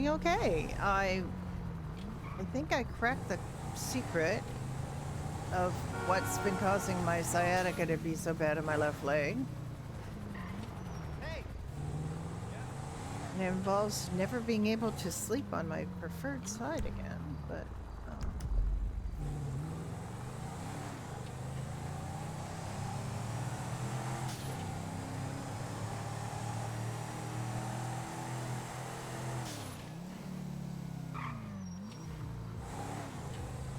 doing okay. I think I cracked the secret of what's been causing my sciatica to be so bad in my left leg. Hey. And it involves never being able to sleep on my preferred side again, but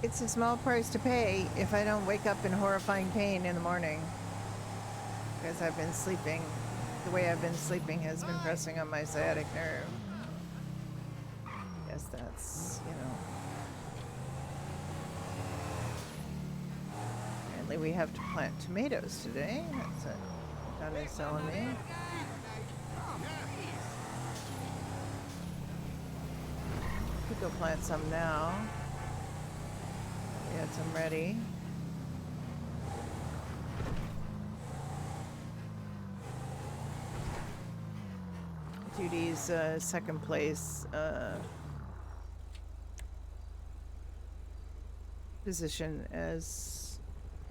it's a small price to pay if I don't wake up in horrifying pain in the morning. Because I've been sleeping, the way I've been sleeping has been pressing on my sciatic nerve. Guess that's, you know. Apparently we have to plant tomatoes today. That's what John is telling me. Could go plant some now. We had some ready. Judy's second place position as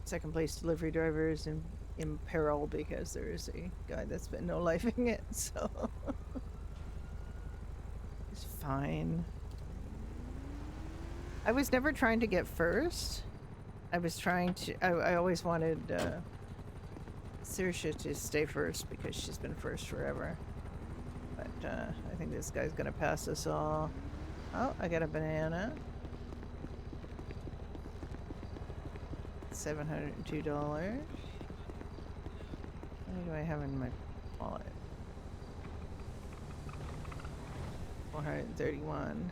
second place delivery driver is in peril because there is a guy that's been no-lifing it, so it's fine. I was never trying to get first. I was trying to, I always wanted Saoirse to stay first because she's been first forever. But I think this guy's gonna pass us all. Oh, I got a banana. $702. What do I have in my wallet? 431.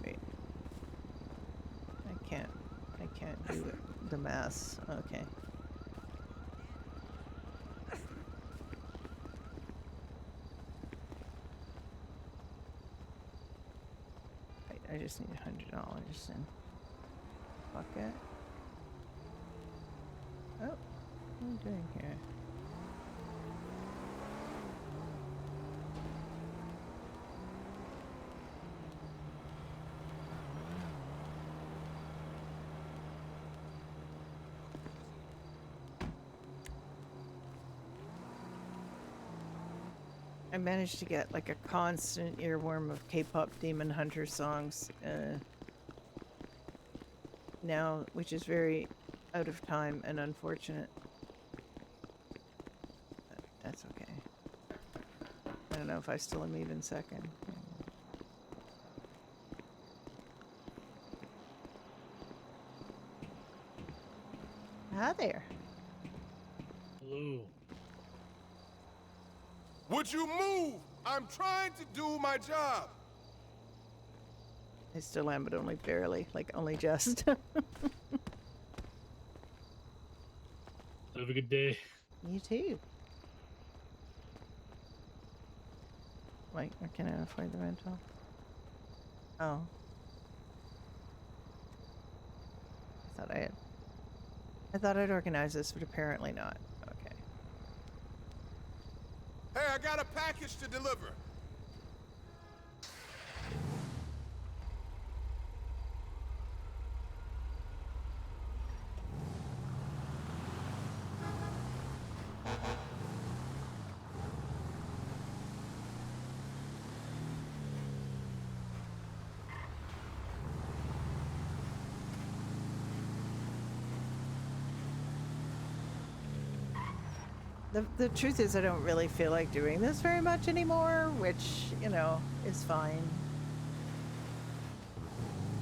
Wait. I can't do the math. Okay. I just need $100 in bucket. Oh, what am I doing here? I managed to get like a constant earworm of K-pop Demon Hunter songs now, which is very out of time and unfortunate. But that's okay. I don't know if I still am even second. Hi there. Hello. Would you move? I'm trying to do my job. I still am, but only barely, like only just. Have a good day. You too. Wait, or can I afford the rental? Oh. I thought I'd organize this, but apparently not. Okay. Hey, I got a package to deliver. The truth is I don't really feel like doing this very much anymore, which, you know, is fine.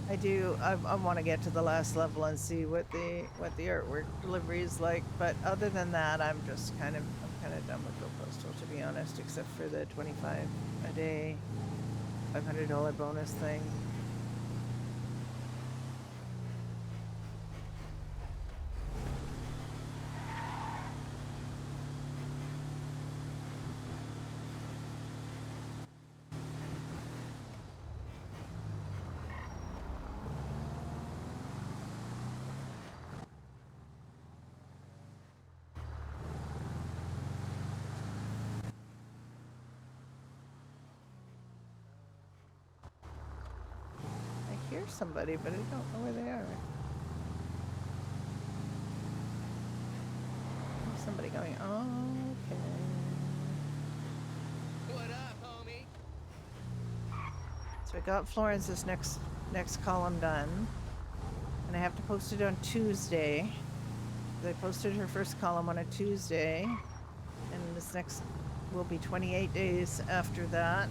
I want to get to the last level and see what the artwork delivery is like, but other than that, I'm kind of done with Go Postal, to be honest, except for the 25 a day, $500 bonus thing. somebody, but I don't know where they are. There's somebody going, okay. What up, homie? So I got Florence's next column done. And I have to post it on Tuesday. I posted her first column on a Tuesday. And this next will be 28 days after that.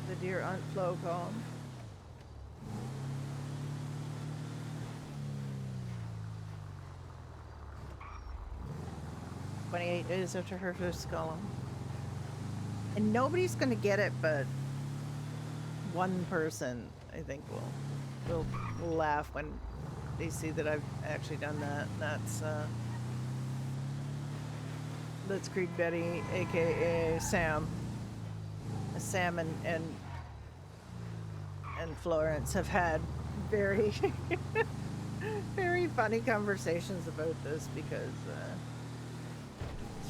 The Dear Aunt Flo column. "28 days after her first column." And nobody's gonna get it but one person, I think, will laugh when they see that I've actually done that. And that's Creed Betty, aka Sam. Sam and Florence have had very very funny conversations about this because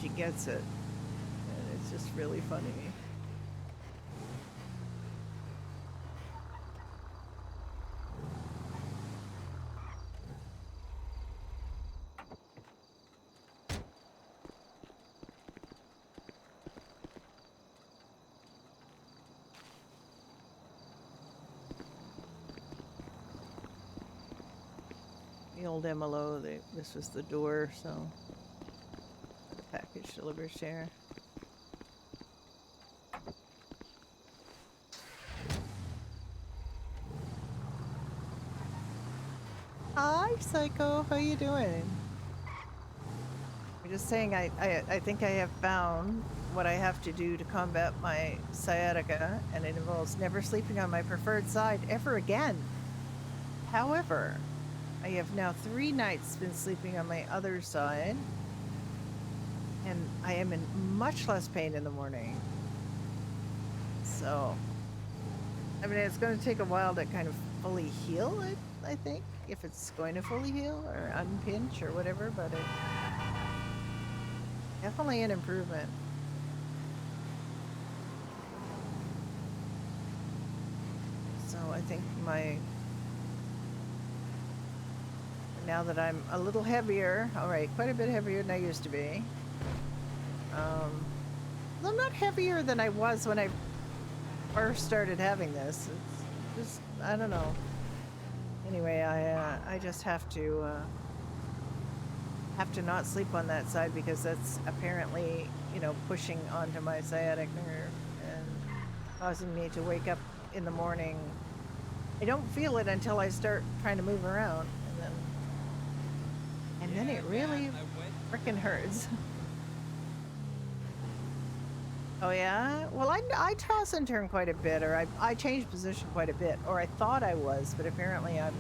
she gets it, and it's just really funny. The old MLO, this was the door, so the package delivers here. Hi, Psycho. How you doing? I'm just saying I think I have found what I have to do to combat my sciatica, and it involves never sleeping on my preferred side ever again. However, I have now 3 nights been sleeping on my other side, and I am in much less pain in the morning. So, I mean, it's going to take a while to kind of fully heal it, I think, if it's going to fully heal or unpinch or whatever, but it's definitely an improvement. So I think now that I'm a little heavier, all right, quite a bit heavier than I used to be. I'm not heavier than I was when I first started having this. It's just, I don't know. Anyway, I just have to not sleep on that side because that's apparently, you know, pushing onto my sciatic nerve and causing me to wake up in the morning. I don't feel it until I start trying to move around, and then it really frickin' hurts. Oh yeah? Well, I toss and turn quite a bit, or I change position quite a bit, or I thought I was, but apparently I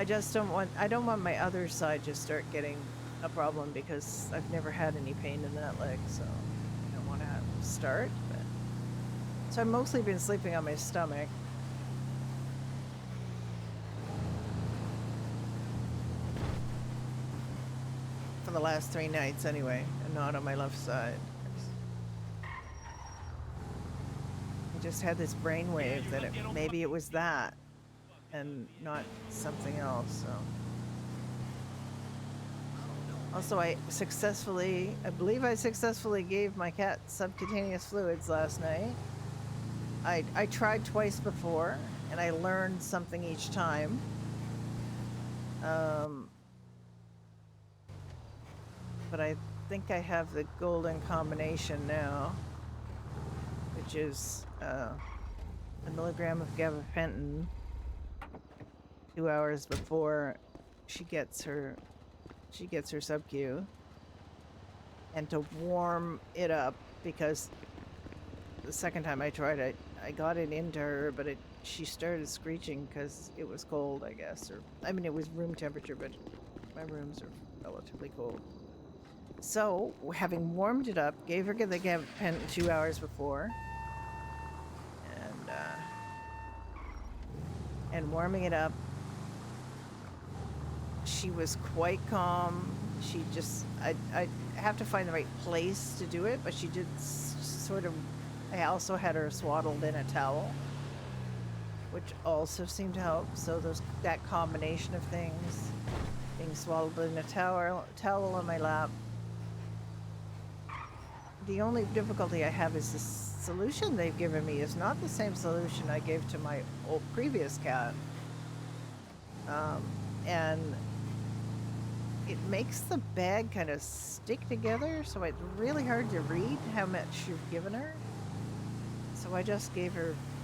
just don't want my other side to start getting a problem because I've never had any pain in that leg, so I don't want to start. But so I've mostly been sleeping on my stomach. For the last 3 nights anyway, and not on my left side. I just had this brainwave that maybe it was that and not something else. So also I believe I successfully gave my cat subcutaneous fluids last night. I tried twice before and I learned something each time. But I think I have the golden combination now, which is a milligram of gabapentin 2 hours before she gets her sub-Q, and to warm it up because the second time I tried it, I got it into her, but she started screeching because it was cold, I guess, or I mean it was room temperature, but my rooms are relatively cold. So, having warmed it up, gave her the gabapentin 2 hours before, and warming it up, she was quite calm. She just, I have to find the right place to do it, but she did sort of, I also had her swaddled in a towel, which also seemed to help. So that combination of things, being swaddled in a towel on my lap. The only difficulty I have is the solution they've given me is not the same solution I gave to my previous cat. And it makes the bag kind of stick together, so it's really hard to read how much you've given her. So I just gave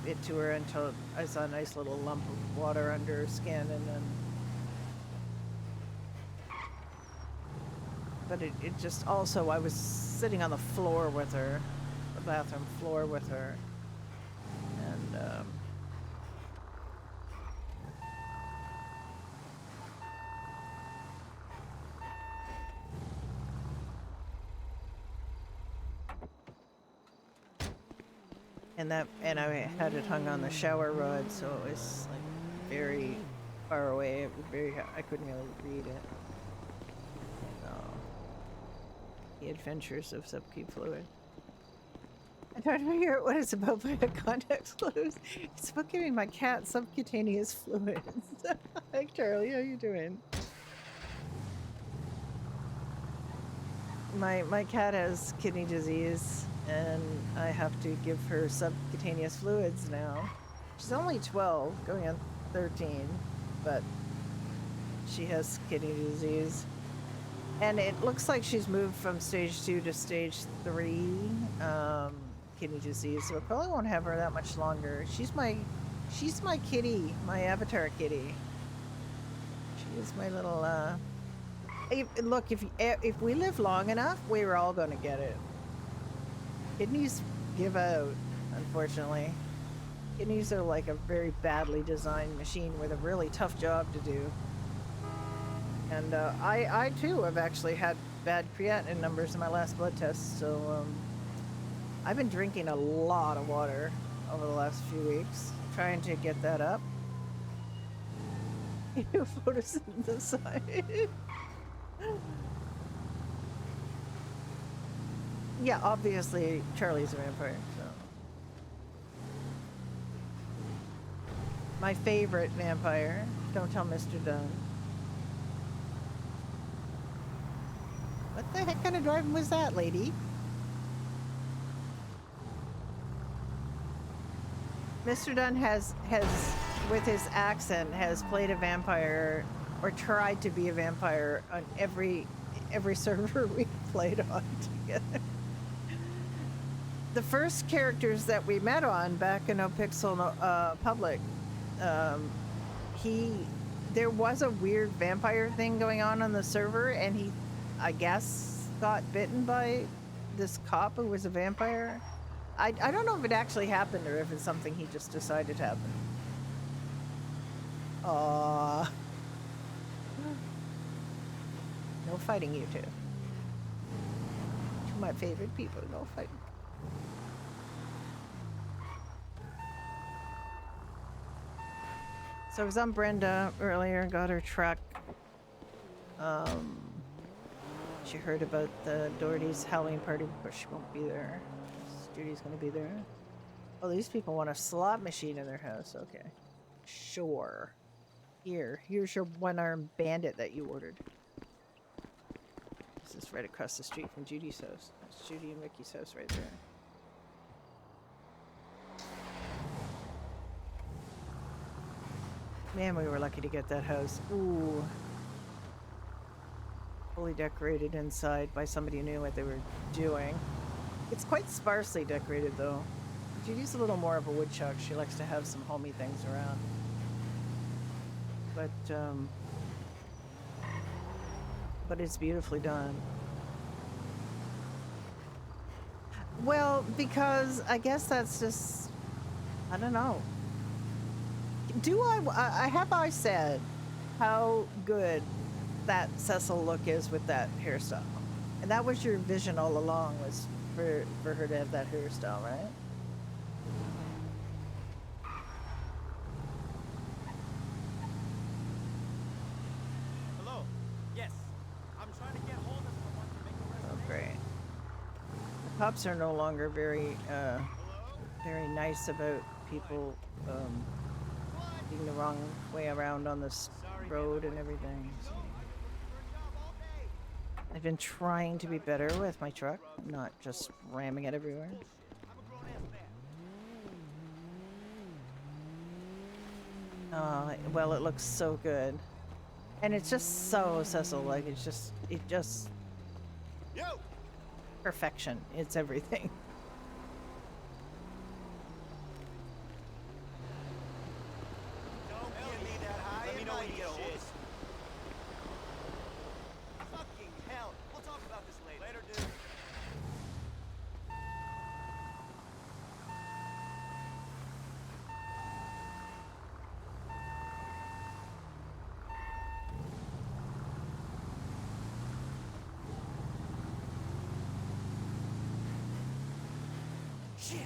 it to her until I saw a nice little lump of water under her skin, and then. But it just also, I was sitting on the floor with her, the bathroom floor with her, and and I had it hung on the shower rod, so it was like very far away. It was I couldn't really read it. So, the adventures of subcute fluid. I tried to figure out what it's about by a context clues. It's about giving my cat subcutaneous fluids. Hi Charlie, how you doing? My cat has kidney disease, and I have to give her subcutaneous fluids now. She's only 12, going on 13, but she has kidney disease. And it looks like she's moved from stage 2 to stage 3 kidney disease, so it probably won't have her that much longer. She's my kitty, my avatar kitty. She is my little look, if we live long enough, we're all gonna get it. Kidneys give out, unfortunately. Kidneys are like a very badly designed machine with a really tough job to do. And I too have actually had bad creatinine numbers in my last blood test, so I've been drinking a lot of water over the last few weeks, trying to get that up. Photosynthesize. Yeah, obviously Charlie's a vampire, so. My favorite vampire. Don't tell Mr. Dunn. What the heck kind of driving was that, lady? Mr. Dunn has with his accent, has played a vampire or tried to be a vampire on every server we played on together. The first characters that we met on back in NoPixel Public, there was a weird vampire thing going on the server, and he, I guess, got bitten by this cop who was a vampire. I don't know if it actually happened or if it's something he just decided to happen. Aww. No fighting, you two. Two of my favorite people, no fighting. So I was on Brenda earlier, got her truck. She heard about the Doherty's Halloween party, but she won't be there. Judy's gonna be there. Oh, these people want a slot machine in their house. Okay. Sure. Here's your one-armed bandit that you ordered. This is right across the street from Judy's house. That's Judy and Ricky's house right there. Man, we were lucky to get that house. Ooh. Fully decorated inside by somebody who knew what they were doing. It's quite sparsely decorated, though. Judy's a little more of a woodchuck. She likes to have some homey things around. But it's beautifully done. Well, because I guess that's just, I don't know. Have I said how good that Cecil look is with that hairstyle? And that was your vision all along, was for her to have that hairstyle, right? Hello. Yes. I'm trying to get hold of someone to make a reservation. Oh, great. The cops are no longer very, very nice about people being the wrong way around on this road and everything. So I've been trying to be better with my truck, not just ramming it everywhere. Well, it looks so good. And it's just so accessible. Like, it just Yo! perfection. It's everything. Don't give me that high. Let me know when you get a hold of Fucking hell. We'll talk about this later. Later, dude. Shit.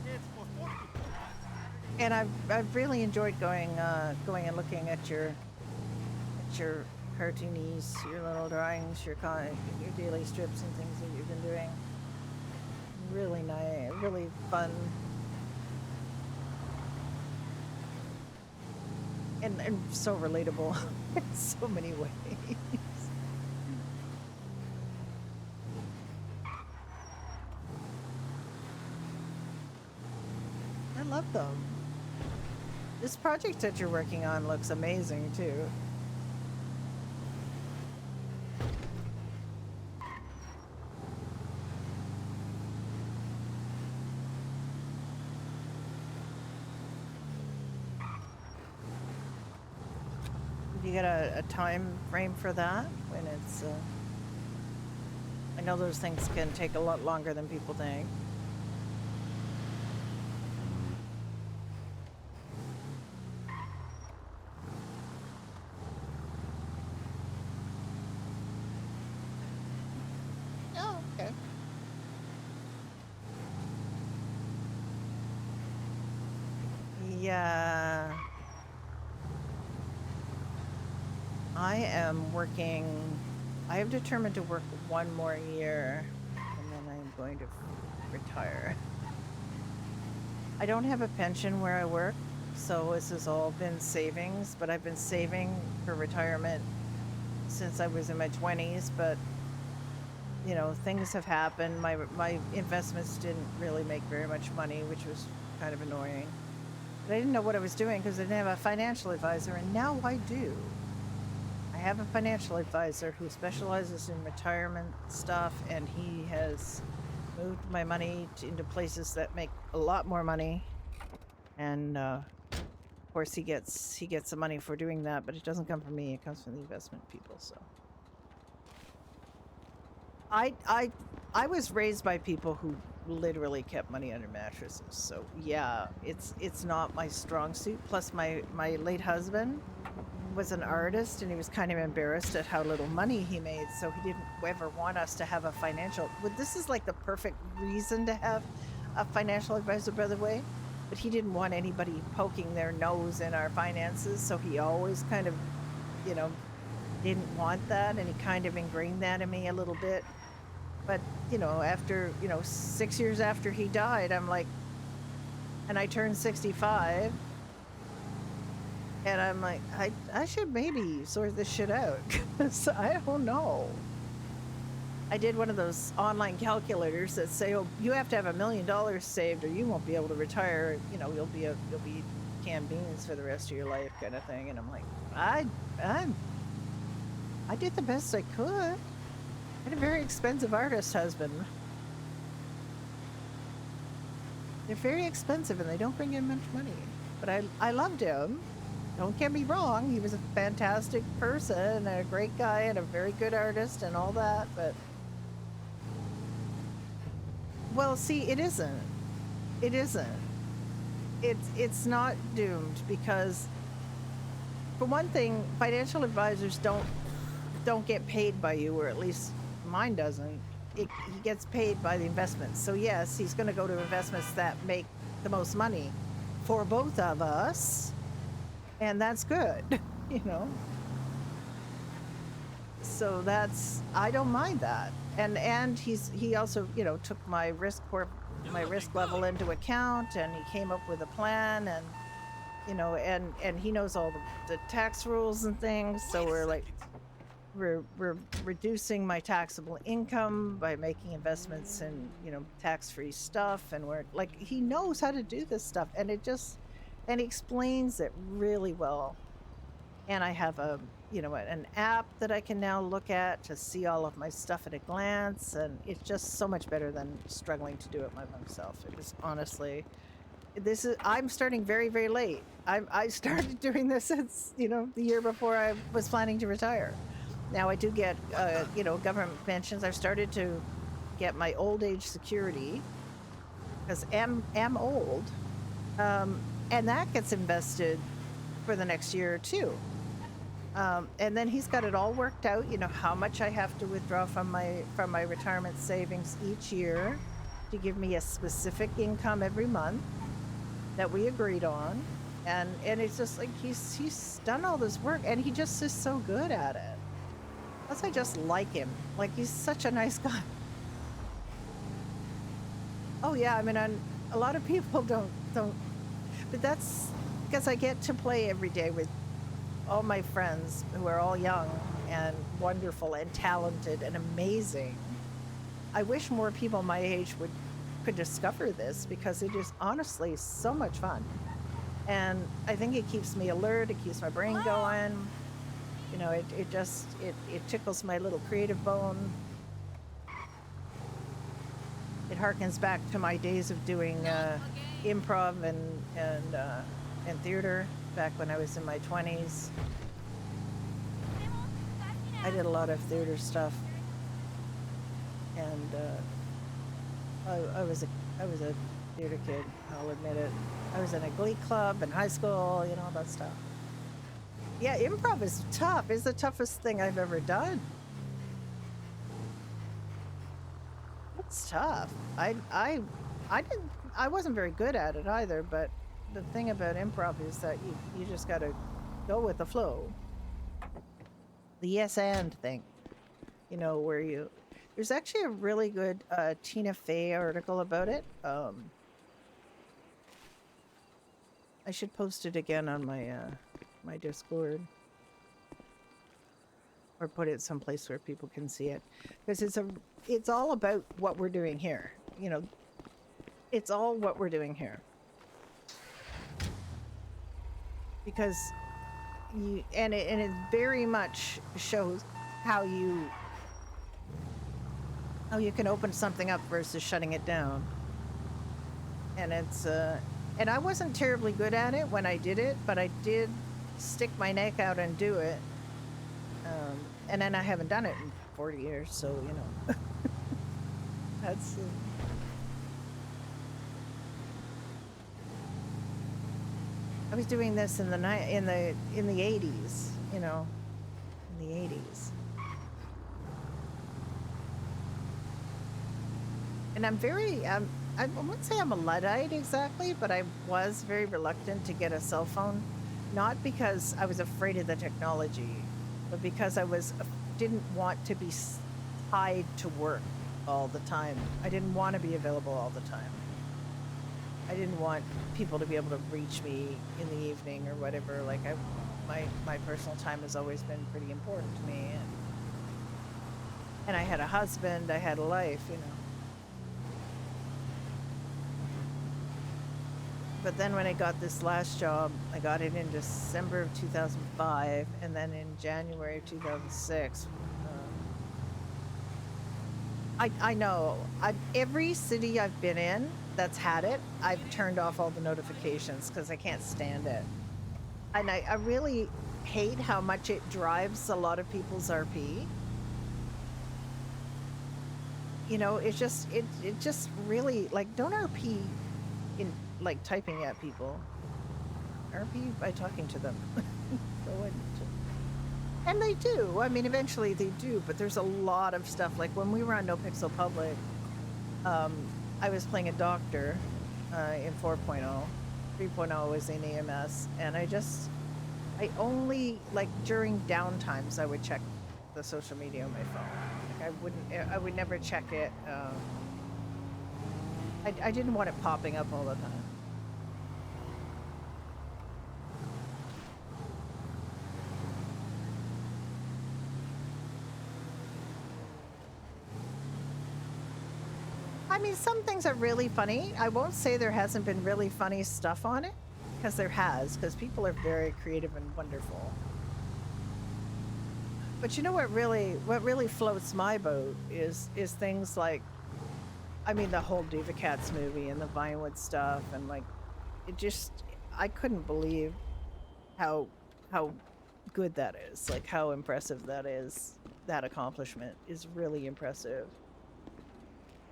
It's for 40 people. And I've really enjoyed going and looking at your cartoonies, your little drawings, your daily strips and things that you've been doing. Really nice, really fun, and so relatable in so many ways. I love them. This project that you're working on looks amazing too. You get a time frame for that when it's I know those things can take a lot longer than people think. Oh, okay. Yeah. I am working. I have determined to work one more year and then I'm going to retire. I don't have a pension where I work, so this has all been savings, but I've been saving for retirement since I was in my 20s, but you know, things have happened. My investments didn't really make very much money, which was kind of annoying. But I didn't know what I was doing because I didn't have a financial advisor, and now I do. I have a financial advisor who specializes in retirement stuff, and he has moved my money into places that make a lot more money. And of course, he gets the money for doing that, but it doesn't come from me. It comes from the investment people. So I was raised by people who literally kept money under mattresses. So yeah, it's not my strong suit. Plus, my late husband was an artist, and he was kind of embarrassed at how little money he made, so he didn't ever want us to have a financial. Well, this is like the perfect reason to have a financial advisor, by the way, but he didn't want anybody poking their nose in our finances, so he always kind of, you know, didn't want that, and he kind of ingrained that in me a little bit. But you know, after 6 years after he died, I'm like, and I turned 65. And I'm like, I should maybe sort this shit out, because I don't know. I did one of those online calculators that say, oh, you have to have $1 million saved or you won't be able to retire. You know, you'll be canned beans for the rest of your life, kind of thing. And I'm like, I did the best I could. I had a very expensive artist husband. They're very expensive and they don't bring in much money. But I loved him. Don't get me wrong, he was a fantastic person and a great guy and a very good artist and all that, but... Well, see, it isn't. It isn't. It's not doomed because, for one thing, financial advisors don't get paid by you, or at least mine doesn't. He gets paid by the investments. So yes, he's going to go to investments that make the most money for both of us. And that's good, you know. So I don't mind that. And he also, you know, took my risk my risk level into account, and he came up with a plan, and you know, and he knows all the tax rules and things. So we're like, we're reducing my taxable income by making investments in, you know, tax-free stuff, and we're like, he knows how to do this stuff, and he explains it really well. And I have a, you know, an app that I can now look at to see all of my stuff at a glance, and it's just so much better than struggling to do it myself. It was honestly, I'm starting very, very late. I started doing this since, you know, the year before I was planning to retire. Now I do get, you know, government pensions. I've started to get my old age security because am old, and that gets invested for the next year or two. And then he's got it all worked out. You know how much I have to withdraw from my retirement savings each year to give me a specific income every month that we agreed on, and it's just like he's done all this work, and he just is so good at it. Plus, I just like him. Like, he's such a nice guy. Oh yeah, I mean, a lot of people don't, but that's because I get to play every day with all my friends who are all young and wonderful and talented and amazing. I wish more people my age could discover this, because it is honestly so much fun. And I think it keeps me alert, it keeps my brain going. You know, it tickles my little creative bone. It harkens back to my days of doing improv and theater back when I was in my 20s. I did a lot of theater stuff, and I was a theater kid, I'll admit it. I was in a glee club in high school, you know, all that stuff. Yeah, improv is tough. It's the toughest thing I've ever done. It's tough. I wasn't very good at it either, but the thing about improv is that you just gotta go with the flow. The yes and thing. You know, where there's actually a really good Tina Fey article about it. I should post it again on my my Discord, or put it someplace where people can see it, because it's all about what we're doing here. You know, it's all what we're doing here, because it very much shows how you can open something up versus shutting it down. And it's and I wasn't terribly good at it when I did it, but I did stick my neck out and do it. And then I haven't done it in 40 years, so, you know. That's I was doing this in the 80s, you know, in the 80s. And I'm very I wouldn't say I'm a Luddite exactly, but I was very reluctant to get a cell phone, not because I was afraid of the technology, but because I didn't want to be tied to work all the time. I didn't want to be available all the time. I didn't want people to be able to reach me in the evening or whatever. Like, my personal time has always been pretty important to me, and I had a husband, I had a life, you know. But then when I got this last job, I got it in December of 2005, and then in January of 2006. I know. Every city I've been in that's had it, I've turned off all the notifications because I can't stand it. And I really hate how much it drives a lot of people's RP. You know, it just really, like, don't RP in, like, typing at people. RP by talking to them. And they do. I mean, eventually they do, but there's a lot of stuff. Like, when we were on No Pixel Public, I was playing a doctor in 4.0. 3.0 was in EMS, and I only, like, during downtimes, I would check the social media on my phone. Like, I would never check it I didn't want it popping up all the time. I mean, some things are really funny. I won't say there hasn't been really funny stuff on it, because there has, because people are very creative and wonderful. But you know what really floats my boat is things like, I mean, the whole Diva Cats movie and the Vinewood stuff, and like, it just, I couldn't believe how good that is, like how impressive that is. That accomplishment is really impressive.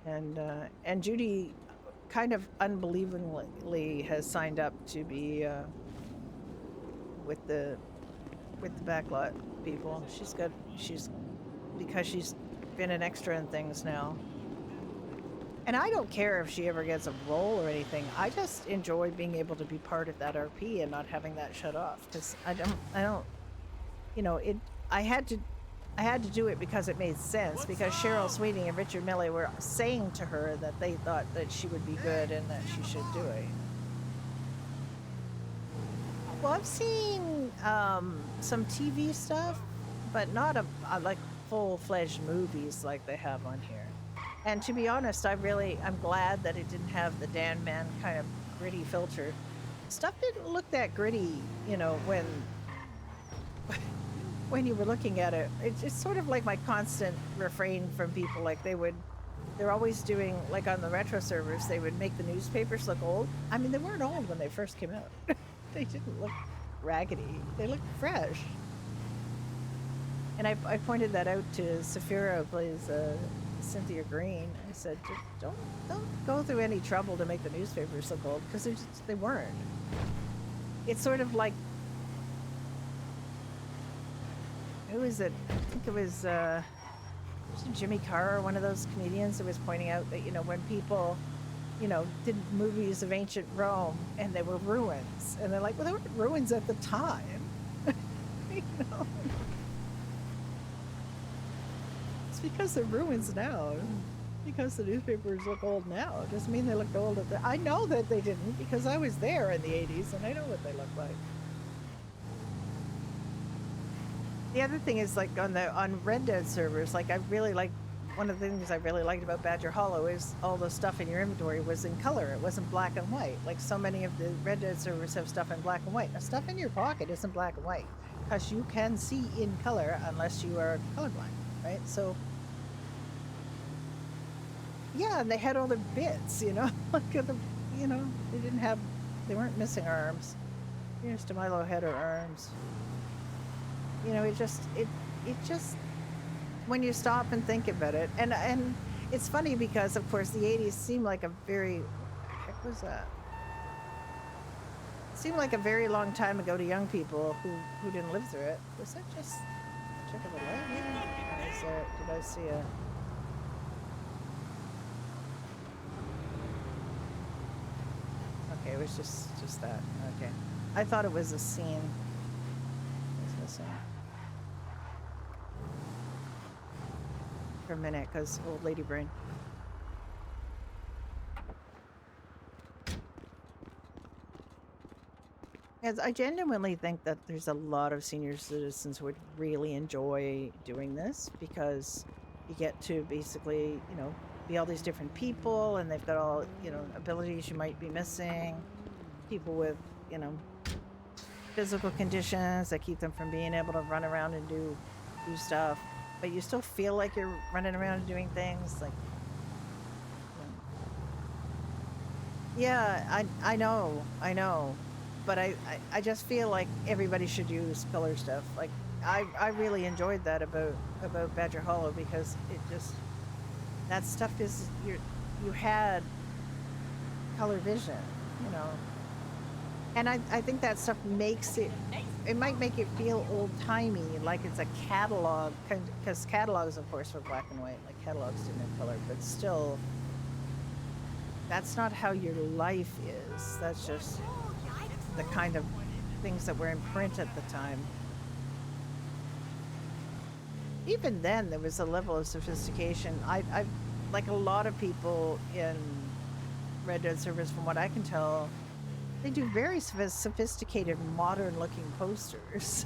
And Judy kind of unbelievably has signed up to be with the backlot people. She's because she's been an extra in things now. And I don't care if she ever gets a role or anything. I just enjoy being able to be part of that RP and not having that shut off, because I don't, you know, I had to do it because it made sense, because Cheryl Sweeting and Richard Milley were saying to her that they thought that she would be good and that she should do it. Well, I've seen some TV stuff, but not a like full-fledged movies like they have on here. And to be honest, I'm glad that it didn't have the Dan Man kind of gritty filter. Stuff didn't look that gritty, you know, when you were looking at it. It's sort of like my constant refrain from people. Like they're always doing, like on the retro servers, they would make the newspapers look old. I mean, they weren't old when they first came out. They didn't look raggedy. They looked fresh. And I pointed that out to Saphira, who plays Cynthia Green. I said, don't go through any trouble to make the newspapers look old, because they weren't. It's sort of like, who is it? I think it was Jimmy Carr, one of those comedians, that was pointing out that, you know, when people, you know, did movies of ancient Rome and they were ruins, and they're like, well, they weren't ruins at the time. You know? It's because they're ruins now. Because the newspapers look old now. It doesn't mean they looked old at the... I know that they didn't, because I was there in the 80s and I know what they look like. The other thing is, like, on Red Dead servers, like, I really like, one of the things I really liked about Badger Hollow is all the stuff in your inventory was in color. It wasn't black and white. Like, so many of the Red Dead servers have stuff in black and white. Now, stuff in your pocket isn't black and white, because you can see in color unless you are colorblind, right? So, yeah, and they had all their bits, you know? Like, you know, they weren't missing arms. Here's Demilo had her arms. You know, it just, when you stop and think about it, and it's funny because, of course, the 80s seemed like a very, what the heck was that? It seemed like a very long time ago to young people who didn't live through it. Was that just a trick of the light? Did I see a... Okay, it was just that. Okay. I thought it was a scene. It was missing. For a minute, because old lady brain. As I genuinely think that there's a lot of senior citizens who would really enjoy doing this, because you get to basically, you know, be all these different people, and they've got all, you know, abilities you might be missing. People with, you know, physical conditions that keep them from being able to run around and do stuff, but you still feel like you're running around and doing things, like, you know. Yeah, I know, but I just feel like everybody should use color stuff. Like, I really enjoyed that about Badger Hollow, because it just, that stuff is, you had color vision, you know. And I think that stuff makes it might make it feel old-timey, like it's a catalog, because catalogs, of course, were black and white, like catalogs didn't have color, but still, that's not how your life is. That's just the kind of things that were in print at the time. Even then, there was a level of sophistication. I like a lot of people in Red Dead servers, from what I can tell, they do very sophisticated, modern-looking posters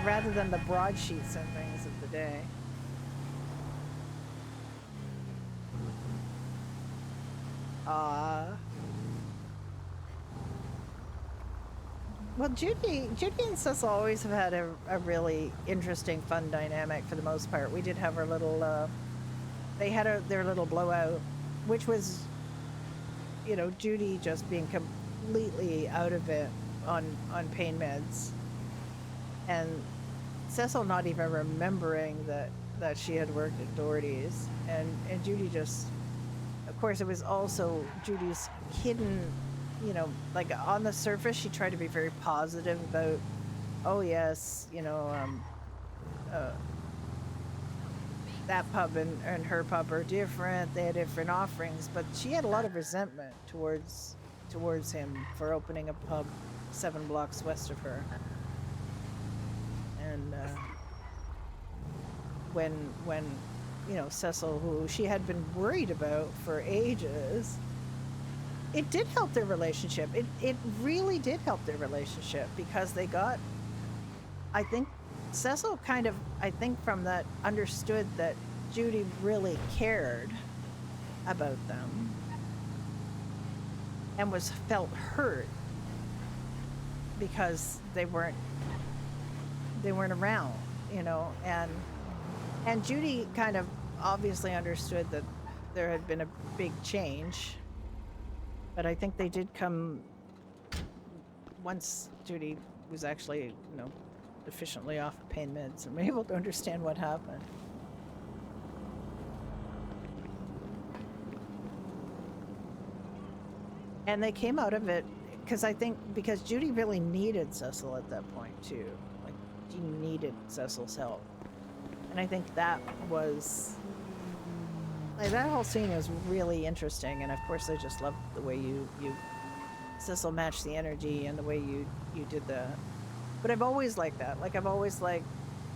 rather than the broadsheets and things of the day. Well, Judy and Cecil always have had a really interesting, fun dynamic for the most part. We did have our little, they had their little blowout, which was, you know, Judy just being completely out of it on pain meds, and Cecil not even remembering that she had worked at Doherty's, and Judy just, of course, it was also Judy's hidden, you know, like on the surface, she tried to be very positive about, oh yes, you know, that pub and her pub are different. They had different offerings, but she had a lot of resentment towards him for opening a pub 7 blocks west of her. And when you know, Cecil, who she had been worried about for ages, it did help their relationship. It really did help their relationship, because they got, I think, Cecil kind of, I think from that, understood that Judy really cared about them and felt hurt because they weren't around, you know, and Judy kind of obviously understood that there had been a big change. But I think they did come once Judy was actually, you know, efficiently off of pain meds and were able to understand what happened. And they came out of it because Judy really needed Cecil at that point too. Like, she needed Cecil's help. And I think that was, like, that whole scene was really interesting, and of course I just loved the way you Cecil matched the energy and the way you did that. But I've always liked that. Like, I've always liked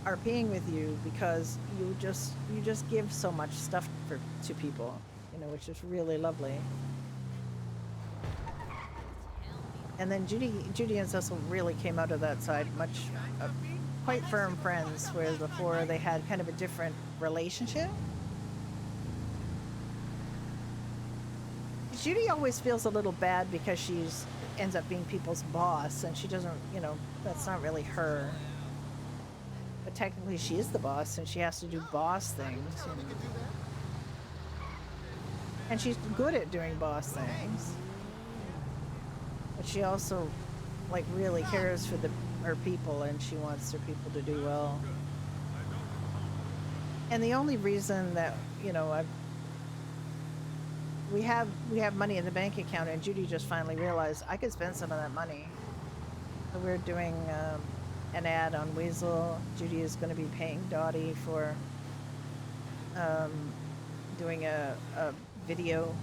RPing with you because you just give so much stuff to people, you know, which is really lovely. And then Judy and Cecil really came out of that side quite firm friends, whereas before they had kind of a different relationship. Judy always feels a little bad because she's ends up being people's boss, and she doesn't, you know, that's not really her. But technically she is the boss, and she has to do boss things. And she's good at doing boss things. But she also, like, really cares for her people, and she wants her people to do well. And the only reason that, you know, we have money in the bank account, and Judy just finally realized I could spend some of that money. So we're doing an ad on Weasel. Judy is going to be paying Dottie for doing a video.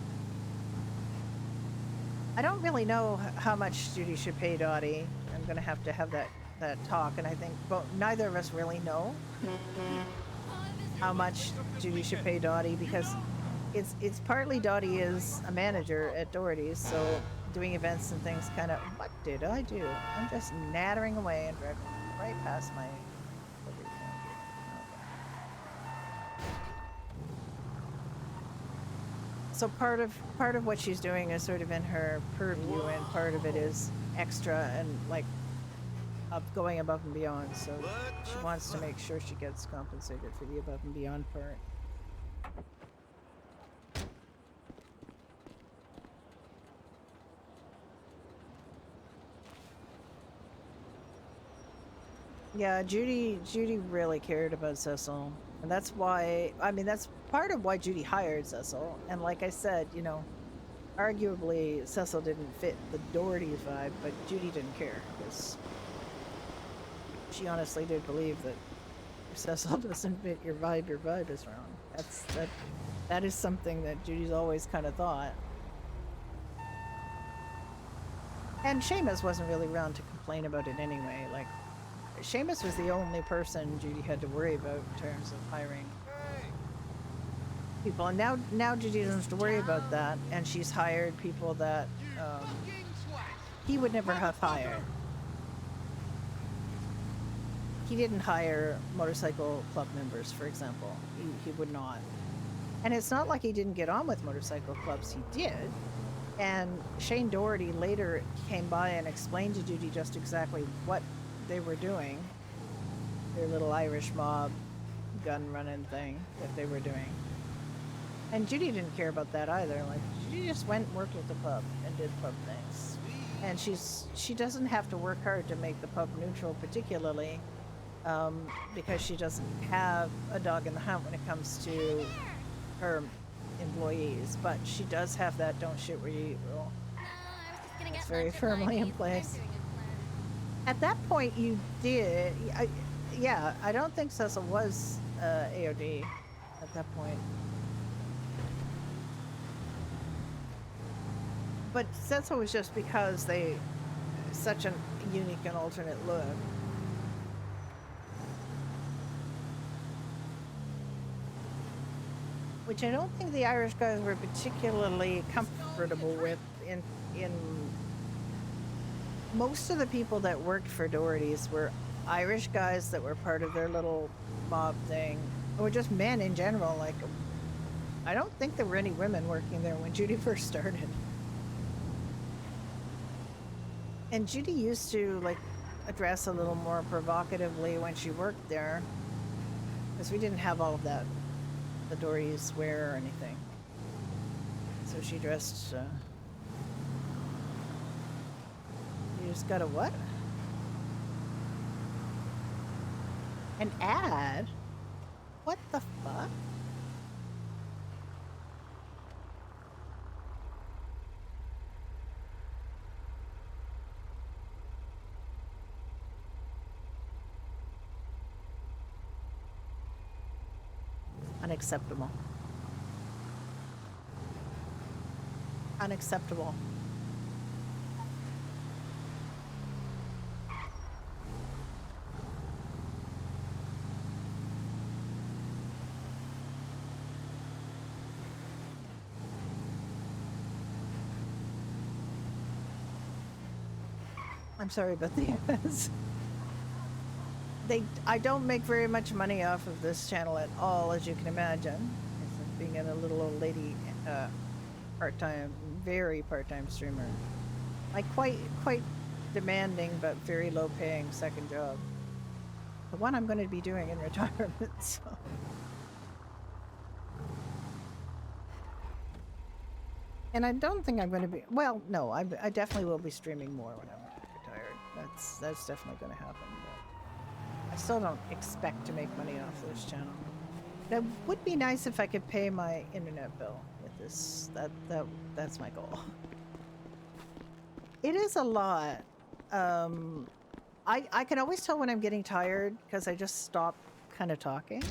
I don't really know how much Judy should pay Dottie. I'm going to have that talk, and I think neither of us really know how much Judy should pay Dottie, because it's partly Dottie is a manager at Doherty's, so doing events and things kind of, what did I do? I'm just nattering away and driving right past my delivery counter. So part of what she's doing is sort of in her purview, and part of it is extra and, like, going above and beyond. So she wants to make sure she gets compensated for the above and beyond part. Yeah, Judy really cared about Cecil, and that's why, I mean, that's part of why Judy hired Cecil. And like I said, you know, arguably Cecil didn't fit the Doherty vibe, but Judy didn't care, because she honestly did believe that if Cecil doesn't fit your vibe is wrong. That is something that Judy's always kind of thought. And Seamus wasn't really around to complain about it anyway. Like, Seamus was the only person Judy had to worry about in terms of hiring. people, and now Judy doesn't have to worry about that, and she's hired people that he would never have hired. He didn't hire motorcycle club members, for example. He would not. And it's not like he didn't get on with motorcycle clubs. He did. And Shane Doherty later came by and explained to Judy just exactly what they were doing. Their little Irish mob gun running thing that they were doing. And Judy didn't care about that either. Like, she just went and worked with the pub and did pub things. And she doesn't have to work hard to make the pub neutral, particularly because she doesn't have a dog in the hunt when it comes to her employees. But she does have that "don't shit where you eat" rule. It's very firmly in place. At that point, you did. Yeah, I don't think Cecil was AOD at that point. But Cecil was just because they such a unique and alternate look. Which I don't think the Irish guys were particularly comfortable with in most of the people that worked for Doherty's were Irish guys that were part of their little mob thing, or just men in general. Like, I don't think there were any women working there when Judy first started. And Judy used to, like, dress a little more provocatively when she worked there, because we didn't have all of that, the Doherty's wear or anything. So she dressed, you just got a what? An ad? What the fuck? Unacceptable. Unacceptable. I'm sorry about the ads. I don't make very much money off of this channel at all, as you can imagine. It's like being a little old lady, part-time, very part-time streamer. Like quite demanding, but very low-paying second job. The one I'm going to be doing in retirement, so. And I don't think I'm going to be, well, no, I definitely will be streaming more when I'm retired. That's definitely going to happen. I still don't expect to make money off this channel. That would be nice if I could pay my internet bill with this. That's my goal. It is a lot. I can always tell when I'm getting tired because I just stop kind of talking.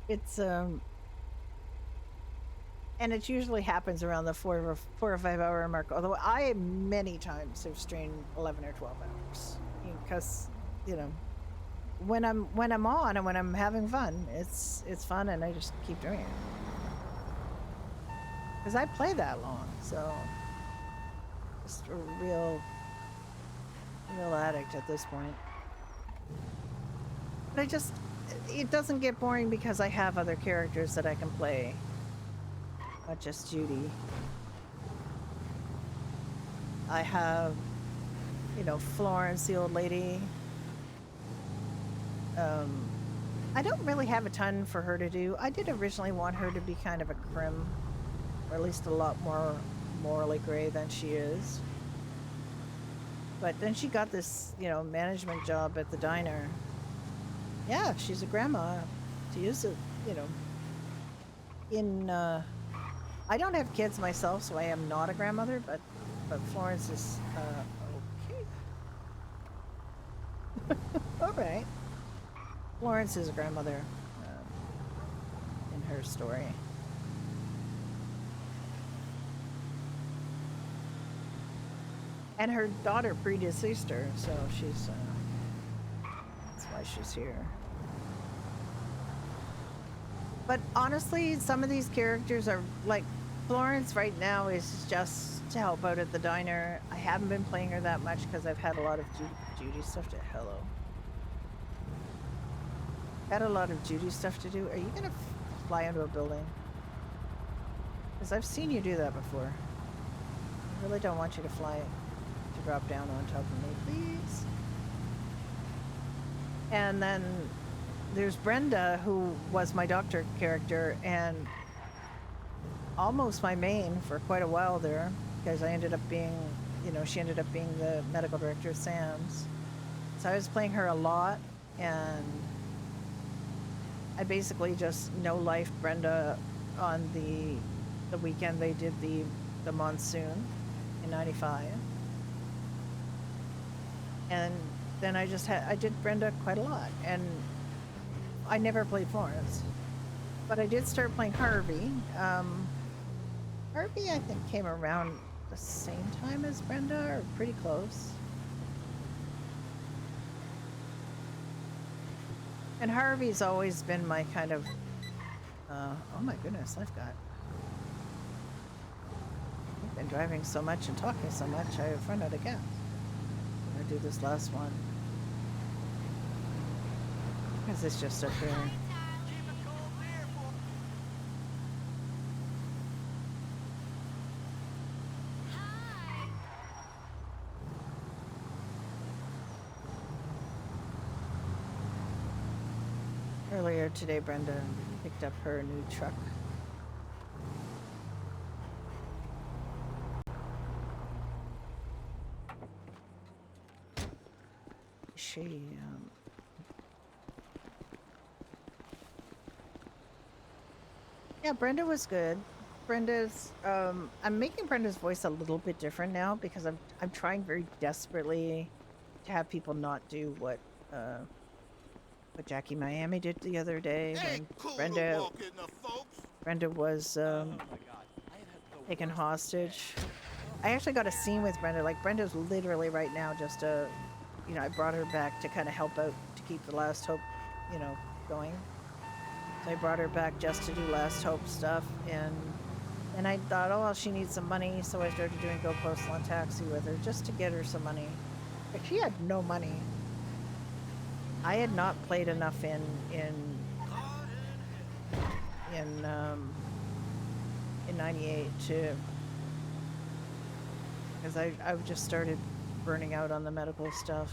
It's and it usually happens around the 4 or 5 hour mark. Although I many times have streamed 11 or 12 hours. Because, you know, when I'm on and when I'm having fun, it's fun, and I just keep doing it. Because I play that long, so just a real addict at this point. But it doesn't get boring because I have other characters that I can play, not just Judy. I have, you know, Florence, the old lady. I don't really have a ton for her to do. I did originally want her to be kind of a crim, or at least a lot more morally gray than she is. But then she got this, you know, management job at the diner. Yeah, she's a grandma. To use it, you know, I don't have kids myself, so I am not a grandmother, but Florence is, all right. Florence is a grandmother in her story. And her daughter predeceased her, so she's, that's why she's here. But honestly, some of these characters are like Florence right now is just to help out at the diner. I haven't been playing her that much because I've had a lot of Judy stuff to hello. Had a lot of Judy stuff to do. Are you gonna fly into a building? Because I've seen you do that before. I really don't want you to fly to drop down on top of me, please. And then there's Brenda, who was my doctor character and almost my main for quite a while there, because I ended up being, you know, she ended up being the medical director of Sam's. So I was playing her a lot, and I basically just no life Brenda on the weekend they did the monsoon in '95, and then I did Brenda quite a lot, and I never played Florence, but I did start playing Harvey. Harvey I think came around the same time as Brenda, or pretty close. And Harvey's always been my kind of, oh my goodness, I've been driving so much and talking so much, I've run out of gas. I'm gonna do this last one. Because it's just up here. Earlier today, Brenda picked up her new truck. Yeah, Brenda was good. Brenda's I'm making Brenda's voice a little bit different now because I'm trying very desperately to have people not do what Jackie Miami did the other day when Brenda was taken hostage. I actually got a scene with Brenda. Like, Brenda's literally right now just you know, I brought her back to kind of help out to keep the Last Hope, you know, going. So I brought her back just to do Last Hope stuff, and I thought, oh well, she needs some money, so I started doing Go Postal on Taxi with her just to get her some money. But she had no money. I had not played enough in '98 to, because I just started burning out on the medical stuff,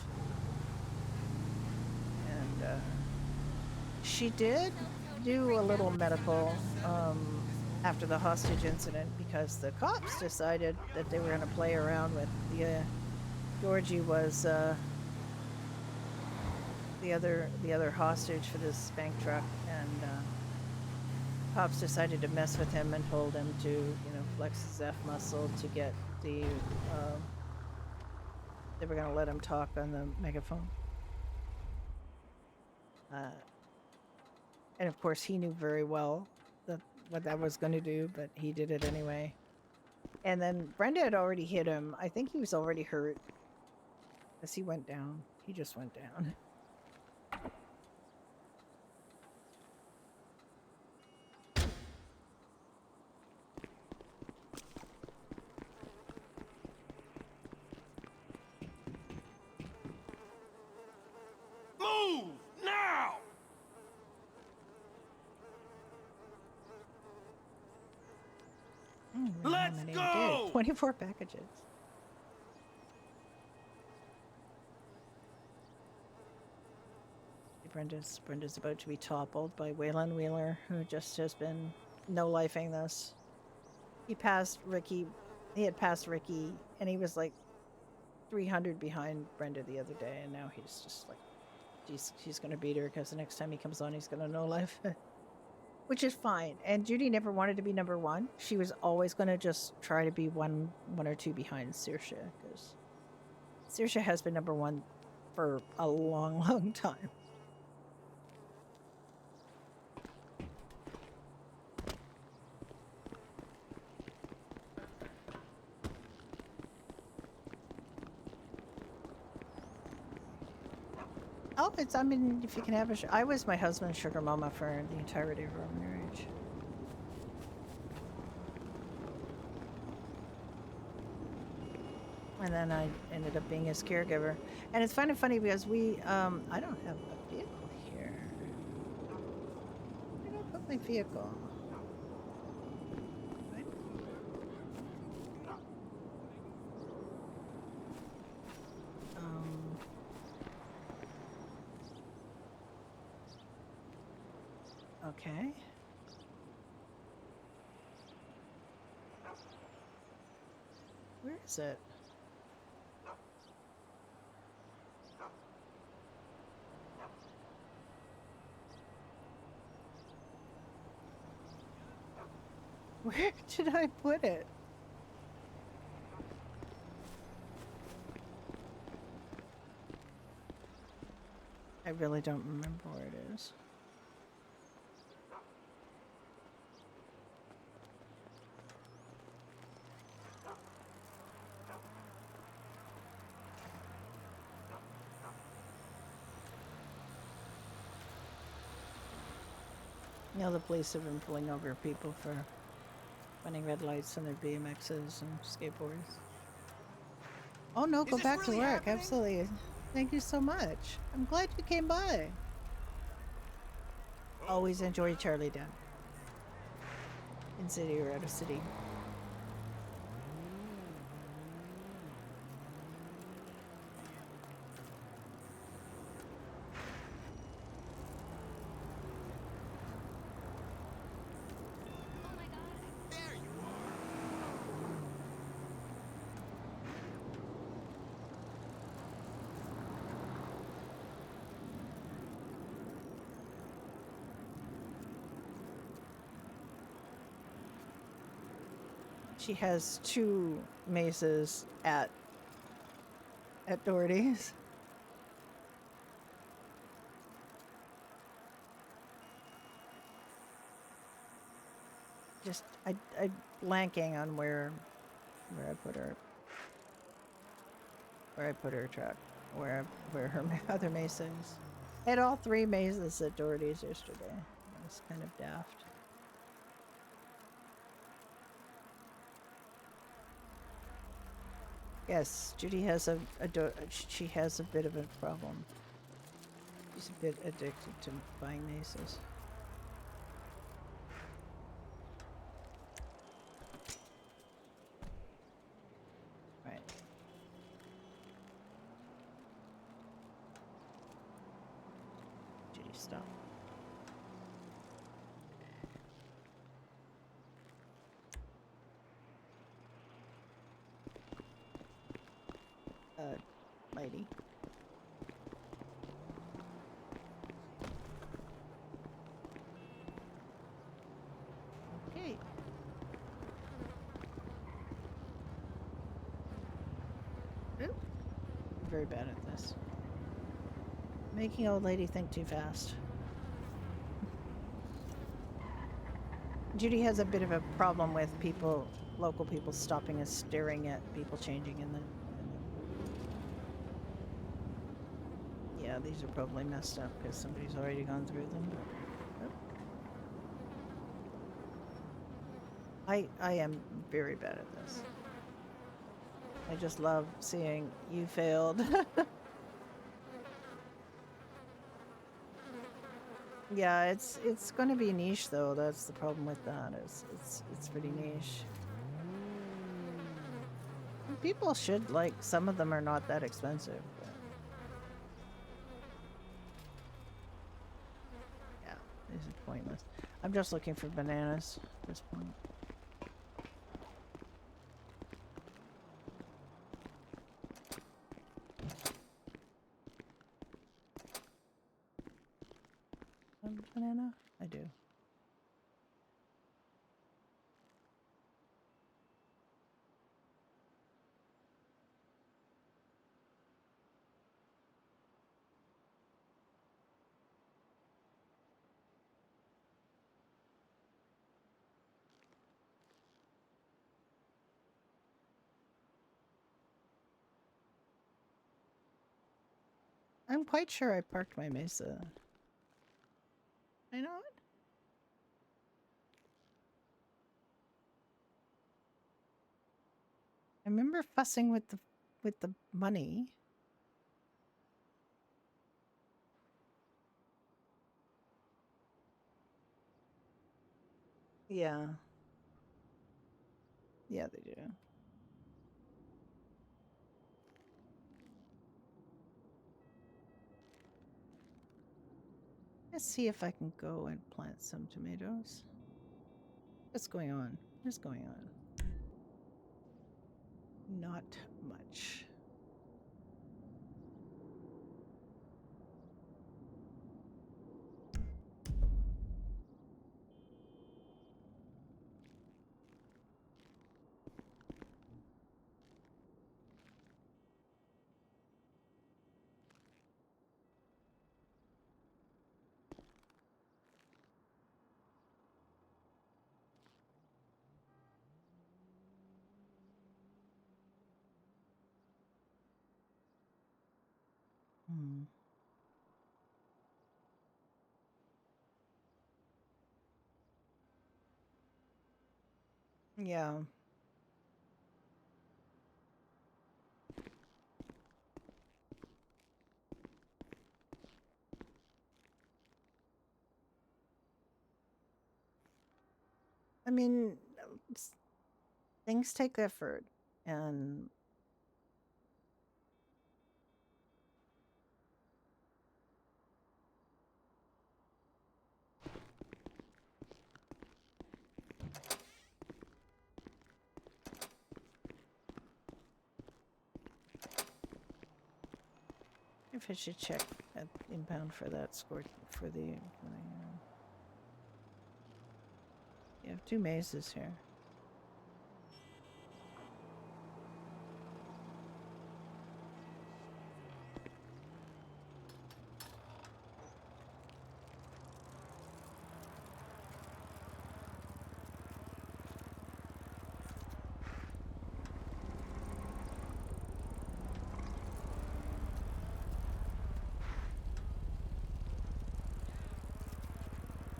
and she did do a little medical after the hostage incident because the cops decided that they were going to play around with the Georgie was the other hostage for this bank truck, and cops decided to mess with him and told him to, you know, flex his F muscle to get the they were going to let him talk on the megaphone. And of course he knew very well what that was going to do, but he did it anyway. And then Brenda had already hit him. I think he was already hurt as he went down. He just went down. Move now! Let's go! 24 packages. Brenda's about to be toppled by Waylon Wheeler, who just has been no-lifing this. He passed Ricky. He had passed Ricky, and he was like 300 behind Brenda the other day, and now he's just like, he's going to beat her because the next time he comes on, he's going to no-life. Which is fine. And Judy never wanted to be number one. She was always going to just try to be one or two behind Saoirse, because Saoirse has been number one for a long, long time. Oh, it's. I mean, if you can have a. I was my husband's sugar mama for the entirety of our marriage. And then I ended up being his caregiver. And it's kind of funny because we. I don't have a vehicle here. Where did I put my vehicle? Right? Okay. Where is it? Where did I put it? I really don't remember where it is. You know, the police have been pulling over people for running red lights on their BMXs and skateboards. Oh no, go this back to really work. happening? Absolutely. Thank you so much. I'm glad you came by. Always enjoy Charlie Down. In city or out of city. There you are. She has 2 mazes at Doherty's. Just I blanking on where I put her truck, where her other maze is. I had all 3 mazes at Doherty's yesterday. It was kind of daft. Yes, Judy has she has a bit of a problem. She's a bit addicted to buying mazes. Right. Judy, stop. Lady. Okay. Oop. I'm very bad at this. Making old lady think too fast. Judy has a bit of a problem with local people stopping and staring at people changing in the yeah, these are probably messed up because somebody's already gone through them. I am very bad at this. I just love seeing you failed. Yeah, it's going to be niche though. That's the problem with that. It's pretty niche. People should like some of them are not that expensive. But yeah, this is pointless. I'm just looking for bananas at this point. Banana? I do. I'm I'm quite sure I parked my Mesa. I know it. I remember fussing with the money. Yeah. Yeah, they do. Let's see if I can go and plant some tomatoes. What's going on? What's going on? Not much. Hmm. Yeah. I mean, things take effort, and if I should check at inbound for that score for the you have 2 mazes here.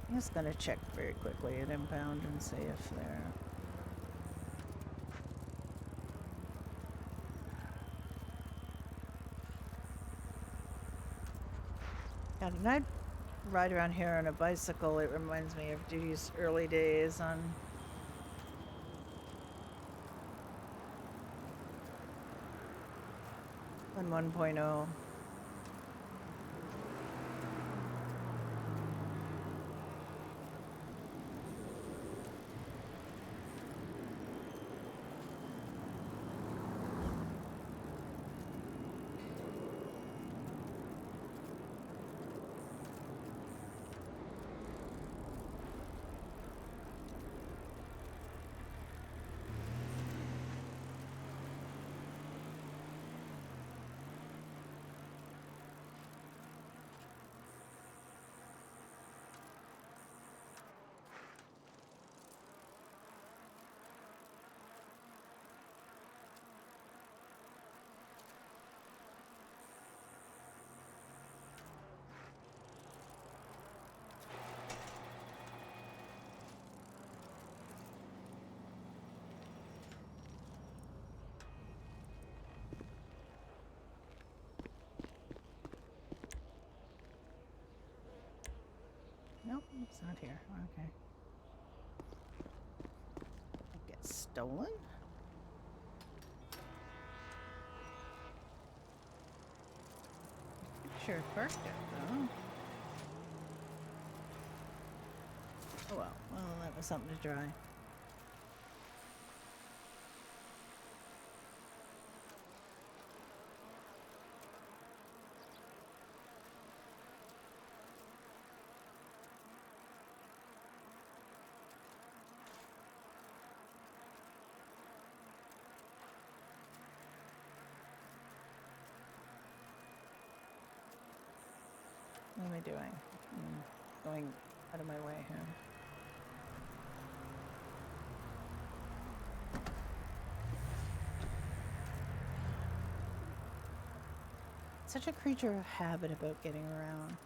I'm just gonna check very quickly at inbound and see if they're. God, when I ride around here on a bicycle, it reminds me of Duty's early days on on 1.0. Nope, it's not here. Okay. It gets stolen? Sure parked it though. Oh well. Well, that was something to try. What am I doing? Going out of my way here. such a creature of habit about getting around.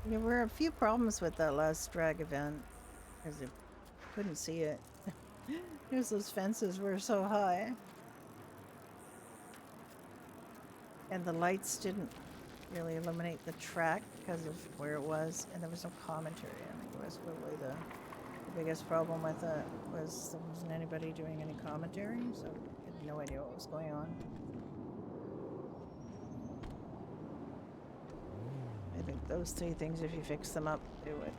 There were a few problems with that last drag event because I couldn't see it. Because those fences were so high. And the lights didn't really illuminate the track because of where it was, and there was no commentary. I think it was probably the biggest problem with it was there wasn't anybody doing any commentary, so I had no idea what was going on. I think those three things, if you fix them up, they would.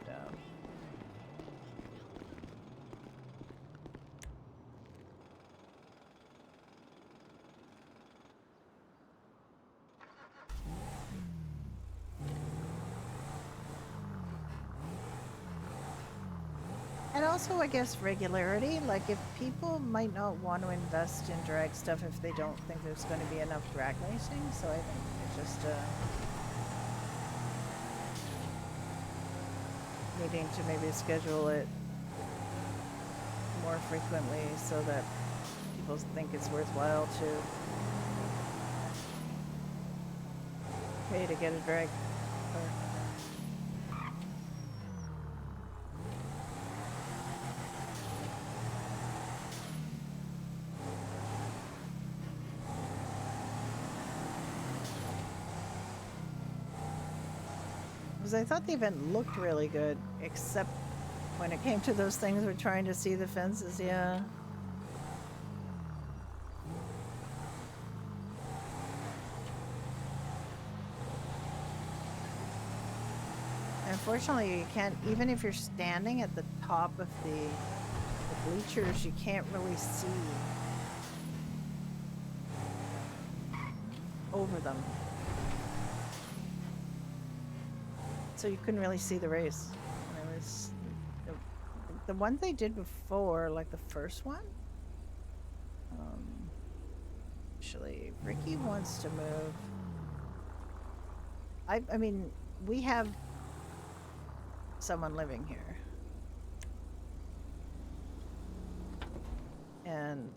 And also, I guess, regularity. Like, if people might not want to invest in drag stuff if they don't think there's going to be enough drag racing, so I think it's just needing to maybe schedule it more frequently so that people think it's worthwhile to pay to get a drag. Because I thought the event looked really good, except when it came to those things we're trying to see the fences, yeah. Unfortunately, you can't, even if you're standing at the top of the bleachers, you can't really see over them. So you couldn't really see the race. It was the one they did before, like the first one. Actually, Ricky wants to move. I mean, we have someone living here, and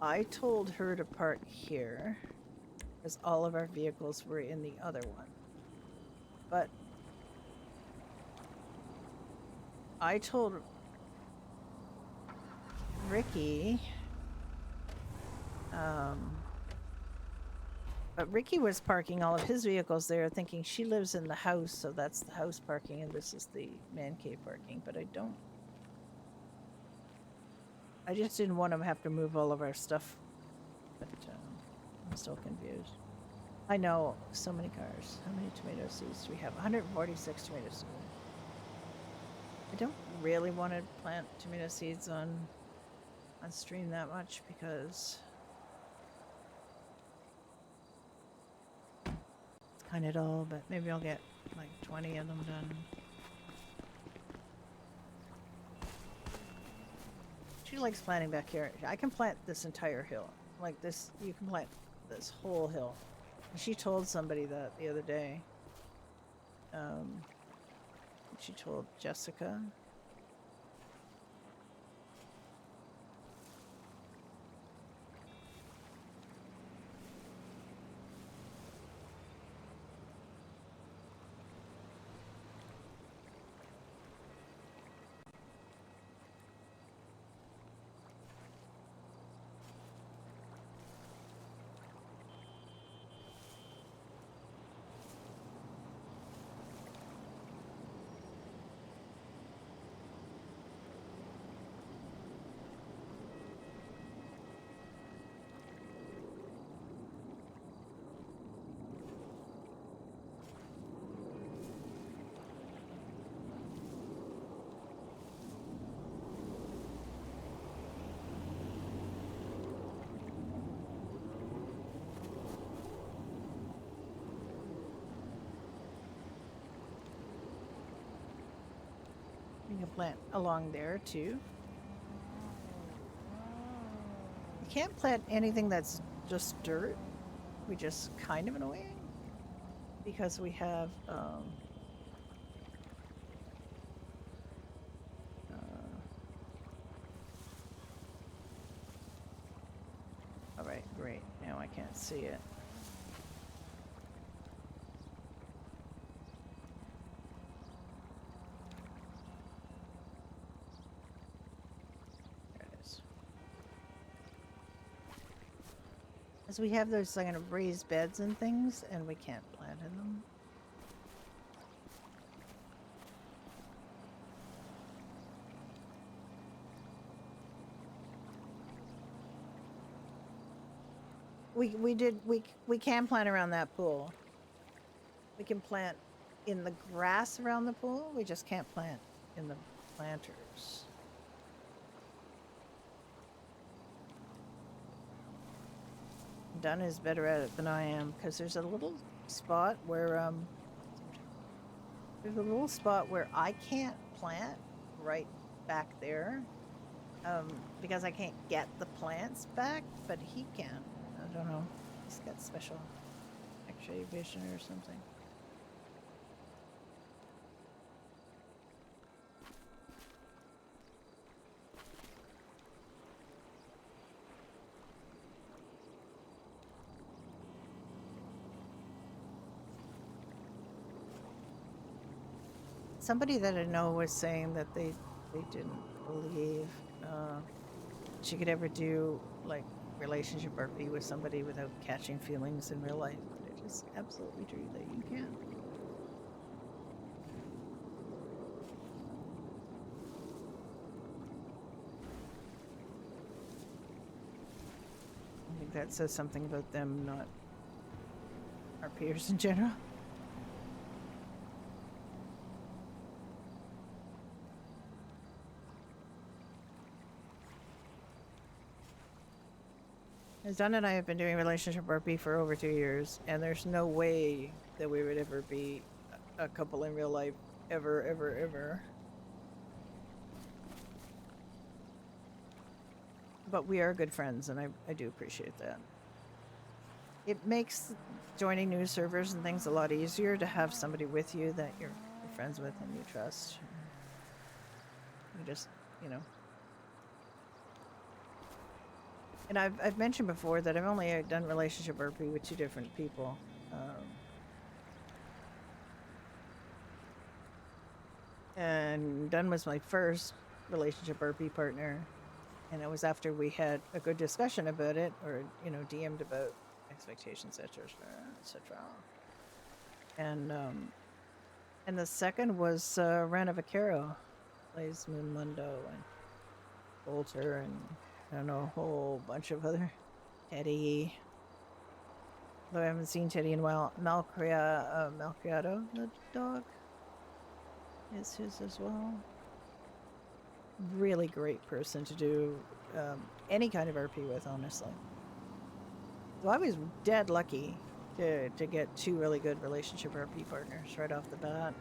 I told her to park here because all of our vehicles were in the other one. But I told Ricky, but Ricky was parking all of his vehicles there thinking she lives in the house, so that's the house parking and this is the man cave parking, but I just didn't want to have to move all of our stuff, but I'm still confused. I know, so many cars. How many tomato seeds do we have? 146 tomato seeds. I don't really want to plant tomato seeds on stream that much because it's kind of dull, but maybe I'll get like 20 of them done. She likes planting back here. I can plant this entire hill. Like this, you can plant this whole hill. She told somebody that the other day. She told Jessica. You can plant along there too. You can't plant anything that's just dirt, which is kind of annoying because we have all right, great. Now I can't see it. There it is. As we have those kind of raised beds and things, and we can't plant in them. We can plant around that pool. We can plant in the grass around the pool. We just can't plant in the planters. Dunn is better at it than I am because there's a little spot where I can't plant right back there because I can't get the plants back, but he can. I don't know. He's got special X-ray vision or something. Somebody that I know was saying that they didn't believe she could ever do like relationship RP with somebody without catching feelings in real life. But it is absolutely true that you can. I think that says something about them, not our peers in general. As Don and I have been doing relationship RP for over 2 years, and there's no way that we would ever be a couple in real life, ever, ever, ever. But we are good friends, and I do appreciate that. It makes joining new servers and things a lot easier to have somebody with you that you're friends with and you trust. You just, you know. And I've mentioned before that I've only done relationship RP with 2 different people. And Dunn was my first relationship RP partner. And it was after we had a good discussion about it, or, you know, DM'd about expectations, etc., etc. And the second was Rana Vaquero, plays Moon Mundo and Bolter and I don't know, a whole bunch of other. Teddy. Though I haven't seen Teddy in a while. Malcriado, the dog, is his as well. Really great person to do any kind of RP with, honestly. So I was dead lucky to get 2 really good relationship RP partners right off the bat.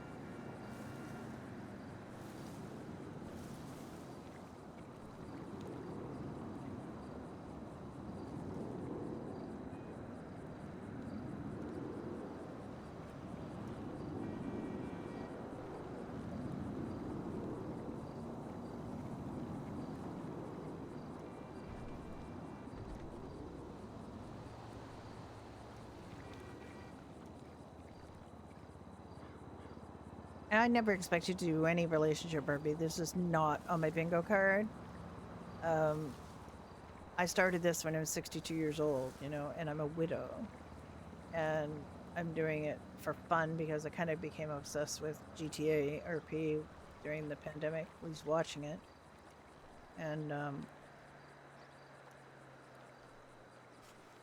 I never expected to do any relationship RP. This is not on my bingo card. I started this when I was 62 years old, you know, and I'm a widow. And I'm doing it for fun because I kind of became obsessed with GTA RP during the pandemic. I was watching it. And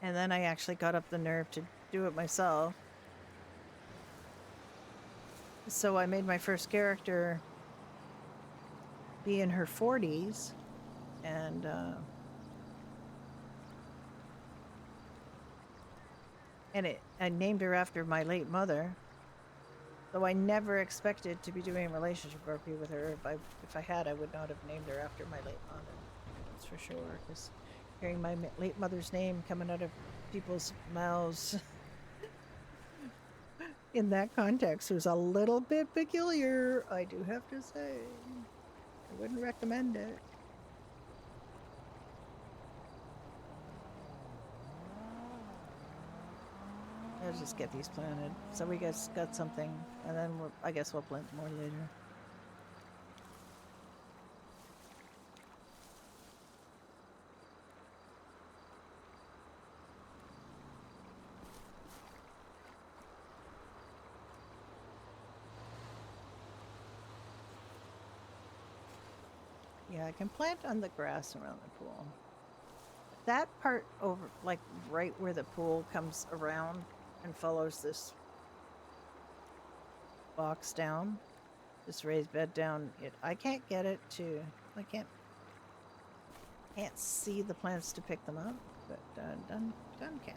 then I actually got up the nerve to do it myself. So I made my first character be in her 40s, and I named her after my late mother. Though I never expected to be doing a relationship RP with her. If I had, I would not have named her after my late mother. That's for sure. Because Hearing my late mother's name coming out of people's mouths in that context was a little bit peculiar, I do have to say. I wouldn't recommend it. Let's just get these planted. So we guys got something, and then I guess we'll plant more later. Yeah, I can plant on the grass around the pool. That part over, like right where the pool comes around and follows this box down, this raised bed down, I can't get it to, I can't see the plants to pick them up, but done can.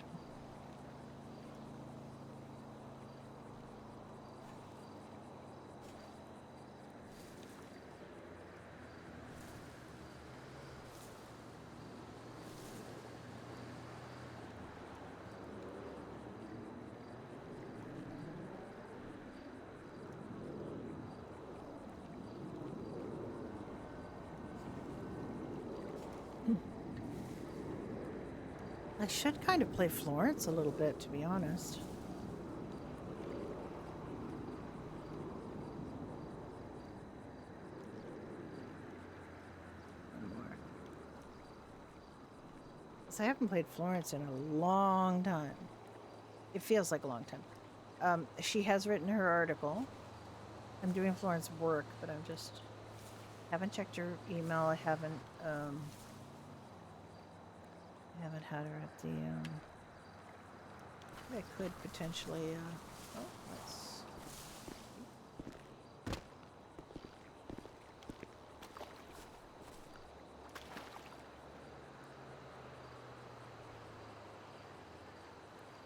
I should kind of play Florence a little bit, to be honest. One more. 'Cause I haven't played Florence in a long time. It feels like a long time. She has written her article. I'm doing Florence work, but I'm just haven't checked her email. I haven't had her at the I could potentially oh, let's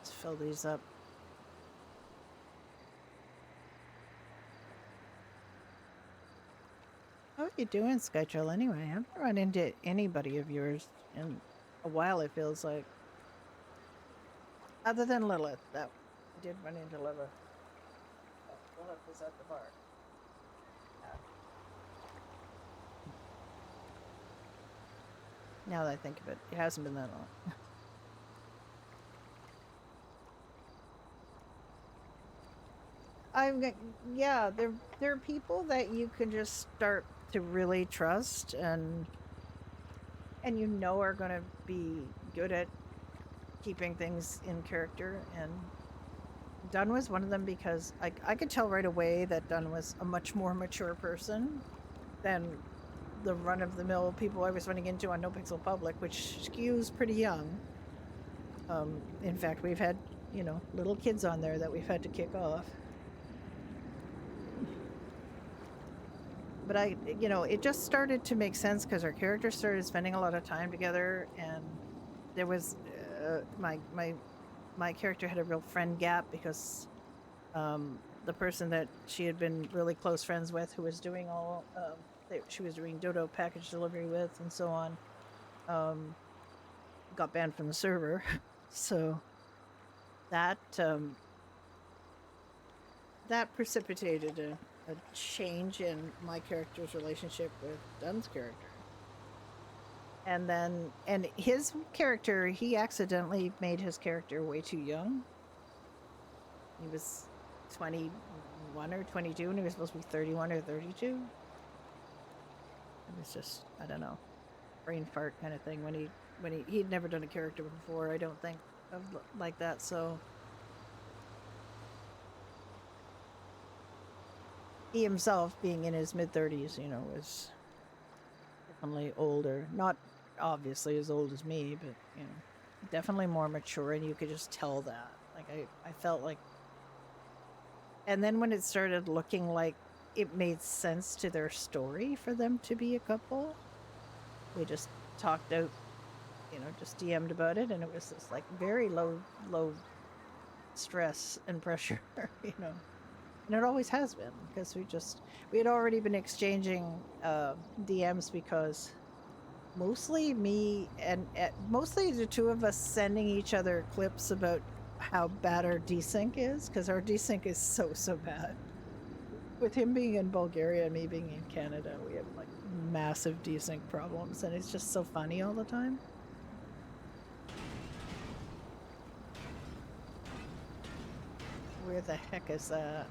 fill these up. How are you doing, Skytrail, anyway? I haven't run into anybody of yours in a while, it feels like. Other than Lilith, that I did run into Lilith. Oh, Lilith was at the bar. Now that I think of it, it hasn't been that long. Yeah, there are people that you can just start to really trust and you know are going to be good at keeping things in character, and Dunn was one of them because I could tell right away that Dunn was a much more mature person than the run-of-the-mill people I was running into on No Pixel Public, which skews pretty young. In fact, we've had, little kids on there that we've had to kick off. But it just started to make sense because our characters started spending a lot of time together, and there was my character had a real friend gap because the person that she had been really close friends with, who was doing all she was doing Dodo package delivery with and so on, got banned from the server. So that that precipitated a change in my character's relationship with Dunn's character. And his character, he accidentally made his character way too young. He was 21 or 22 and he was supposed to be 31 or 32. It was just, I don't know, brain fart kind of thing when he'd never done a character before, I don't think, like that. So he himself, being in his mid-30s, was definitely older. Not obviously as old as me, but, definitely more mature, and you could just tell that. Like, I felt like... And then when it started looking like it made sense to their story for them to be a couple, we just talked out, just DM'd about it, and it was just, like, very low stress and pressure, And it always has been, because we had already been exchanging DMs because mostly me and mostly the two of us sending each other clips about how bad our desync is, because our desync is so bad. With him being in Bulgaria and me being in Canada, we have like massive desync problems, and it's just so funny all the time. Where the heck is that?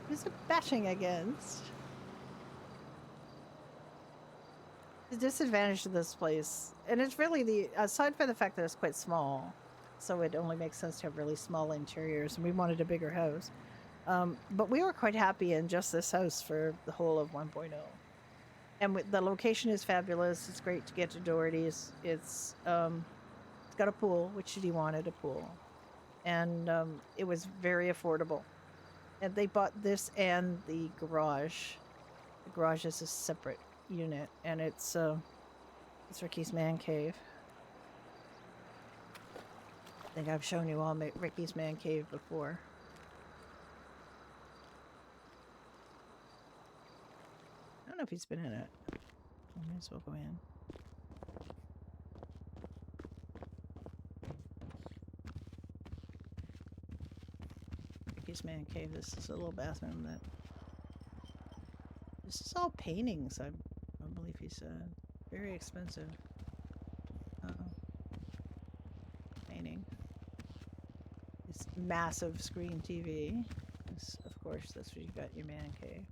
Who's it batting against? The disadvantage of this place, and it's really aside from the fact that it's quite small, so it only makes sense to have really small interiors, and we wanted a bigger house. But we were quite happy in just this house for the whole of 1.0. And the location is fabulous. It's great to get to Doherty's. It's got a pool, which he wanted a pool, and it was very affordable. And they bought this and the garage. The garage is a separate unit, and it's Ricky's man cave. I think I've shown you all Ricky's man cave before. I don't know if he's been in it. I might as well go in. Ricky's man cave. This is a little bathroom that. This is all paintings, I believe he said. Very expensive. Painting. This massive screen TV. This, of course, that's where you got your man cave.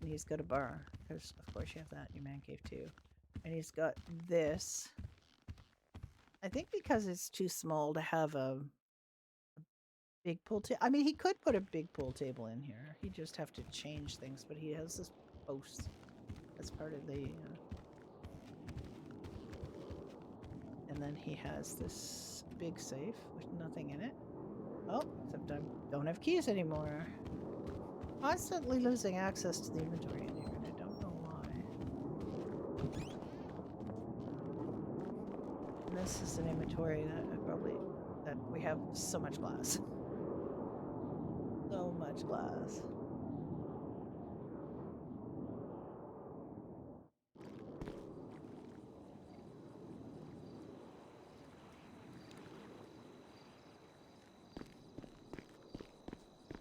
And he's got a bar, because of course you have that in your man cave too. And he's got this. I think because it's too small to have a big pool table. I mean, he could put a big pool table in here. He'd just have to change things, but he has this post as part of the. And then he has this big safe with nothing in it. Oh, except I don't have keys anymore. Constantly losing access to the inventory in here, and I don't know why. And this is an inventory that we have so much glass. So much glass.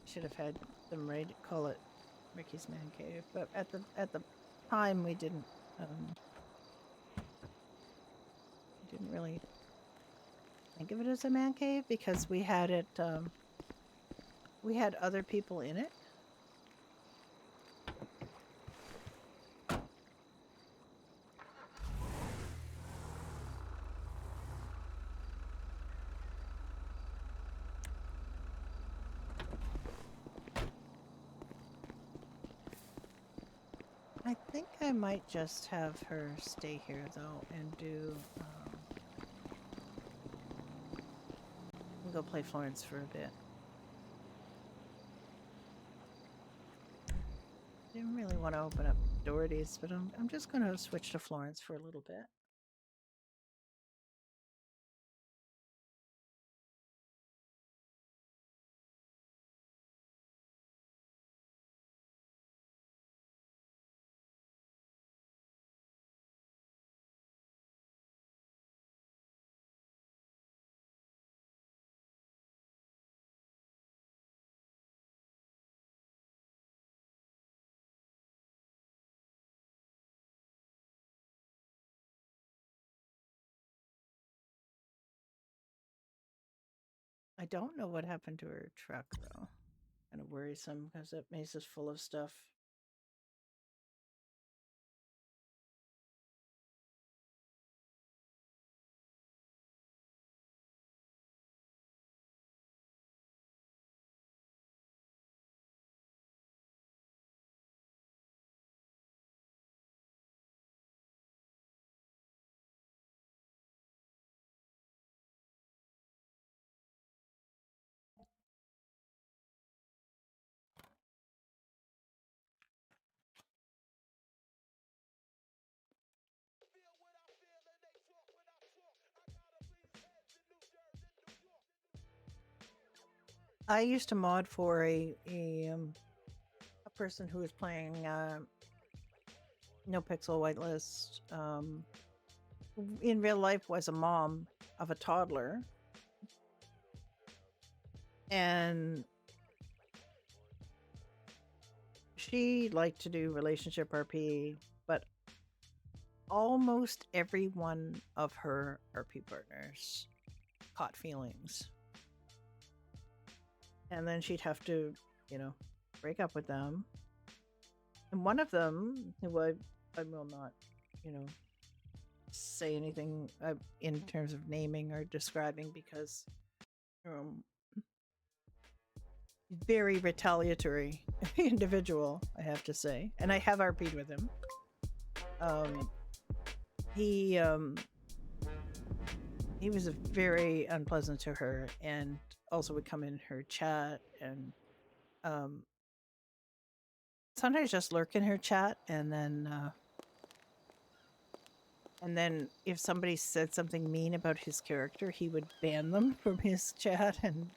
Should have had them ready to call it Ricky's man cave, but at the time we didn't really think of it as a man cave because we had it we had other people in it. I think I might just have her stay here though and do we'll go play Florence for a bit. Didn't really want to open up Doherty's, but I'm just going to switch to Florence for a little bit. I don't know what happened to her truck though. Kind of worrisome because that maze is full of stuff. I used to mod for a person who was playing No Pixel Whitelist. In real life was a mom of a toddler. And she liked to do relationship RP, but almost every one of her RP partners caught feelings. And then she'd have to, break up with them. And one of them, who I will not, say anything in terms of naming or describing because very retaliatory individual, I have to say. And I have RP'd with him. He was very unpleasant to her and also would come in her chat and sometimes just lurk in her chat and then if somebody said something mean about his character, he would ban them from his chat, and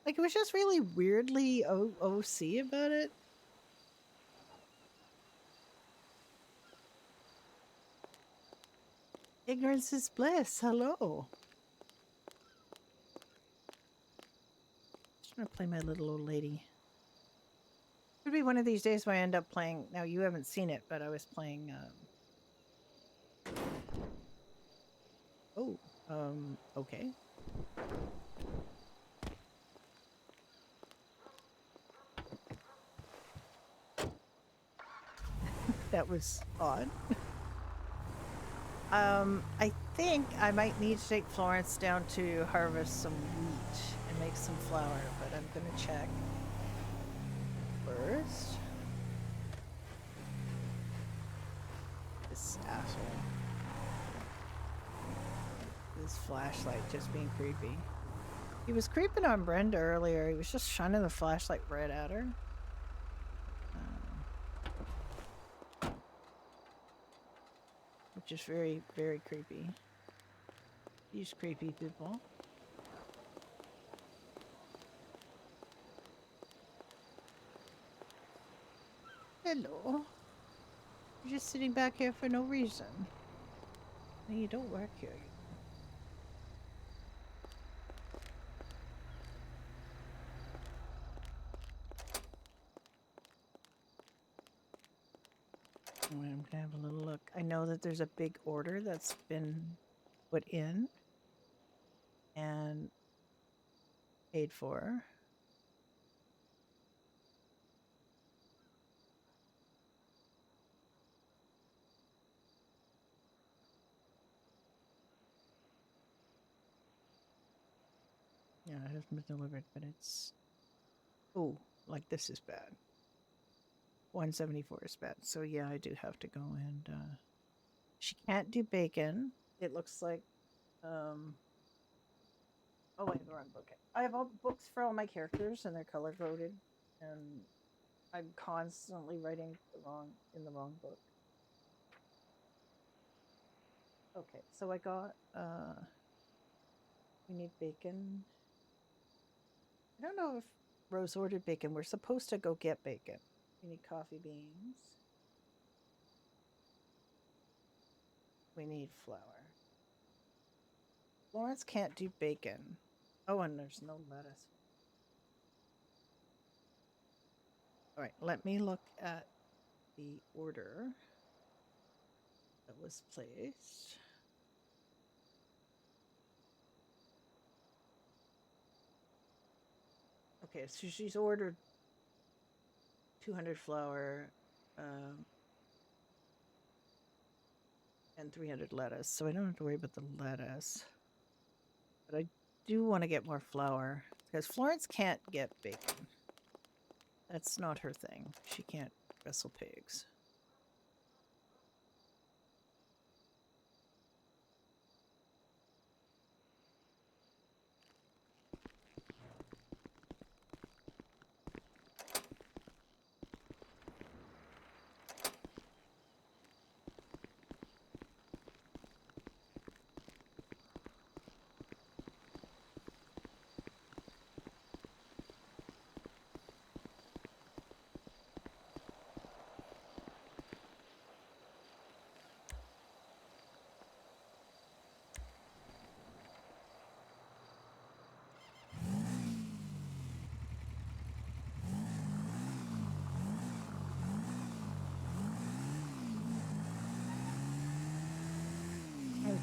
it was just really weirdly OC about it. Ignorance is bliss. Hello. Just gonna play my little old lady. Could be one of these days where I end up playing. Now you haven't seen it, but I was playing. Okay. That was odd. I think I might need to take Florence down to harvest some wheat and make some flour, but I'm gonna check first. This asshole. This flashlight just being creepy. He was creeping on Brenda earlier. He was just shining the flashlight right at her. Which is very, very creepy. These creepy people. Hello. You're just sitting back here for no reason. No, you don't work here. I'm gonna have a little look. I know that there's a big order that's been put in and paid for. Yeah, it hasn't been delivered, but it's... Oh, like this is bad. 174 is bad. So yeah, I do have to go and... She can't do bacon. It looks like... Oh, wait, the wrong book. I have all books for all my characters, and they're color-coded. And I'm constantly writing in the wrong book. Okay, so I got... We need bacon. I don't know if Rose ordered bacon. We're supposed to go get bacon. We need coffee beans. We need flour. Lawrence can't do bacon. Oh, and there's no lettuce. All right, let me look at the order that was placed. Okay, so she's ordered 200 flour and 300 lettuce, so I don't have to worry about the lettuce. But I do want to get more flour because Florence can't get bacon. That's not her thing. She can't wrestle pigs.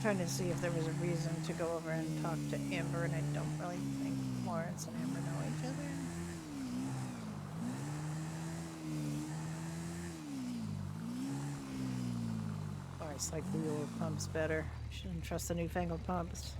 trying to see if there was a reason to go over and talk to Amber, and I don't really think Lawrence and Amber know each other. Oh, I like the old pumps better. Shouldn't trust the newfangled pumps.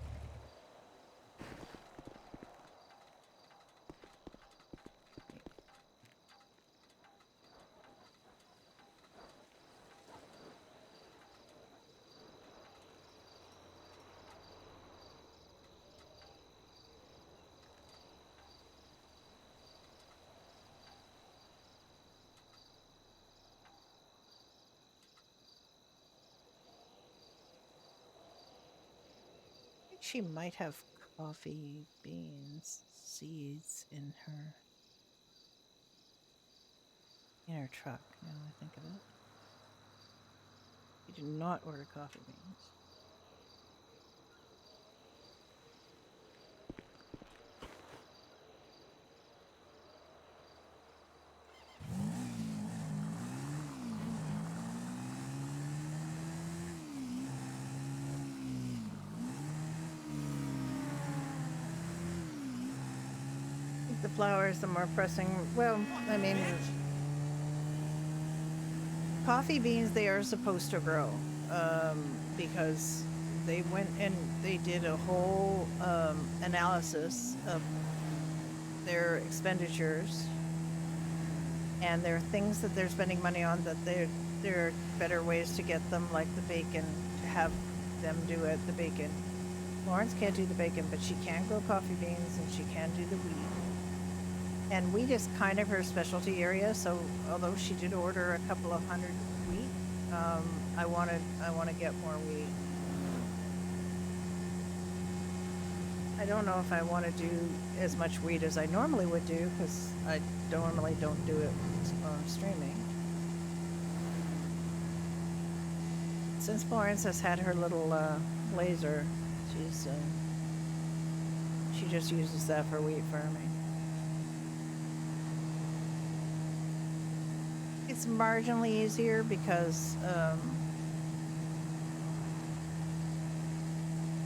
She might have coffee beans seeds in her truck. Now I think of it. You do not order coffee beans. I think the flower is the more pressing. Well, I mean, coffee beans, they are supposed to grow because they went and they did a whole analysis of their expenditures, and there are things that they're spending money on that there are better ways to get them, like the bacon, to have them do it, the bacon. Lawrence can't do the bacon, but she can grow coffee beans and she can do the wheat. And wheat is kind of her specialty area, so although she did order a couple of hundred wheat, I want to get more wheat. I don't know if I want to do as much wheat as I normally would do, because I normally don't do it streaming. Since Florence has had her little laser, she just uses that for wheat farming. It's marginally easier because, I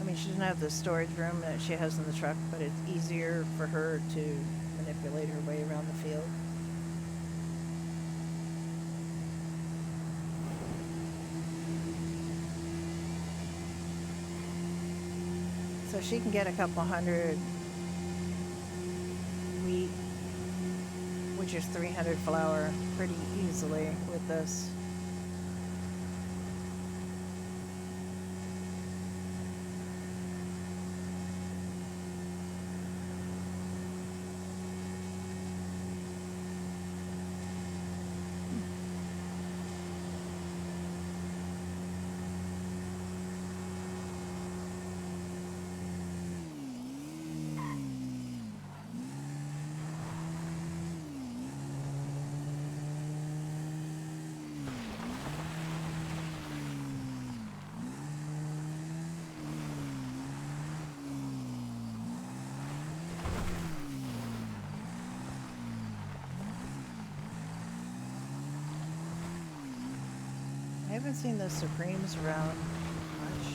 mean, she doesn't have the storage room that she has in the truck, but it's easier for her to manipulate her way around the field. So she can get a couple hundred wheat, which is 300 flour, pretty easily with this. I haven't seen the Supremes around much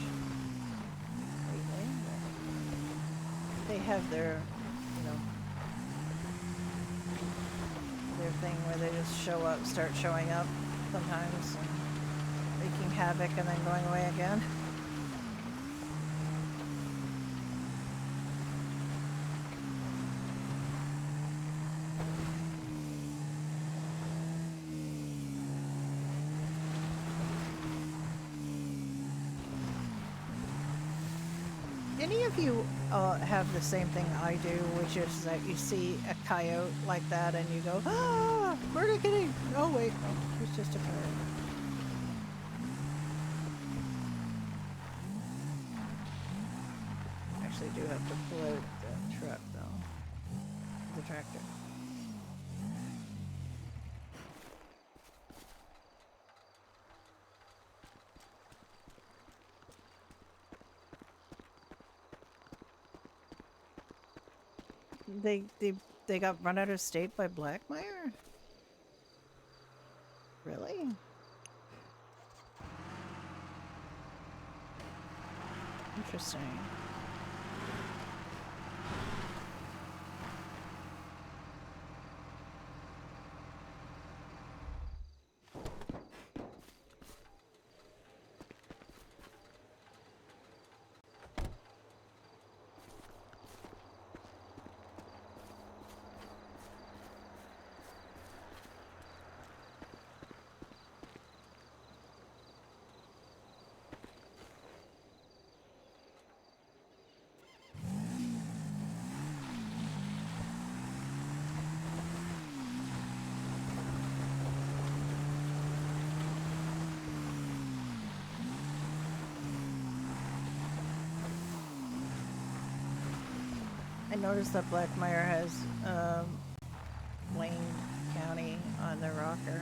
lately. They have their, their thing where they just start showing up sometimes, and wreaking havoc and then going away again. Any of you have the same thing I do, which is that you see a coyote like that and you go, ah, where'd it get? Oh wait, no, it's just a coyote. Actually do have to pull out the truck though, the tractor. They got run out of state by Blackmire? Really? Interesting. I noticed that Blackmire has Wayne County on their rocker.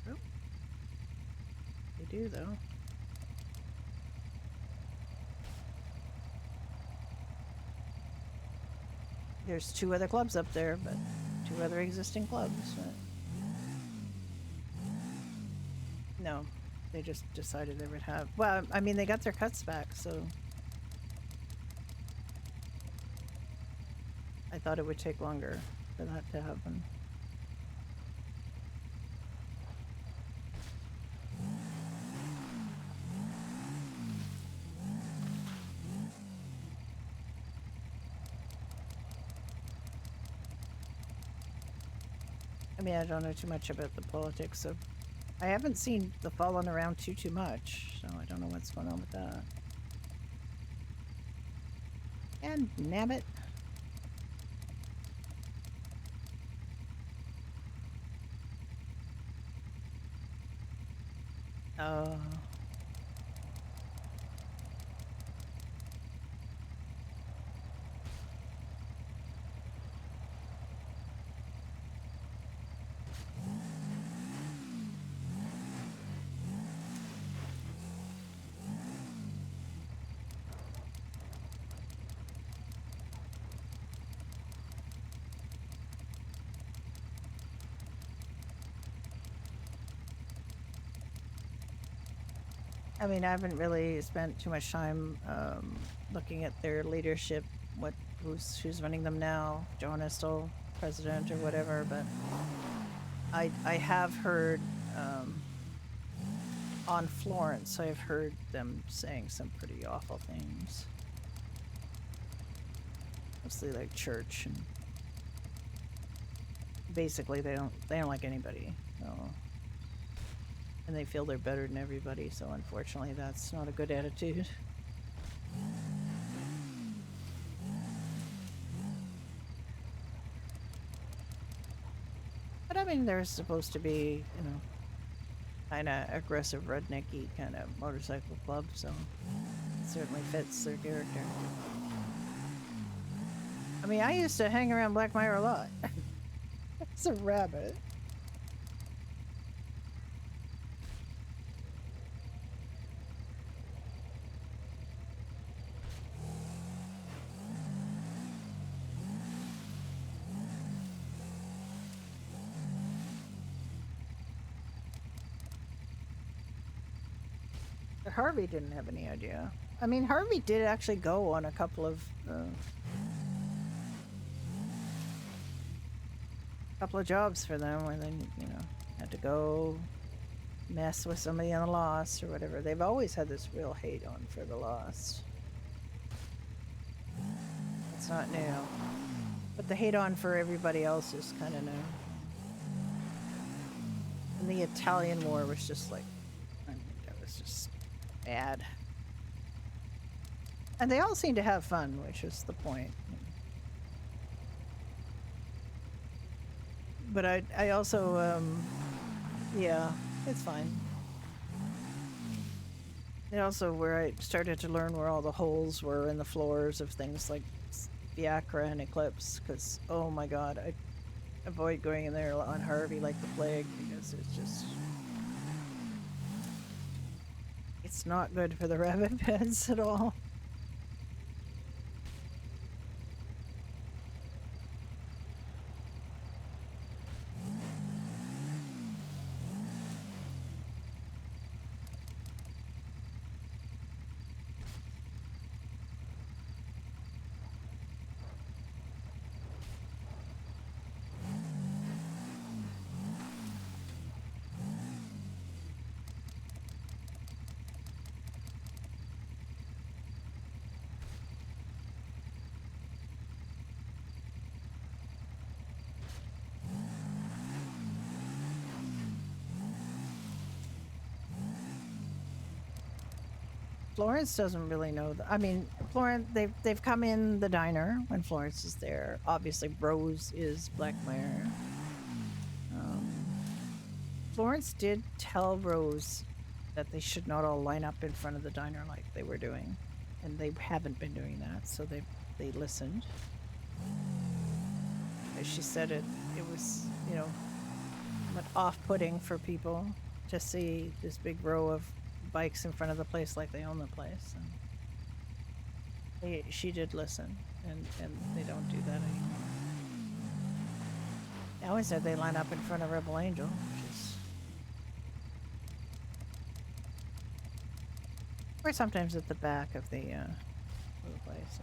Oop. They do, though. There's 2 other clubs up there, but 2 other existing clubs. But no, they just decided they would have. Well, I mean, they got their cuts back, so I thought it would take longer for that to happen. I mean, I don't know too much about the politics of. I haven't seen the Fallen around too much, so I don't know what's going on with that. And nabbit. Oh. I mean, I haven't really spent too much time looking at their leadership, who's running them now. Joanna's still president or whatever, but I have heard on Florence, I've heard them saying some pretty awful things. Mostly like church, and basically they don't like anybody. So. And they feel they're better than everybody, so unfortunately that's not a good attitude. But I mean, they're supposed to be, you know, kind of aggressive, rednecky kind of motorcycle club, so it certainly fits their character. I mean, I used to hang around Blackmire a lot. It's a rabbit. Harvey didn't have any idea. I mean, Harvey did actually go on a couple of jobs for them where they, you know, had to go mess with somebody on the Lost or whatever. They've always had this real hate on for the Lost. It's not new. But the hate on for everybody else is kind of new. And the Italian War was just like, I mean, that was just bad. And they all seem to have fun, which is the point. But I also, yeah, it's fine. And also where I started to learn where all the holes were in the floors of things like Fiacra and Eclipse, because, oh my god, avoid going in there on Harvey like the plague because it's just it's not good for the rabbit beds at all. Florence doesn't really know. I mean, Florence, they've come in the diner when Florence is there. Obviously, Rose is Blackmire. Florence did tell Rose that they should not all line up in front of the diner like they were doing, and they haven't been doing that. So they listened. As she said, it was somewhat off-putting for people to see this big row of bikes in front of the place like they own the place, and she did listen, and they don't do that anymore. They always said they line up in front of Rebel Angel, which is, or sometimes at the back of the place.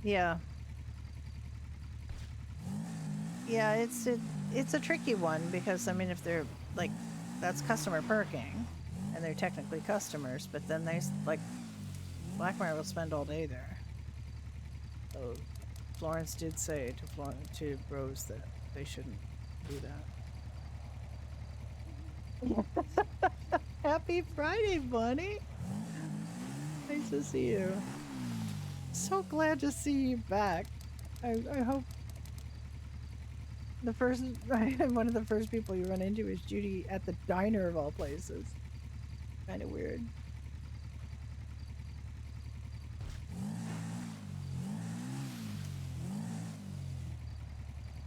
Yeah, it's a tricky one because I mean if they're like. That's customer parking, and they're technically customers, but then they, like, Blackmire will spend all day there. So Florence did say to Rose that they shouldn't do that. Happy Friday, Bunny! Nice to see you. So glad to see you back. I hope one of the first people you run into is Judy at the diner of all places. Kind of weird.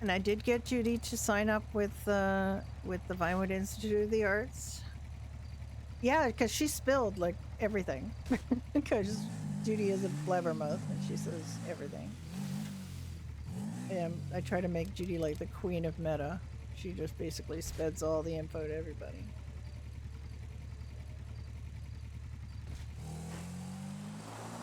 And I did get Judy to sign up with the Vinewood Institute of the Arts. Yeah, because she spilled like everything. Because Judy is a blabbermouth and she says everything. And I try to make Judy like the queen of meta. She just basically speds all the info to everybody.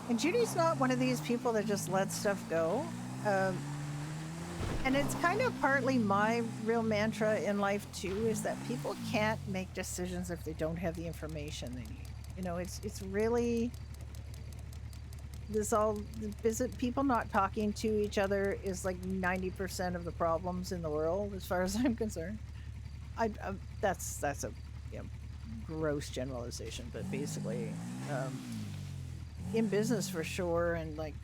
And Judy's not one of these people that just lets stuff go. And it's kind of partly my real mantra in life too, is that people can't make decisions if they don't have the information they need. You know, it's really... people not talking to each other is like 90% of the problems in the world, as far as I'm concerned. That's a gross generalization, but basically, in business for sure, and like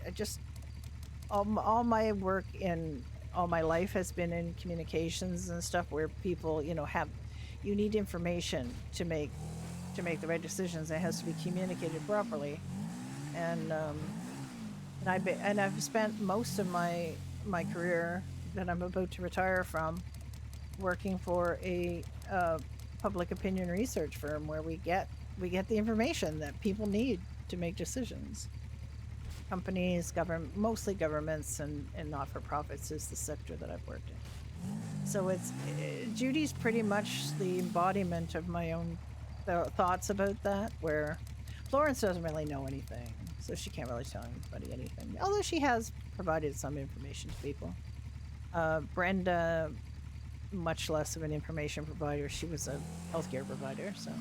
all my work in all my life has been in communications and stuff where people, you need information to make the right decisions. It has to be communicated properly. And I've spent most of my career that I'm about to retire from working for a public opinion research firm where we get the information that people need to make decisions. Companies, mostly governments and not-for-profits is the sector that I've worked in. So Judy's pretty much the embodiment of my own thoughts about that, where Florence doesn't really know anything, so she can't really tell anybody anything, although she has provided some information to people. Brenda, much less of an information provider. She was a healthcare provider, so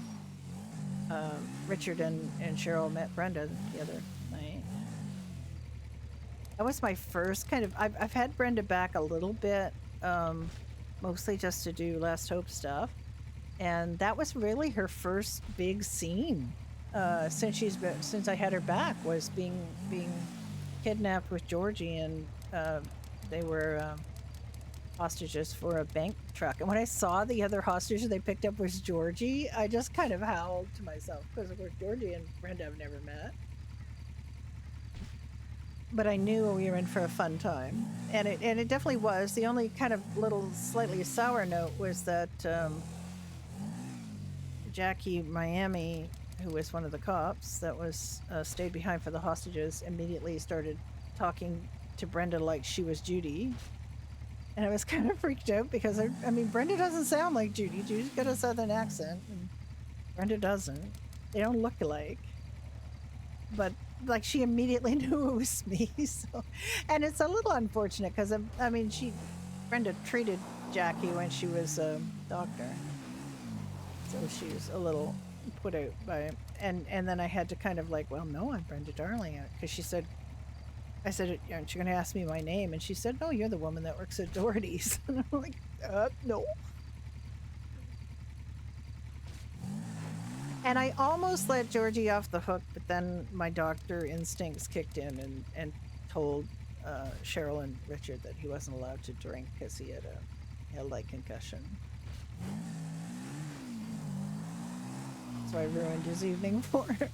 Richard and Cheryl met Brenda the other night. That was my first kind of... I've had Brenda back a little bit, mostly just to do Last Hope stuff, and that was really her first big scene. Since I had her back, was being kidnapped with Georgie, and they were hostages for a bank truck. And when I saw the other hostage they picked up was Georgie, I just kind of howled to myself because of course Georgie and Brenda have never met. but I knew we were in for a fun time, and it definitely was. The only kind of little slightly sour note was that Jackie Miami, who was one of the cops that was stayed behind for the hostages, immediately started talking to Brenda like she was Judy. And I was kind of freaked out because I mean, Brenda doesn't sound like Judy. Judy's got a southern accent, and Brenda doesn't. They don't look alike. But like, she immediately knew it was me. So, and it's a little unfortunate because I mean, Brenda treated Jackie when she was a doctor, so she was a little put out by it. And then I had to kind of like, well, no, I'm Brenda Darling, because she said. I said, aren't you going to ask me my name? And she said, no, you're the woman that works at Doherty's. And I'm like, no. And I almost let Georgie off the hook, but then my doctor instincts kicked in and told Cheryl and Richard that he wasn't allowed to drink because he had a light concussion. So I ruined his evening for him.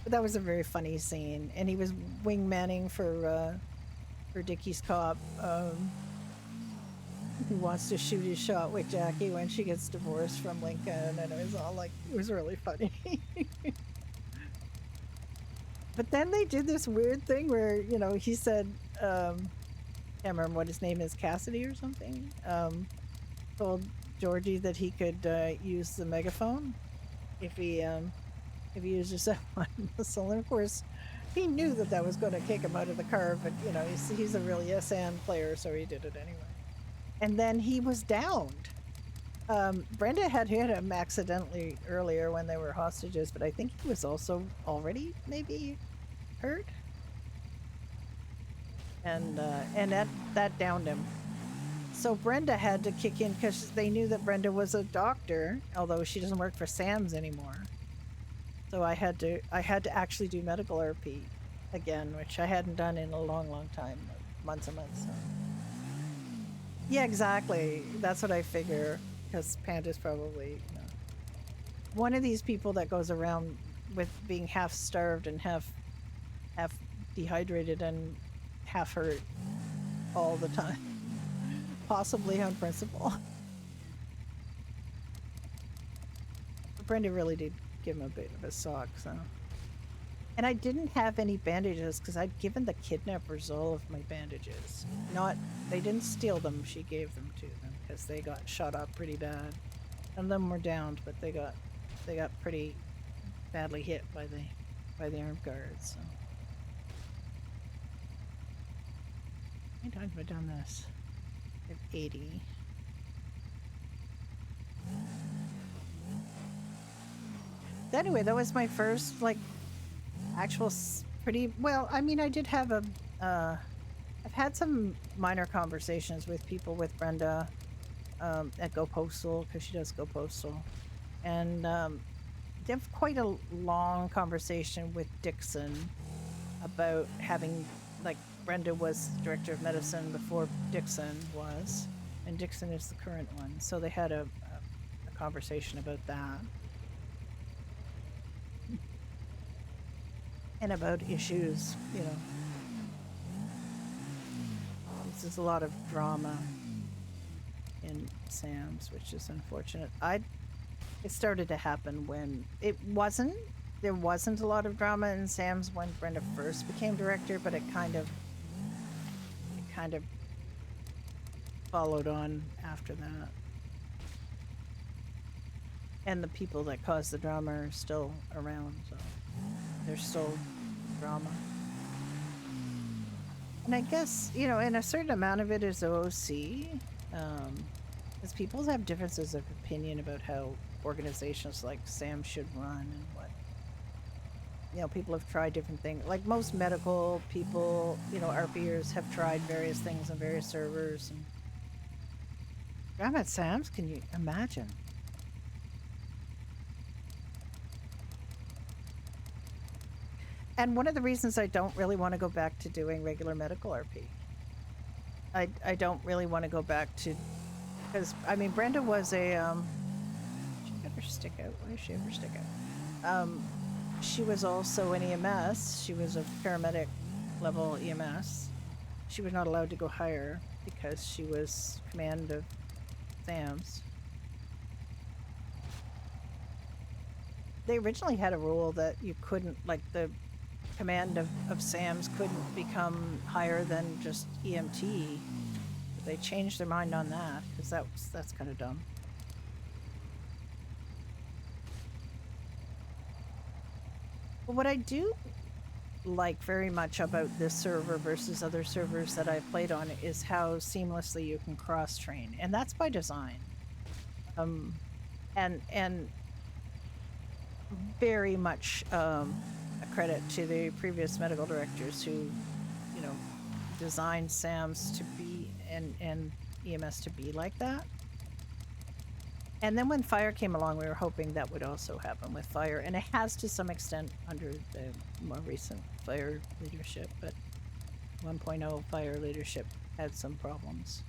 But that was a very funny scene, and he was wingmanning for Dickie's cop, who wants to shoot his shot with Jackie when she gets divorced from Lincoln, and it was all like, it was really funny. But then they did this weird thing where, you know, he said, can't remember what his name is, Cassidy or something, told Georgie that he could use the megaphone if he uses that one muscle. And of course, he knew that was going to kick him out of the car, but you know, he's a real yes and player, so he did it anyway. And then he was downed. Brenda had hit him accidentally earlier when they were hostages, but I think he was also already maybe hurt. And that downed him. So Brenda had to kick in because they knew that Brenda was a doctor, although she doesn't work for Sam's anymore. So I had to actually do medical RP again, which I hadn't done in a long, long time, months and months. So. Yeah, exactly. That's what I figure, because Panda's probably, you know, one of these people that goes around with being half starved and half dehydrated and half hurt all the time, possibly on principle. But Brenda really did give him a bit of a sock, so. And I didn't have any bandages because I'd given the kidnappers all of my bandages. They didn't steal them, she gave them to them because they got shot up pretty bad. None of them were downed, but they got pretty badly hit by the armed guards, so. How many times have I done this? I have 80. Anyway, that was my first, like, actual pretty, well, I mean, I did have I've had some minor conversations with people with Brenda at Go Postal, because she does Go Postal. And they have quite a long conversation with Dixon about having, like, Brenda was director of medicine before Dixon was, and Dixon is the current one. So they had a conversation about that. And about issues, you know. There's a lot of drama in Sam's, which is unfortunate. It started to happen when there wasn't a lot of drama in Sam's when Brenda first became director, but it kind of followed on after that. And the people that caused the drama are still around, so there's still drama. And I guess, you know, and a certain amount of it is OOC, because people have differences of opinion about how organizations like Sam should run and what, you know, people have tried different things. Like most medical people, you know, RPers have tried various things on various servers. And I'm at Sam's, can you imagine? And one of the reasons I don't really want to go back to doing regular medical RP, I don't really want to go back to, because I mean, Brenda was a she got her stick out. Why does she have her stick out? she was also an EMS. She was a paramedic level EMS. She was not allowed to go higher because she was command of SAMs. They originally had a rule that you couldn't, like, the command of SAMs couldn't become higher than just EMT. But they changed their mind on that because that's kind of dumb. But what I do like very much about this server versus other servers that I've played on is how seamlessly you can cross train, and that's by design. And very much a credit to the previous medical directors who, you know, designed SAMs to be and EMS to be like that. And then when fire came along, we were hoping that would also happen with fire, and it has to some extent under the more recent fire leadership, but 1.0 fire leadership had some problems.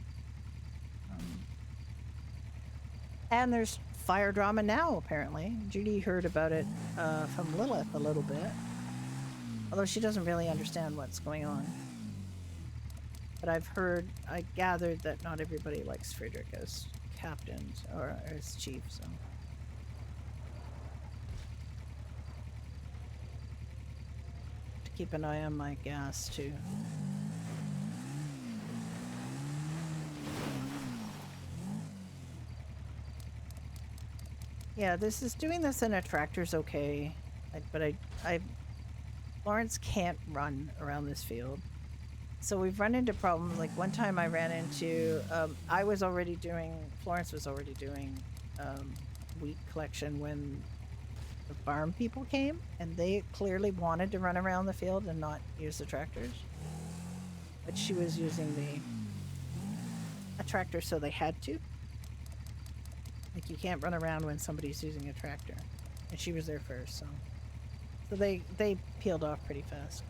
And there's fire drama now, apparently. Judy heard about it from Lilith a little bit, although she doesn't really understand what's going on. But I gathered that not everybody likes Friedrich as captain or as chief, so. To keep an eye on my gas, too. Yeah, doing this in a tractor's okay, but Lawrence can't run around this field. So we've run into problems. Like one time I ran into, Florence was already doing wheat collection when the farm people came, and they clearly wanted to run around the field and not use the tractors. But she was using a tractor, so they had to. Like, you can't run around when somebody's using a tractor. And she was there first, so they peeled off pretty fast.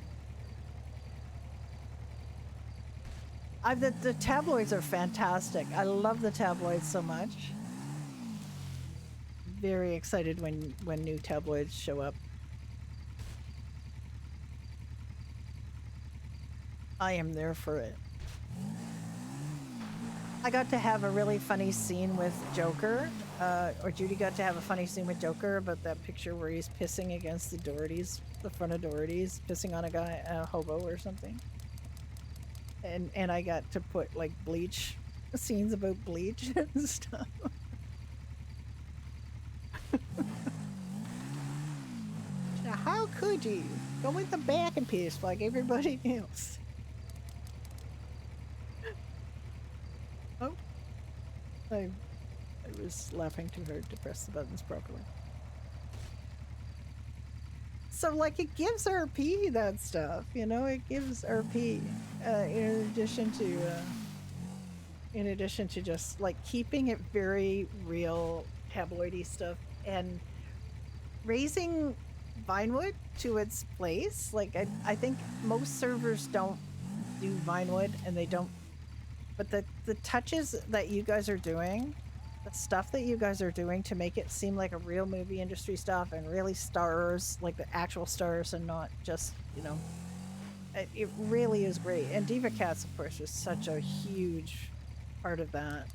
The tabloids are fantastic. I love the tabloids so much. Very excited when new tabloids show up. I am there for it. I got to have a really funny scene with Joker, or Judy got to have a funny scene with Joker about that picture where he's pissing against the Dohertys, the front of Dohertys, pissing on a guy, a hobo or something. And I got to put like bleach scenes about bleach and stuff. Now, how could you go in the back and piss like everybody else? Oh, I was laughing too hard to press the buttons properly. So, like, it gives RP that stuff, you know. It gives RP in addition to just like keeping it very real, tabloidy stuff, and raising Vinewood to its place. Like, I think most servers don't do Vinewood, and they don't. But the touches that you guys are doing, the stuff that you guys are doing to make it seem like a real movie industry stuff and really stars, like the actual stars and not just, you know, it really is great. And Diva Cats, of course, is such a huge part of that.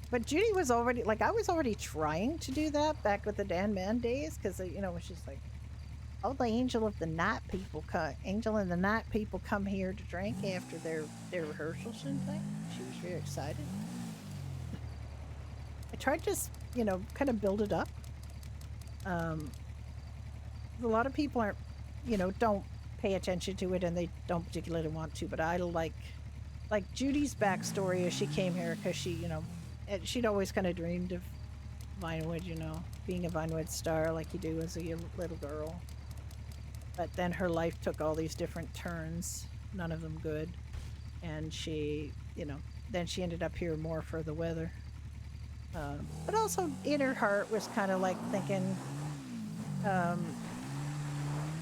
But Judy was already, like, I was already trying to do that back with the Dan Man days, because, you know, it's just like, oh, the Angel of the Night people Angel and the Night people come here to drink after their rehearsals and things. She was very excited. I tried to, you know, kind of build it up. A lot of people aren't, you know, don't pay attention to it, and they don't particularly want to, but I like Judy's backstory as she came here, because she, you know, she'd always kind of dreamed of Vinewood, you know, being a Vinewood star like you do as a little girl. But then her life took all these different turns, none of them good. And she, you know, then she ended up here more for the weather. But also in her heart was kind of like thinking,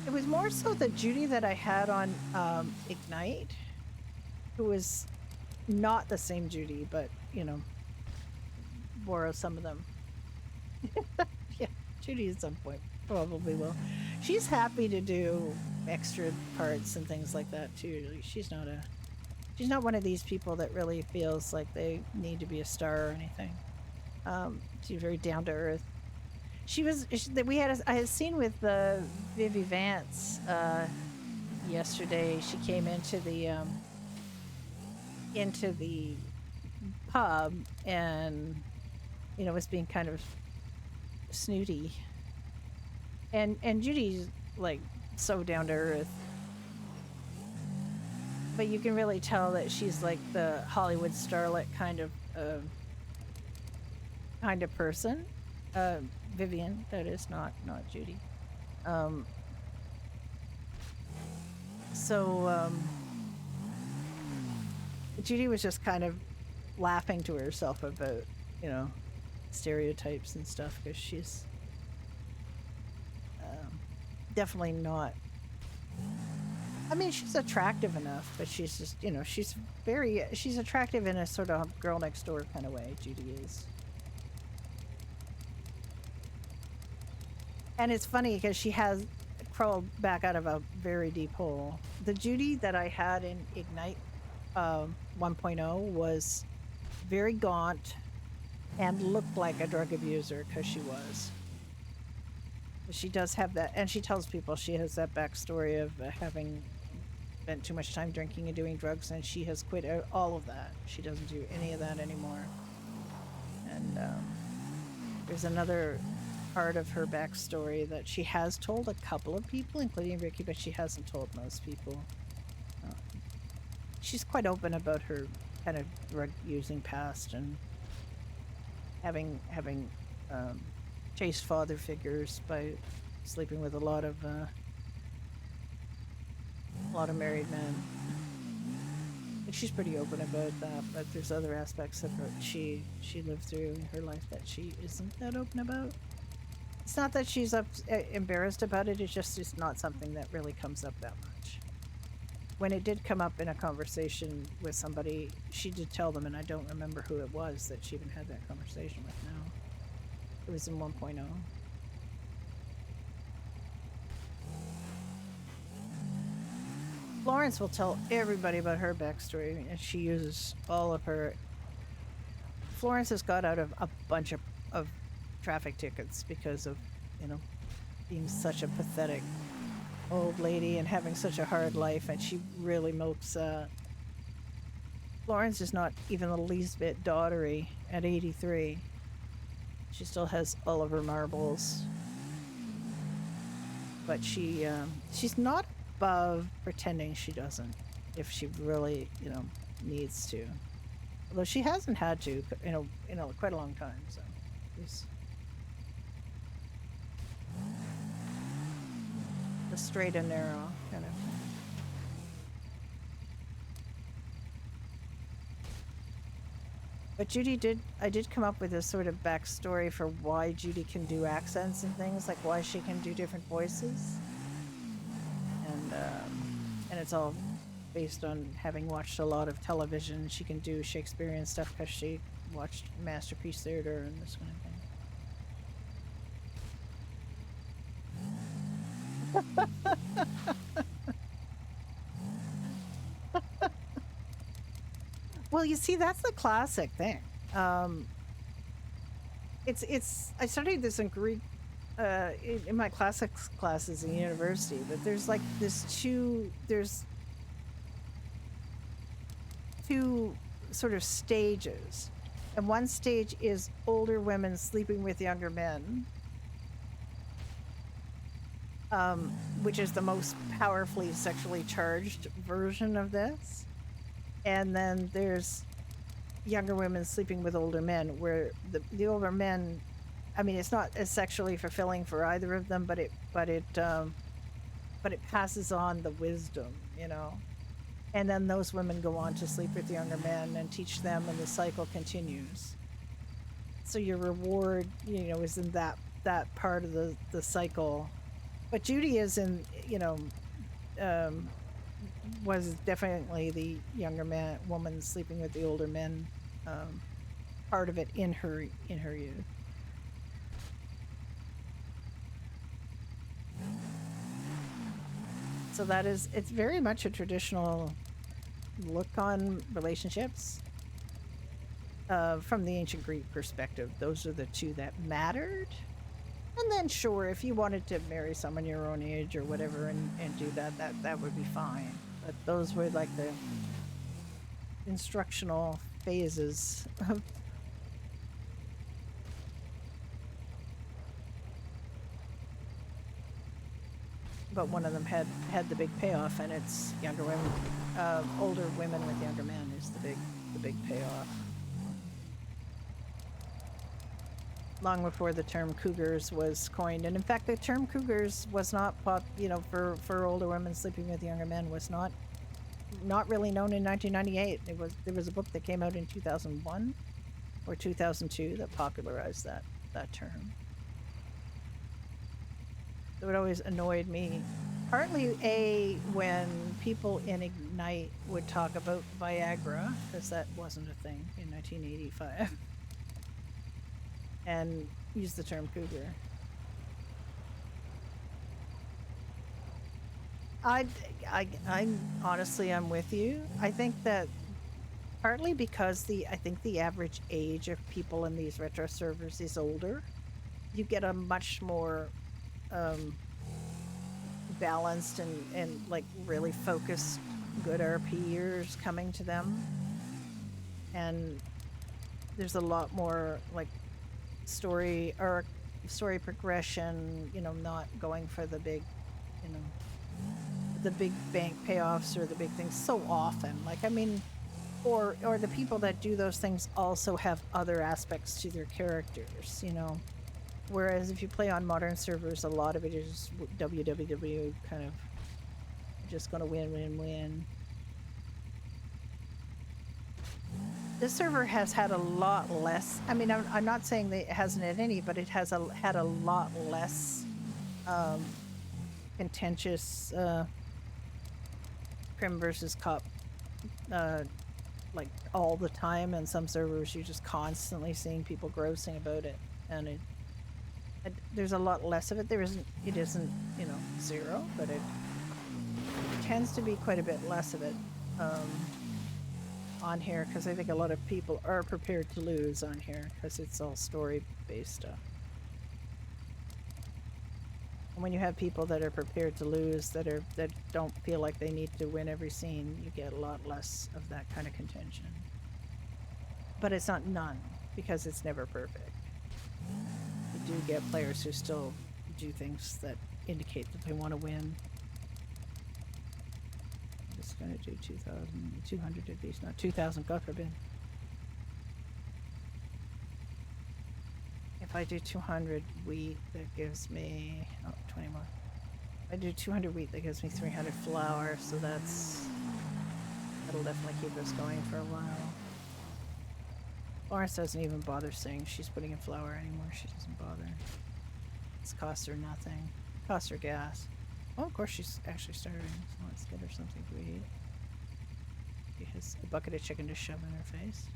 it was more so the Judy that I had on Ignite, who was not the same Judy, but, you know, borrow some of them. Yeah. Judy at some point probably will. She's happy to do extra parts and things like that too. Like, she's not one of these people that really feels like they need to be a star or anything. She's very down to earth. I had seen with Vivi Vance yesterday. She came into the pub and was being kind of snooty. And Judy's like so down to earth. But you can really tell that she's like the Hollywood starlet kind of person. Vivian, that is, not Judy. Judy was just kind of laughing to herself about, stereotypes and stuff, because she's definitely not. I mean, she's attractive enough, but she's just, she's attractive in a sort of girl next door kind of way, Judy is. And it's funny because she has crawled back out of a very deep hole. The Judy that I had in Ignite 1.0 was very gaunt and looked like a drug abuser, because she was. She does have that, and she tells people she has that backstory of having spent too much time drinking and doing drugs, and she has quit all of that. She doesn't do any of that anymore. And there's another part of her backstory that she has told a couple of people, including Ricky, but she hasn't told most people. She's quite open about her kind of drug using past and having chased father figures by sleeping with a lot of married men. But she's pretty open about that. But there's other aspects of her she lived through in her life that she isn't that open about. It's not that she's embarrassed about it. It's not something that really comes up that much. When it did come up in a conversation with somebody, she did tell them, and I don't remember who it was that she even had that conversation with now. It was in 1.0. Florence will tell everybody about her backstory, and she uses all of her. Florence has got out of a bunch of traffic tickets because of, being such a pathetic old lady and having such a hard life, and she really milks. Florence is not even the least bit daughtery at 83. She still has all of her marbles, but she's not above pretending she doesn't, if she really needs to. Although she hasn't had to in quite a long time. So she's the straight and narrow kind of. But I did come up with a sort of backstory for why Judy can do accents and things, like why she can do different voices. And it's all based on having watched a lot of television. She can do Shakespearean stuff because she watched Masterpiece Theater and this kind of thing. Well, you see, that's the classic thing. I studied this in Greek in my classics classes in university, but there's two sort of stages, and one stage is older women sleeping with younger men, which is the most powerfully sexually charged version of this. And then there's younger women sleeping with older men, where the older men, I mean, it's not as sexually fulfilling for either of them, but it passes on the wisdom, And then those women go on to sleep with younger men and teach them, and the cycle continues. So your reward, is in that part of the cycle. But Judy is in, was definitely the younger woman sleeping with the older men, part of it in her youth. So that is, it's very much a traditional look on relationships. From the ancient Greek perspective, those are the two that mattered. And then sure, if you wanted to marry someone your own age or whatever and do that would be fine. But those were like the instructional phases of. But one of them had the big payoff, and it's younger women, older women with younger men is the big payoff. Long before the term cougars was coined, and in fact, the term cougars was not for older women sleeping with younger men was not really known in 1998. There was a book that came out in 2001 or 2002 that popularized that term. So it always annoyed me. Partly when people in Ignite would talk about Viagra, because that wasn't a thing in 1985, and use the term cougar. I honestly, I'm with you. I think that partly because I think the average age of people in these retro servers is older. You get a much more balanced and like really focused good RPers coming to them, and there's a lot more like story progression, not going for the big the big bank payoffs or the big things so often. Like, I mean, or the people that do those things also have other aspects to their characters, Whereas if you play on modern servers, a lot of it is WWW kind of just gonna win. This server has had a lot less. I mean, I'm not saying that it hasn't had any, but it has had a lot less contentious crim versus cop like all the time. And some servers you're just constantly seeing people grousing about it, and there's a lot less of it. It isn't zero, but it tends to be quite a bit less of it on here, because I think a lot of people are prepared to lose on here because it's all story based stuff. And when you have people that are prepared to lose, that don't feel like they need to win every scene, you get a lot less of that kind of contention. But it's not none, because it's never perfect. You do get players who still do things that indicate that they want to win. I'm just going to do 200 of these, not 2,000, God forbid. If I do 200 wheat, that gives me 20 more. If I do 200 wheat, that gives me 300 flour, so that'll definitely keep us going for a while. Lawrence doesn't even bother saying she's putting in flour anymore. She doesn't bother. It's costs her nothing. It costs her gas. Oh, of course she's actually starving, so let's get her something to eat. She has a bucket of chicken to shove in her face.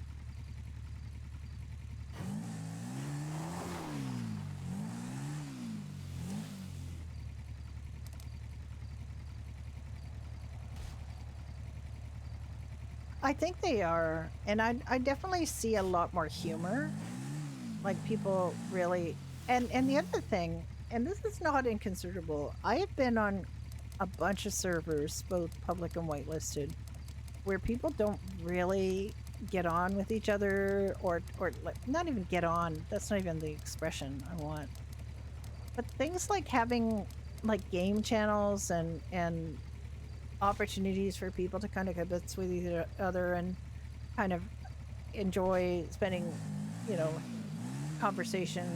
I think they are, and I definitely see a lot more humor. Like, people really, and the other thing, and this is not inconsiderable, I have been on a bunch of servers, both public and whitelisted, where people don't really get on with each other, or like, not even get on, that's not even the expression I want. But things like having like game channels and opportunities for people to kind of kibitz with each other and kind of enjoy spending, conversation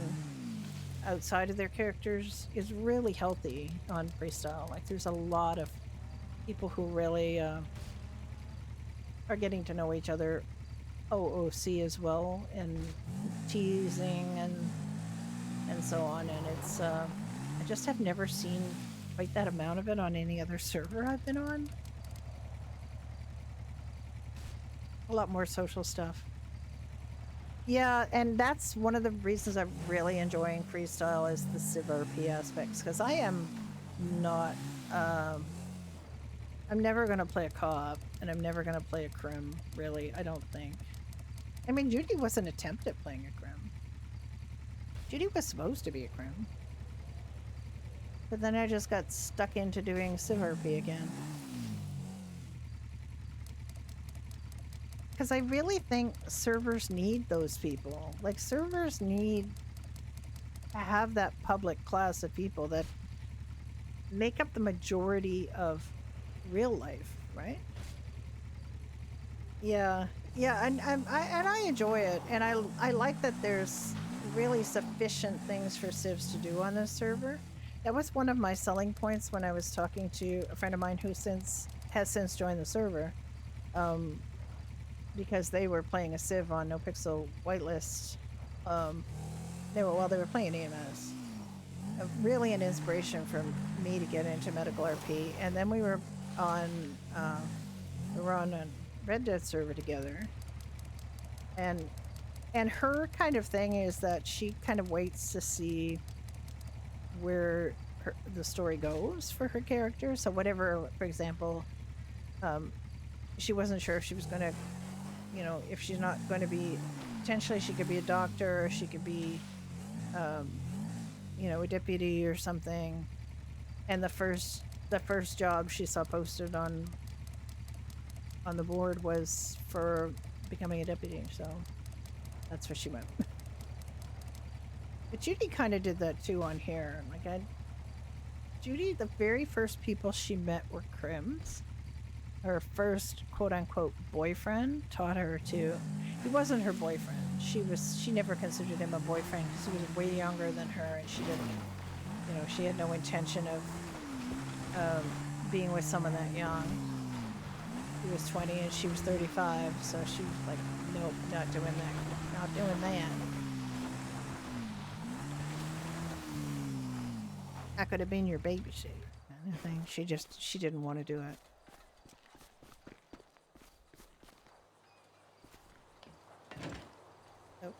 outside of their characters is really healthy on Freestyle. Like, there's a lot of people who really are getting to know each other OOC as well, and teasing and so on, and it's I just have never seen quite that amount of it on any other server I've been on. A lot more social stuff. Yeah, and that's one of the reasons I'm really enjoying Freestyle is the Civ RP aspects, because I am not I'm never gonna play a co-op, and I'm never gonna play a crim, really, I don't think. I mean, Judy was an attempt at playing a crim. Judy was supposed to be a crim. But then I just got stuck into doing CivRP again. Because I really think servers need those people. Like, servers need to have that public class of people that make up the majority of real life, right? Yeah, yeah, and I enjoy it, and I like that there's really sufficient things for civs to do on this server. That was one of my selling points when I was talking to a friend of mine who has since joined the server, because they were playing a civ on NoPixel whitelist. They were playing EMS. Really an inspiration for me to get into medical RP, and then we were on a Red Dead server together, and her kind of thing is that she kind of waits to see where the story goes for her character. So whatever, for example, she wasn't sure if she was going to, you know, if she's not going to be, potentially she could be a doctor, or she could be, you know, a deputy or something. And the first job she saw posted on the board was for becoming a deputy, so that's where she went. But Judy kind of did that too on here. Like, Judy, the very first people she met were crims. Her first quote-unquote boyfriend taught her to. He wasn't her boyfriend. She never considered him a boyfriend because he was way younger than her, and she didn't, you know, she had no intention of being with someone that young. He was 20 and she was 35, so she was like, nope, not doing that. Not doing that. I could have been your babysitter kind of thing. She didn't want to do it. Nope.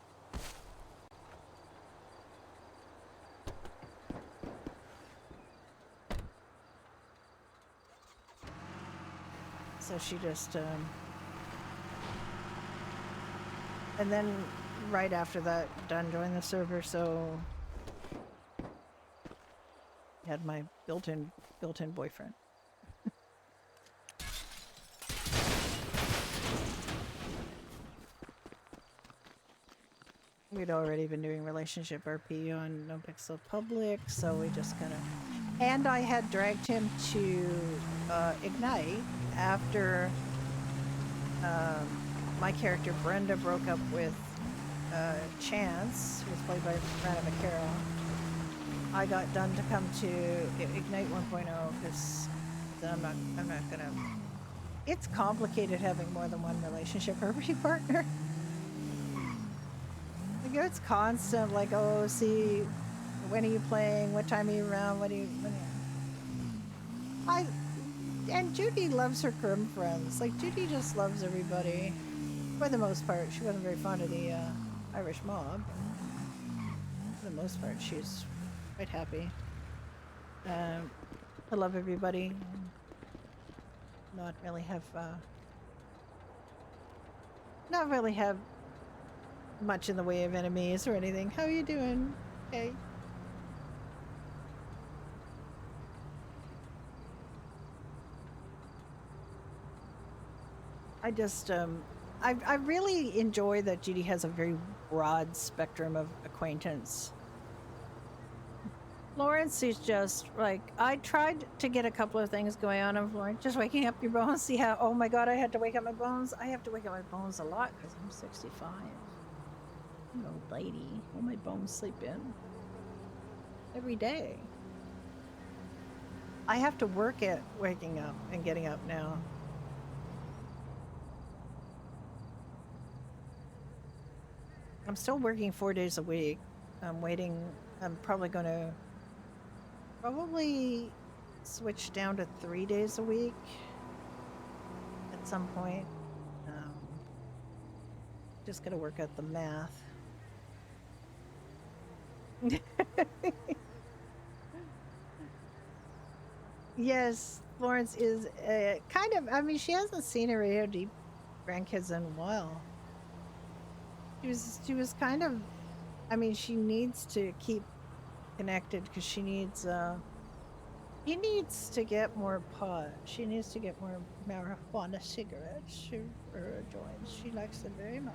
So she just, and then right after that, done joined the server, so I had my built-in boyfriend. We'd already been doing relationship RP on NoPixel Public, so we just kind of... And I had dragged him to Ignite after my character Brenda broke up with Chance, who was played by Rana McCarroll. I got done to come to Ignite 1.0 because I'm not gonna... It's complicated having more than one relationship RP partner. Like, it's constant, like, oh, see, when are you playing? What time are you around? And Judy loves her crim friends. Like, Judy just loves everybody. For the most part. She wasn't very fond of the Irish mob. For the most part, she's quite happy. I love everybody. Not really have much in the way of enemies or anything. How are you doing? Okay. I just, I really enjoy that Judy has a very broad spectrum of acquaintance. Florence is just, like, I tried to get a couple of things going on in Florence. Just waking up your bones, see how, oh my god, I had to wake up my bones. I have to wake up my bones a lot because I'm 65. I'm an old lady. All my bones sleep in. Every day. I have to work at waking up and getting up now. I'm still working 4 days a week. I'm probably going to switch down to 3 days a week at some point. Just got to work out the math. Yes, Florence is kind of. I mean, she hasn't seen her AOD grandkids in a while. She was kind of. I mean, she needs to keep connected because she needs to get more pot. She needs to get more marijuana cigarettes or joints. She likes them very much.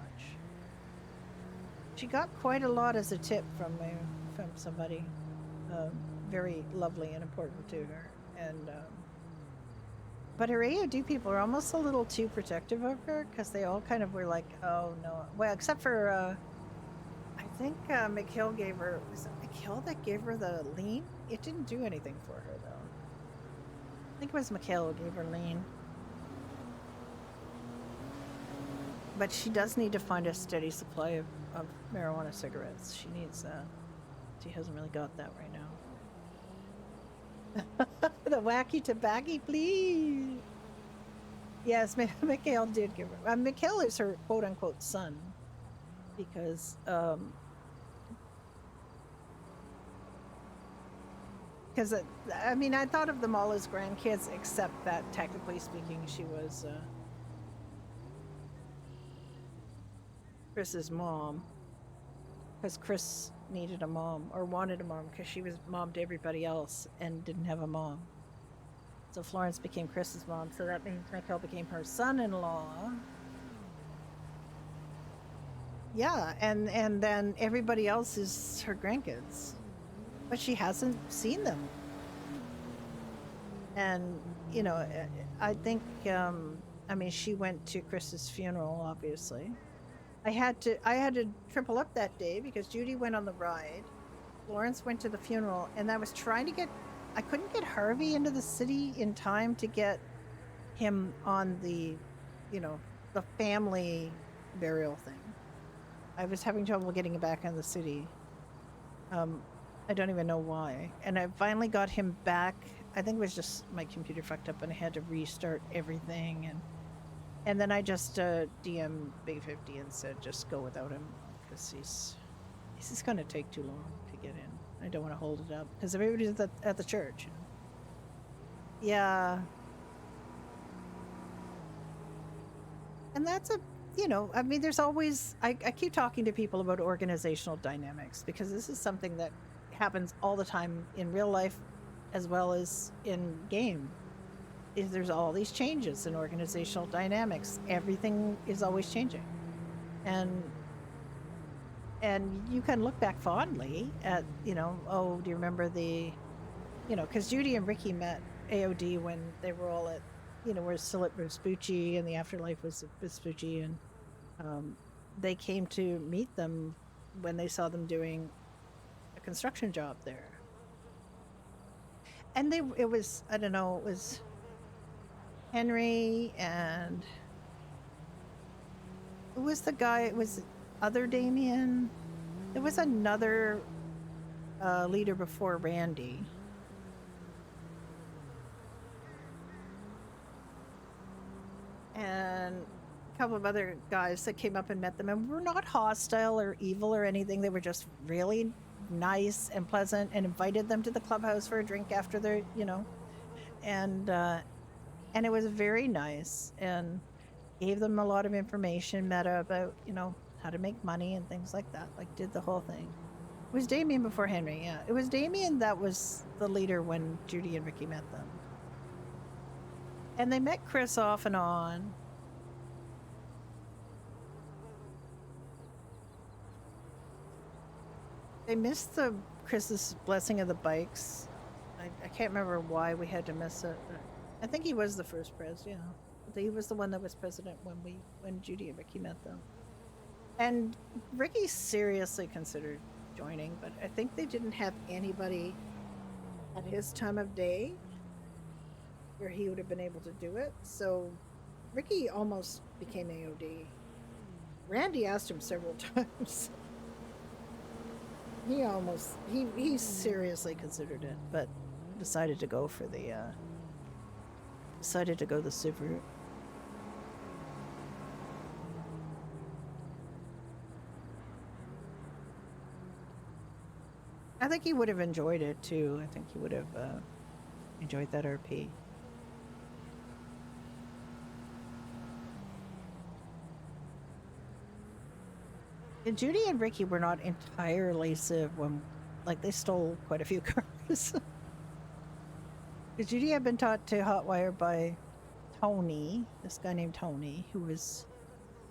She got quite a lot as a tip from somebody, very lovely and important to her. And but her AOD people are almost a little too protective of her because they all kind of were like, "Oh no," well, except for I think Mikhail gave her. Was it Mikhail that gave her the lean? It didn't do anything for her though. I think it was Mikhail who gave her lean. But she does need to find a steady supply of marijuana cigarettes. She needs that. She hasn't really got that right now. The wacky tobacco, please. Yes, Mikhail did give her. Mikhail is her quote unquote son because I mean, I thought of them all as grandkids, except that technically speaking, she was Chris's mom, because Chris needed a mom or wanted a mom because she was mom to everybody else and didn't have a mom. So Florence became Chris's mom. So that means Mikhail became her son-in-law. Yeah, and then everybody else is her grandkids, but she hasn't seen them. And you know, I think I mean, she went to Chris's funeral, obviously. I had to triple up that day because Judy went on the ride. Florence went to the funeral, and I was trying to I couldn't get Harvey into the city in time to get him on the, the family burial thing. I was having trouble getting him back in the city. I don't even know why. And I finally got him back. I think it was just my computer fucked up and I had to restart everything. And then I just DM Big 50 and said, just go without him because he's just going to take too long to get in. I don't want to hold it up because everybody's at the church. Yeah. And that's I mean, there's always, I keep talking to people about organizational dynamics because this is something that happens all the time in real life as well as in game. There's all these changes in organizational dynamics. Everything is always changing. And you can look back fondly at, oh, do you remember because Judy and Ricky met AOD when they were all at, we're still at Vespucci and the afterlife was at Vespucci. And they came to meet them when they saw them doing a construction job there. And it was Henry and who was the guy? It was other Damien. There was another leader before Randy. And a couple of other guys that came up and met them and were not hostile or evil or anything. They were just really nice and pleasant and invited them to the clubhouse for a drink after their, and it was very nice and gave them a lot of information, meta about, how to make money and things like that. Like did the whole thing. It was Damien before Henry. Yeah. It was Damien that was the leader when Judy and Ricky met them. And they met Chris off and on. They missed Chris's blessing of the bikes. I can't remember why we had to miss it. I think he was the first pres, yeah. He was the one that was president when Judy and Ricky met them. And Ricky seriously considered joining, but I think they didn't have anybody at his time of day where he would have been able to do it. So Ricky almost became AOD. Randy asked him several times. He seriously considered it, but decided to go for the Civ route. I think he would have enjoyed it too. I think he would have enjoyed that RP. And Judy and Ricky were not entirely civ when, like, they stole quite a few cars. Because Judy had been taught to hotwire by Tony, this guy named Tony, who was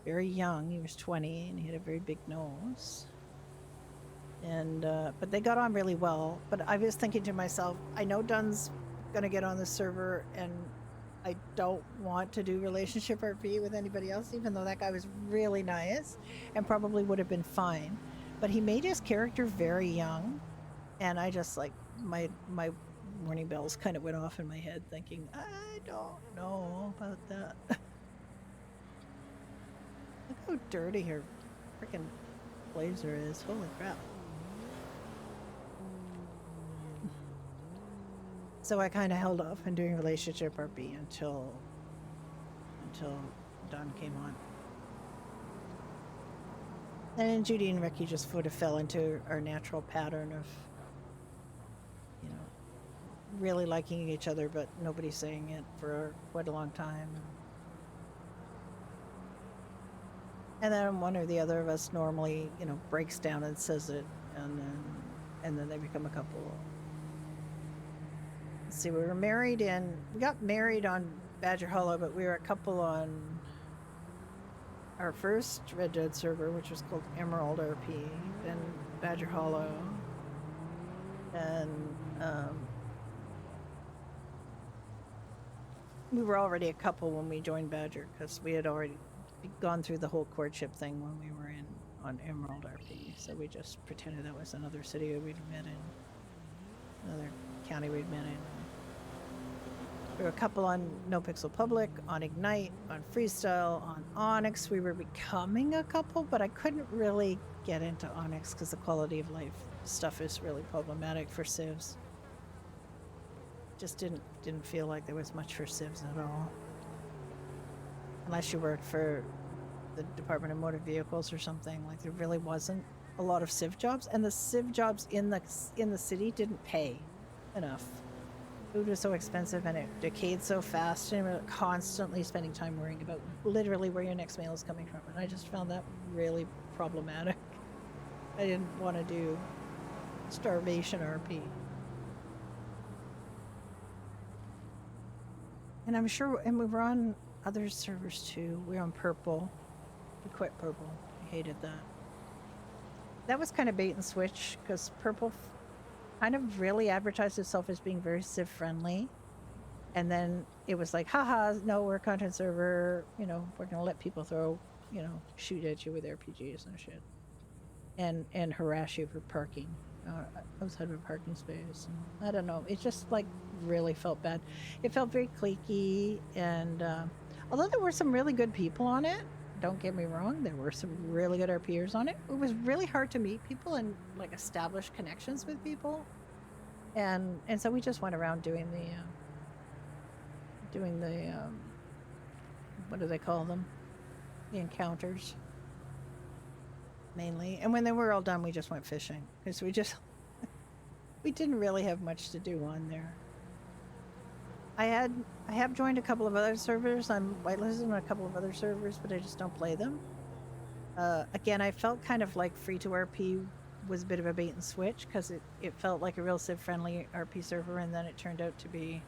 very young. He was 20 and he had a very big nose. And, but they got on really well. But I was thinking to myself, I know Dunn's gonna get on the server and I don't want to do relationship RP with anybody else, even though that guy was really nice and probably would have been fine. But he made his character very young, and I just like my warning bells kind of went off in my head, thinking I don't know about that. Look how dirty her freaking blazer is! Holy crap! So I kind of held off on doing relationship RP until Don came on. And then Judy and Ricky just sort of fell into our natural pattern of, you know, really liking each other, but nobody saying it for quite a long time. And then one or the other of us normally, you know, breaks down and says it, and then they become a couple. See, we got married on Badger Hollow, but we were a couple on our first Red Dead server, which was called Emerald RP, then Badger Hollow, and we were already a couple when we joined Badger, because we had already gone through the whole courtship thing when we were on Emerald RP, so we just pretended that was another city we'd met in, another county we'd met in. There were a couple on No Pixel Public, on Ignite, on Freestyle, on Onyx. We were becoming a couple, but I couldn't really get into Onyx because the quality of life stuff is really problematic for civs. Just didn't feel like there was much for civs at all. Unless you worked for the Department of Motor Vehicles or something, like there really wasn't a lot of civ jobs, and the civ jobs in the city didn't pay enough. Food was so expensive and it decayed so fast, and we were constantly spending time worrying about literally where your next meal is coming from, and I just found that really problematic. I didn't want to do starvation RP. And I'm sure, and we were on other servers too. We were on Purple. We quit Purple. I hated that. That was kind of bait and switch, because Purple kind of really advertised itself as being very civ friendly, and then it was like, haha, no, we're a content server, you know, we're gonna let people throw, you know, shoot at you with RPGs and shit, and harass you for parking outside of a parking space. And I don't know, it just like really felt bad. It felt very cliquey, and although there were some really good people on it, don't get me wrong, there were some really good RPers on it. It was really hard to meet people and like establish connections with people, and so we just went around doing the what do they call them, the encounters mainly. And when they were all done, we just went fishing, because we didn't really have much to do on there. I have joined a couple of other servers. I'm whitelisted on a couple of other servers, but I just don't play them. Again, I felt kind of like Free to RP was a bit of a bait and switch, because it felt like a real civ-friendly RP server, and then it turned out to be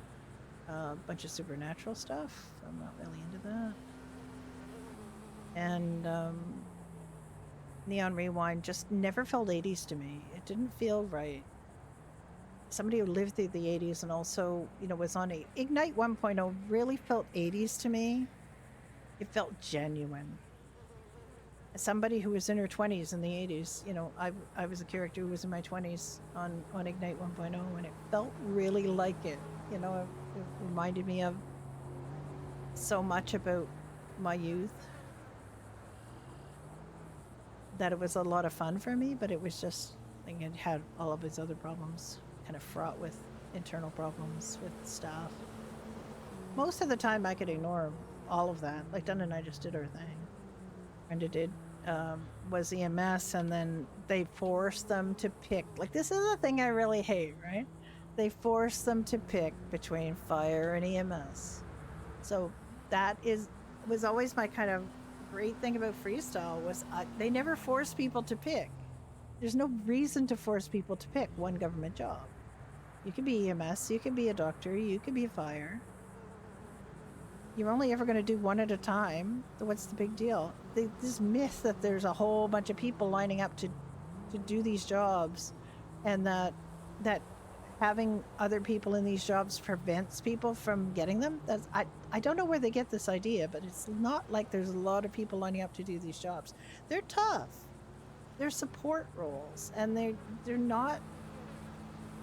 a bunch of supernatural stuff. I'm not really into that. And Neon Rewind just never felt 80s to me. It didn't feel right. Somebody who lived through the 80s and also, you know, was on Ignite 1.0 really felt 80s to me. It felt genuine. As somebody who was in her 20s in the 80s, you know, I was a character who was in my 20s on Ignite 1.0, and it felt really like it. You know, it reminded me of so much about my youth that it was a lot of fun for me, but it was just, I think it had all of its other problems, kind of fraught with internal problems with staff. Most of the time I could ignore all of that. Like Dun and I just did our thing. Brenda did was EMS, and then they forced them to pick. Like, this is the thing I really hate, right? They forced them to pick between fire and EMS. So that was always my kind of great thing about freestyle was they never force people to pick. There's no reason to force people to pick one government job. You can be EMS, you can be a doctor, you can be a fire. You're only ever going to do one at a time. So what's the big deal? This myth that there's a whole bunch of people lining up to do these jobs, and that having other people in these jobs prevents people from getting them. I don't know where they get this idea, but it's not like there's a lot of people lining up to do these jobs. They're tough. They're support roles, and they're not.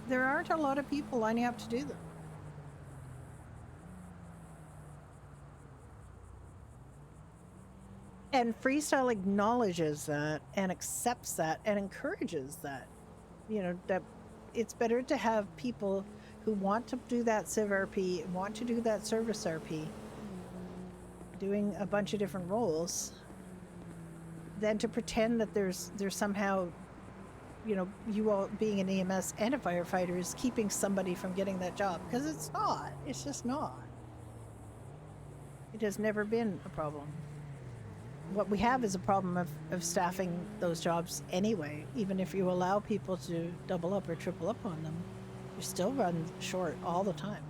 There aren't a lot of people lining up to do them. And freestyle acknowledges that and accepts that and encourages that. That it's better to have people who want to do that Civ RP, want to do that service RP, doing a bunch of different roles, than to pretend that there's somehow, you all being an EMS and a firefighter is keeping somebody from getting that job. Because it's not. It's just not. It has never been a problem. What we have is a problem of staffing those jobs anyway. Even if you allow people to double up or triple up on them, you still run short all the time.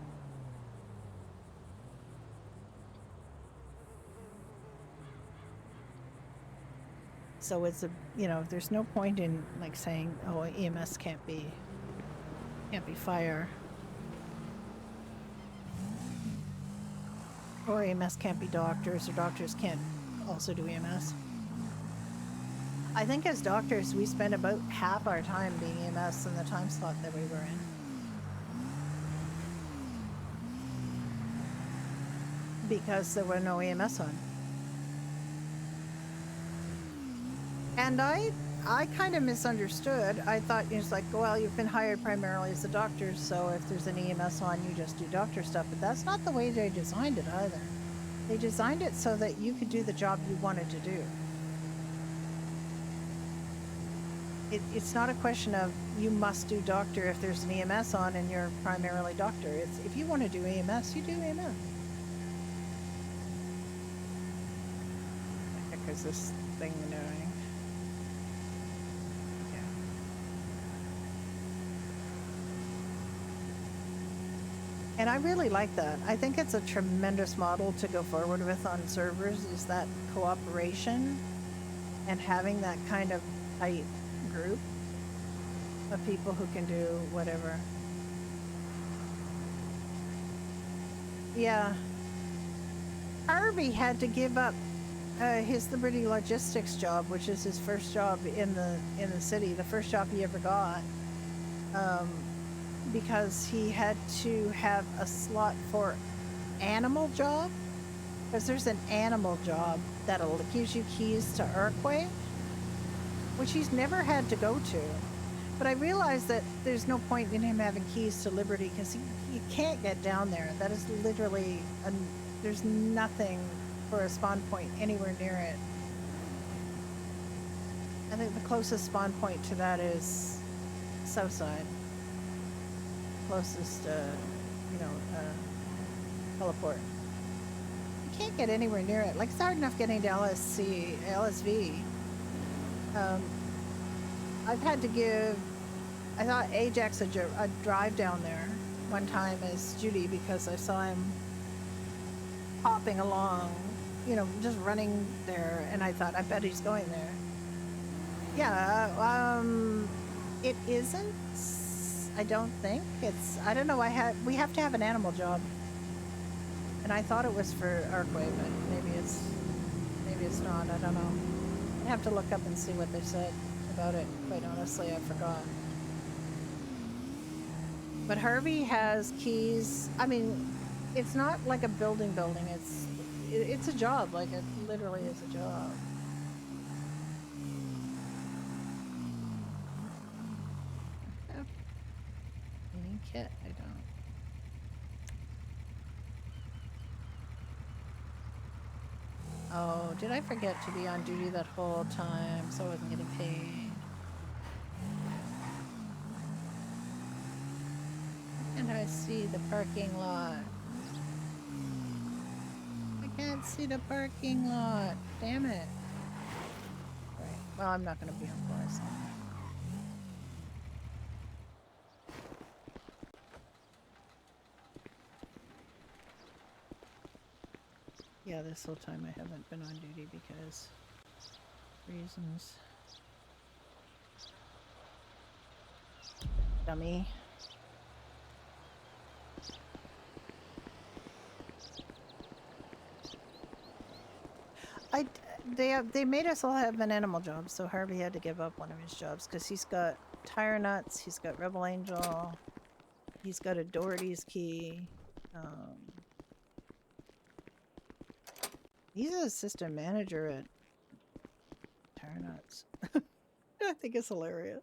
So it's there's no point in like saying, oh, EMS can't be fire, or EMS can't be doctors, or doctors can't also do EMS. I think as doctors, we spend about half our time being EMS in the time slot that we were in. Because there were no EMS on. And I kind of misunderstood. I thought it's like, well, you've been hired primarily as a doctor, so if there's an EMS on, you just do doctor stuff. But that's not the way they designed it either. They designed it so that you could do the job you wanted to do. It's not a question of you must do doctor if there's an EMS on and you're primarily doctor. It's if you want to do EMS, you do EMS. What the heck is this thing doing? And I really like that. I think it's a tremendous model to go forward with on servers, is that cooperation and having that kind of tight group of people who can do whatever. Yeah. Harvey had to give up his Liberty Logistics job, which is his first job in the city, the first job he ever got. Because he had to have a slot for animal job, because there's an animal job that gives you keys to Arkway, which he's never had to go to. But I realized that there's no point in him having keys to Liberty, because he can't get down there. That is literally, there's nothing for a spawn point anywhere near it. I think the closest spawn point to that is Southside. Closest, teleport. You can't get anywhere near it. Like, it's hard enough getting to LSV. I've had to give, I thought Ajax a drive down there one time as Judy, because I saw him hopping along, just running there, and I thought, I bet he's going there. Yeah, it isn't. I don't think I don't know. We have to have an animal job, and I thought it was for Arkway, but maybe it's not. I don't know. I have to look up and see what they said about it. Quite honestly, I forgot. But Harvey has keys. I mean, it's not like a building. It's a job. Like, it literally is a job. Kit, I don't. Oh, did I forget to be on duty that whole time, so I wasn't getting paid? And I see the parking lot. I can't see the parking lot. Damn it. Right. Well, I'm not gonna be on Follies. Yeah, this whole time I haven't been on duty because reasons. Dummy. They made us all have an animal job, so Harvey had to give up one of his jobs because he's got tire nuts, he's got Rebel Angel, he's got a Doherty's key. He's an assistant manager at Tire Nuts. I think it's hilarious.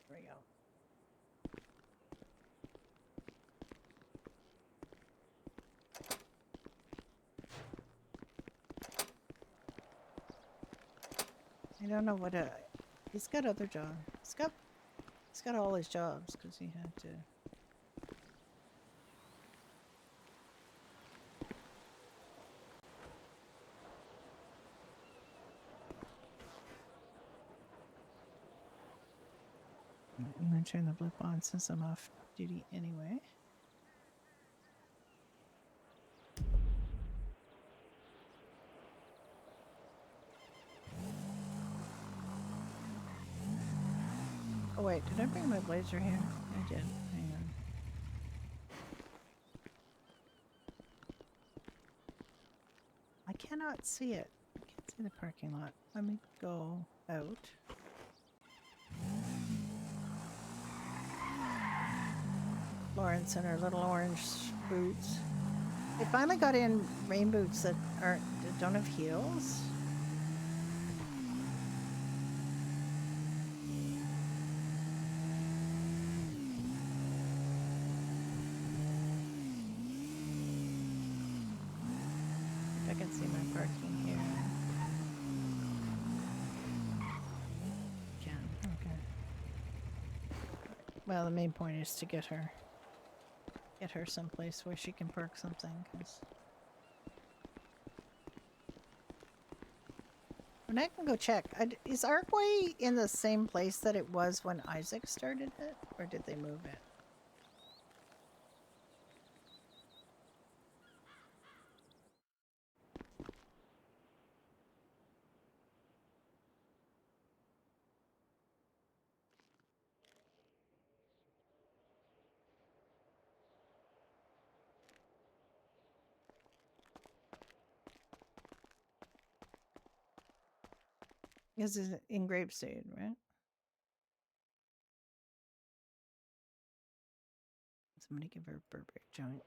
There we go. I don't know what he's got other jobs. He's got all his jobs because he had to. I'm gonna turn the blip on since I'm off duty anyway. Oh wait, did I bring my blazer here? I did. Hang on. I cannot see it. I can't see the parking lot. Let me go out. Florence in her little orange boots. They finally got in rain boots that don't have heels. I can see my parking here. Can, okay. Well, the main point is to get her someplace where she can park something. Cause when I can go check, is Arkway in the same place that it was when Isaac started it, or did they move it? This is in Grapeseed, right? Somebody give her a Burberry joint.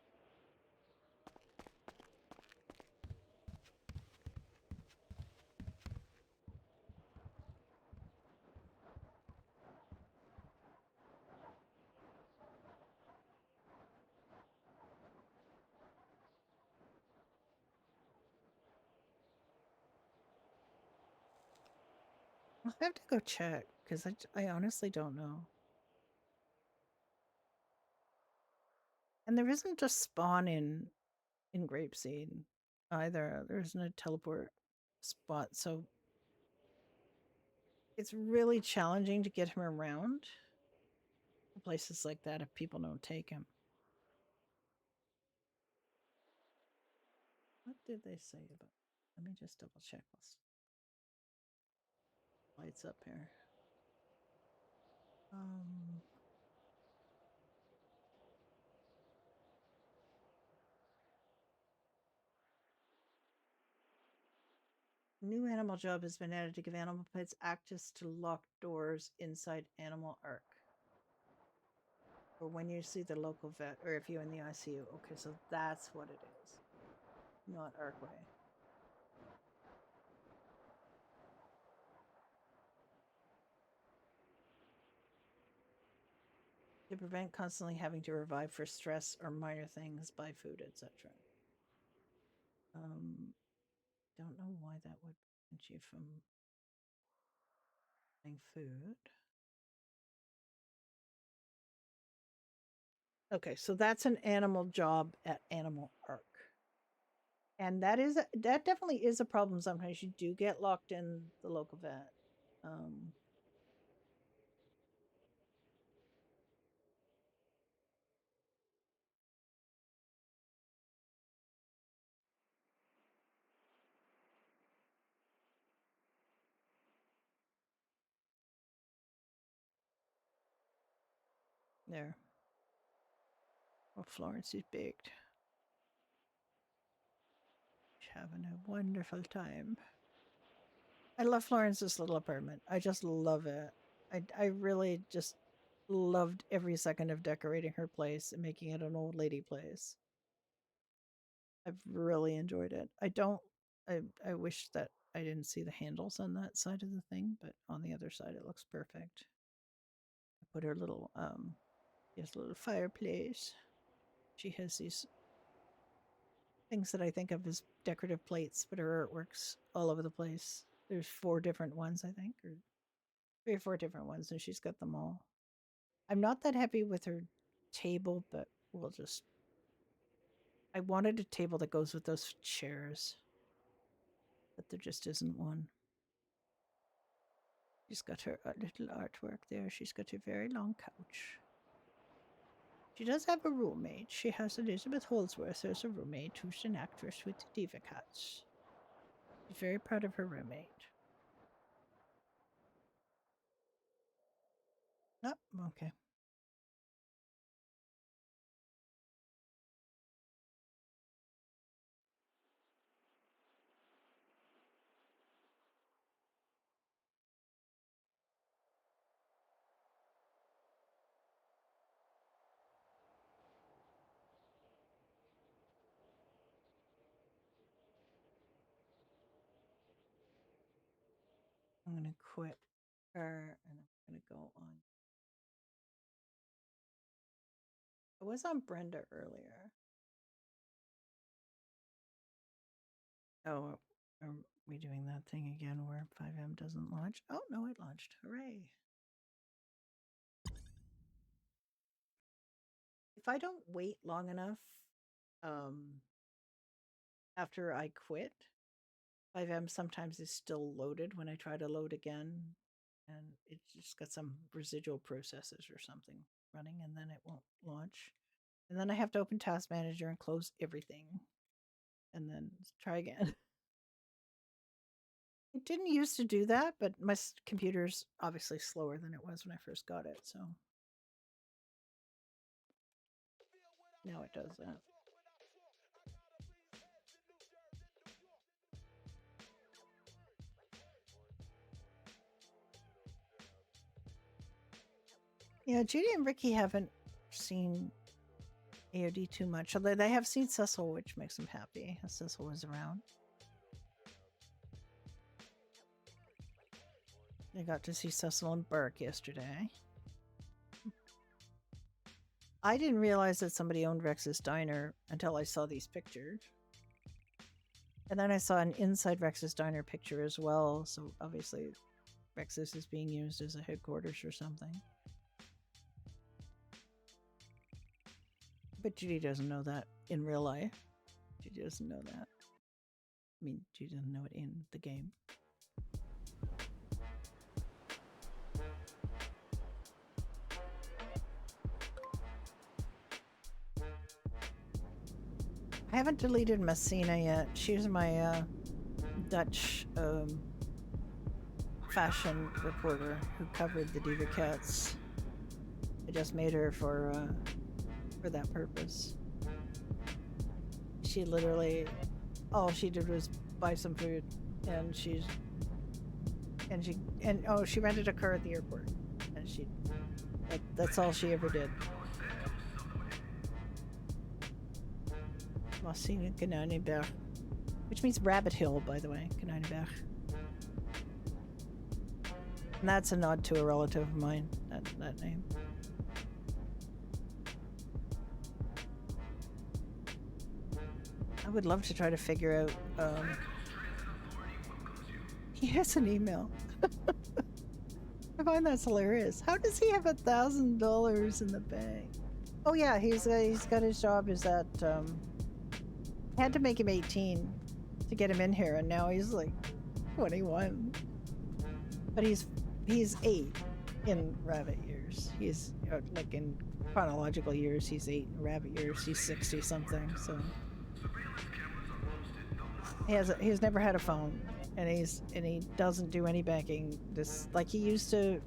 I'll have to go check because I honestly don't know. And there isn't a spawn in Grapeseed either. There isn't a teleport spot, so it's really challenging to get him around places like that if people don't take him. What did they say about? Let me just double check. Lights up here. New animal job has been added to give animal pets access to locked doors inside Animal Arc. Or when you see the local vet, or if you're in the ICU. Okay, so that's what it is. Not Arcway. To prevent constantly having to revive for stress or minor things, buy food, etc. Don't know why that would prevent you from buying food. Okay, so that's an animal job at Animal Arc. And that definitely is a problem sometimes. You do get locked in the local vet. There. Well, Florence is baked. She's having a wonderful time. I love Florence's little apartment. I just love it. I really just loved every second of decorating her place and making it an old lady place. I've really enjoyed it. I wish that I didn't see the handles on that side of the thing, but on the other side it looks perfect. I put her little a little fireplace. She has these things that I think of as decorative plates, but her artwork's all over the place. There's 4 different ones, I think, or 3 or 4 different ones, and she's got them all. I'm not that happy with her table, but we'll just. I wanted a table that goes with those chairs, but there just isn't one. She's got her little artwork there. She's got a very long couch. She does have a roommate. She has Elizabeth Holdsworth as a roommate, who's an actress with the Diva Cats. She's very proud of her roommate. Oh, okay. I'm going to quit her and I'm going to go on. I was on Brenda earlier. Oh, are we doing that thing again where 5M doesn't launch? Oh, no, it launched. Hooray. If I don't wait long enough after I quit, 5M sometimes is still loaded when I try to load again, and it's just got some residual processes or something running, and then it won't launch. And then I have to open Task Manager and close everything, and then try again. It didn't used to do that, but my computer's obviously slower than it was when I first got it, so now it does that. Yeah, Judy and Ricky haven't seen AOD too much, although they have seen Cecil, which makes them happy, as Cecil was around. They got to see Cecil and Burke yesterday. I didn't realize that somebody owned Rex's Diner until I saw these pictures. And then I saw an inside Rex's Diner picture as well, so obviously Rex's is being used as a headquarters or something. But Judy doesn't know that in real life. Judy doesn't know that. I mean, Judy doesn't know it in the game. I haven't deleted Messina yet. She's my Dutch fashion reporter who covered the Diva Cats. I just made her for that purpose. She literally, all she did was buy some food, and she rented a car at the airport, and that's all she ever did. Messina Kananenberg, which means Rabbit Hill, by the way, Kananenberg. And that's a nod to a relative of mine, that name. I would love to try to figure out, he has an email. I find that's hilarious. How does he have $1,000 in the bank? Oh yeah, he's got his job is at had to make him 18 to get him in here, and now he's like 21. But he's 8 in rabbit years. He's like in chronological years, he's 8. In rabbit years, he's 60 something. So he's never had a phone, and he doesn't do any banking. This like he used to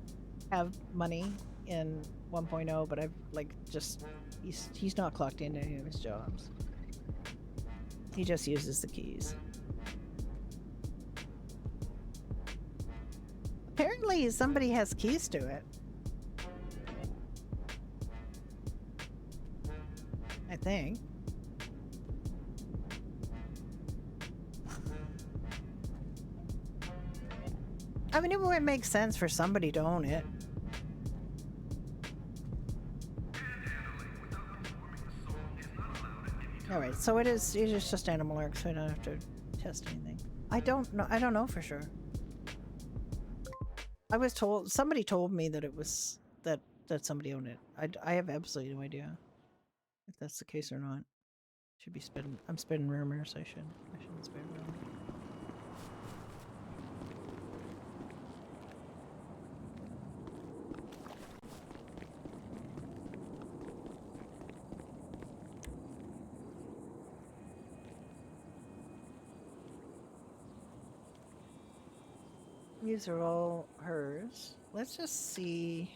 have money in 1.0, but I've like just he's not clocked into any of his jobs. He just uses the keys. Apparently somebody has keys to it. I think. I mean, it would make sense for somebody to own it. Alright, so it is just animal arc, so we don't have to test anything. I don't know for sure. I was told, somebody told me that it was, that somebody owned it. I have absolutely no idea if that's the case or not. Should be spitting, I'm spitting rumors, I shouldn't spit rumors. These are all hers. Let's just see.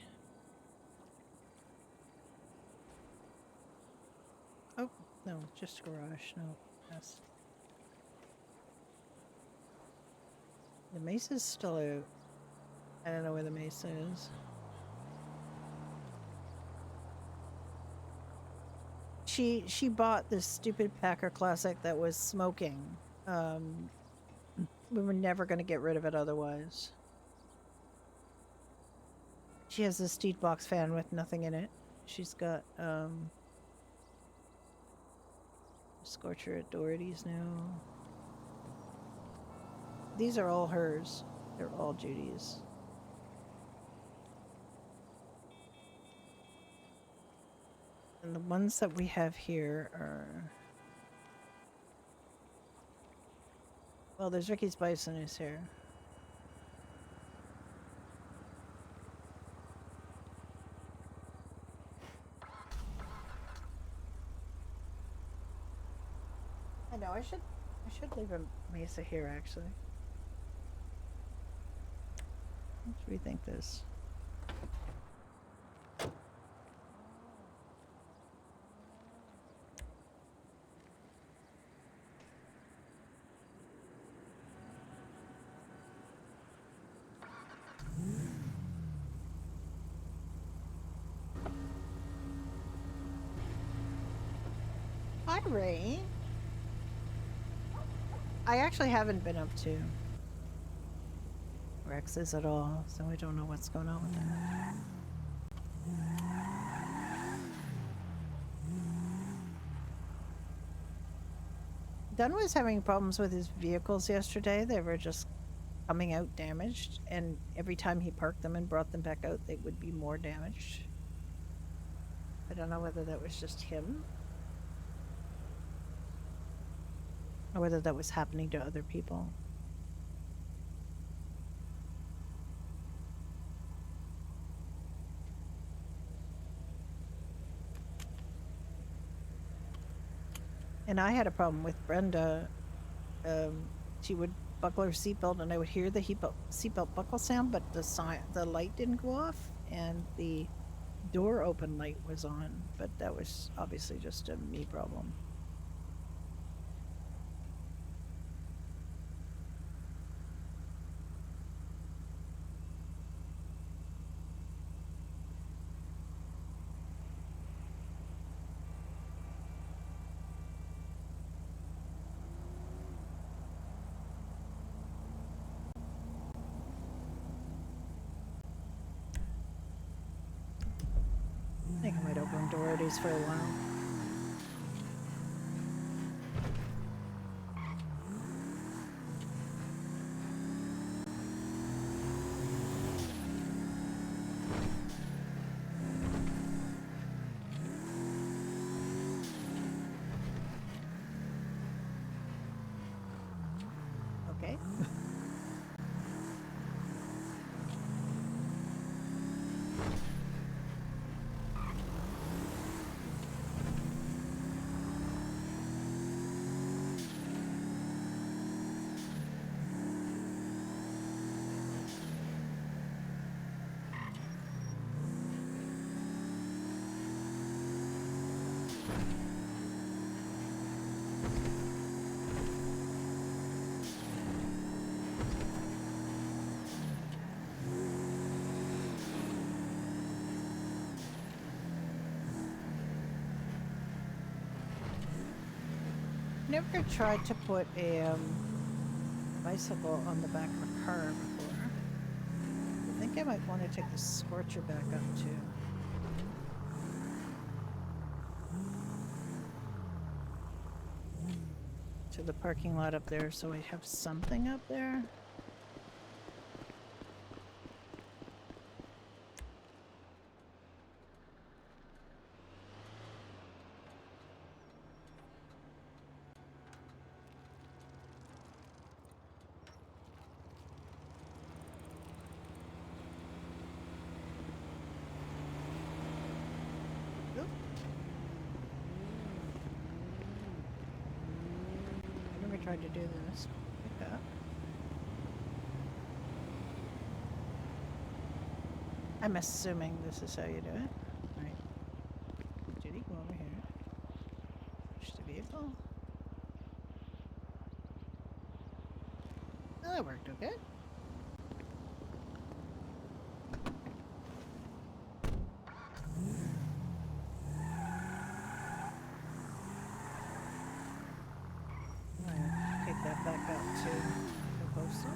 Oh, no, just garage. No, that's... The mace is still out. I don't know where the mace is. She bought this stupid Packer Classic that was smoking. We were never going to get rid of it otherwise. She has this Steed box fan with nothing in it. She's got Scorcher at Doherty's now. These are all hers. They're all Judy's. And the ones that we have here are... Well, there's Ricky's Bison is here. I know, I should leave a Mesa here, actually. Let's rethink this. Hi, Ray. I actually haven't been up to Rex's at all, so I don't know what's going on with that. Dunn was having problems with his vehicles yesterday. They were just coming out damaged, and every time he parked them and brought them back out, they would be more damaged. I don't know whether that was just him or whether that was happening to other people. And I had a problem with Brenda. She would buckle her seatbelt, and I would hear the seatbelt buckle sound, but the light didn't go off, and the door open light was on. But that was obviously just a me problem. I think I might open Doherty's for a while. ever tried to put a bicycle on the back of a car before? I think I might want to take the Scorcher back up too. To the parking lot up there, so I have something up there. Oop. I never tried to do this. Pick up. I'm assuming this is how you do it. Right. Judy, go over here. Push the vehicle. Oh, that worked okay. Alright, take that back out to the postal.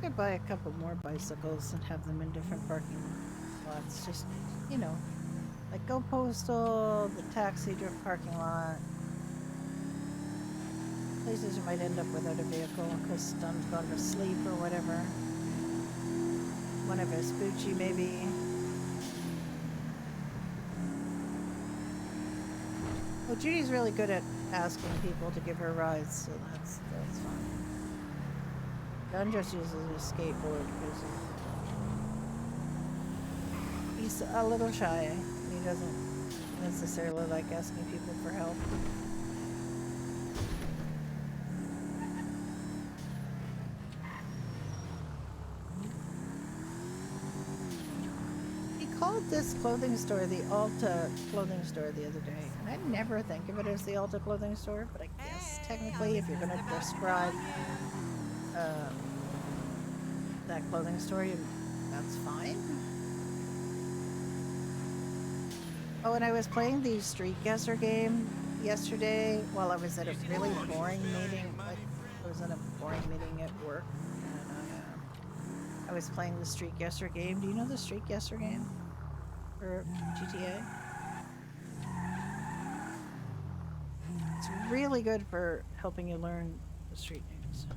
Could buy a couple more bicycles and have them in different parking lots. Just, you know, like Go Postal, the taxi drift parking lot. Places you might end up without a vehicle because Don's gone to sleep or whatever. One of us, Bucci maybe. Well, Judy's really good at asking people to give her rides, so that's fine. Don just uses a skateboard because he's a little shy. He doesn't necessarily like asking people for help. He called this clothing store the Alta clothing store the other day. And I never think of it as the Alta clothing store, but I guess technically if you're going to describe that clothing store, that's fine. Oh, and I was playing the Street Guesser game yesterday while I was at a really boring meeting. Like, I was in a boring meeting at work, and I was playing the Street Guesser game. Do you know the Street Guesser game for GTA? It's really good for helping you learn the street names.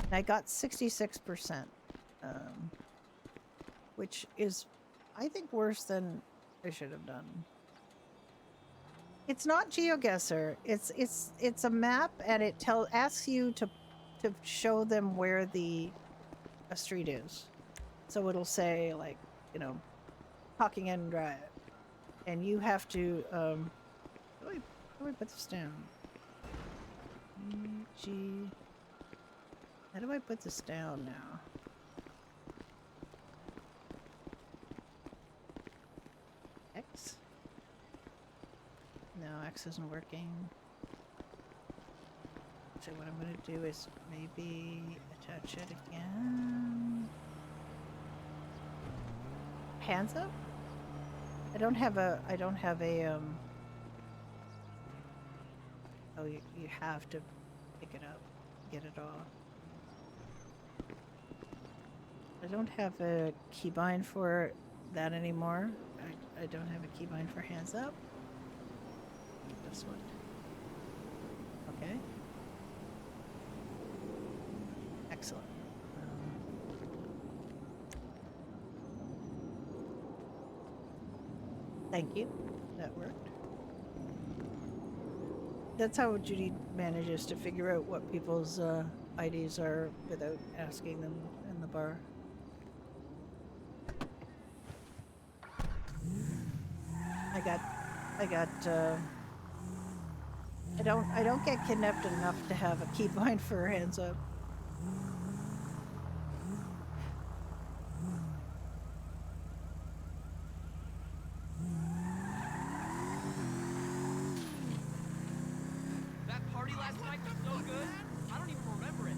And I got 66%, which is, I think, worse than I should have done. It's not GeoGuessr. It's a map, and it asks you to show them where a street is. So it'll say, like, you know, Hockingham Drive, and you have to how do I put this down? How do I put this down now? X? No, X isn't working. So what I'm gonna do is maybe attach it again. Hands up? I don't have a oh, you have to pick it up, get it off. I don't have a keybind for that anymore. I don't have a keybind for hands up. This one. Okay. Excellent. Thank you. That worked. That's how Judy manages to figure out what people's IDs are without asking them in the bar. I don't get kidnapped enough to have a keybind for hands up. That party last night was so good. I don't even remember it.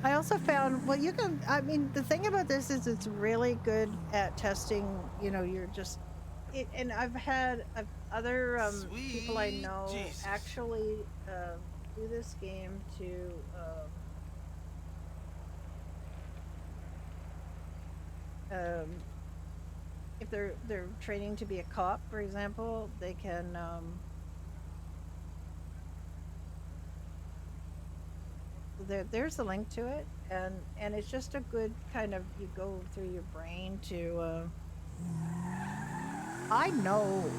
I also found, well, you can, I mean, the thing about this is it's really good at testing, you know, you're just and I've had other people I Sweet know Jesus. actually do this game to um, if they're training to be a cop, for example, they can there's a link to it, and it's just a good kind of you go through your brain to I know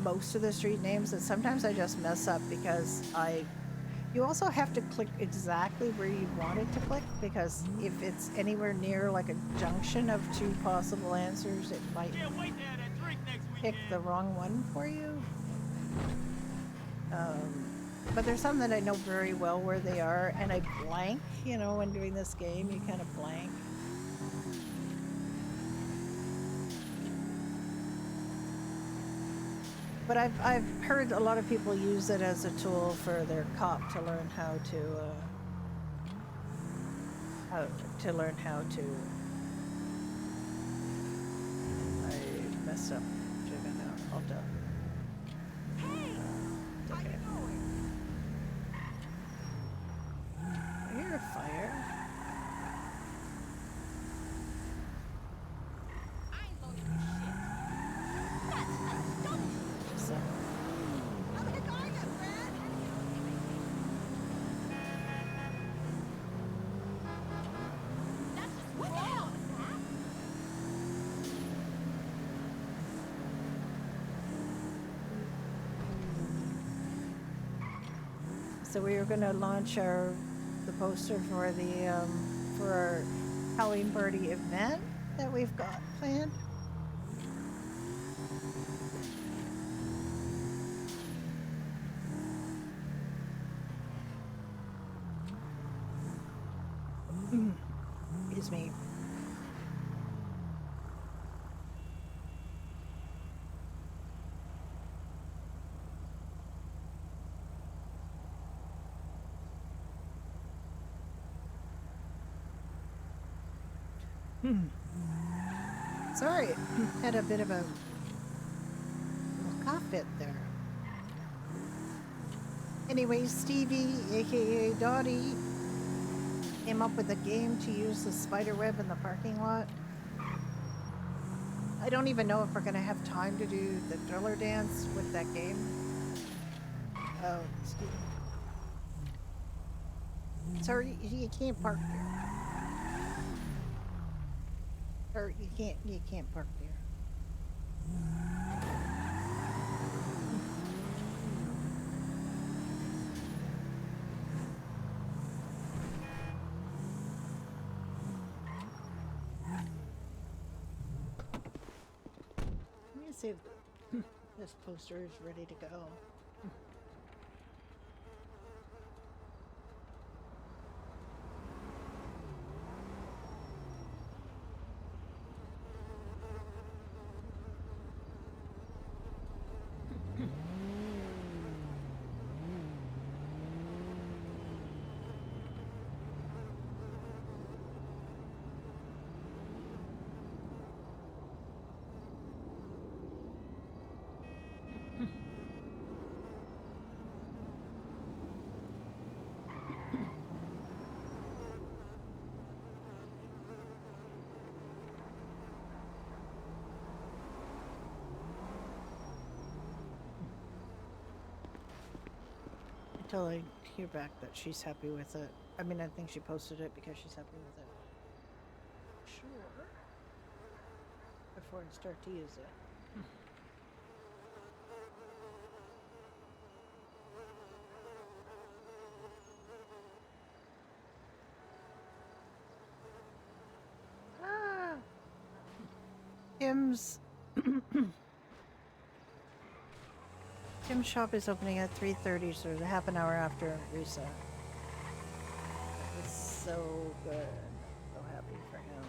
most of the street names, and sometimes I just mess up because I you also have to click exactly where you want it to click, because if it's anywhere near like a junction of two possible answers, it might Can't wait to have that drink next pick the weekend. wrong one for you. But there's some that I know very well where they are, and I blank, when doing this game, you kind of blank. But I've heard a lot of people use it as a tool for their cop to learn how to learn how to. I messed up. Jigging out. I'll do. It's okay. I hear a fire. So, so we were going to launch the poster for our Halloween party event that we've got planned. Excuse me. Sorry, had a bit of a little cough fit there. Anyway, Stevie, aka Dottie, came up with a game to use the spider web in the parking lot. I don't even know if we're gonna have time to do the thriller dance with that game. Oh, excuse me. Sorry, you can't park there. Or you can't park there. Let me see if this poster is ready to go. Until I hear back that she's happy with it. I mean, I think she posted it because she's happy with it. Sure. Before I start to use it. Ah! Kim's Kim's shop is opening at 3:30, so it's a half an hour after reset. It's so good. I'm so happy for him.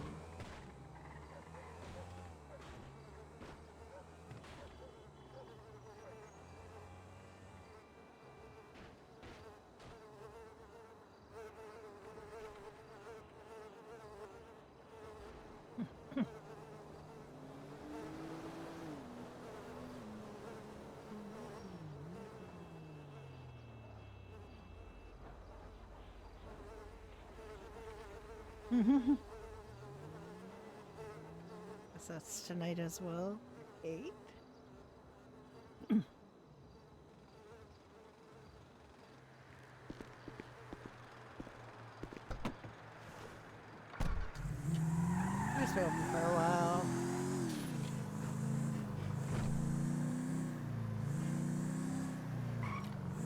Guess that's tonight as well. 8. It's been open for a while.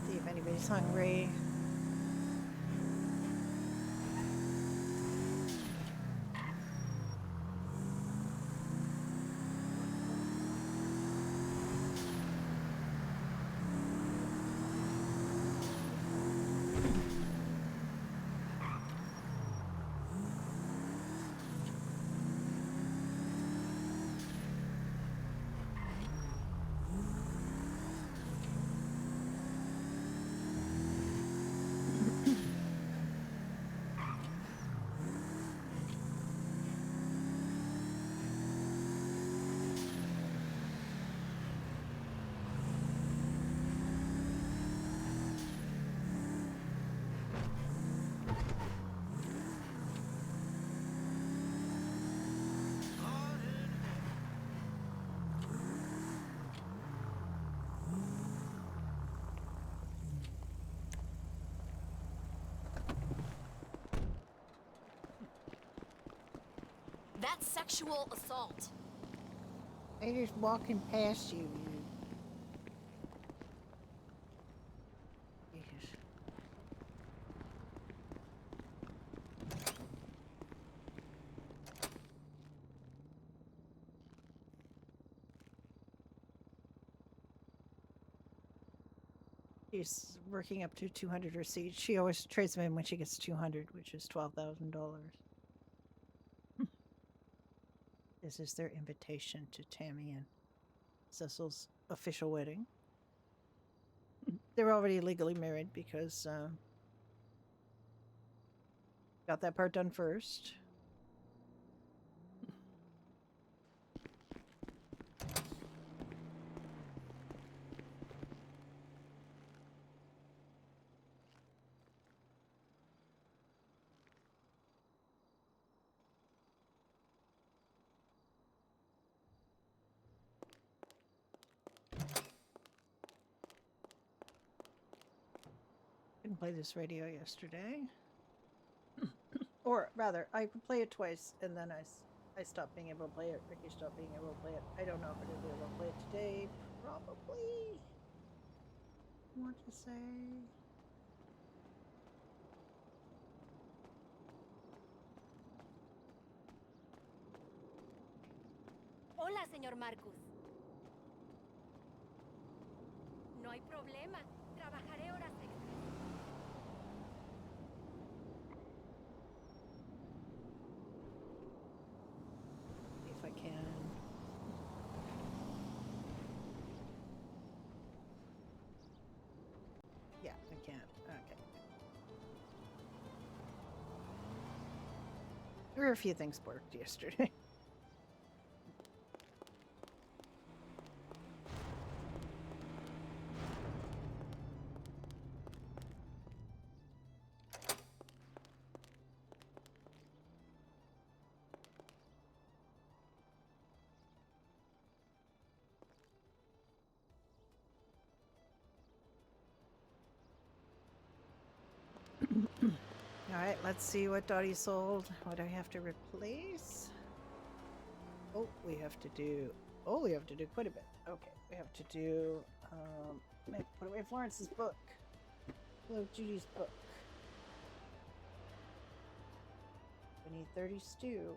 See if anybody's hungry. That's sexual assault. They're just walking past you. Jesus. She's working up to 200 receipts. She always trades them in when she gets 200, which is $12,000. This is their invitation to Tammy and Cecil's official wedding. They're already legally married because got that part done first. Couldn't play this radio yesterday. Or rather, I could play it twice and then I stopped being able to play it. Ricky stopped being able to play it. I don't know if I'm going to be able to play it today. Probably. I want to say. Hola, señor Marcus. No hay problema. Trabajaré horas extras. If I can. Yeah, I can. Okay. There were a few things worked yesterday. All right, let's see what Dottie sold. What do I have to replace? Oh, we have to do. Oh, we have to do quite a bit. Okay, we have to do. Put away Florence's book. Hello, Judy's book. We need 30 stew.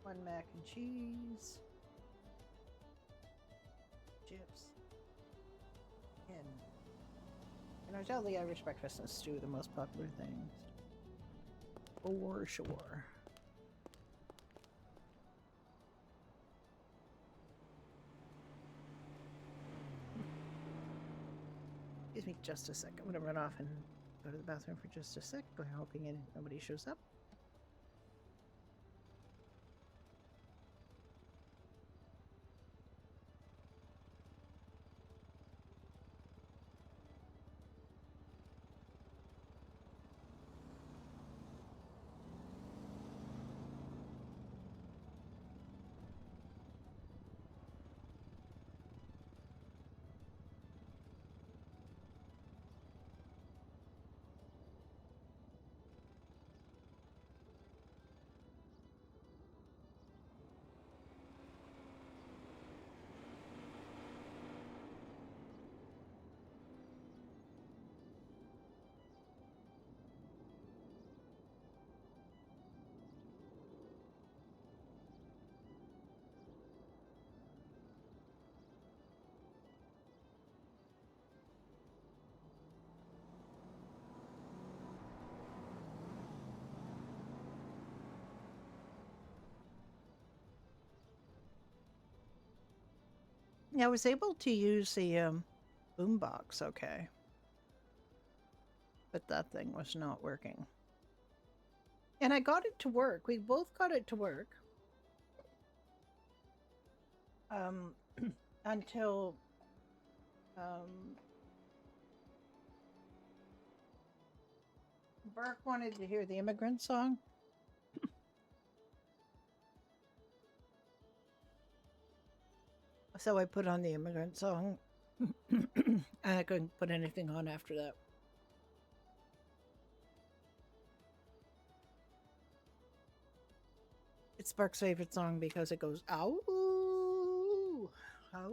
1 mac and cheese. Chips. And I tell the Irish breakfast and stew are the most popular things. For sure. Excuse me just a sec. I'm gonna run off and go to the bathroom for just a sec. I'm hoping nobody shows up. Yeah, I was able to use the boombox, okay, but that thing was not working. And I got it to work. We both got it to work. Until Burke wanted to hear the immigrant song. So I put on the immigrant song. And I couldn't put anything on after that. It's Burke's favorite song because it goes, ow, ow.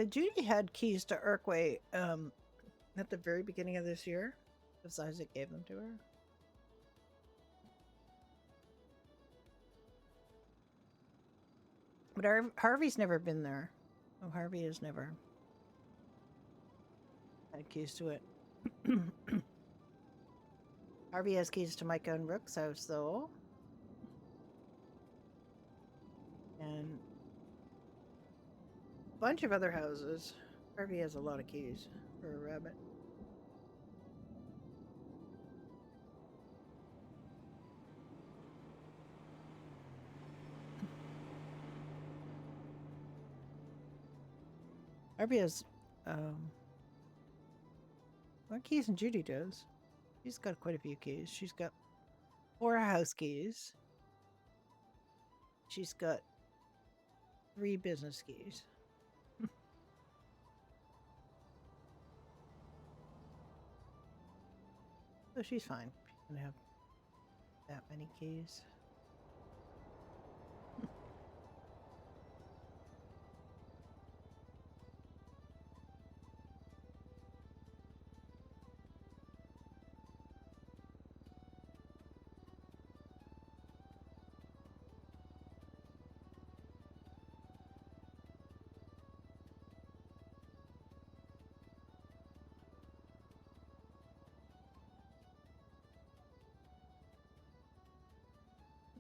Judy had keys to Urquay at the very beginning of this year, because Isaac gave them to her. But Harvey's never been there. Oh, Harvey has never had keys to it. Harvey has keys to Micah and Rook's house, though. And a bunch of other houses. Harvey has a lot of keys for a rabbit. Harvey has more keys than Judy does. She's got quite a few keys. She's got 4 house keys. She's got 3 business keys. So she's fine. She's gonna have that many keys.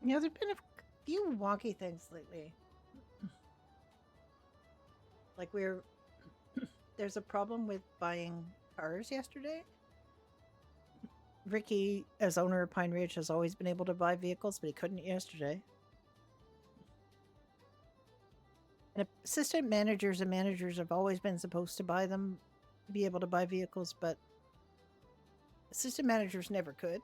Yeah, there've been a few wonky things lately. Like there's a problem with buying cars yesterday. Ricky, as owner of Pine Ridge, has always been able to buy vehicles, but he couldn't yesterday. And assistant managers and managers have always been supposed to be able to buy vehicles, but assistant managers never could.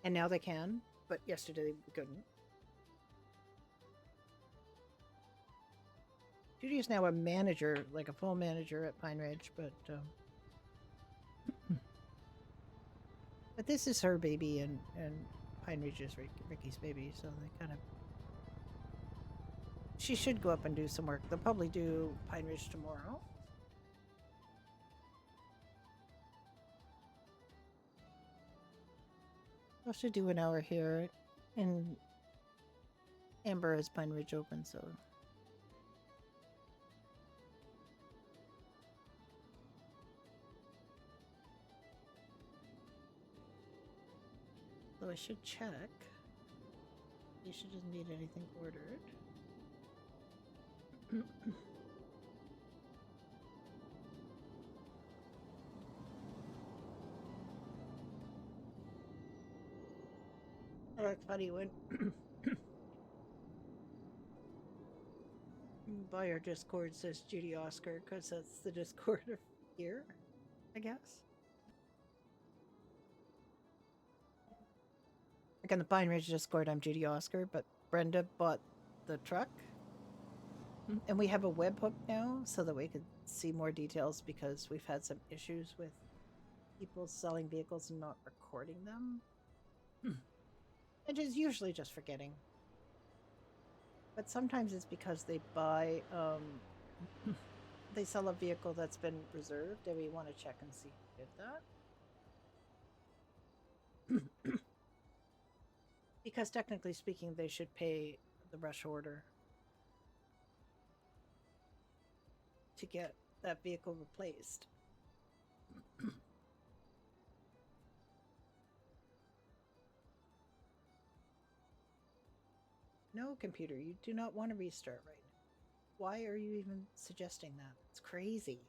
And now they can, but yesterday they couldn't. Judy is now a manager, like a full manager at Pine Ridge, but this is her baby, and Pine Ridge is Ricky's baby, so they kind of. She should go up and do some work. They'll probably do Pine Ridge tomorrow. I should do an hour here, and Amber has Pine Ridge open, so. So I should check. You shouldn't need anything ordered. Oh, that's funny when by our Discord says Judy Oscar, because that's the Discord of here, I guess. Like on the Pine Ridge Discord, I'm Judy Oscar, but Brenda bought the truck. And we have a webhook now so that we could see more details, because we've had some issues with people selling vehicles and not recording them. And it's usually just forgetting. But sometimes it's because they buy, they sell a vehicle that's been reserved, and we want to check and see who did that. Because technically speaking, they should pay the rush order to get that vehicle replaced. No, computer, you do not want to restart right now. Why are you even suggesting that? It's crazy.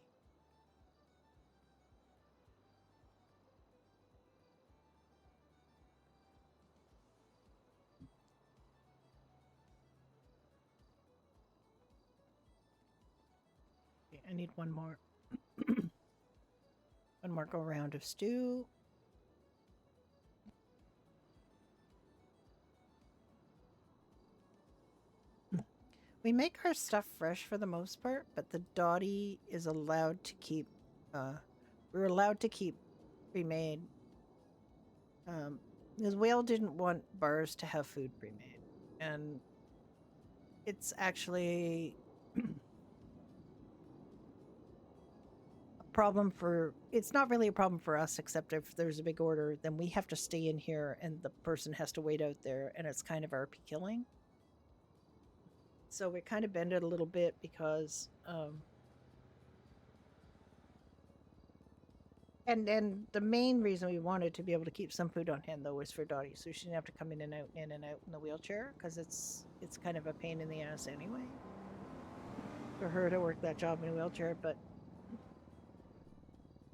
Okay, I need one more. One more go round of stew. We make our stuff fresh for the most part, but the Dottie is allowed to keep. We're allowed to keep pre-made. Because Whale didn't want bars to have food pre-made, and it's actually a problem for. It's not really a problem for us, except if there's a big order, then we have to stay in here, and the person has to wait out there, and it's kind of RP killing. So we kind of bend it a little bit because and the main reason we wanted to be able to keep some food on hand though was for Dottie, so she didn't have to come in and out in the wheelchair, because it's kind of a pain in the ass anyway for her to work that job in a wheelchair. But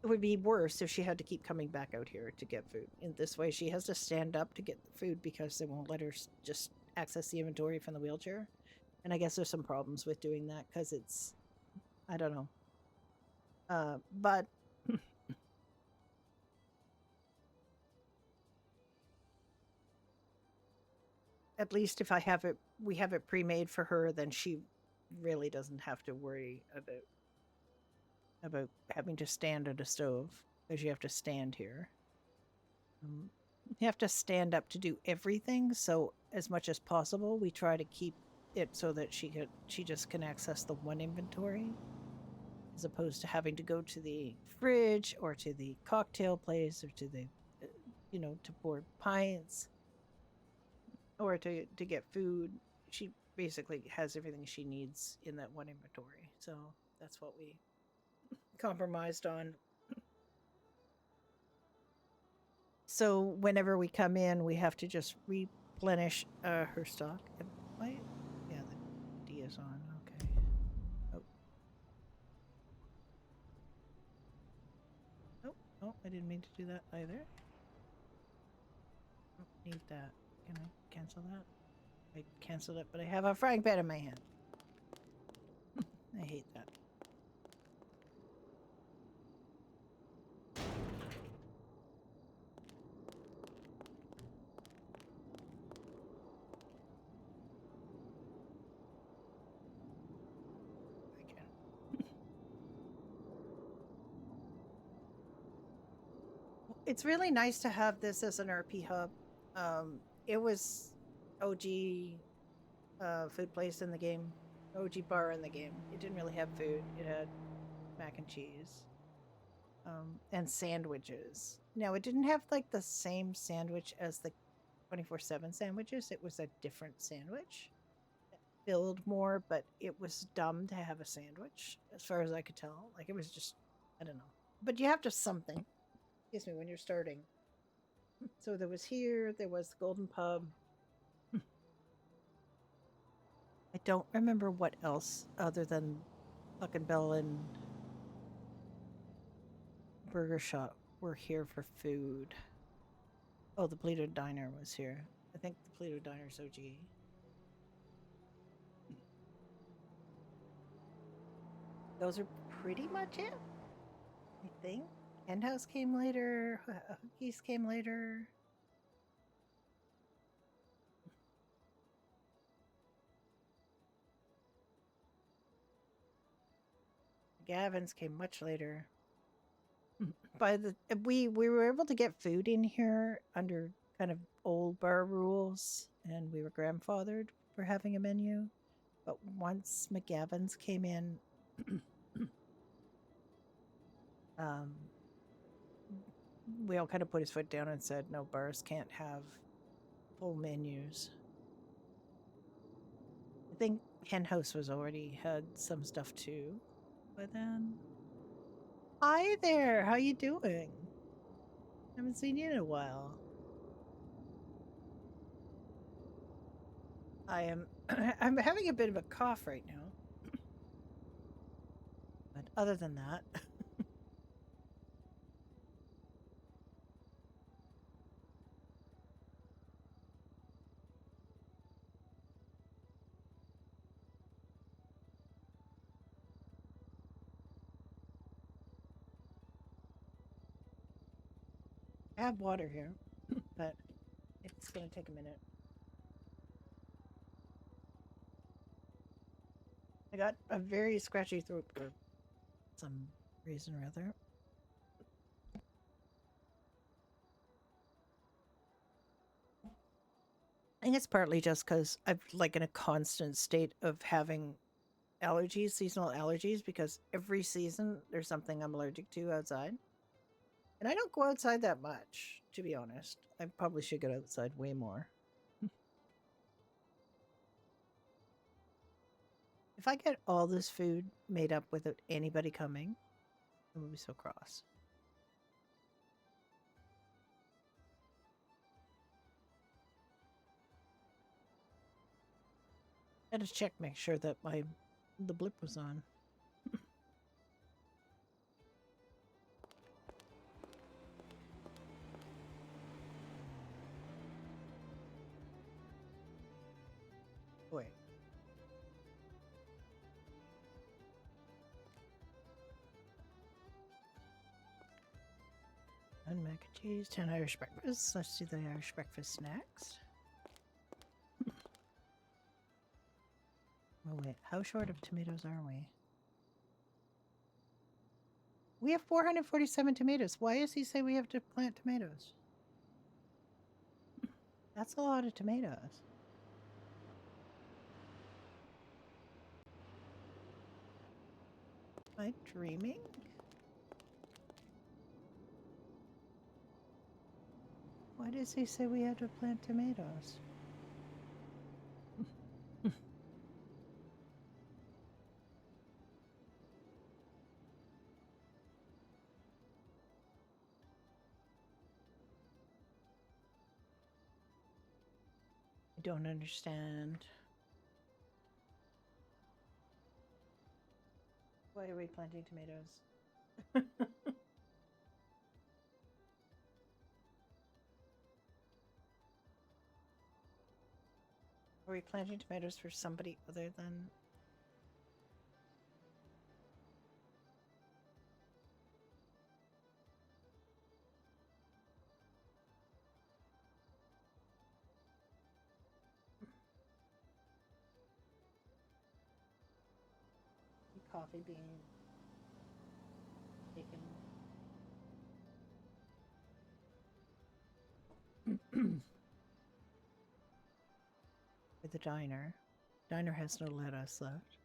it would be worse if she had to keep coming back out here to get food. In this way, she has to stand up to get the food because they won't let her just access the inventory from the wheelchair. And I guess there's some problems with doing that because it's, I don't know. But at least if we have it pre-made for her, then she really doesn't have to worry about having to stand at a stove, because you have to stand here. You have to stand up to do everything, so as much as possible, we try to keep it so that she just can access the one inventory, as opposed to having to go to the fridge or to the cocktail place or to the, to pour pints or to get food. She basically has everything she needs in that one inventory. So that's what we compromised on. So whenever we come in, we have to just replenish her stock. Why? Yeah, the D is on. Okay. Oh, I didn't mean to do that either. Don't need that. Can I cancel that? I canceled it, but I have a frying pan in my hand. I hate that. I can. It's really nice to have this as an RP hub. It was OG food place in the game, OG bar in the game. It didn't really have food. It had mac and cheese, and sandwiches. Now it didn't have like the same sandwich as the 24/7 sandwiches. It was a different sandwich that filled more, but it was dumb to have a sandwich, as far as I could tell. Like, it was just, I don't know. But you have to something. Excuse me, when you're starting. So there was the Golden Pub. I don't remember what else other than Fucking Bell and Burger Shop were here for food. Oh, the Polito Diner was here. I think the Polito Diner's OG. Those are pretty much it, I think. Henhouse came later. Hookies came later. Gavin's came much later. We were able to get food in here under kind of old bar rules, and we were grandfathered for having a menu. But once McGavin's came in, we all kind of put his foot down and said, no, bars can't have full menus. I think Henhouse was already had some stuff too, by then. Hi there, how you doing? Haven't seen you in a while. I am I'm having a bit of a cough right now. But other than that, I have water here, but it's going to take a minute. I got a very scratchy throat for some reason or other. I think it's partly just because I'm like in a constant state of having allergies, seasonal allergies, because every season there's something I'm allergic to outside. And I don't go outside that much, to be honest. I probably should get outside way more. If I get all this food made up without anybody coming, I will be so cross. I had to check, make sure that the blip was on. Wait. And mac and cheese, 10 Irish breakfasts. Let's do the Irish breakfast next. Oh wait, how short of tomatoes are we? We have 447 tomatoes. Why does he say we have to plant tomatoes? That's a lot of tomatoes. Am I dreaming? Why does he say we have to plant tomatoes? I don't understand. Why are we planting tomatoes? Are we planting tomatoes for somebody other than... coffee bean, bacon? For the diner. Diner has no lettuce left.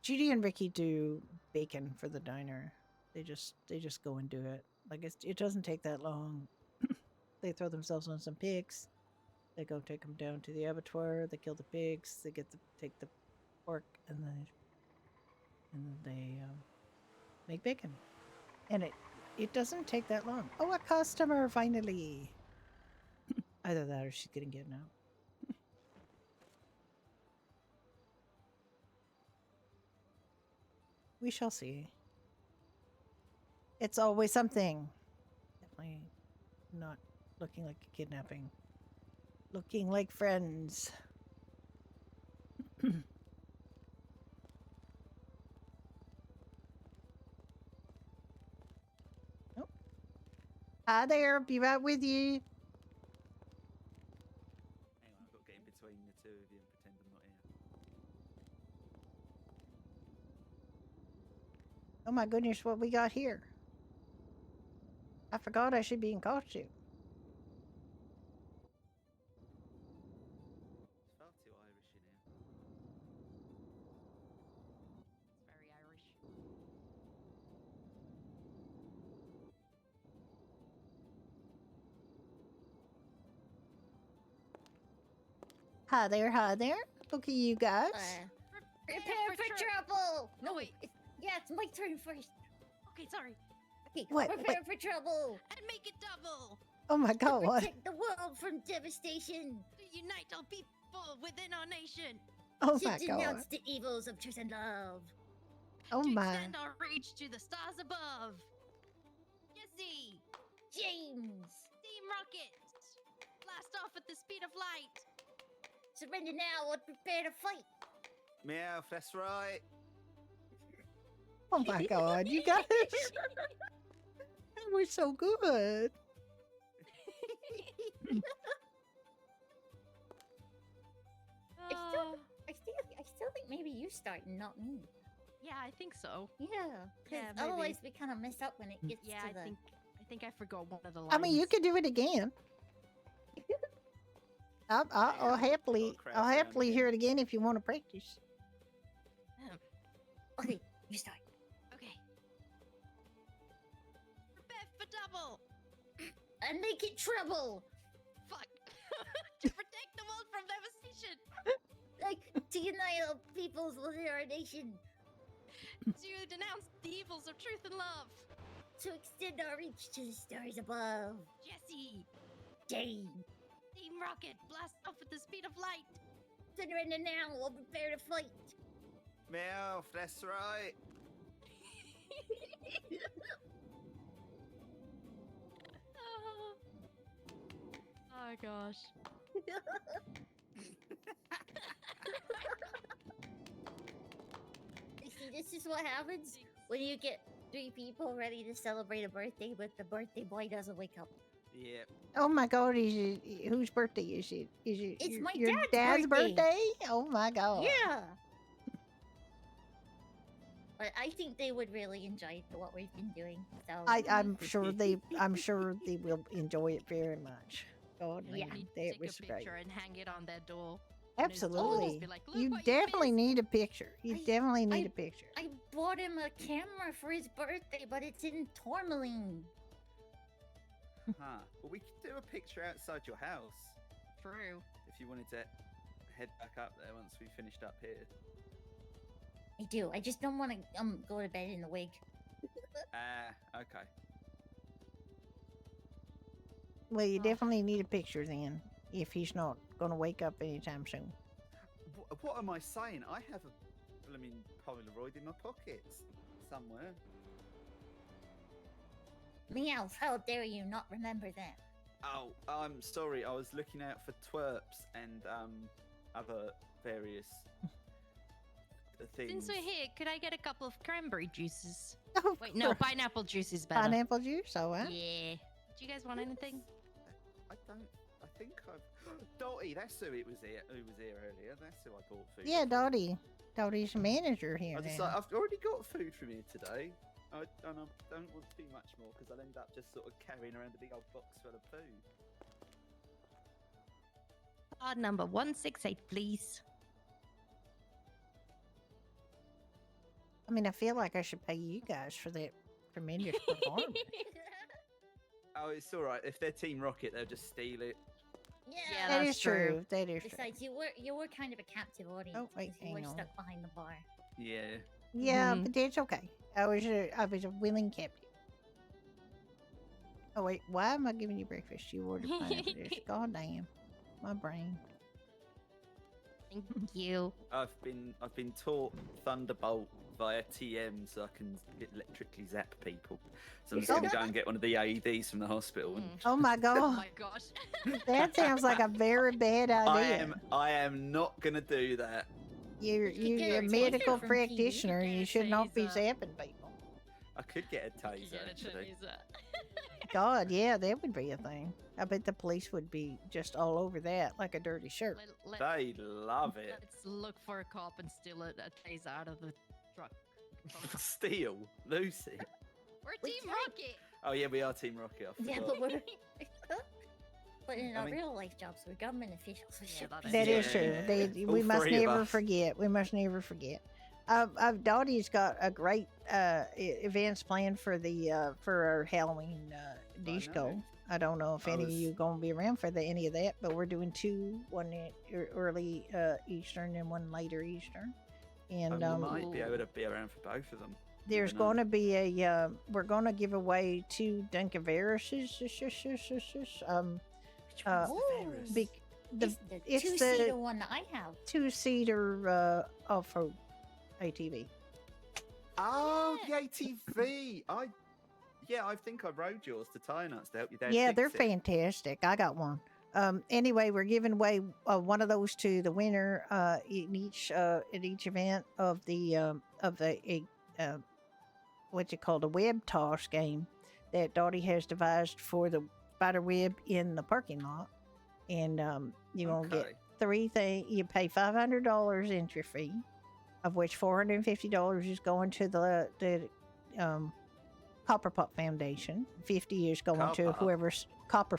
Judy and Ricky do bacon for the diner. They just go and do it. Like it doesn't take that long. They throw themselves on some pigs. They go take them down to the abattoir. They kill the pigs. They take the pork and then they make bacon. And it doesn't take that long. Oh, a customer finally. Either that or she's getting kidnapped. We shall see. It's always something. Definitely not looking like a kidnapping. Looking like friends. Nope. Hi there, be right with you. Hang on, I've got to get in between the two of you and pretend I'm not here. Oh my goodness, what we got here? I forgot I should be in costume. It's far too Irish in here. It's very Irish. Hi there. Look at you guys. Prepare for trouble! No, wait. It's my turn first. Okay, sorry. Okay, What? prepare for trouble! And make it double. Oh my To god. protect the world from devastation! To unite all people within our nation. Oh To my god. denounce the evils of truth and love! Oh to my. extend our reach to the stars above. Jesse! James! Team Rocket! Blast off at the speed of light. Surrender now or prepare to fight! Meow, that's right. Oh my god, you guys. That was so good. I still think maybe you start and not me. Yeah, I think so. Yeah, because Yeah, maybe. otherwise we kind of mess up when it gets Yeah, to I the... think I forgot one of the lines. I mean, you could do it again. I'll happily hear it again if you want to practice. Okay, you start. Okay. Prepare for double. And make it trouble! Fuck. To protect the world from devastation. Like, to unite all peoples within our nation! To denounce the evils of truth and love. To extend our reach to the stars above! Jesse! James! Team Rocket, blast off at the speed of light. Surrender now or prepare to fight! Meow, that's right. Oh gosh. You see, this is what happens when you get 3 people ready to celebrate a birthday, but the birthday boy doesn't wake up. Yep. Oh my god, whose birthday is it? Is it It's my your dad's birthday. Oh my god. Yeah! But I think they would really enjoy what we've been doing. So I'm sure they will enjoy it very much. God, Yeah. man, that Take was a great. picture and hang it on their door. And his daughters Absolutely. be like, "Look You what definitely missed." need a picture. You definitely need a picture. I bought him a camera for his birthday, but it's in tourmaline. Huh. Well, we could do a picture outside your house True. if you wanted to head back up there once we finished up here. I do. I just don't want to go to bed in the wig. Okay. Well, you definitely need a picture then, if he's not going to wake up anytime soon. What am I saying? I have a blooming Polaroid in my pockets somewhere. Meows, how dare you not remember that? Oh, I'm sorry. I was looking out for twerps and other various things. Since we're here, could I get a couple of cranberry juices? Of Wait, no, course. pineapple juice is better. Pineapple juice, all right. Yeah. Do you guys want anything? I think I've... Dottie, that's who it was here. Who was here earlier? That's who I bought food. Yeah, from. Dottie. Dottie's the manager here I was just now. like, I've already got food from here today. I don't want too much more because I'll end up just sort of carrying around a big old box full of food. Card number 168, please. I mean, I feel like I should pay you guys for that tremendous performance. Oh, it's all right. If they're Team Rocket, they'll just steal it. Yeah, That that's is true. true. That is true. Besides, you were kind of a captive audience. Oh, wait, 'cause you were hang on. stuck behind the bar. Yeah. Yeah, Mhm. but that's okay. I was a willing captive. Oh wait, why am I giving you breakfast? You ordered pineapple juice. God damn, my brain. Thank you. I've been taught Thunderbolt via TM so I can electrically zap people. So I'm just going to go and get one of the AEDs from the hospital. And Oh my Oh god, my gosh. that sounds like a very bad idea. I am not going to do that. You're You could get a a taser medical from TV. practitioner. Get You a should not be taser. zapping people. I could get a You taser get a actually. taser. God, yeah, that would be a thing. I bet the police would be just all over that like a dirty shirt. They love it. Let's look for a cop and steal a taser out of the truck. Steal, Lucy. We're We Team can't- Rocket. Oh yeah, we are Team Rocket. I Yeah, forgot. but we're... But in I our mean- real life jobs, we're government officials. We Yeah, should that be- is That is Yeah. true. All We must three of never us. forget. We must never forget. Dottie's got a great events planned for the for our Halloween disco. I don't know if I any of was- you gonna be around for any of that, but we're doing two, one early Eastern and one later Eastern. And I might be able to be around for both of them. there's Never know. going to be a we're going to give away 2 Dunkaveruses. Which one's the Ooh. fairest? It's the it's two-seater the one that I have. 2-seater off-road ATV. Oh, the ATV. I think I rode yours to tie nuts to help you dad. Yeah, fix they're it. fantastic. I got one. Anyway, we're giving away one of those to the winner in each event of the what you call the web toss game that Dottie has devised for the spider web in the parking lot. And you're gonna get Okay. 3 things. You pay $500 entry fee, of which $450 is going to the Copper Pot Foundation. 50 is going to Copper. whoever's Copper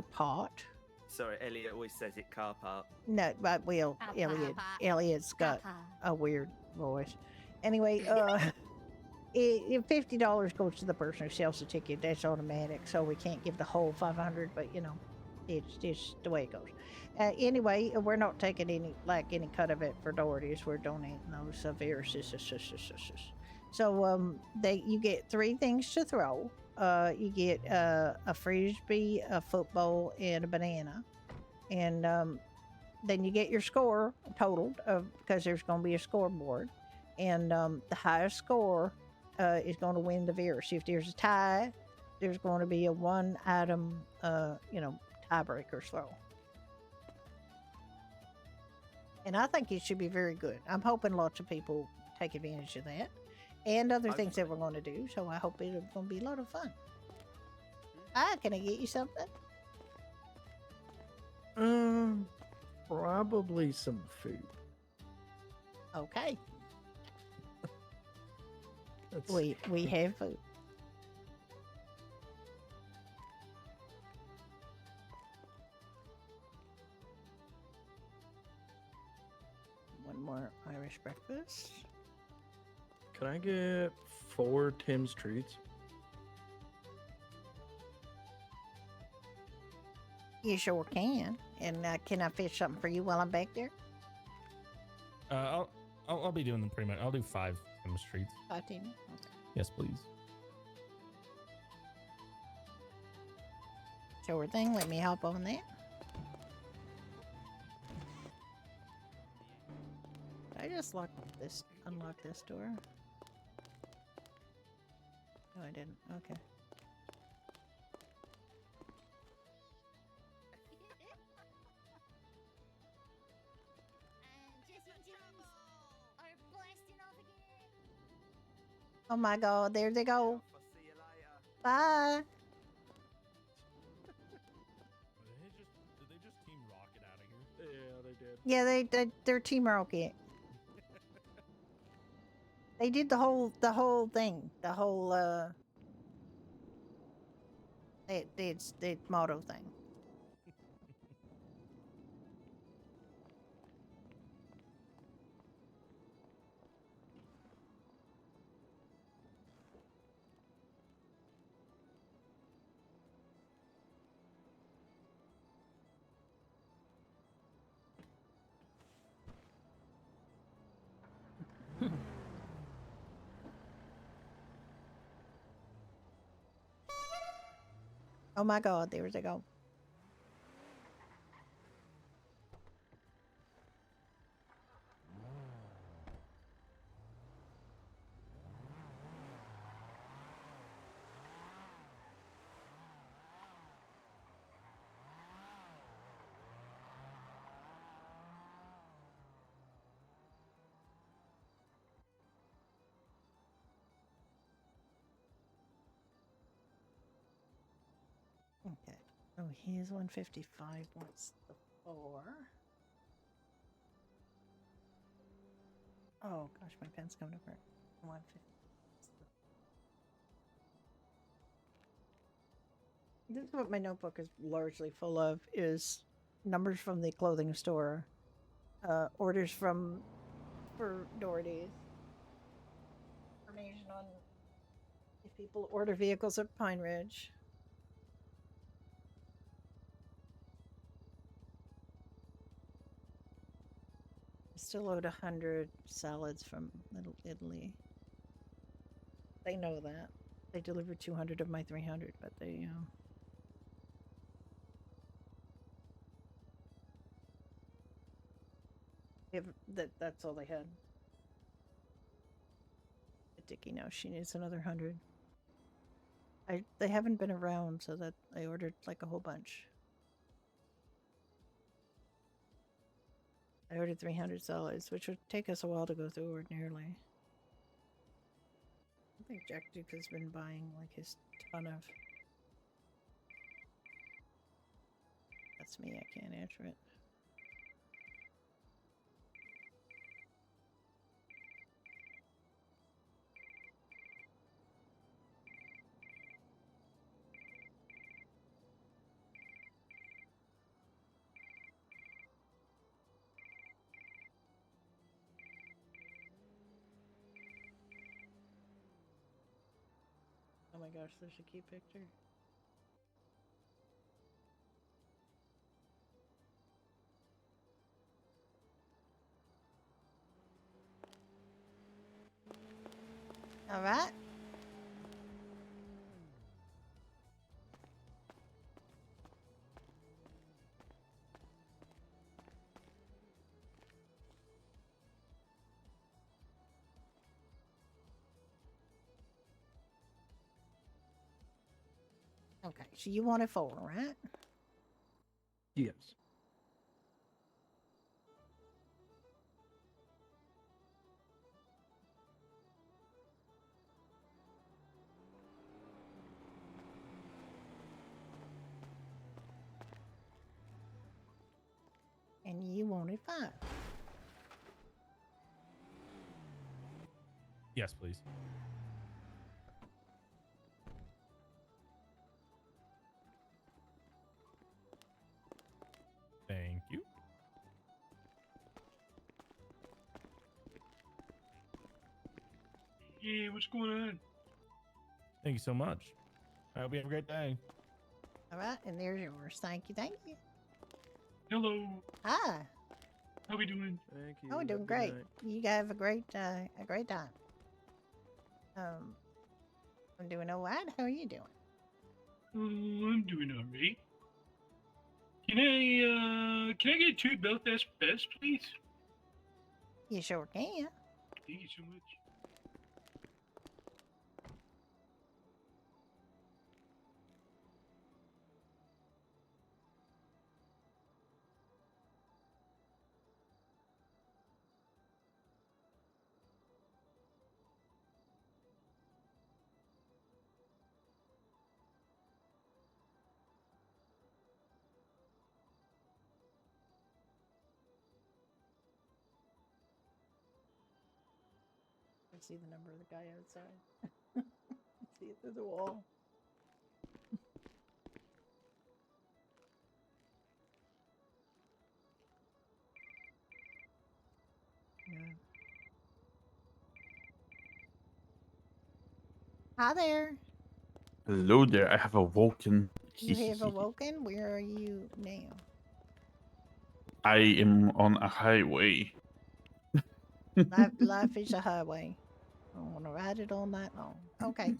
Pot. Sorry, Elliot always says it car park. No, but well, Copper Pot. Elliot's got Papa. a weird voice. Anyway, if $50 goes to the person who sells the ticket, that's automatic. So we can't give the whole 500, but it's just the way it goes. Anyway, we're not taking any cut of it for Doherty's. We're donating those viruses. So you get 3 things to throw. You get a frisbee, a football, and a banana, and then you get your score totaled because there's going to be a scoreboard, and the highest score is going to win the virus. If there's a tie, there's going to be a 1-item, tiebreaker throw. And I think it should be very good. I'm hoping lots of people take advantage of that and other things that we're going to do. So I hope it's going to be a lot of fun. Can I get you something? Probably some food. Okay. That's, We have food. One more Irish breakfast. Can I get 4 Tim's treats? You sure can. And can I fish something for you while I'm back there? I'll be doing them pretty much. I'll do 5 Tim's treats. 5 Tim? Okay. Yes, please. Sure thing. Let me hop on that. I just unlock this door. No, I didn't. Okay. Oh my god, there they go. I'll see you later. Bye. Did they just Team Rocket out of here? Yeah, they did. Yeah, they're Team Rocket. They did the whole thing. The whole the motto thing. Oh my god, there they go. Okay. Oh, here's 155. What's the 4? Oh gosh, my pen's coming apart. 150. This is what my notebook is largely full of: is numbers from the clothing store, orders for Doherty's, information on if people order vehicles at Pine Ridge, supposed to load 100 salads from Little Italy. They know that. They delivered 200 of my 300, but they that's all they had. But Dickie knows she needs another 100. They haven't been around, so that I ordered like a whole bunch. I ordered 300 salads, which would take us a while to go through ordinarily. I think Jack Duke has been buying like his ton of. That's me, I can't answer it. Oh my gosh, there's a key picture. All right. Okay, so you wanted 4, right? Yes. And you wanted 5. Yes, please. Thank you. Hey, what's going on? Thank you so much. I hope you have a great day. All right, and there's yours. Thank you, thank you. Hello. Hi. How we doing? Thank you. Oh, we're Have a doing good great. night. You guys have a great time. I'm doing all right. How are you doing? Oh, I'm doing all right. Can I get 2 Belfast Best, please? You sure can. Thank you so much. I see the number of the guy outside. See it through the wall. Yeah. Hi there. Hello there, I have awoken. You have awoken? Where are you now? I am on a highway. Life is a highway. I want to ride it all night long. Okay.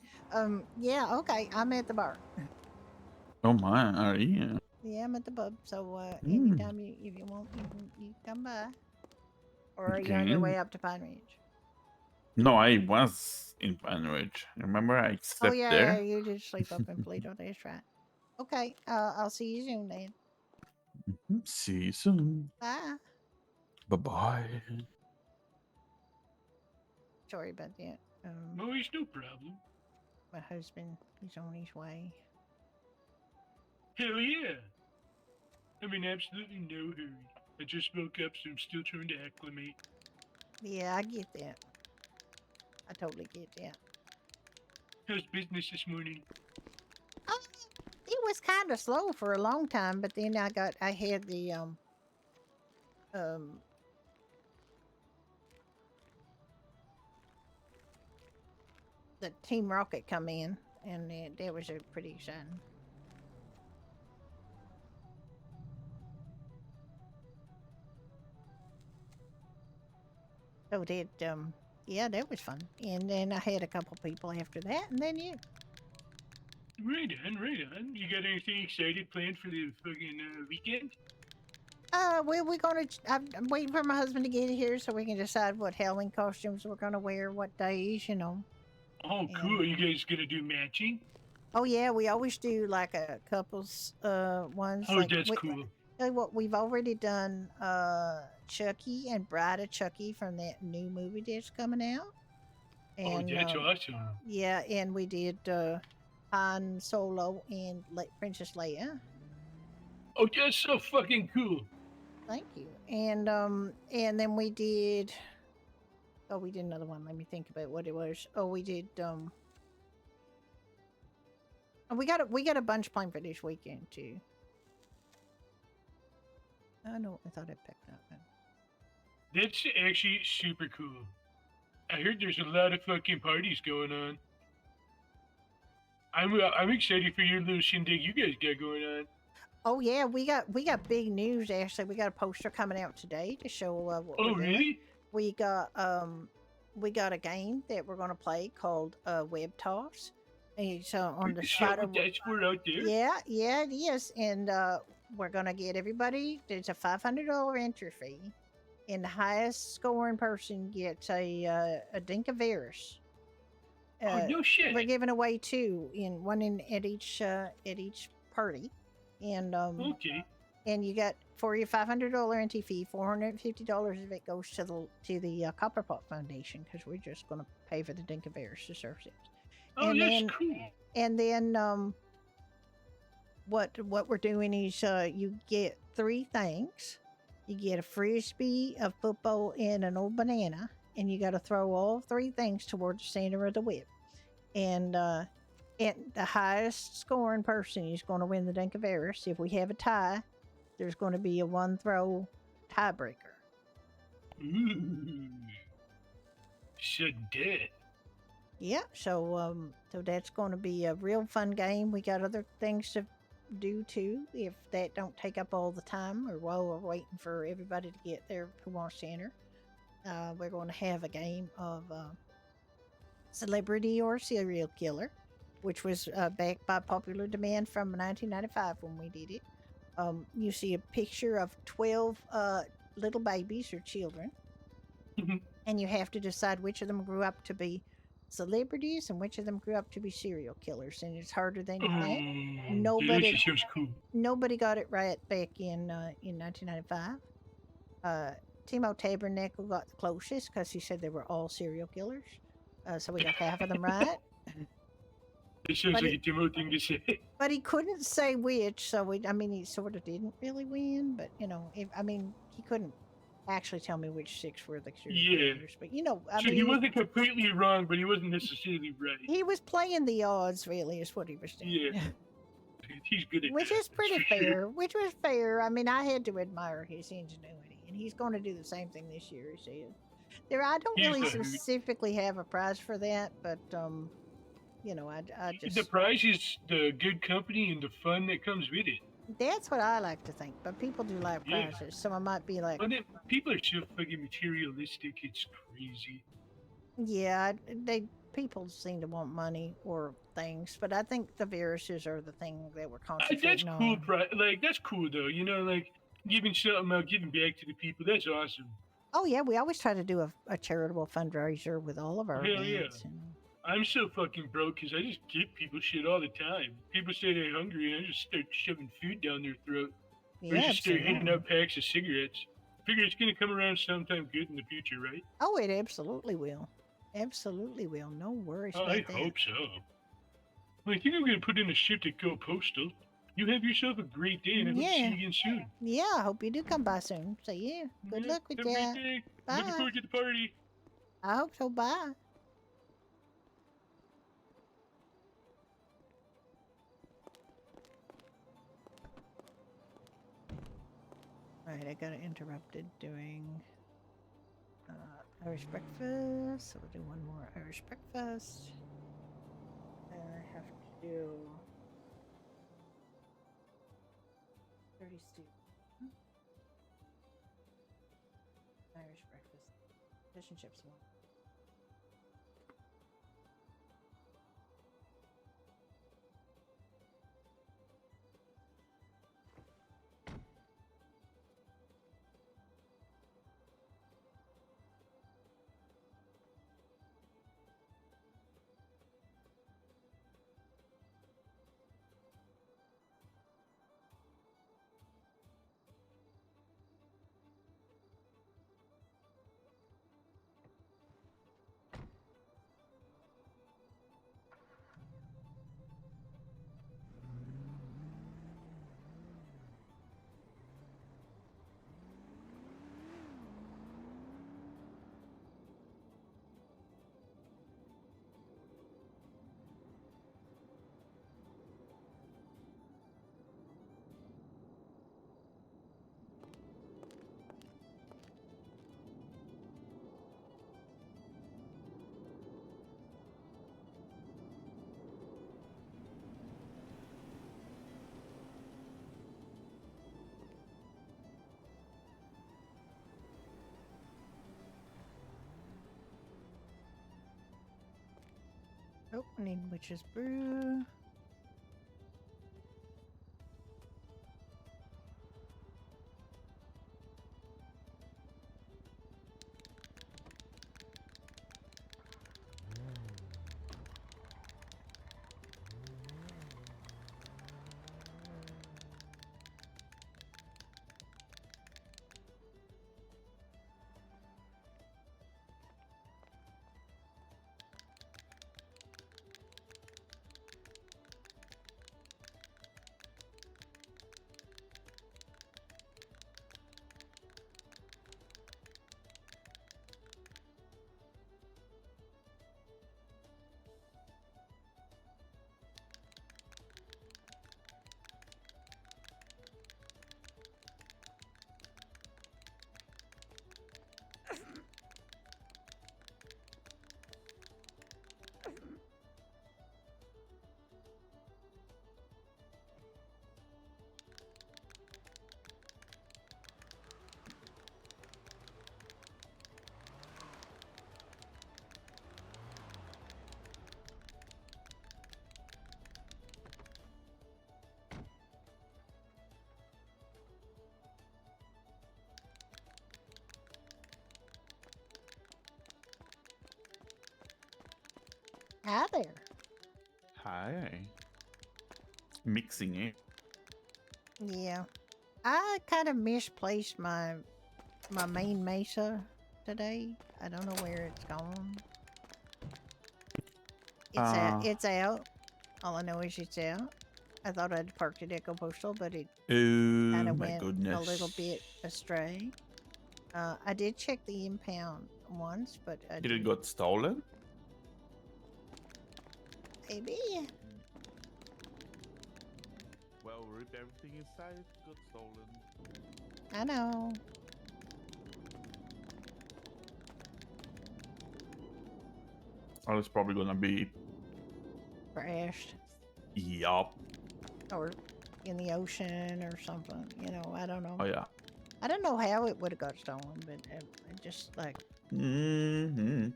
Yeah, okay. I'm at the bar. Oh my, are you? Yeah, I'm at the pub. So Hmm. anytime if you want, you come by. Or are you on your Okay. way up to Pine Ridge? No, I was in Pine Ridge. Remember, I Oh slept yeah, there. you did sleep up in Polito. That's right. Okay. I'll see you soon then. See you soon. Bye. Bye bye. Sorry about that. No, it's no problem. My husband is on his way. Hell yeah. I'm in absolutely no hurry. I just woke up, so I'm still trying to acclimate. Yeah, I get that. I totally get that. How's business this morning? It was kind of slow for a long time, but then I had the the Team Rocket come in, and that was pretty exciting. So that yeah, that was fun. And then I had a couple people after that, and then you. Right on, right on. You got anything excited planned for the fucking weekend? Well, we're gonna. I'm waiting for my husband to get here so we can decide what Halloween costumes we're gonna wear, what days, you know. Oh, And, cool. You guys gonna do matching? oh yeah, we always do like a couples ones. Oh, Like that's cool. tell you what, we've already done Chucky and Bride of Chucky from that new movie that's coming out. And Oh, that's awesome. yeah, and we did Han Solo and Princess Leia. Oh, that's so fucking cool. Thank you. And then we did. Oh, we did another one. Let me think about what it was. Oh, we did. We got a bunch planned for this weekend too. I know. I thought I picked up. That's actually super cool. I heard there's a lot of fucking parties going on. I'm excited for your little shindig you guys got going on. Oh yeah, we got big news actually. We got a poster coming out today to show what we're doing. Really? We got a game that we're gonna play called Web Toss. And so on the side of that's for out there. yeah, it is, and we're gonna get everybody. There's a $500 entry fee, and the highest scoring person gets a Dinkavirus. Oh no shit! We're giving away two at each party, and okay. And you got for your $500 entry fee, $450 of it goes to the Copperpot Foundation because we're just going to pay for the Dinkavirus to serve it. Oh, and that's then, cool. And then what we're doing is you get three things. You get a frisbee, a football, and an old banana, and you got to throw all three things toward the center of the whip. And the highest scoring person is going to win the Dinkavirus. If we have a tie, there's going to be a one throw tiebreaker. Ooh. Sudden death. Yeah, so that's going to be a real fun game. We got other things to do too, if that don't take up all the time, or while we're waiting for everybody to get there who wants to enter. We're going to have a game of Celebrity or Serial Killer, which was backed by popular demand from 1995 when we did it. You see a picture of 12 little babies or children, and you have to decide which of them grew up to be celebrities and which of them grew up to be serial killers, and it's harder than you think. Nobody got it right back in 1995. Timo Tabernacle got the closest because he said they were all serial killers, so we got half of them right. It sounds like a Timo thing to say. But he couldn't say which, so he sort of didn't really win. But he couldn't actually tell me which six were the serial killers. But he wasn't completely wrong, but he wasn't necessarily right. He was playing the odds, really, is what he was doing. Yeah, he's good at which that. is pretty fair. Which was fair. I mean, I had to admire his ingenuity, and he's going to do the same thing this year. He said. I don't really specifically have a prize for that, but I just the prize is the good company and the fun that comes with it. That's what I like to think, but people do like prizes, so I might be like, people are so fucking materialistic. It's crazy. Yeah, people seem to want money or things, but I think the viruses are the thing that we're concentrating that's cool, on. That's cool though. Giving something out, giving back to the people. That's awesome. Oh yeah, we always try to do a charitable fundraiser with all of our events. Yeah. I'm so fucking broke because I just give people shit all the time. People say they're hungry and I just start shoving food down their throat. Yeah, or just start handing out packs of cigarettes. Figure it's going to come around sometime good in the future, right? Oh, it absolutely will. Absolutely will. No worries about I that. hope so. Well, I think I'm going to put in a shift at Go Postal. You have yourself a great day, and I hope to see you again soon. Yeah, I hope you do come by soon. So, yeah, good luck with that. Bye. Looking forward to the party. I hope so. Bye. Alright, I got interrupted doing Irish breakfast, so we'll do one more Irish breakfast. And I have to do 30 stew. Irish breakfast. Fish and chips one. Oh, I need witch's brew. Hi there. Hi. Mixing it. Yeah. I kind of misplaced my main mesa today. I don't know where it's gone. It's out. All I know is it's out. I thought I'd parked at Echo Postal, but it kind Oh of my went goodness. a little bit astray. I did check the impound once, but I Did it got stolen? maybe. Well, rip everything inside, it got stolen. I know. Oh, it's probably gonna be. Crashed. Yup. Or in the ocean or something. You know, I don't know. Oh yeah. I don't know how it would have got stolen, but it just like. Mm-hmm.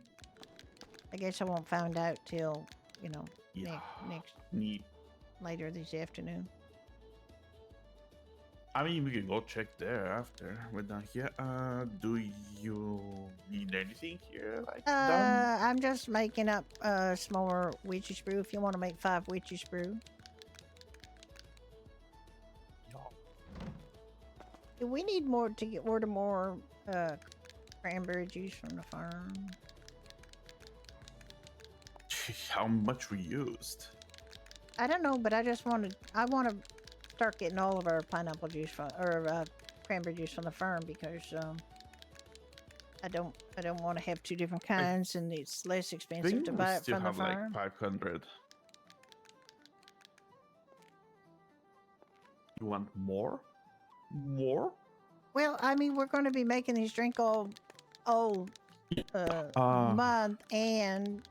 I guess I won't find out till, you know, Yeah. next Neat. later this afternoon. I mean, we can go check there after we're done here. Do you need anything here? Like done? I'm just making up some more witch's brew. If you want to make 5 witch's brew. Do we need more to get order more cranberry juice from the farm? How much we used? I don't know, but I want to start getting all of our pineapple juice from, or cranberry juice from the farm because I don't want to have 2 different kinds, and it's less expensive to buy it from the farm. Like 500. You want more? More? Well, I mean, we're going to be making these drink all month, and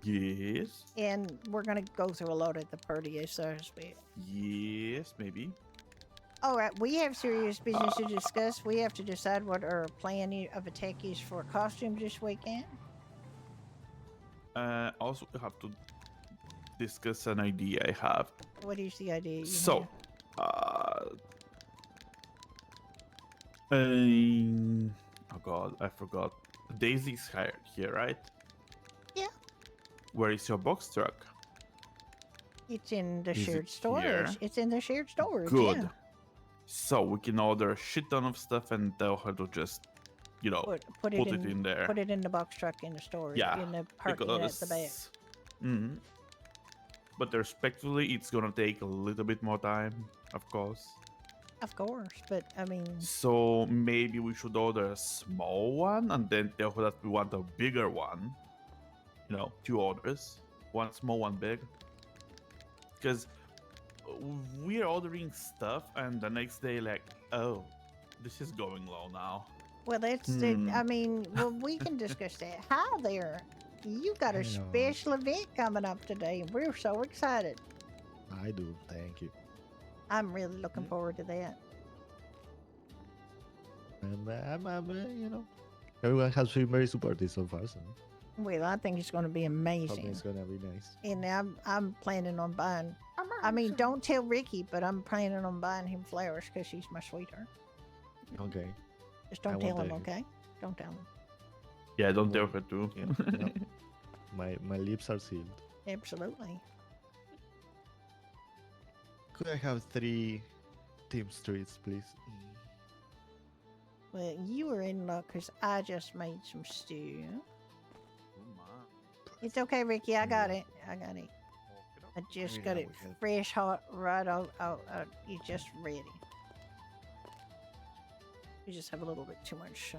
yes. And we're going to go through a lot at the party, so to speak. Yes, maybe. All right, we have serious business to discuss. We have to decide what our plan of attack is for costumes this weekend. Also, we have to discuss an idea I have. What is the idea you So, have? oh god, I forgot. Daisy's here, right? Yeah. Where is your box truck? It's in the Is shared it storage. here? It's in the shared storage. Good. Yeah. So we can order a shit ton of stuff and tell her to just, Put it in there. Put it in the box truck in the storage. Yeah, In the parking lot at the back. Mhm. But respectfully, it's gonna take a little bit more time, of course. Of course, but I mean, So maybe we should order a small one and then tell her that we want a bigger one. 2 orders. One small, one big. Because we're ordering stuff and the next day like, oh, this is going low now. well, that's it. I mean, well, we can discuss that. Hi there. You got a Hello. special event coming up today. We're so excited. I do, thank you. I'm really looking forward to that. And everyone has been very supportive so far, so Well, I think it's going to be hoping amazing. it's gonna be nice. And I'm planning on buying. I mean, don't tell Ricky, but I'm planning on buying him flowers because she's my sweetheart. Okay. Just I don't won't tell him, tell you. okay? Don't tell him. Yeah, don't tell her to. Yeah, no. My lips are sealed. Absolutely. Could I have 3 team streets, please? Well, you were in luck because I just made some stew. It's okay, Ricky. I got it. I got it. I just Maybe got now it we can- fresh, hot, right out. It's just ready. You just have a little bit too much.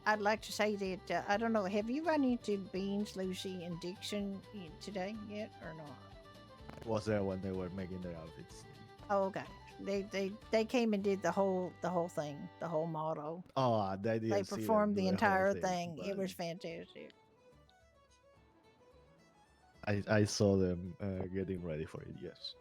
I'd like to say that I don't know. Have you run into Beans, Lucy, and Dixon today yet, or not? Was there when they were making their outfits? Oh, okay. They came and did the whole thing, the whole motto. Oh, they didn't They see them performed do the whole entire thing. It but was fantastic. I saw them getting ready for it. Yes.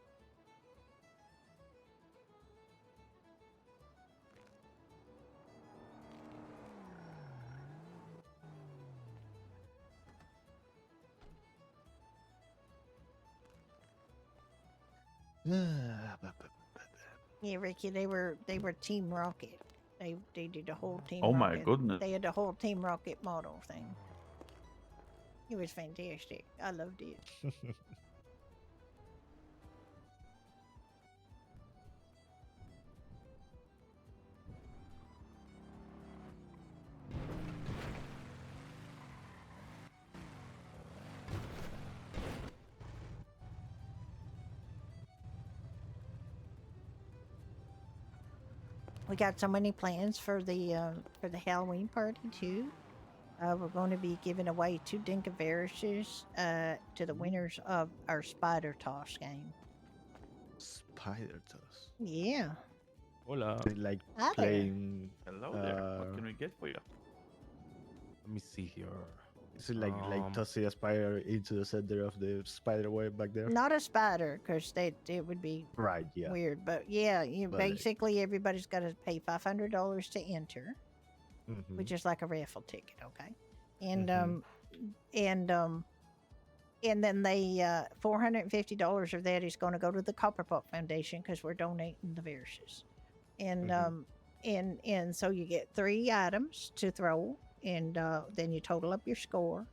Yeah, Ricky, they were Team Rocket. They did the whole Team Oh Rocket. my goodness. They had the whole Team Rocket model thing. It was fantastic. I loved it. We got so many plans for the Halloween party too. We're going to be giving away 2 Dinkaviruses to the winners of our Spider Toss game. Spider toss. Yeah. Hola. They like Hi there. playing. Hello there. What can we get for you? Let me see here. Is it like tossing a spider into the center of the spider web back there? Not a spider, because it would be Right. Yeah. weird. But yeah, But, basically everybody's got to pay $500 to enter, Mhm. which is like a raffle ticket, okay? And Mhm. and then they $450 of that is going to go to the Copper Pot Foundation because we're donating the viruses. And and so you get 3 items to throw, and then you total up your score,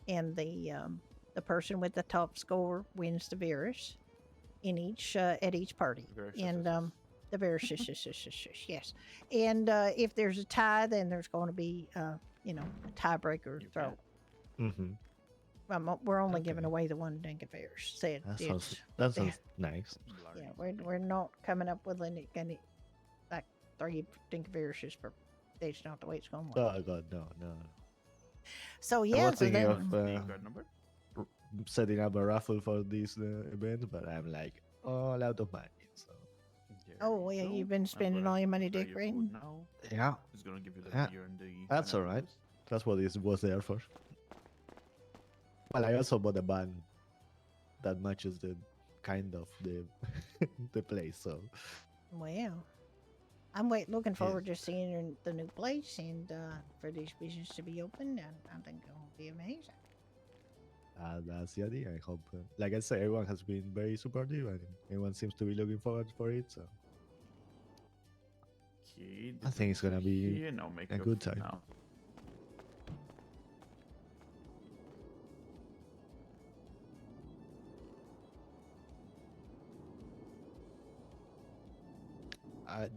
and the person with the top score wins the virus in each at each party. And the viruses, yes. And if there's a tie, then there's going to be a tiebreaker throw. Mhm. We're only giving away the 1 Dinkavirus. That sounds nice. Yeah, we're not coming up with any like 3 Dinkaviruses per. That's not the way it's going to work. Oh God, no. So I yeah, was so thinking then, of setting up a raffle for this event, but I'm like, all out of money. So Oh, well, you've been spending all your money decorating? Now yeah, it's gonna give you the Yeah, beer and the. that's all right. That's what it was there for. Well, I also bought a band that matches the kind of the the place. So Well, I'm looking forward to seeing the new place and for this business to be open. And I think it will be amazing. that's the idea. I hope, like I say, everyone has been very supportive and everyone seems to be looking forward for it. So Okay, I think it's gonna be here. Now make a your good food time. now.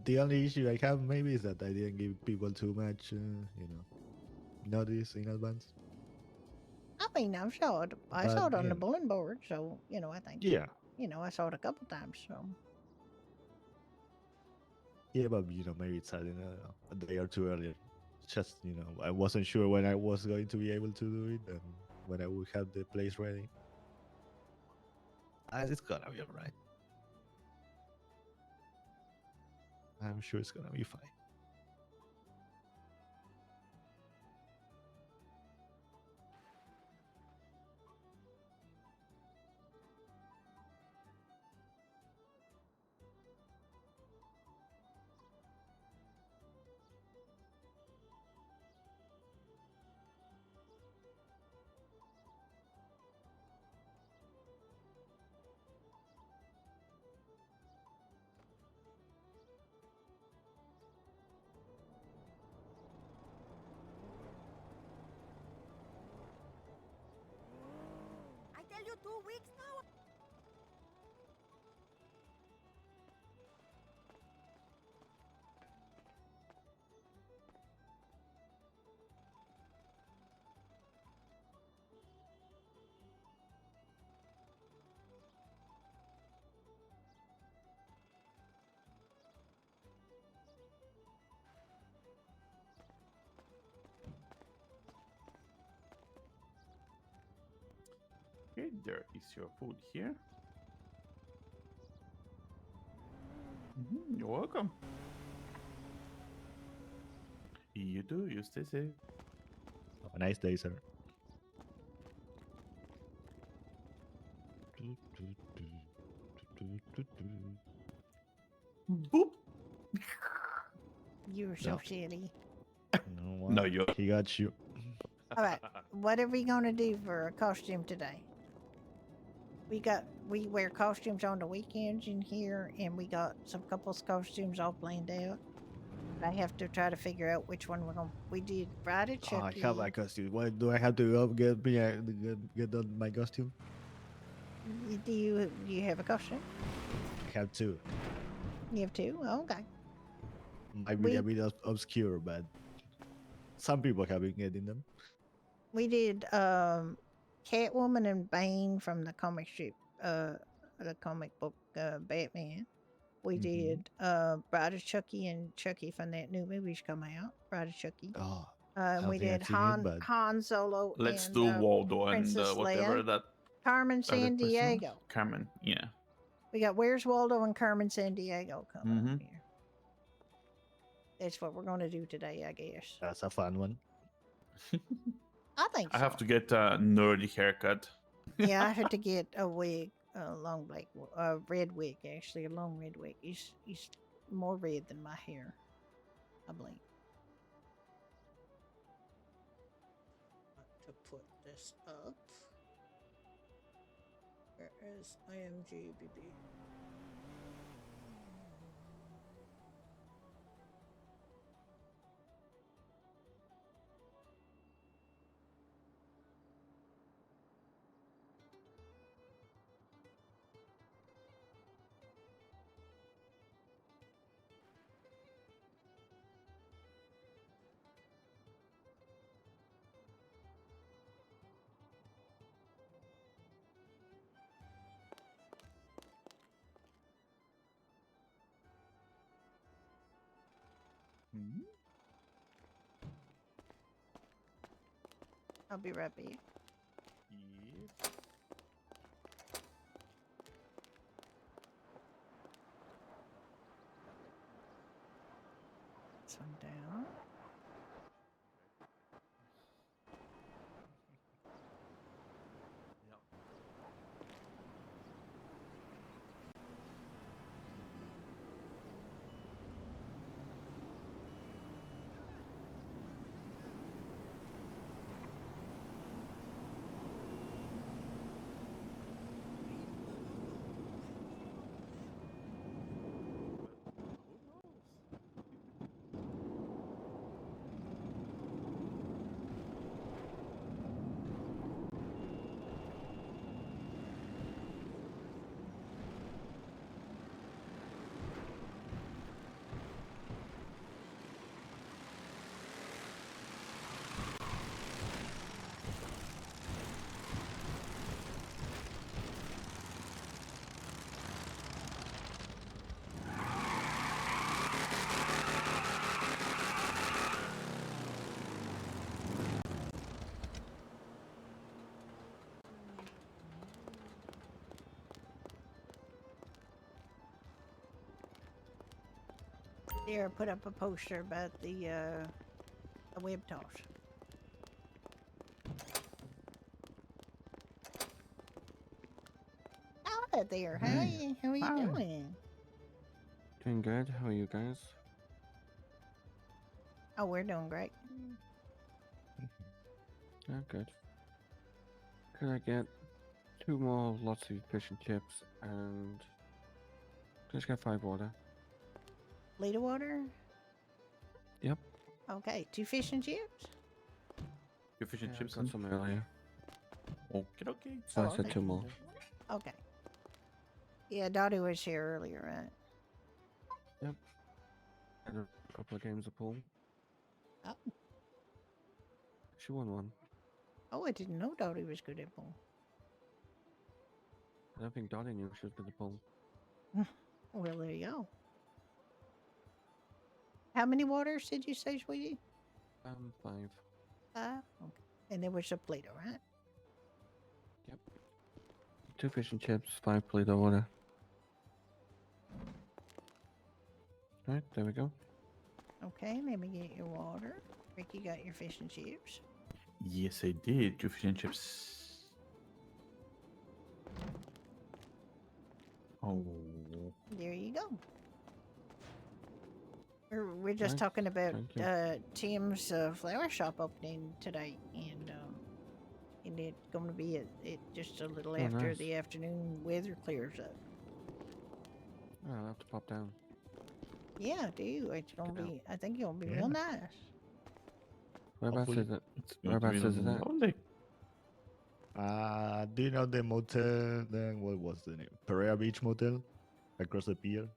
The only issue I have maybe is that I didn't give people too much, notice in advance. I mean, I saw it. I saw it on the bulletin board, so I think. Yeah. I saw it a couple times. So. Yeah, but maybe it's a day or two earlier. Just I wasn't sure when I was going to be able to do it and when I would have the place ready. It's gonna be alright. I'm sure it's gonna be fine. I tell you 2 weeks now. Okay, there is your food here. You're welcome. You too. You stay safe. Have a nice day, sir. Boop. You're so silly. No, you. He got you. All right, what are we gonna do for a costume today? We wear costumes on the weekends in here, and we got some couples costumes all planned out. I have to try to figure out which one we're gonna. We did Bride of Oh, I Chucky. have my costume. Why do I have to go get me get on my costume? Do you have a costume? I have two. You have two? Oh, okay. Might be a bit obscure, but some people have been getting them. We did Catwoman and Bane from the comic strip, the comic book Batman. We did Bride of Chucky and Chucky from that new movie's come out. Bride of Chucky. Oh. And we did Han Solo. Let's and, do Waldo and Princess whatever Leia. that. Carmen San Diego. Carmen, yeah. We got Where's Waldo and Carmen San Diego coming up here. That's what we're gonna do today, I guess. That's a fun one. I think I so. have to get a nerdy haircut. Yeah, I had to get a wig, a long black, red wig, actually, a long red wig. He's more red than my hair, I believe. To put this up, where is IMGBB? I'll be right back. Yes. this one down. There, put up a poster about the web toss. Hello there. How are you? How are you doing? Doing good. How are you guys? Oh, we're doing great. Yeah, good. Could I get 2 more lots of fish and chips and just get 5 water? Liter water? Yep. Okay, 2 fish and chips? Your fish and Yeah, chips I got some earlier. Okay, okay. So Oh, I said okay. 2 more. Okay. Yeah, Dottie was here earlier, right? Yep. Had a couple of games of pool. Oh. She won one. Oh, I didn't know Dottie was good at pool. I don't think Dottie knew she was good at pool. Well, there you go. How many waters did you say, sweetie? 5. 5? Okay. And there was a Play-Doh, right? Yep. 2 fish and chips, 5 Play-Doh water. Alright, there we go. Okay, let me get your water. Ricky got your fish and chips. Yes, I did. Your fish and chips. Oh. There you go. We're just Nice, talking about thank you. Tim's flower shop opening today, and it's going to be at just a little Oh, after nice. the afternoon weather clears up. Oh, I'll have to pop down. Yeah, do. It's going to Yeah. be, I think it'll be Yeah. real nice. Whereabouts Hopefully is it? it's going to be Whereabouts is it at? lovely. Do you know the motel? What was the name? Pereira Beach Motel, across the pier.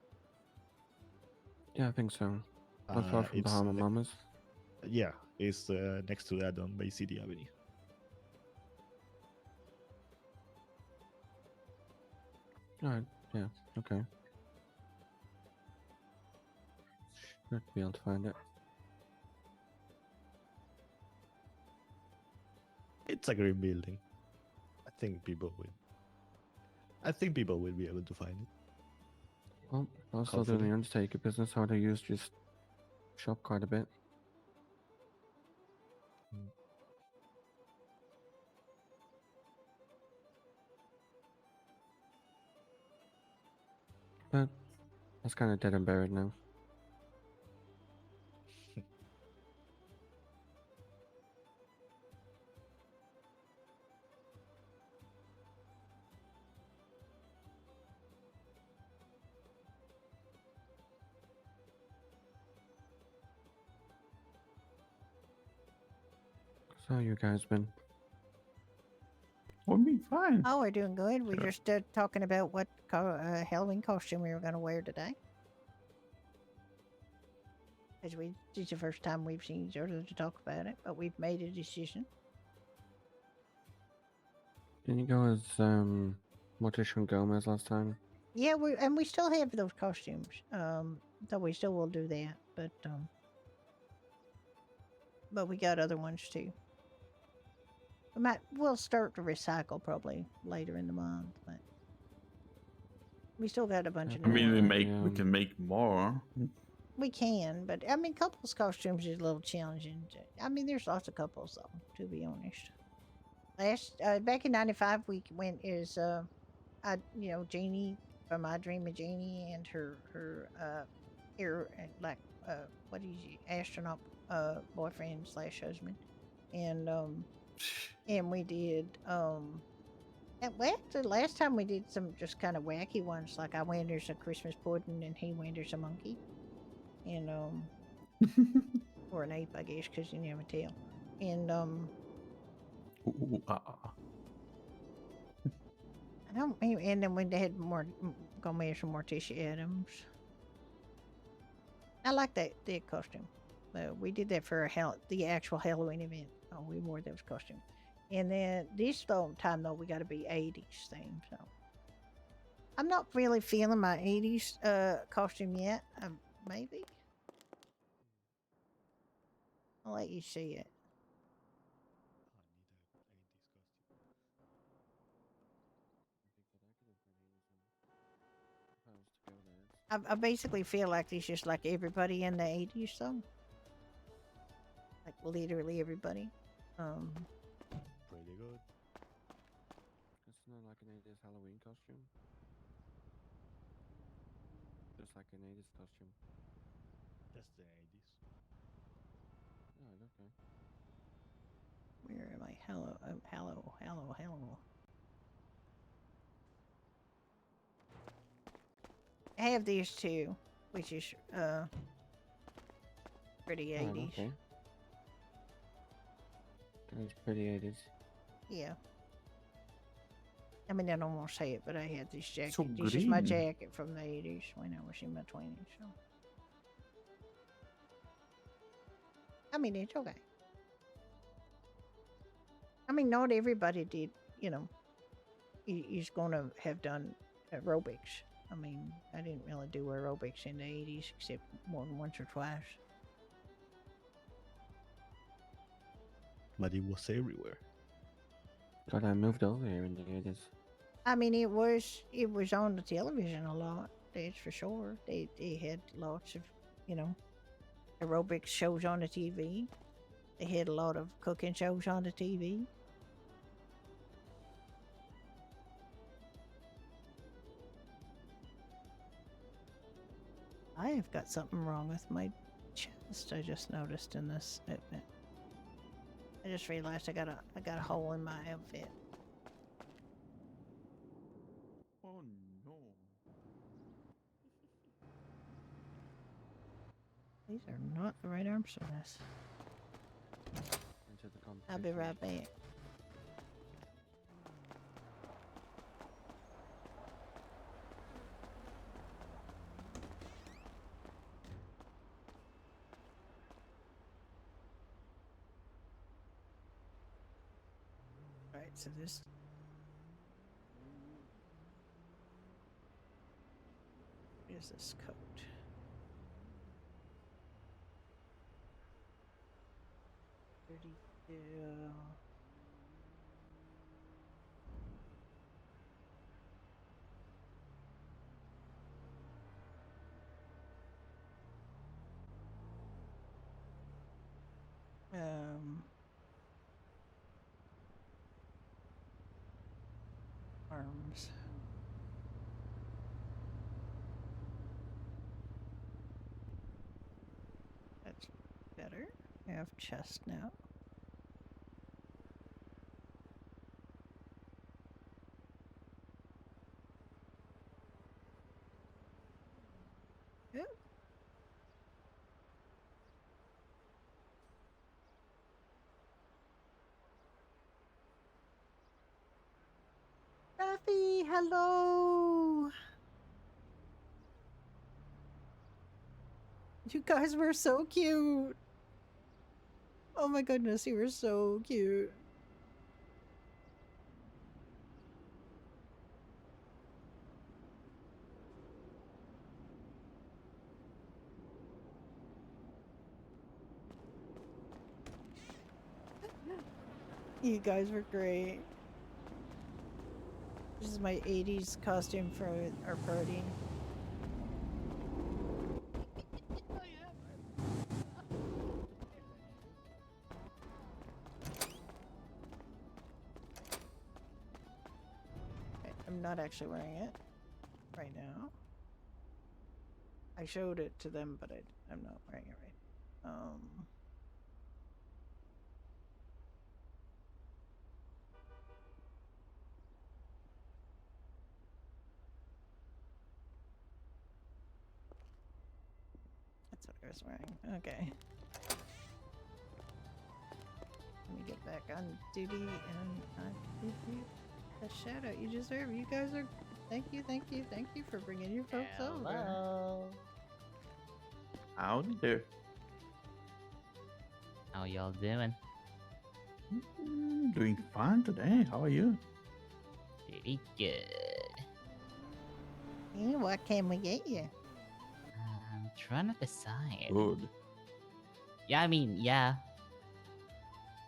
Yeah, I think so. Not far from It's Bahama Mamas. yeah, it's next to that on Bay City Avenue. Alright, yeah, okay. Should be able to find it. It's a green building. I think people will. I think people will be able to find it. Well, I was still doing Hopefully. the Undertaker business, how to use just shop quite a bit. But that's kind of dead and buried now. So how you guys been? We'll be fine. Oh, we're doing good. We're just talking about what Halloween costume we were going to wear today. It's the first time we've seen each other to talk about it, but we've made a decision. Didn't you go as Morticia and Gomez last time? Yeah, we still have those costumes. So we still will do that, but we got other ones too. We'll start to recycle probably later in the month, but we still got a bunch of. I mean, new we ones. can make more. we can, but I mean, couples costumes is a little challenging. I mean, there's lots of couples though, to be honest. Back in '95, we went as Janie from I Dream of Janie and her what is he, astronaut boyfriend slash husband, and we did actually last time we did some just kind of wacky ones, like I went as a Christmas pudding and he went as a monkey, and or an ape, I guess, because you never tell, and I don't. And then when they had gonna make some Morticia Adams. I like that costume. We did that for the actual Halloween event. Oh, we wore those costumes. And then this time though, we got to be 80s theme. So I'm not really feeling my 80s costume yet. Maybe I'll let you see it. I basically feel like it's just like everybody in the 80s, though. Like literally everybody. Pretty good. It's not like an 80s Halloween costume. Just like an 80s costume. That's the 80s. Alright, okay. Where am I? Hello. I have these two, which is pretty 80s. Okay. It's pretty 80s. Yeah. I mean, I don't want to say it, but I had this jacket. So this is my green. jacket from the 80s when I was in my 20s. So. I mean, it's okay. I mean, not everybody did, is going to have done aerobics. I mean, I didn't really do aerobics in the 80s except more than once or twice. But it was everywhere. God, I moved over here in the 80s. I mean, it was on the television a lot. That's for sure. They had lots of, aerobics shows on the TV. They had a lot of cooking shows on the TV. I have got something wrong with my chest. I just noticed in this. I just realized I got a hole in my outfit. Oh no. These are not the right arms for this. I'll be right back. Alright, so this is this coat. Arms. That's better. I have chest now. Yep. Buffy, hello. You guys were so cute. Oh my goodness, you were so cute. You guys were great. This is my 80s costume for our party. not actually wearing it right now. I showed it to them, but I'm not wearing it right. That's what I was wearing. Okay. Let me get back on duty and give you the shout out you deserve. You guys are. Thank you for bringing your folks over. Hello. Howdy there. How y'all doing? Doing fine today. How are you? Pretty good. Yeah, what can we get you? I'm trying to decide. Good. Yeah, I mean, yeah.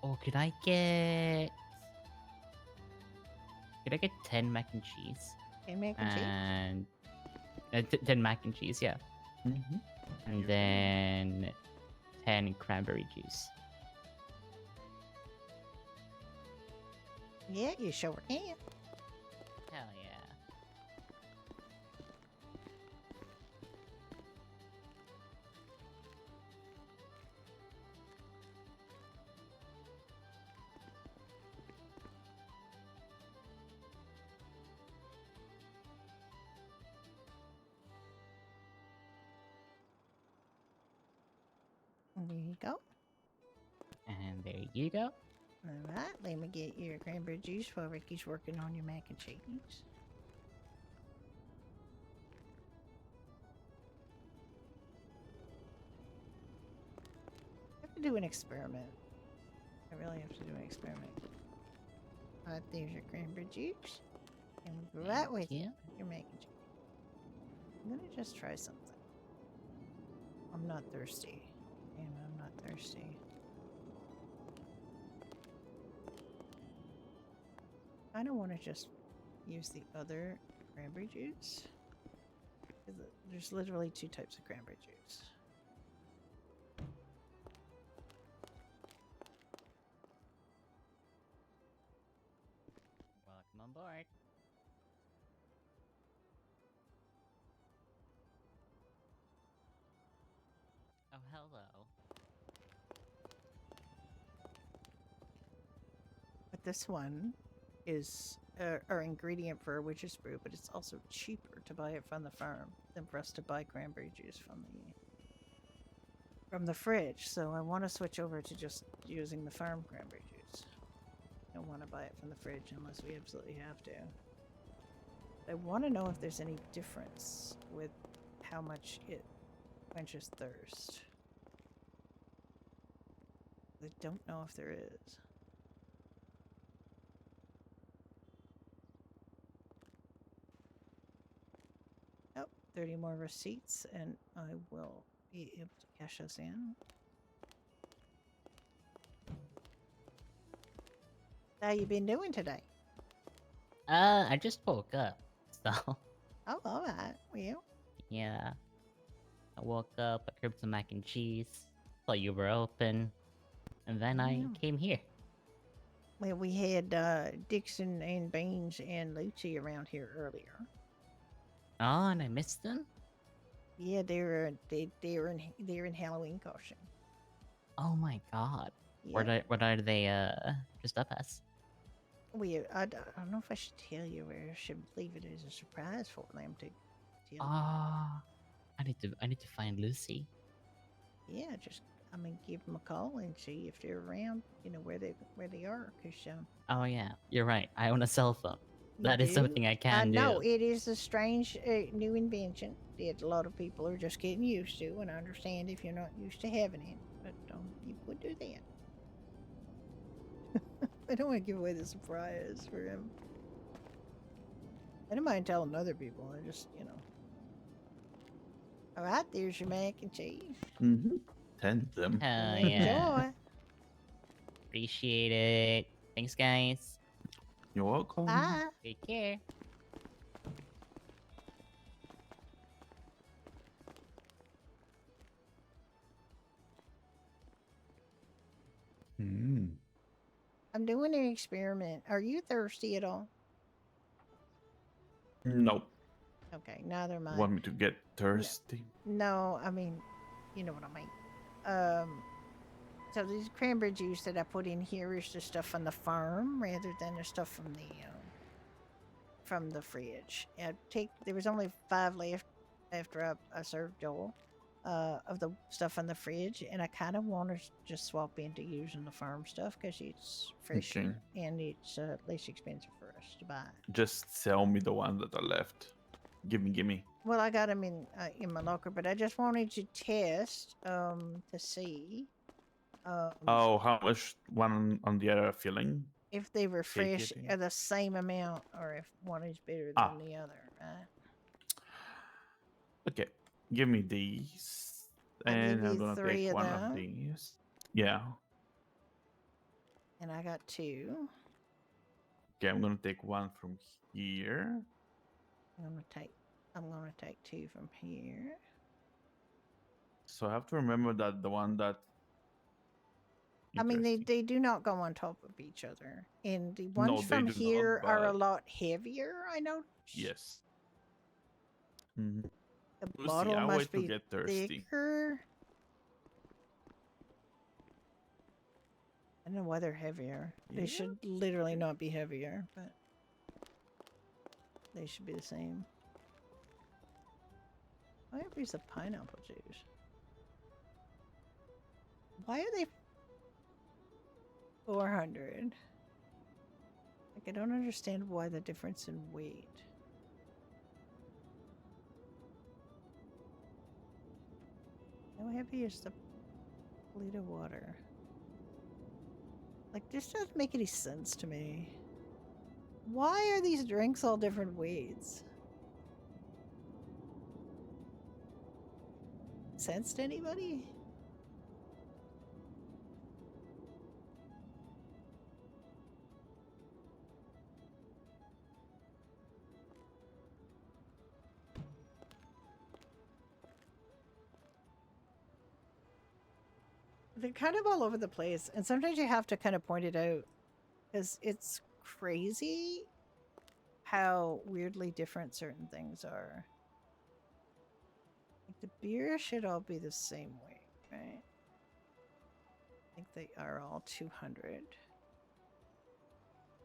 Oh, could I get 10 mac and cheese? 10 mac and cheese? 10 mac and cheese, yeah. And then 10 cranberry juice. Yeah, you sure can. Hell yeah. There you go. And there you go. Alright, let me get your cranberry juice while Ricky's working on your mac and cheese. I have to do an experiment. I really have to do an experiment. Alright, there's your cranberry juice. And right with you, your mac and cheese. I'm gonna just try something. I'm not thirsty. Damn, I'm not thirsty. I don't want to just use the other cranberry juice. There's literally 2 types of cranberry juice. Welcome on board. Oh, hello. But this one is our ingredient for a witch's brew, but it's also cheaper to buy it from the farm than for us to buy cranberry juice from the fridge. So I want to switch over to just using the farm cranberry juice. I don't want to buy it from the fridge unless we absolutely have to. I want to know if there's any difference with how much it quenches thirst. I don't know if there is. Oh, 30 more receipts, and I will be able to cash us in. How you been doing today? I just woke up, so. Oh, alright. Well. Yeah. I woke up, I grabbed some mac and cheese, saw you were open, and then I came here. Well, we had Dixon and Beans and Lucy around here earlier. Oh, and I missed them? Yeah, they're in Halloween costume. Oh my god. Yeah. What are they dressed up as? I don't know if I should tell you, or I should leave it as a surprise for them to tell. Ah, I need to find Lucy. Yeah, I'm gonna give them a call and see if they're around. You know where they are, cause Oh yeah, you're right. I own a cell phone. you That is do? something I can do. No, it is a strange new invention that a lot of people are just getting used to, and I understand if you're not used to having it, but you could do that. I don't want to give away the surprise for him. I don't mind telling other people. I just, All right, there's your mac and cheese. 10 of them. Hell Enjoy. yeah. Appreciate it. Thanks, guys. You're welcome. Bye. Take care. I'm doing an experiment. Are you thirsty at all? No. Okay, neither mind. Want me to get thirsty? No, I mean, you know what I mean. So these cranberry juice that I put in here is the stuff from the farm rather than the stuff from the fridge. There was only 5 left after I served Joel of the stuff in the fridge, and I kind of want to just swap into using the farm stuff because it's fresher and it's less expensive for us to buy. Just sell me the ones that are left. Gimme. Well, I got them in my locker, but I just wanted to test to see How much one on the other filling? if they were Cake fresh eating? or the same amount, or if one is better than the other, right? Okay, give me these, I'll and give I'm you gonna 3 take of one them. of these. Yeah. And I got 2. Okay, I'm gonna take one from here. I'm gonna take 2 from here. So I have to remember that the one that. I mean, they do not go on top of each other, and the No, ones they from do here not, are a but- lot heavier. I know. Yes. Mm-hmm. The We'll see, bottle I'll must wait to be get thirsty. thicker. I don't know why they're heavier. They Yeah. should literally not be heavier, but they should be the same. Why are these a pineapple juice? Why are they 400? Like, I don't understand why the difference in weight. How heavy is the liter water? Like, this doesn't make any sense to me. Why are these drinks all different weights? Sense to anybody? They're kind of all over the place, and sometimes you have to kind of point it out because it's crazy how weirdly different certain things are. Like, the beer should all be the same weight, right? I think they are all 200.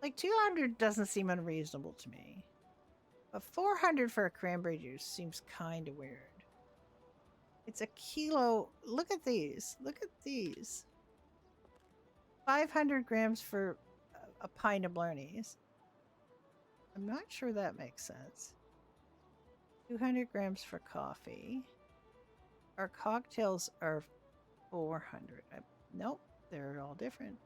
Like, 200 doesn't seem unreasonable to me, but 400 for a cranberry juice seems kind of weird. It's a kilo. Look at these. Look at these. 500 grams for a pint of Blarneys. I'm not sure that makes sense. 200 grams for coffee. Our cocktails are 400. Nope, they're all different.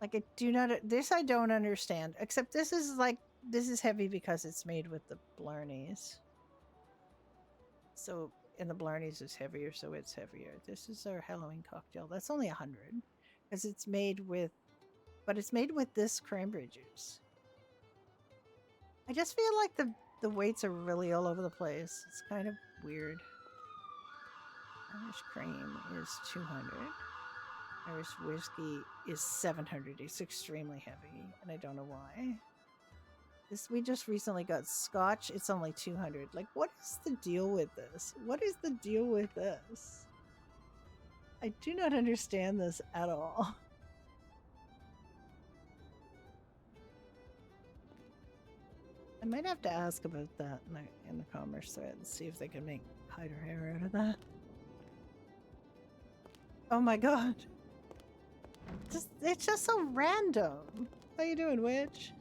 Like, I do not. This I don't understand. Except this is heavy because it's made with the Blarneys. So, and the Blarneys is heavier, so it's heavier. This is our Halloween cocktail. That's only 100 because it's made with, but it's made with this cranberry juice. I just feel like the weights are really all over the place. It's kind of weird. Irish cream is 200. Irish whiskey is 700. It's extremely heavy, and I don't know why. We just recently got scotch. It's only 200. Like, what is the deal with this? What is the deal with this? I do not understand this at all. I might have to ask about that in the commerce thread and see if they can make hide or hair out of that. Oh my god. It's just so random. How you doing, Witch?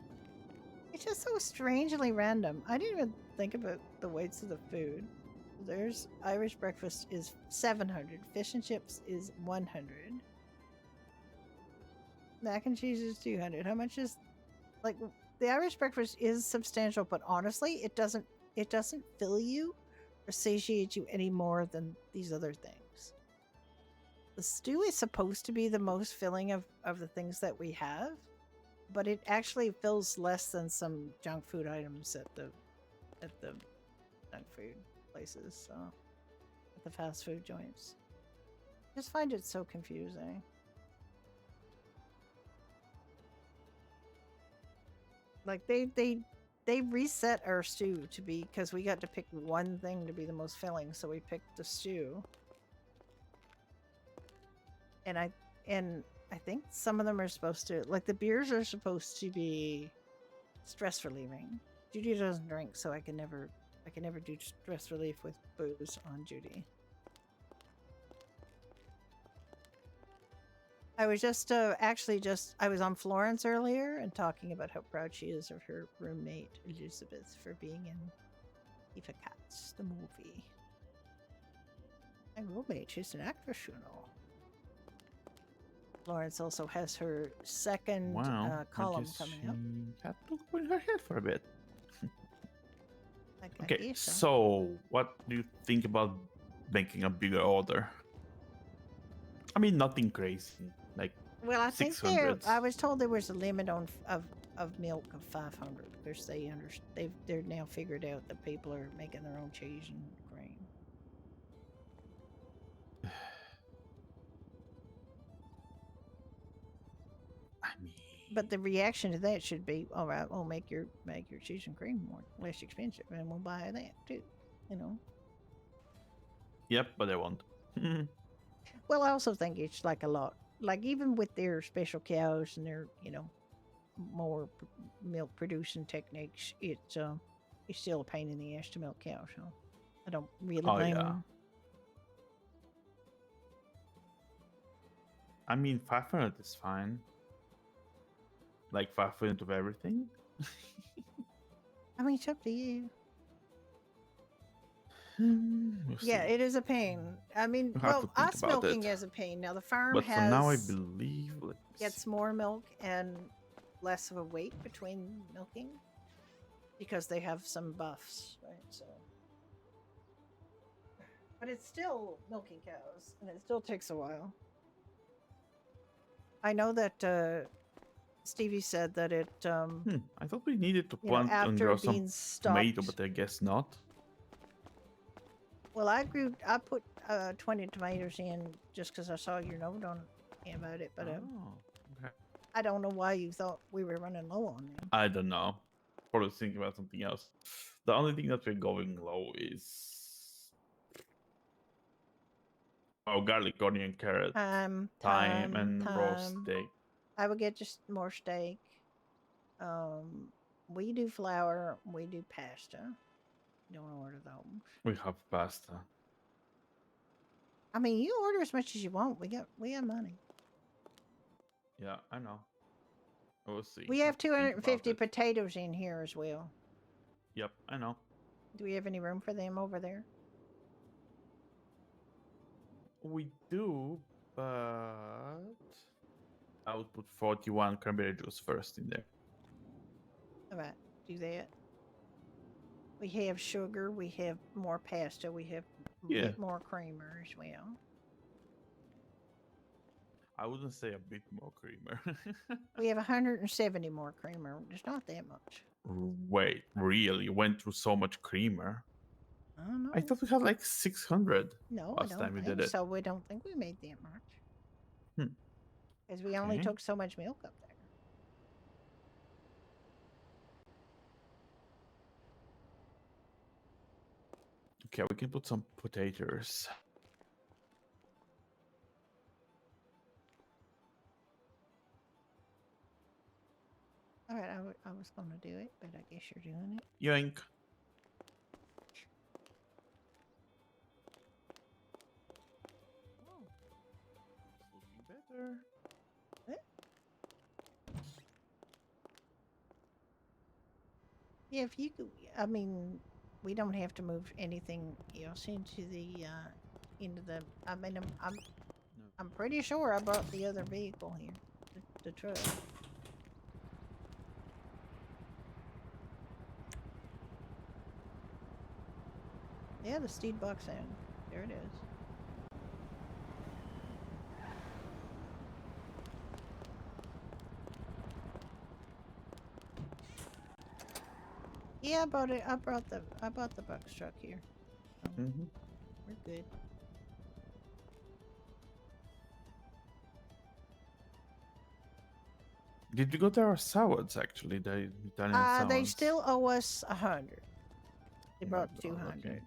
It's just so strangely random. I didn't even think about the weights of the food. There's Irish breakfast is 700. Fish and chips is 100. Mac and cheese is 200. How much is, like, the Irish breakfast is substantial, but honestly, it doesn't fill you or satiate you any more than these other things. The stew is supposed to be the most filling of the things that we have, but it actually fills less than some junk food items at the junk food places, so at the fast food joints. I just find it so confusing. Like they they reset our stew to be, because we got to pick one thing to be the most filling, so we picked the stew. And I think some of them are supposed to, like the beers are supposed to be stress relieving. Judy doesn't drink, so I can never do stress relief with booze on Judy. I was just I was on Florence earlier and talking about how proud she is of her roommate Elizabeth for being in Eva Katz, the movie. My roommate, she's an actress, you know. Florence also has her second column coming up. Had to look in her head for a bit. I Okay, guess so. so what do you think about making a bigger order? I mean, nothing crazy, like Well, I think 600. I was told there was a limit of milk of 500 because they're now figured out that people are making their own cheese and cream. I mean, But the reaction to that should be, all right, we'll make your cheese and cream less expensive, and we'll buy that too. You know. Yep, but I won't. Well, I also think it's like a lot. Like even with their special cows and their more milk producing techniques, it's still a pain in the ass to milk cows. So I don't really blame them. I mean, 500 is fine. Like 500 of everything. I mean, it's up to you. We'll Yeah, see. it is a pain. I mean, We'll have well, to think us about milking it. is a pain. Now the farm But has for now, I believe gets more milk and less of a wait between milking because they have some buffs, right? So, but it's still milking cows, and it still takes a while. I know that Stevie said that it. I thought we needed to You know, plant and after grow some being tomato, stopped- but I guess not. Well, I put 20 tomatoes in just because I saw your note on about it, but Okay. I don't know why you thought we were running low on them. I don't know. Probably thinking about something else. The only thing that we're going low is garlic, onion, carrot, thyme, and raw steak. I would get just more steak. We do flour. We do pasta. Don't order those. We have pasta. I mean, you order as much as you want. We have money. Yeah, I know. We'll see. We have to think about 250 it. potatoes in here as well. Yep, I know. Do we have any room for them over there? We do, but I would put 41 cranberry juice first in there. All right, do that. We have sugar. We have more pasta. We have a Yeah. bit more creamer as well. I wouldn't say a bit more creamer. We have 170 more creamer. It's not that much. Wait, really? You went through so much creamer? I don't know. I thought we had like 600 No, I last don't time we think did it. so. We don't think we made that much. Because we only Okay. took so much milk up there. Okay, we can put some potatoes. All right, I was going to do it, but I guess you're doing it. Yoink. It's looking better. Yeah, if you could, I mean, we don't have to move anything else into the, I mean, I'm pretty sure I brought the other vehicle here, the truck. Yeah, the Steed box in. There it is. Yeah, I bought it. I bought the box truck here. So we're good. Did we go to our salads actually? The Italian salads. They still owe us 100. They Oh my brought God, 200. okay.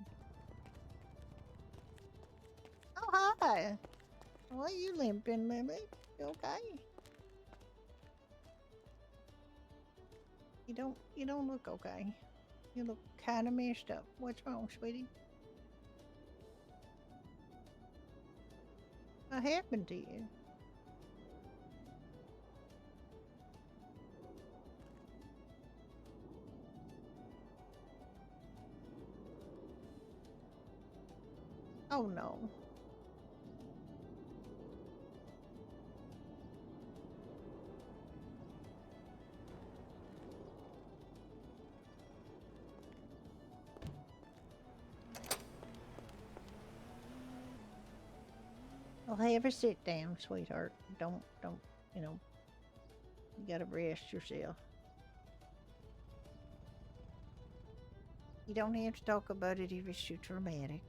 Oh hi. Why are you limping, Lily? You okay? You don't look okay. You look kind of messed up. What's wrong, sweetie? What happened to you? Oh no. Well, have a sit down, sweetheart. Don't, you know, you gotta rest yourself. You don't have to talk about it if it's too traumatic.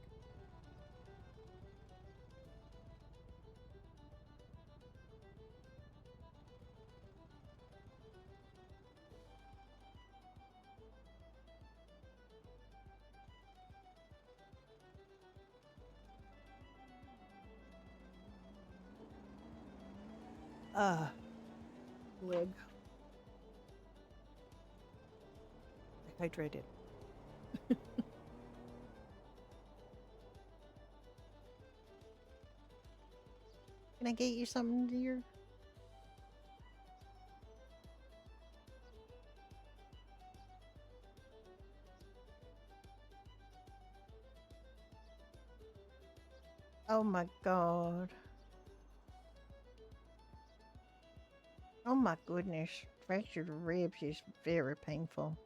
Leg. Hydrated. Can I get you something, dear? Oh my god. Oh my goodness. Fractured ribs is very painful.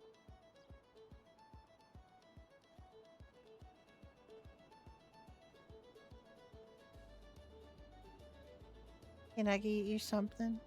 Can I get you something?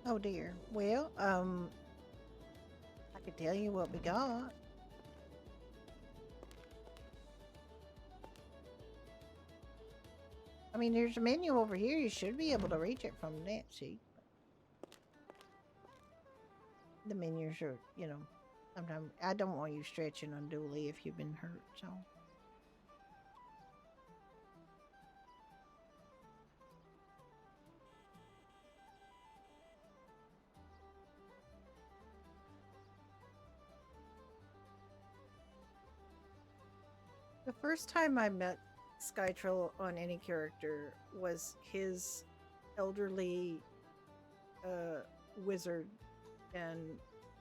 Oh dear. Well, I could tell you what we got. I mean, there's a menu over here. You should be able to reach it from that seat. The menus are, you know, sometimes I don't want you stretching unduly if you've been hurt, so. The first time I met Skytrill on any character was his elderly wizard and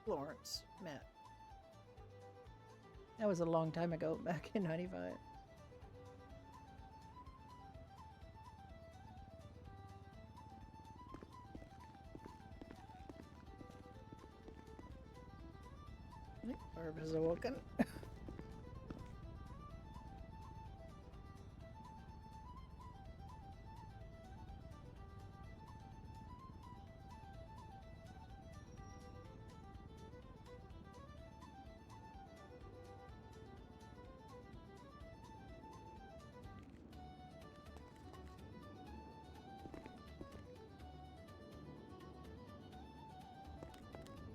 Florence met. That was a long time ago, back in 95. Barb has awoken.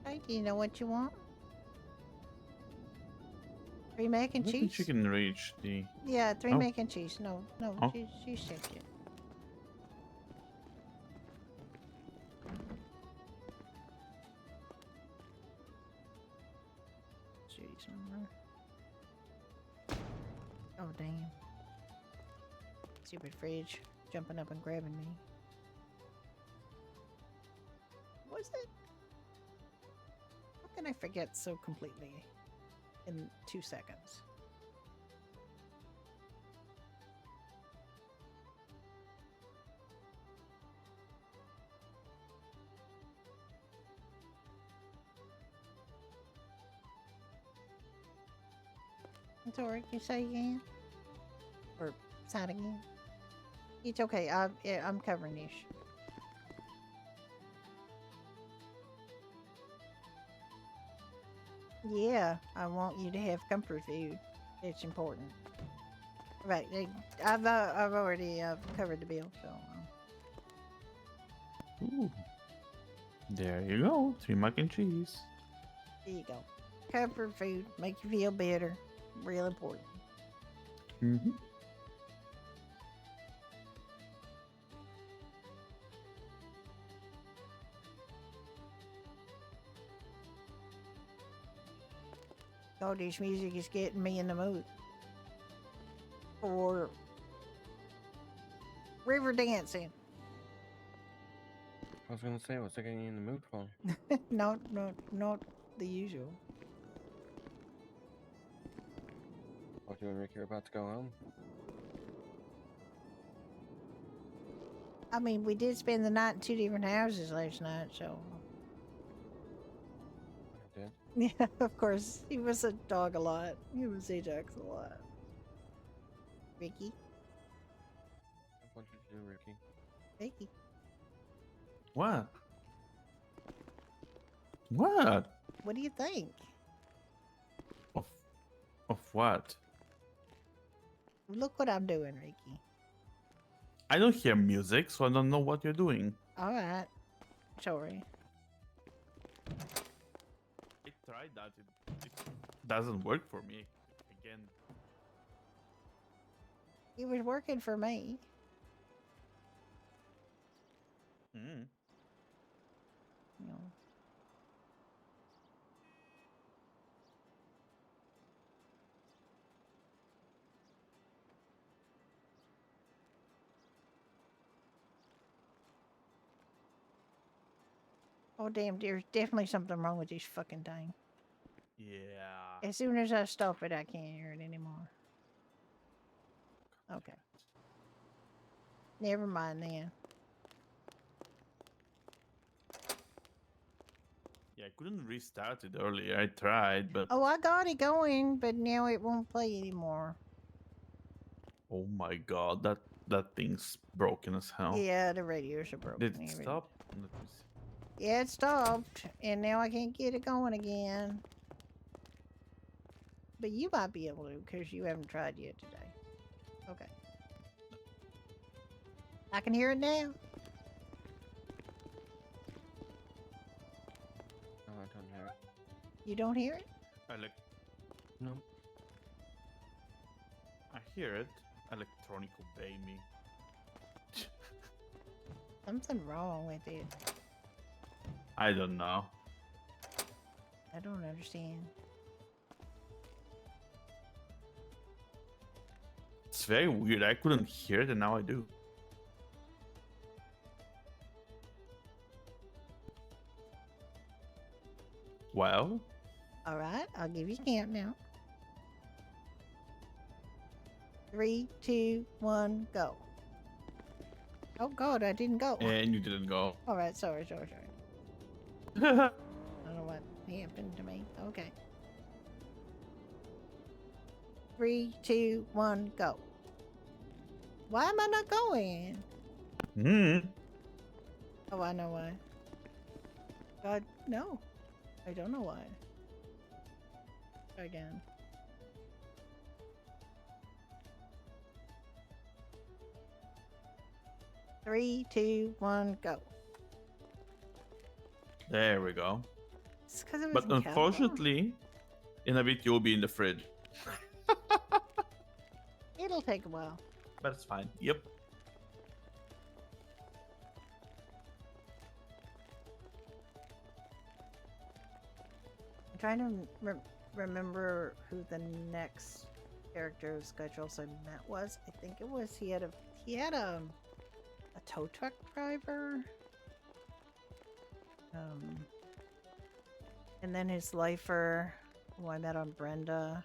Hey, do you know what you want? 3 mac and I don't think cheese? she can reach the. Yeah, 3 Oh. mac and cheese. No, Oh. she's sick yet. Cheese somewhere. Oh, damn. Stupid fridge jumping up and grabbing me. Was it? How can I forget so completely in 2 seconds? Sorry, you say again? Or outside again. It's okay. I'm covering this. Yeah, I want you to have comfort food. It's important. Right. I've already covered the bill, so. Ooh. There you go. 3 mac and cheese. There you go. Comfort food. Make you feel better. Real important. Mm-hmm. God, this music is getting me in the mood for river dancing. I was gonna say, what's it getting you in the mood for? not the usual. What, you and Ricky are about to go home? I mean, we did spend the night in 2 different houses last night, so. I did. Yeah, of course. He was a dog a lot. He was Ajax a lot. Ricky? What did you do, Ricky? Ricky. What? What? What do you think? Of what? Look what I'm doing, Ricky. I don't hear music, so I don't know what you're doing. Alright. Sorry. I tried that. It doesn't work for me. Again. It was working for me. Mm. You know. Oh damn, there's definitely something wrong with this fucking thing. Yeah. As soon as I stop it, I can't hear it anymore. Okay. Never mind then. Yeah, I couldn't restart it earlier. I tried, but Oh, I got it going, but now it won't play anymore. oh my god, that thing's broken as hell. Yeah, the radios are broken. Did it stop? Let me see. Yeah, it stopped, and now I can't get it going again. But you might be able to, because you haven't tried yet today. Okay. I can hear it now. No, I don't hear it. You don't hear it? No. I hear it. Electronic obey me. Something wrong with it. I don't know. I don't understand. It's very weird. I couldn't hear it and now I do. Well? Alright, I'll give you a count now. 3, 2, 1, go. Oh god, I didn't go. And you didn't go. Alright, sorry. I don't know what happened to me. Okay. 3, 2, 1, go. Why am I not going? Oh, I know why. God, no. I don't know why. Try again. Three, 2, 1, go. There we go. It's 'cause it was But in Canada. unfortunately, in a bit you'll be in the fridge. It'll take a while. But it's fine. Yep. I'm trying to remember who the next character of Skytroll's I met was. I think it was he had a tow truck driver. And then his lifer, who I met on Brenda.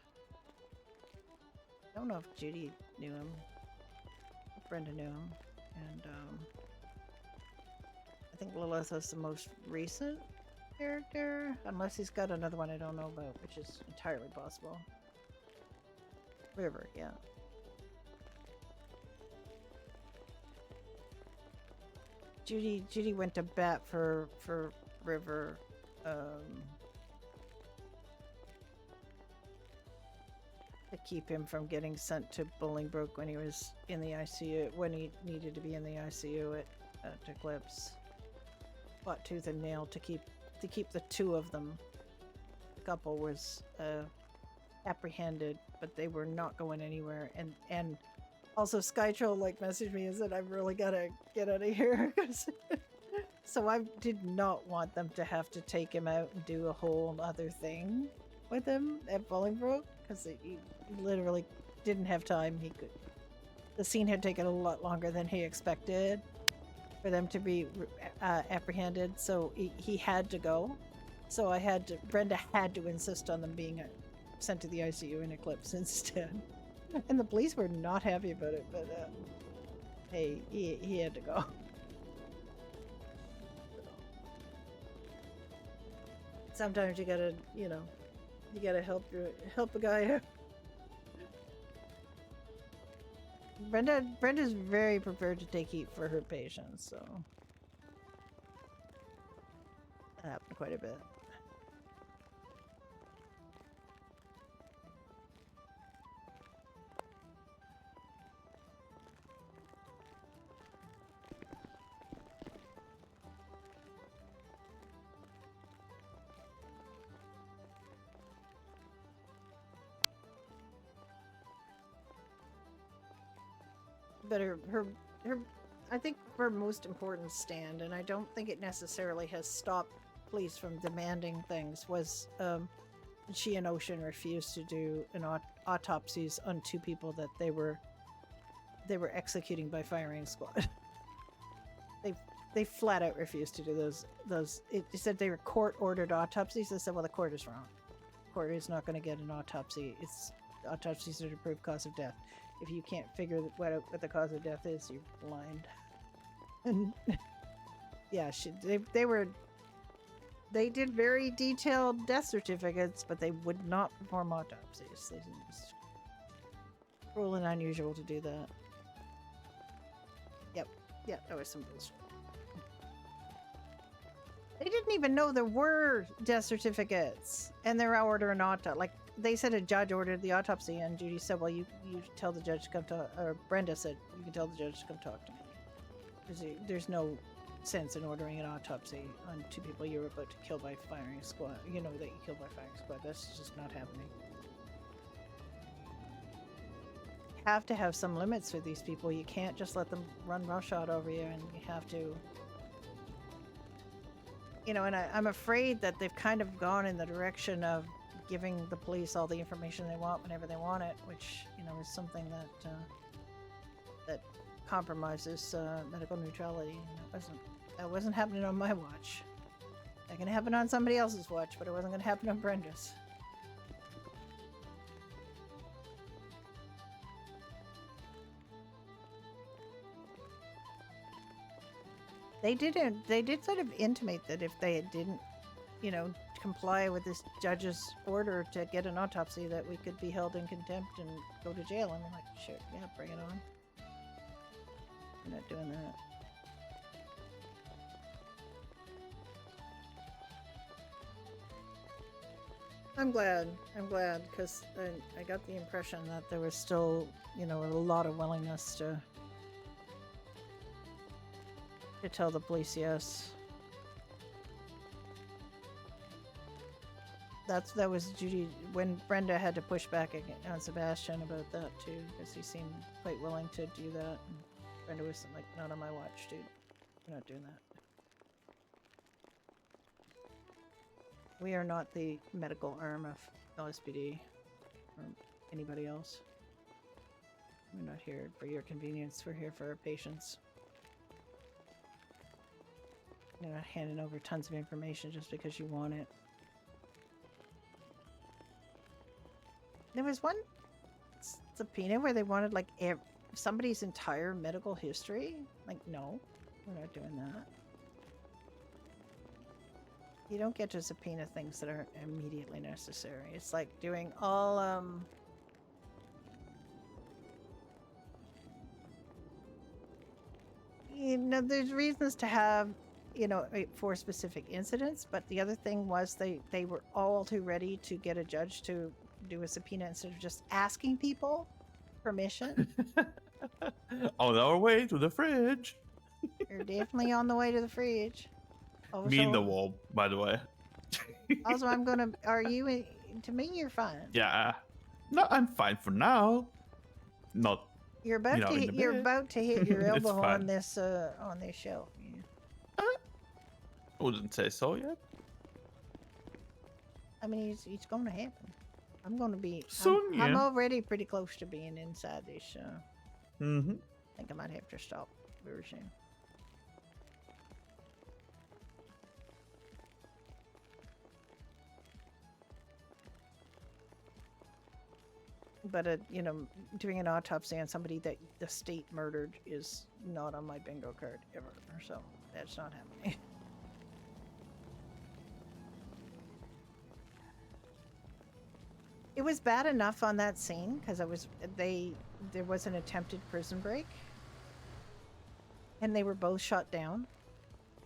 I don't know if Judy knew him. Brenda knew him. And I think Lilith was the most recent character, unless he's got another one I don't know about, which is entirely possible. River, yeah. Judy went to bat for River. To keep him from getting sent to Bolingbroke when he was in the ICU, when he needed to be in the ICU at Eclipse. Fought tooth and nail to keep the two of them. The couple was apprehended, but they were not going anywhere. And also Skytroll like messaged me and said, "I've really gotta get out of here." So I did not want them to have to take him out and do a whole other thing with him at Bolingbroke, because he literally didn't have time. The scene had taken a lot longer than he expected for them to be apprehended, so he had to go. So Brenda had to insist on them being sent to the ICU in Eclipse instead. And the police were not happy about it, but hey, he had to go. Sometimes you gotta, you gotta help a guy out. Brenda's very prepared to take heat for her patients, so that happened quite a bit. But her I think her most important stand, and I don't think it necessarily has stopped police from demanding things, was she and Ocean refused to do autopsies on two people that they were executing by firing squad. They flat out refused to do those. It said they were court-ordered autopsies. I said, well, the court is wrong. The court is not going to get an autopsy. Autopsies are to prove cause of death. If you can't figure what the cause of death is, you're blind. And yeah, they did very detailed death certificates, but they would not perform autopsies. They just cruel and unusual to do that. Yep, that was some bullshit. They didn't even know there were death certificates, and they're ordering autopsy. Like, they said a judge ordered the autopsy, and Judy said, well, you tell the judge to come talk, or Brenda said, you can tell the judge to come talk to me. Because there's no sense in ordering an autopsy on two people you were about to kill by firing squad. You know that you killed by firing squad. That's just not happening. You have to have some limits with these people. You can't just let them run roughshod over you, and you have to... and I'm afraid that they've kind of gone in the direction of giving the police all the information they want whenever they want it, which is something that compromises medical neutrality. And that wasn't happening on my watch. That can happen on somebody else's watch, but it wasn't going to happen on Brenda's. They did sort of intimate that if they didn't, comply with this judge's order to get an autopsy, that we could be held in contempt and go to jail. And I'm like, sure, yeah, bring it on. We're not doing that. I'm glad, because I got the impression that there was still, a lot of willingness to tell the police yes. That was Judy, when Brenda had to push back on Sebastian about that too, because he seemed quite willing to do that. And Brenda was like, not on my watch, dude. We're not doing that. We are not the medical arm of LSPD or anybody else. We're not here for your convenience. We're here for our patients. You're not handing over tons of information just because you want it. There was one subpoena where they wanted like somebody's entire medical history. Like, no, we're not doing that. You don't get to subpoena things that aren't immediately necessary. It's like doing all no, there's reasons to have, for specific incidents, but the other thing was they were all too ready to get a judge to do a subpoena instead of just asking people permission. On our way to the fridge. You're definitely on the way to the fridge. Me in the Also, wall, by the way. also I'm gonna. Are you? To me, you're fine. Yeah. No, I'm fine for now. Not. You're about to in hit. the You're bed. about to hit your It's elbow fine. on this shelf. Yeah. I wouldn't say so yet. I mean, it's gonna happen. I'm gonna be. Soon, I'm yeah. already pretty close to being inside this. Mm-hmm. I think I might have to stop very soon. But doing an autopsy on somebody that the state murdered is not on my bingo card ever. So that's not happening. It was bad enough on that scene because there was an attempted prison break, and they were both shot down,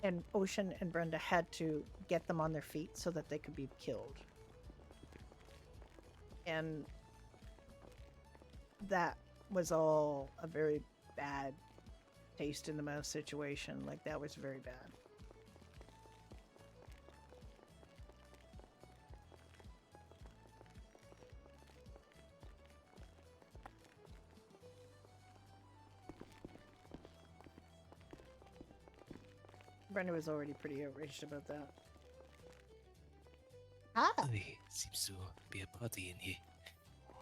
and Ocean and Brenda had to get them on their feet so that they could be killed. And that was all a very bad taste in the mouth situation. Like, that was very bad. Brenda was already pretty outraged about that. Ah! Seems to be a party in here.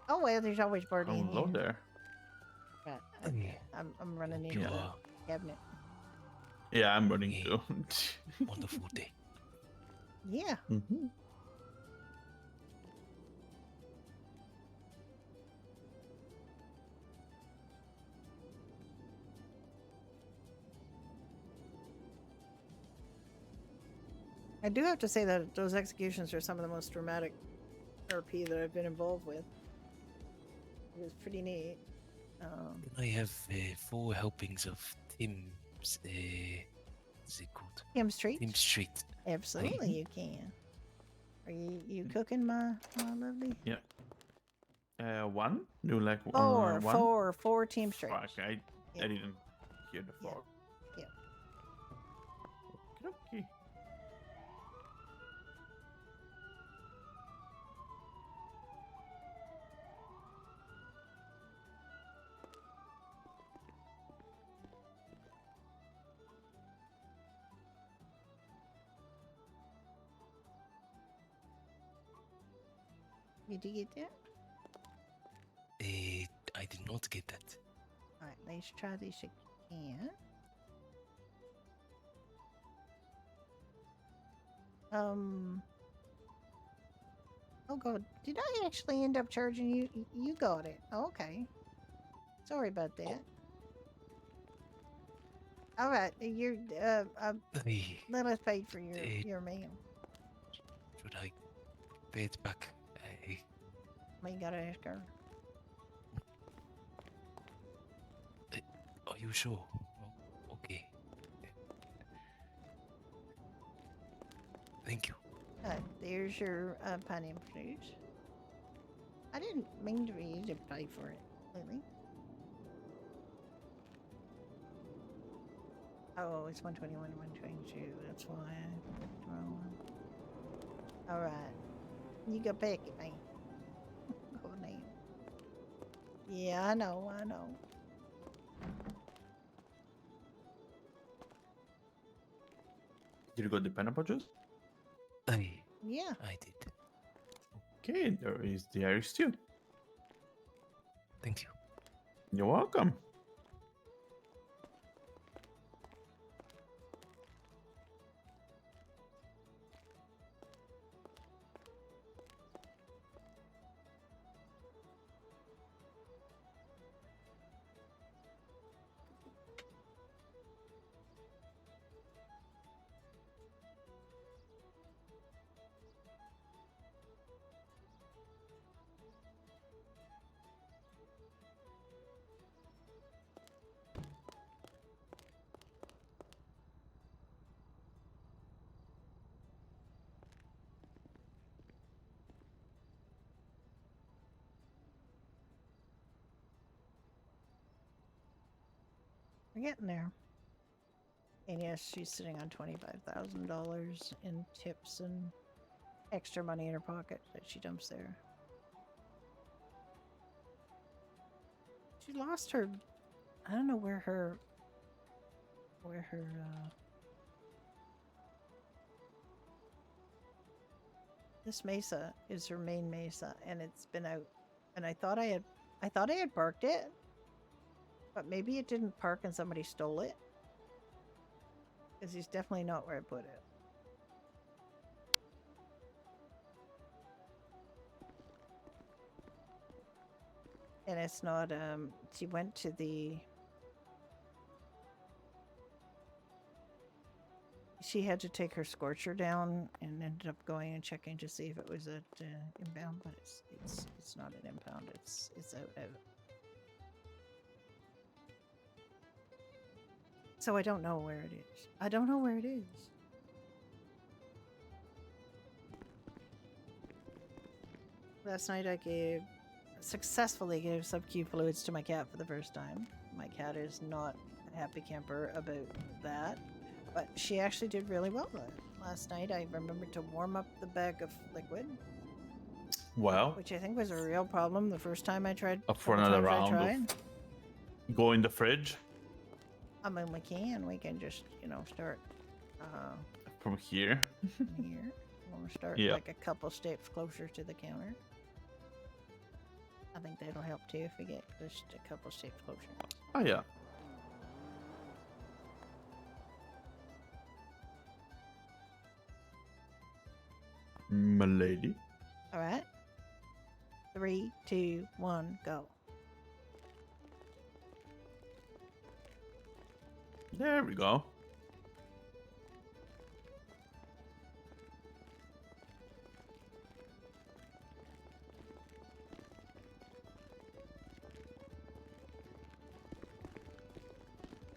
Oh well, there's always party in Hello here. there. But I'm running into the cabinet. Yeah, I'm running too. Wonderful day. Yeah. Mm-hmm. I do have to say that those executions are some of the most dramatic RP that I've been involved with. It was pretty neat. I have 4 helpings of Tim's. What's it called? Tim Street? Tim Street. Absolutely, you can. Are you cooking, my lovely? Yeah. One? Do like Four, one? four Team Street. Fuck, I didn't hear the 4. Yeah. Okay. Did you get that? I did not get that. Alright, let's try this again. Oh god, did I actually end up charging you? You got it. Okay. Sorry about that. Alright, you're let us pay for your meal. Should I pay it back? We gotta ask her. Are you sure? Okay. Thank you. There's your pineapple juice. I didn't mean for you to pay for it, Lily. Oh, it's 121 and 122. That's why I picked the wrong one. Alright. You go pick it, man. Go now. Yeah, I know. Did you got the pineapple juice? Yeah. I did. Okay, there is the Irish stew. Thank you. You're welcome. We're getting there. And yes, she's sitting on $25,000 in tips and extra money in her pocket that she dumps there. She lost her. I don't know where her. This mesa is her main mesa, and it's been out. And I thought I had parked it, but maybe it didn't park and somebody stole it. Because he's definitely not where I put it. And it's not, she went to the... She had to take her scorcher down and ended up going and checking to see if it was at inbound, but it's not an impound, it's out. So I don't know where it is. I don't know where it is. Last night I successfully gave sub-Q fluids to my cat for the first time. My cat is not a happy camper about that, but she actually did really well last night. I remembered to warm up the bag of liquid. Well, which I think was a real problem the first time I tried. up for another round of go in the fridge. I mean, we can just, start From here. here. We'll start Yeah. like a couple steps closer to the counter. I think that'll help too if we get just a couple steps closer. Oh yeah. Milady. All right. 3, 2, 1, go. There we go.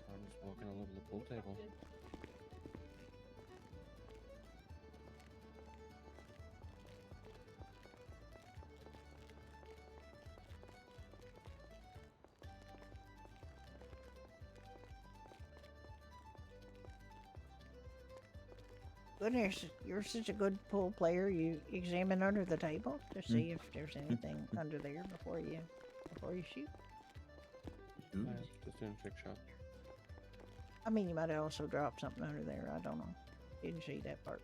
I'm just walking all over the pool table. Goodness, you're such a good pool player. You examine under the table to see if there's anything under there before you shoot. Just doing trick shot. I mean, you might have also dropped something under there. I don't know. Didn't see that part.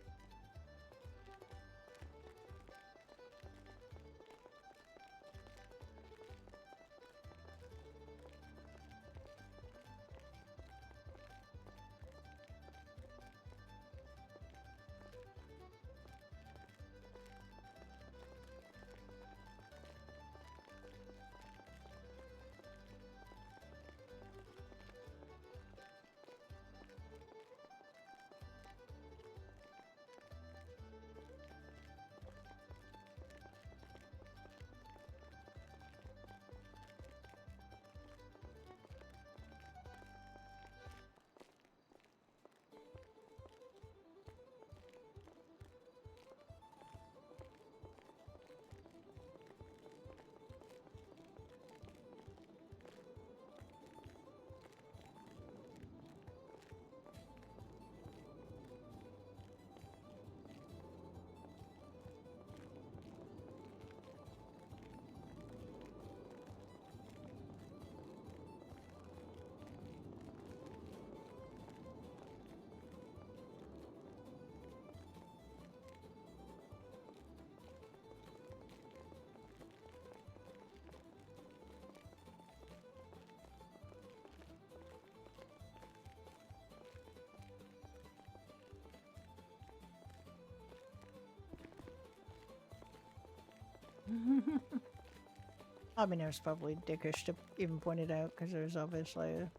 I mean, it was probably dickish to even point it out because there's obviously a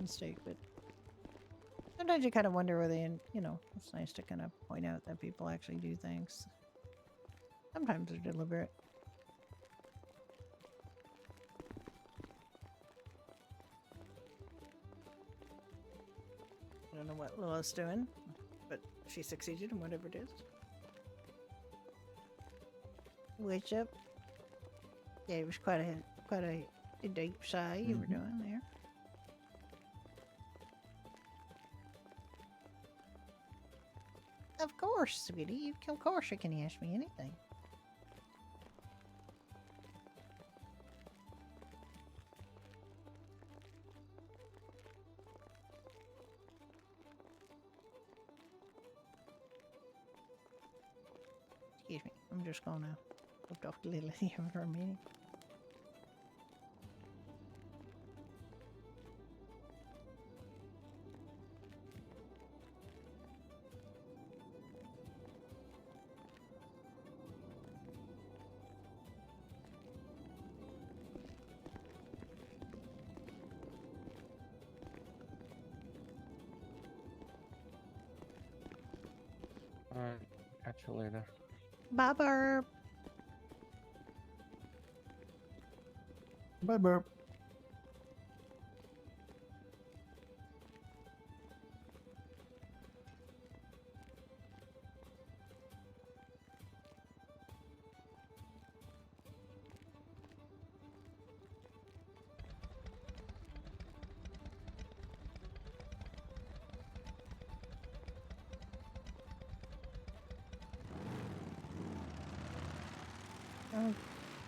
mistake, but sometimes you kind of wonder whether, it's nice to kind of point out that people actually do things. Sometimes they're deliberate. I don't know what Lila's doing, but she succeeded in whatever it is. Which up? Yeah, it was quite a deep sigh you were doing there. course, sweetie. Of course you can ask me anything. Excuse me. I'm just gonna go talk to Lily here for a minute. Alright, catch you later. Bye, Burp. Bye, Burp. Oh,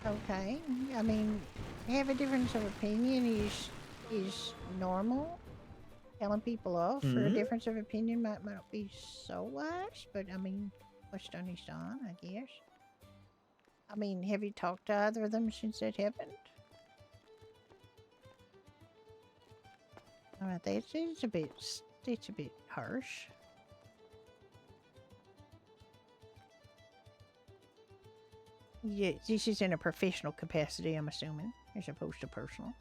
okay. I mean, have a difference of opinion is normal. Telling people off for a difference of opinion might not be so wise, but I mean, what's done is done, I guess. I mean, have you talked to either of them since that happened? Alright, it's a bit harsh. Yeah, this is in a professional capacity, I'm assuming, as opposed to personal.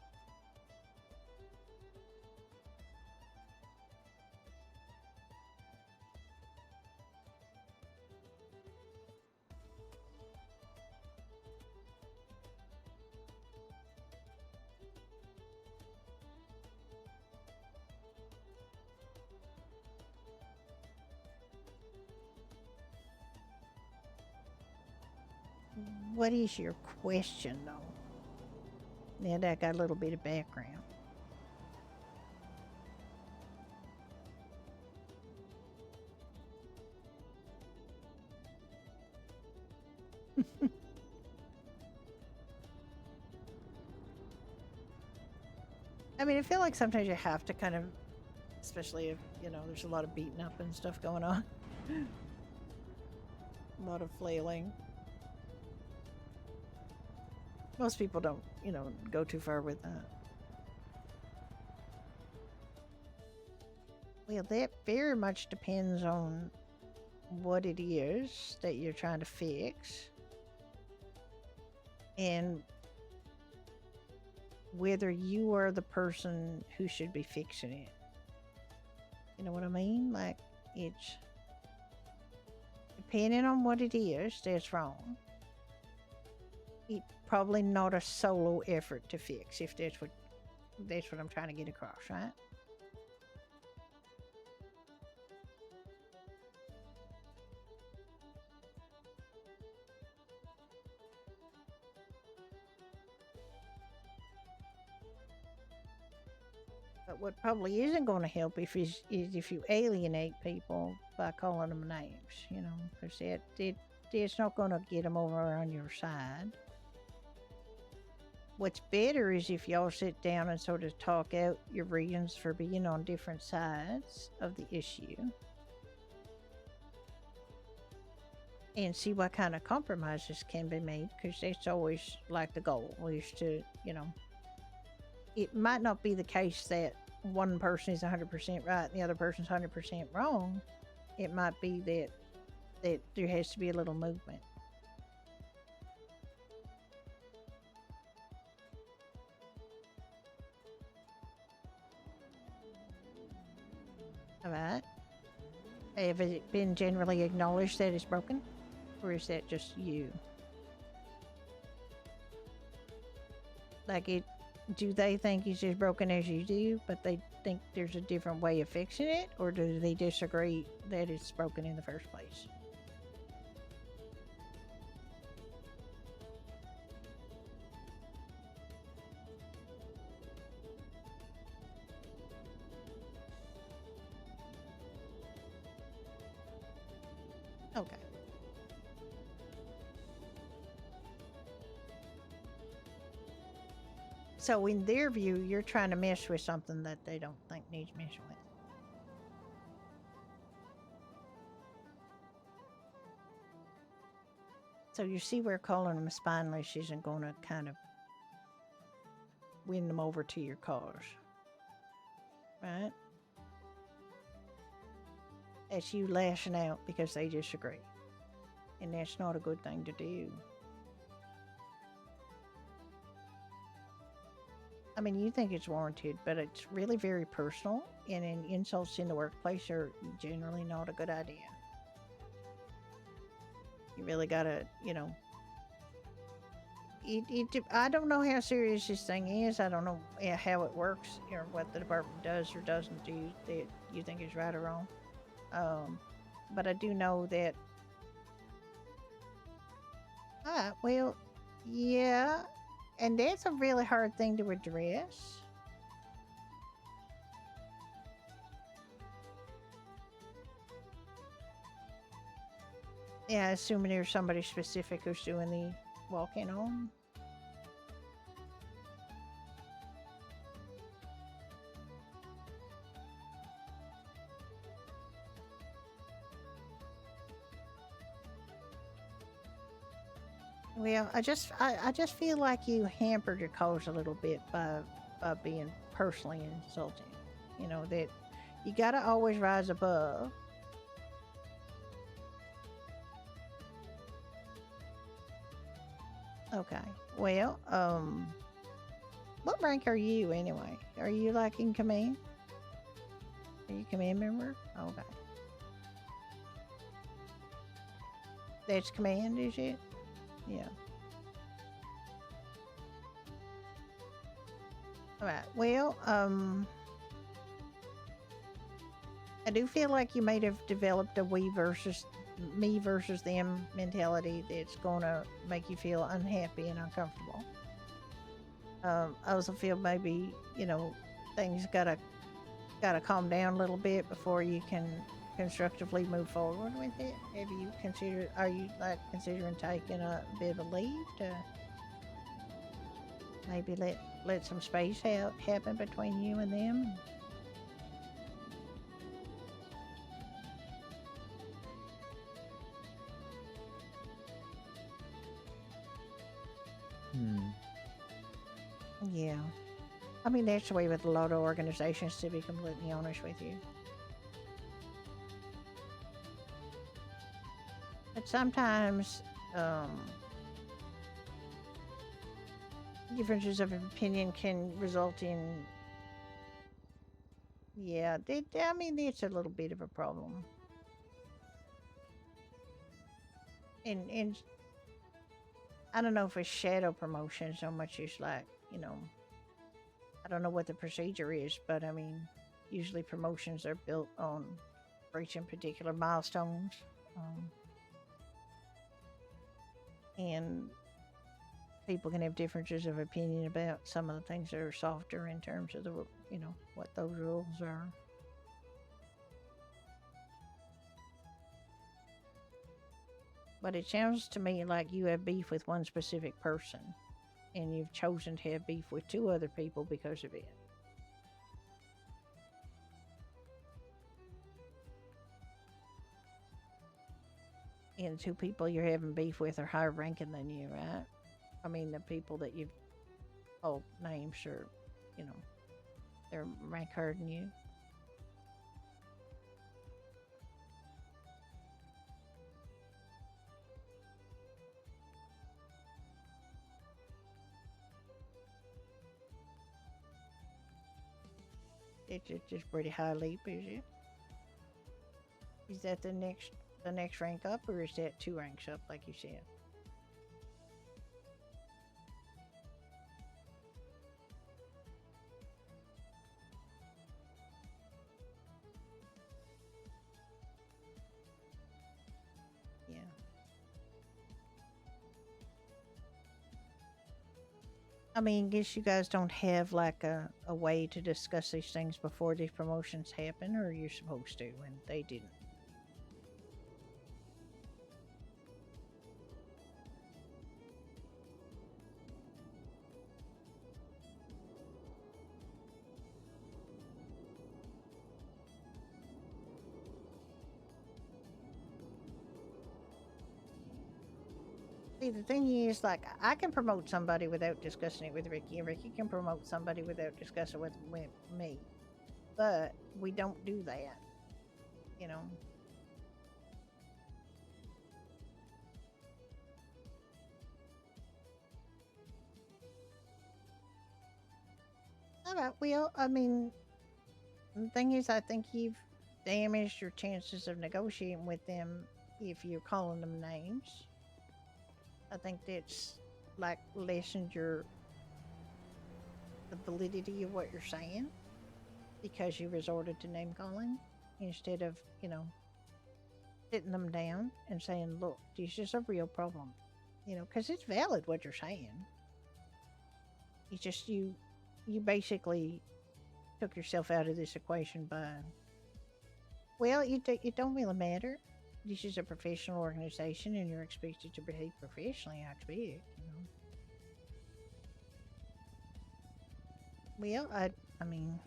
What is your question, though? Now that I got a little bit of background. I mean, I feel like sometimes you have to kind of, especially if, you know, there's a lot of beating up and stuff going on. A lot of flailing. Most people don't, you know, go too far with that. Well, that very much depends on what it is that you're trying to fix. And whether you are the person who should be fixing it. You know what I mean? Like, it's depending on what it is that's wrong. It's probably not a solo effort to fix, if that's what I'm trying to get across, right? But what probably isn't going to help is if you alienate people by calling them names, you know, because it's not going to get them over on your side. What's better is if y'all sit down and sort of talk out your reasons for being on different sides of the issue. And see what kind of compromises can be made, because that's always like the goal, is to, you know, it might not be the case that one person is 100% right and the other person's 100% wrong. It might be that there has to be a little movement. Alright. Have it been generally acknowledged that it's broken? Or is that just you? Like, do they think it's as broken as you do, but they think there's a different way of fixing it? Or do they disagree that it's broken in the first place? Okay. So in their view, you're trying to mess with something that they don't think needs messing with. So you see where calling them spineless isn't going to kind of win them over to your cause, right? That's you lashing out because they disagree. And that's not a good thing to do. I mean, you think it's warranted, but it's really very personal, and insults in the workplace are generally not a good idea. You really gotta, you know. I don't know how serious this thing is. I don't know how it works or what the department does or doesn't do that you think is right or wrong. But I do know that. Well, yeah. And that's a really hard thing to address. Yeah, assuming there's somebody specific who's doing the walking on. Well, I just feel like you hampered your cause a little bit by being personally insulting. You know, that you gotta always rise above. Okay. Well, what rank are you anyway? Are you like in command? Are you command member? Okay. That's command, is it? Yeah. Alright, well, I do feel like you might have developed a me versus them mentality that's gonna make you feel unhappy and uncomfortable. I also feel maybe, you know, things gotta calm down a little bit before you can constructively move forward with it. Are you like considering taking a bit of a leave to maybe let some space happen between you and them? Yeah. I mean, that's the way with a lot of organizations, to be completely honest with you. But sometimes differences of opinion can result in, yeah, I mean, it's a little bit of a problem. And I don't know if it's shadow promotion so much as like, you know, I don't know what the procedure is, but I mean, usually promotions are built on reaching particular milestones. And people can have differences of opinion about some of the things that are softer in terms of the, you know, what those rules are. But it sounds to me like you have beef with one specific person, and you've chosen to have beef with two other people because of it. And the two people you're having beef with are higher ranking than you, right? I mean, the people that you've called names are, you know, they're rank higher than you. It's just pretty high leap, is it? Is that the next rank up, or is that 2 ranks up, like you said? Yeah. I mean, guess you guys don't have like a way to discuss these things before these promotions happen, or you're supposed to, and they didn't. See, the thing is, like, I can promote somebody without discussing it with Ricky, and Ricky can promote somebody without discussing it with me. But we don't do that, you know. All right, well, I mean, the thing is, I think you've damaged your chances of negotiating with them if you're calling them names. I think that's like lessened the validity of what you're saying because you resorted to name calling instead of, you know, sitting them down and saying, look, this is a real problem, you know, because it's valid what you're saying. It's just you basically took yourself out of this equation by, well, it don't really matter. This is a professional organization and you're expected to behave professionally, I expect, you know. Well, I mean,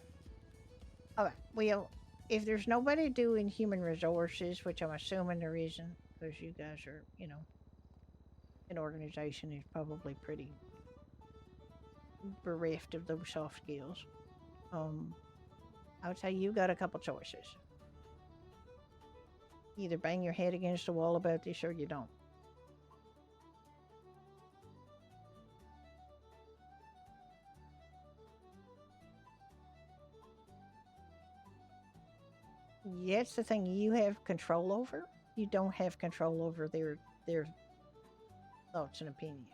all right, well, if there's nobody doing human resources, which I'm assuming there isn't, because you guys are, you know, an organization is probably pretty bereft of those soft skills. I would say you got a couple choices. Either bang your head against the wall about this or you don't. That's the thing you have control over. You don't have control over their thoughts and opinions.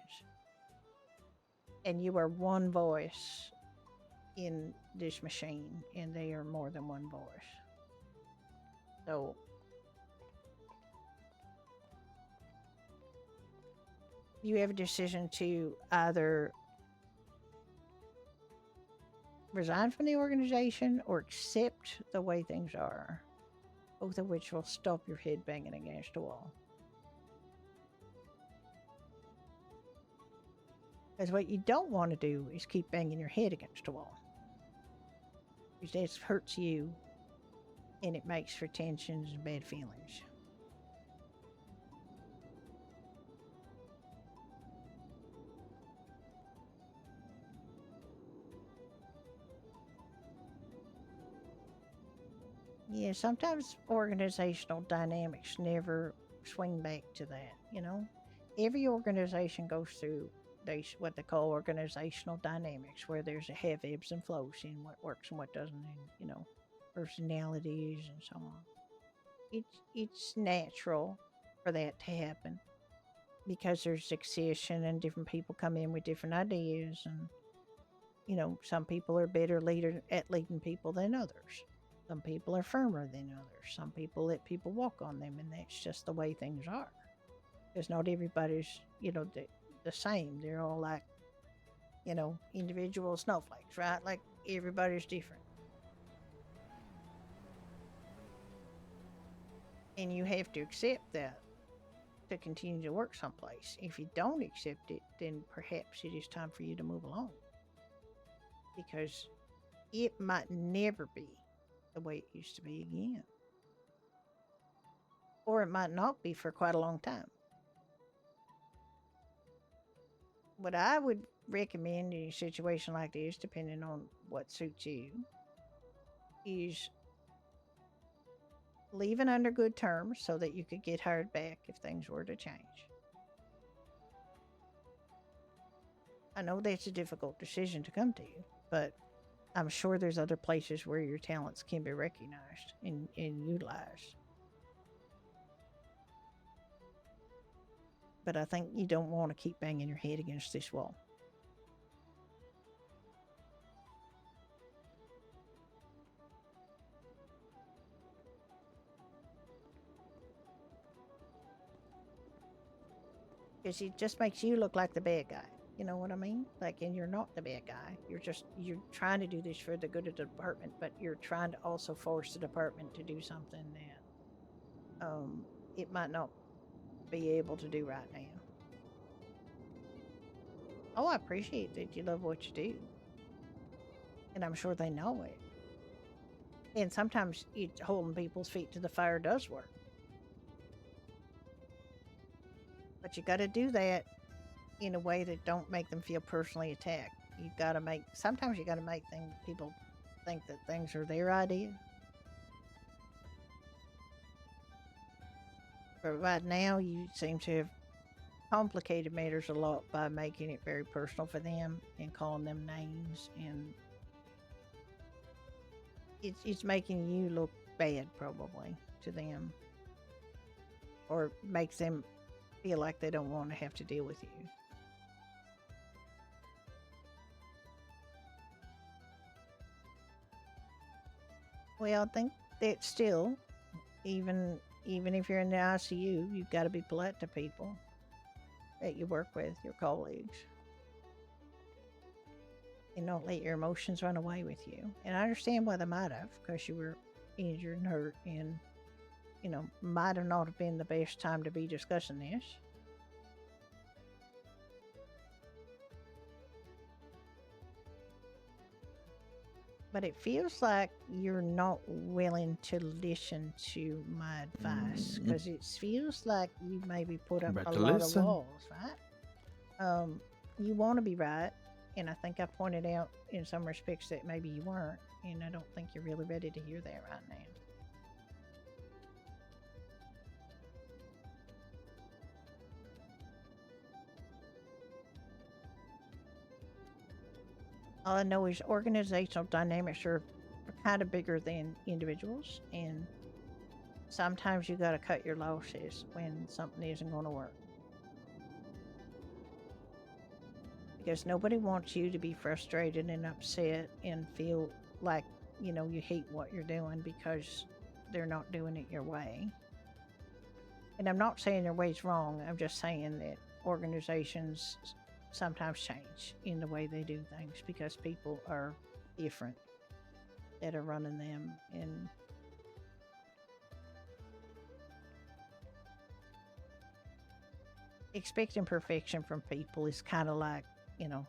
And you are one voice in this machine, and they are more than one voice. So you have a decision to either resign from the organization or accept the way things are, both of which will stop your head banging against the wall. Because what you don't want to do is keep banging your head against the wall. Because that hurts you and it makes for tensions and bad feelings. Yeah, sometimes organizational dynamics never swing back to that, you know? Every organization goes through what they call organizational dynamics, where there's a have ebbs and flows in what works and what doesn't, and, you know, personalities and so on. It's natural for that to happen because there's succession and different people come in with different ideas, and, you know, some people are better at leading people than others. Some people are firmer than others. Some people let people walk on them, and that's just the way things are. Because not everybody's, you know, the same. They're all like, you know, individual snowflakes, right? Like everybody's different. And you have to accept that to continue to work someplace. If you don't accept it, then perhaps it is time for you to move along. Because it might never be the way it used to be again. Or it might not be for quite a long time. What I would recommend in a situation like this, depending on what suits you, is leaving under good terms so that you could get hired back if things were to change. I know that's a difficult decision to come to, but I'm sure there's other places where your talents can be recognized and utilized. But I think you don't want to keep banging your head against this wall. Because it just makes you look like the bad guy. You know what I mean? Like, and you're not the bad guy. You're trying to do this for the good of the department, but you're trying to also force the department to do something that it might not be able to do right now. Oh, I appreciate that you love what you do. And I'm sure they know it. And sometimes holding people's feet to the fire does work. But you got to do that in a way that don't make them feel personally attacked. You got to make, sometimes you got to make people think that things are their idea. But right now, you seem to have complicated matters a lot by making it very personal for them and calling them names, and it's making you look bad probably to them, or makes them feel like they don't want to have to deal with you. Well, I think that still, even if you're in the ICU, you've got to be polite to people that you work with, your colleagues. And don't let your emotions run away with you. And I understand why they might have, because you were injured and hurt, and, you know, might have not have been the best time to be discussing this. But it feels like you're not willing to listen to my advice, because it feels like you maybe put up Better a lot listen. of walls, right? You want to be right, and I think I pointed out in some respects that maybe you weren't, and I don't think you're really ready to hear that right now. All I know is organizational dynamics are kind of bigger than individuals, and sometimes you got to cut your losses when something isn't going to work. Because nobody wants you to be frustrated and upset and feel like, you know, you hate what you're doing because they're not doing it your way. And I'm not saying their way's wrong, I'm just saying that organizations sometimes change in the way they do things because people are different that are running them, and expecting perfection from people is kind of like, you know,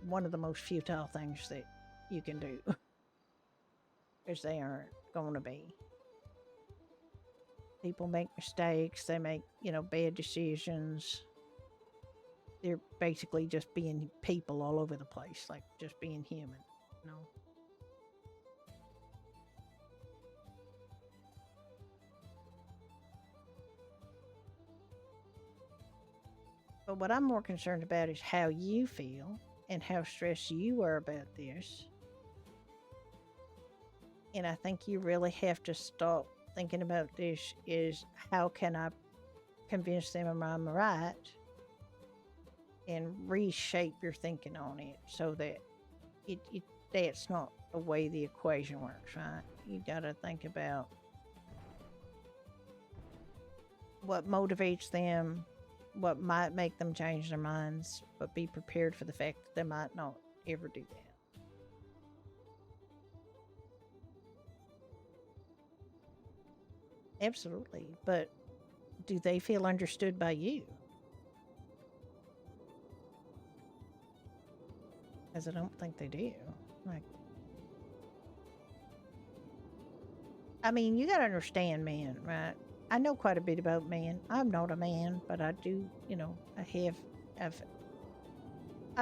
one of the most futile things that you can do, because they aren't going to be. People make mistakes, they make, you know, bad decisions. They're basically just being people all over the place, like just being human, you know. But what I'm more concerned about is how you feel and how stressed you are about this. And I think you really have to stop thinking about this is how can I convince them I'm right, and reshape your thinking on it so that that's not the way the equation works, right? You got to think about what motivates them, what might make them change their minds, but be prepared for the fact that they might not ever do that. Absolutely, but do they feel understood by you? Because I don't think they do. Like, I mean, you gotta understand men, right? I know quite a bit about men. I'm not a man, but I do, you know, I've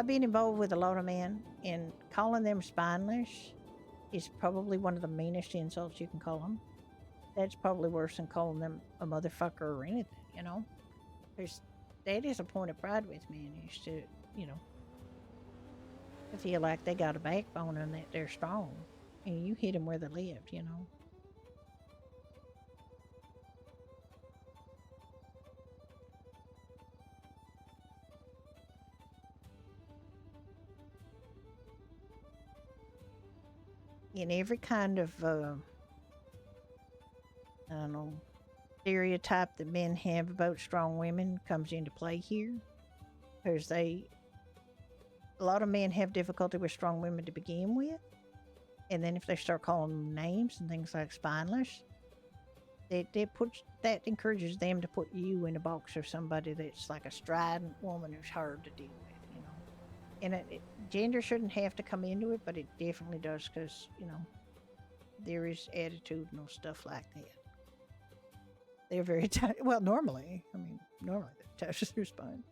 been involved with a lot of men, and calling them spineless is probably one of the meanest insults you can call them. That's probably worse than calling them a motherfucker or anything, you know? Because that is a point of pride with men, is to, you know, to feel like they got a backbone and that they're strong. And you hit them where they lived, you know? In every kind of, I don't know, stereotype that men have about strong women comes into play here. Because a lot of men have difficulty with strong women to begin with. And then if they start calling them names and things like spineless, that encourages them to put you in a box of somebody that's like a strident woman who's hard to deal with, you know. And gender shouldn't have to come into it, but it definitely does, because, you know, there is attitudinal stuff like that. They're very well, normally, I mean, normally touches her spine.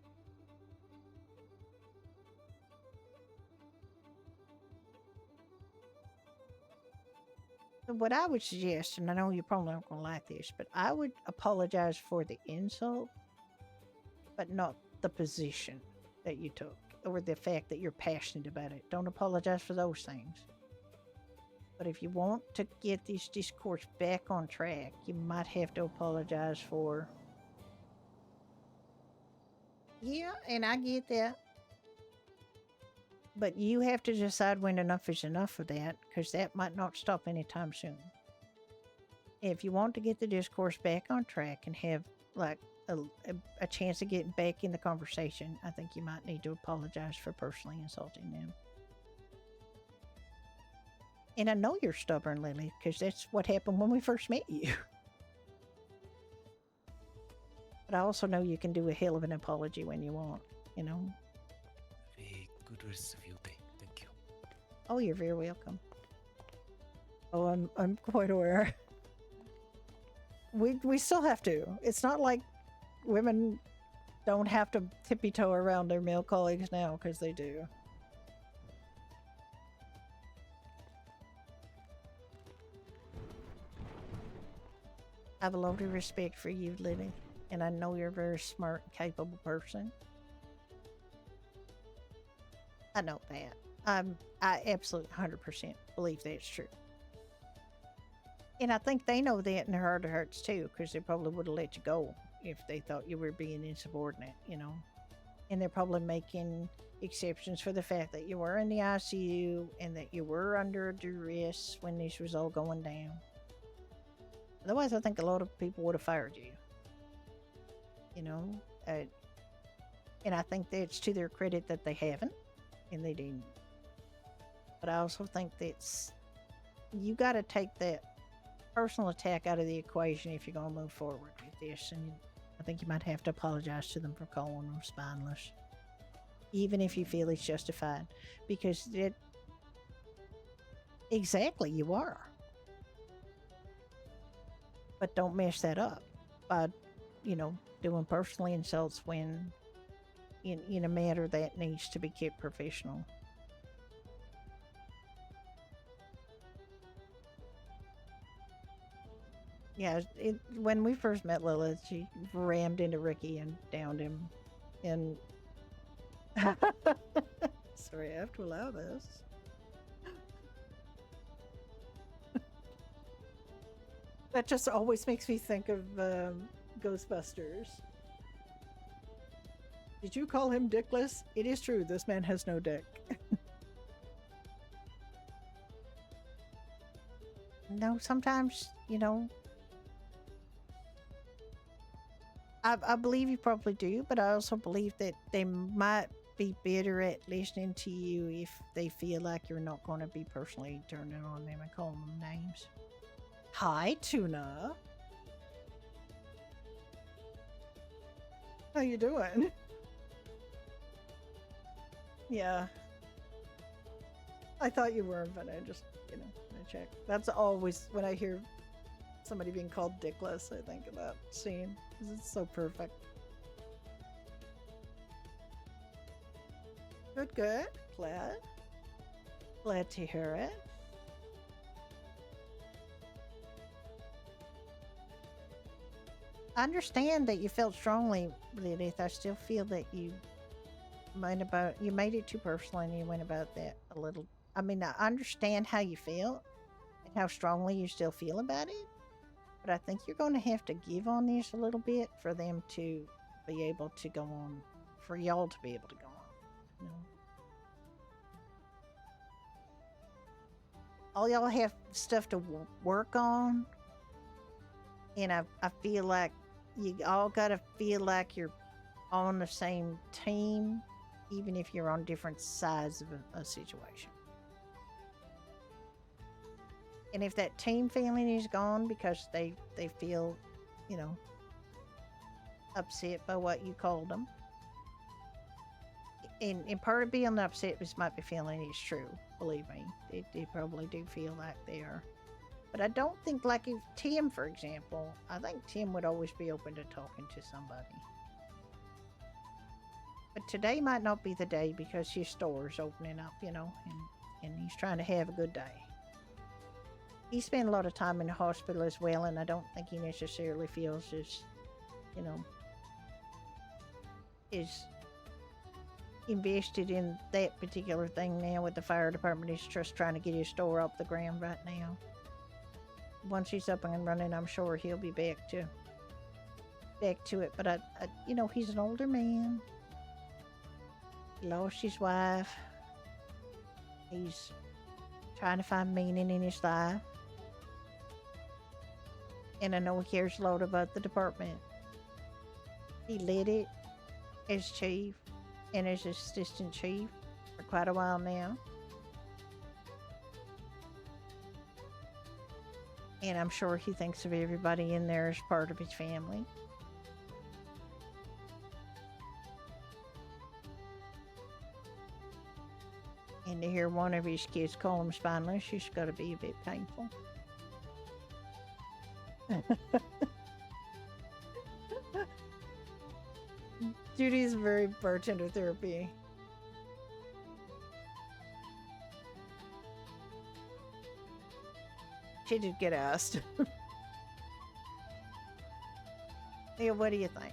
So what I would suggest, and I know you're probably not going to like this, but I would apologize for the insult, but not the position that you took or the fact that you're passionate about it. Don't apologize for those things. But if you want to get this discourse back on track, you might have to apologize for... Yeah, and I get that. But you have to decide when enough is enough of that, because that might not stop anytime soon. If you want to get the discourse back on track and have like a chance of getting back in the conversation, I think you might need to apologize for personally insulting them. And I know you're stubborn, Lily, because that's what happened when we first met you. But I also know you can do a hell of an apology when you want, you know? A good rest of your day. Thank you. Oh, you're very welcome. Oh, I'm quite aware. We still have to. It's not like women don't have to tippy-toe around their male colleagues now, because they do. I have a lot of respect for you, Lily, and I know you're a very smart and capable person. I know that. I absolutely 100% believe that's true. And I think they know that in their heart of hearts too, because they probably would have let you go if they thought you were being insubordinate, you know. And they're probably making exceptions for the fact that you were in the ICU and that you were under duress when this was all going down. Otherwise, I think a lot of people would have fired you. You know? And I think that's to their credit that they haven't, and they didn't. But I also think that's... You got to take that personal attack out of the equation if you're going to move forward with this. And I think you might have to apologize to them for calling them spineless. Even if you feel it's justified. Because it... Exactly, you are. But don't mess that up by, you know, doing personal insults when in a matter that needs to be kept professional. Yeah, when we first met Lilith, she rammed into Ricky and downed him. And sorry, I have to allow this. That just always makes me think of Ghostbusters. Did you call him dickless? It is true, this man has no dick. No, sometimes, you know, I believe you probably do, but I also believe that they might be better at listening to you if they feel like you're not going to be personally turning on them and calling them names. Hi, Tuna. How you doing? Yeah. I thought you were, but I just, you know, I check. That's always, when I hear somebody being called dickless, I think of that scene. Because it's so perfect. Good, good. Glad. Glad to hear it. I understand that you felt strongly, Lilith. I still feel that you made it too personal and you went about that a little. I mean, I understand how you feel and how strongly you still feel about it, but I think you're going to have to give on this a little bit for them to be able to go on, for y'all to be able to go on. You know? All y'all have stuff to work on, and I feel like you all gotta feel like you're on the same team, even if you're on different sides of a situation. And if that team feeling is gone because they feel, you know, upset by what you called them, and part of being upset is might be feeling is true. Believe me, they probably do feel like they are. But I don't think, like, if Tim, for example, I think Tim would always be open to talking to somebody. today might not be the day because his store's opening up, you know, and he's trying to have a good day. He spent a lot of time in the hospital as well, and I don't think he necessarily feels as, you know, is invested in that particular thing now with the fire department. He's just trying to get his store off the ground right now. Once he's up and running, I'm sure he'll be back to it. But I you know, he's an older man. He lost his wife. He's trying to find meaning in his life. And I know he cares a lot about the department. He led it as chief and as assistant chief for quite a while now. And I'm sure he thinks of everybody in there as part of his family. And to hear one of his kids call him spineless, it's got to be a bit painful. Judy's very bartender therapy. She did get asked. Yeah, what do you think?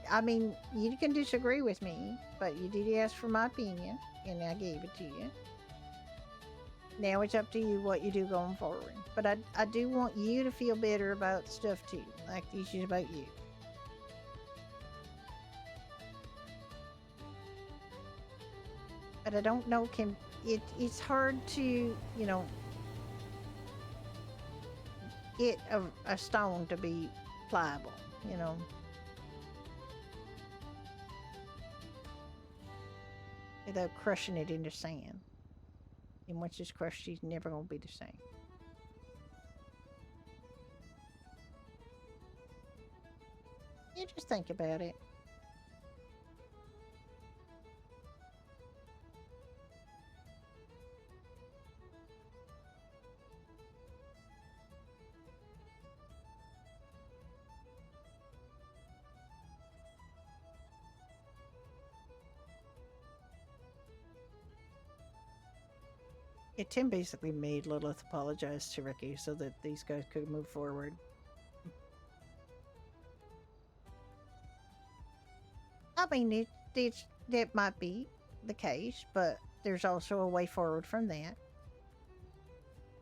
I mean, you can disagree with me, but you did ask for my opinion, and I gave it to you. Now it's up to you what you do going forward. But I do want you to feel better about stuff too, like the issues about you. But I don't know, it's hard to, you know, get a stone to be pliable, you know. Without crushing it into sand. And once it's crushed, she's never going to be the same. You just think about it. Yeah, Tim basically made Lilith apologize to Ricky so that these guys could move forward. I mean, that might be the case, but there's also a way forward from that.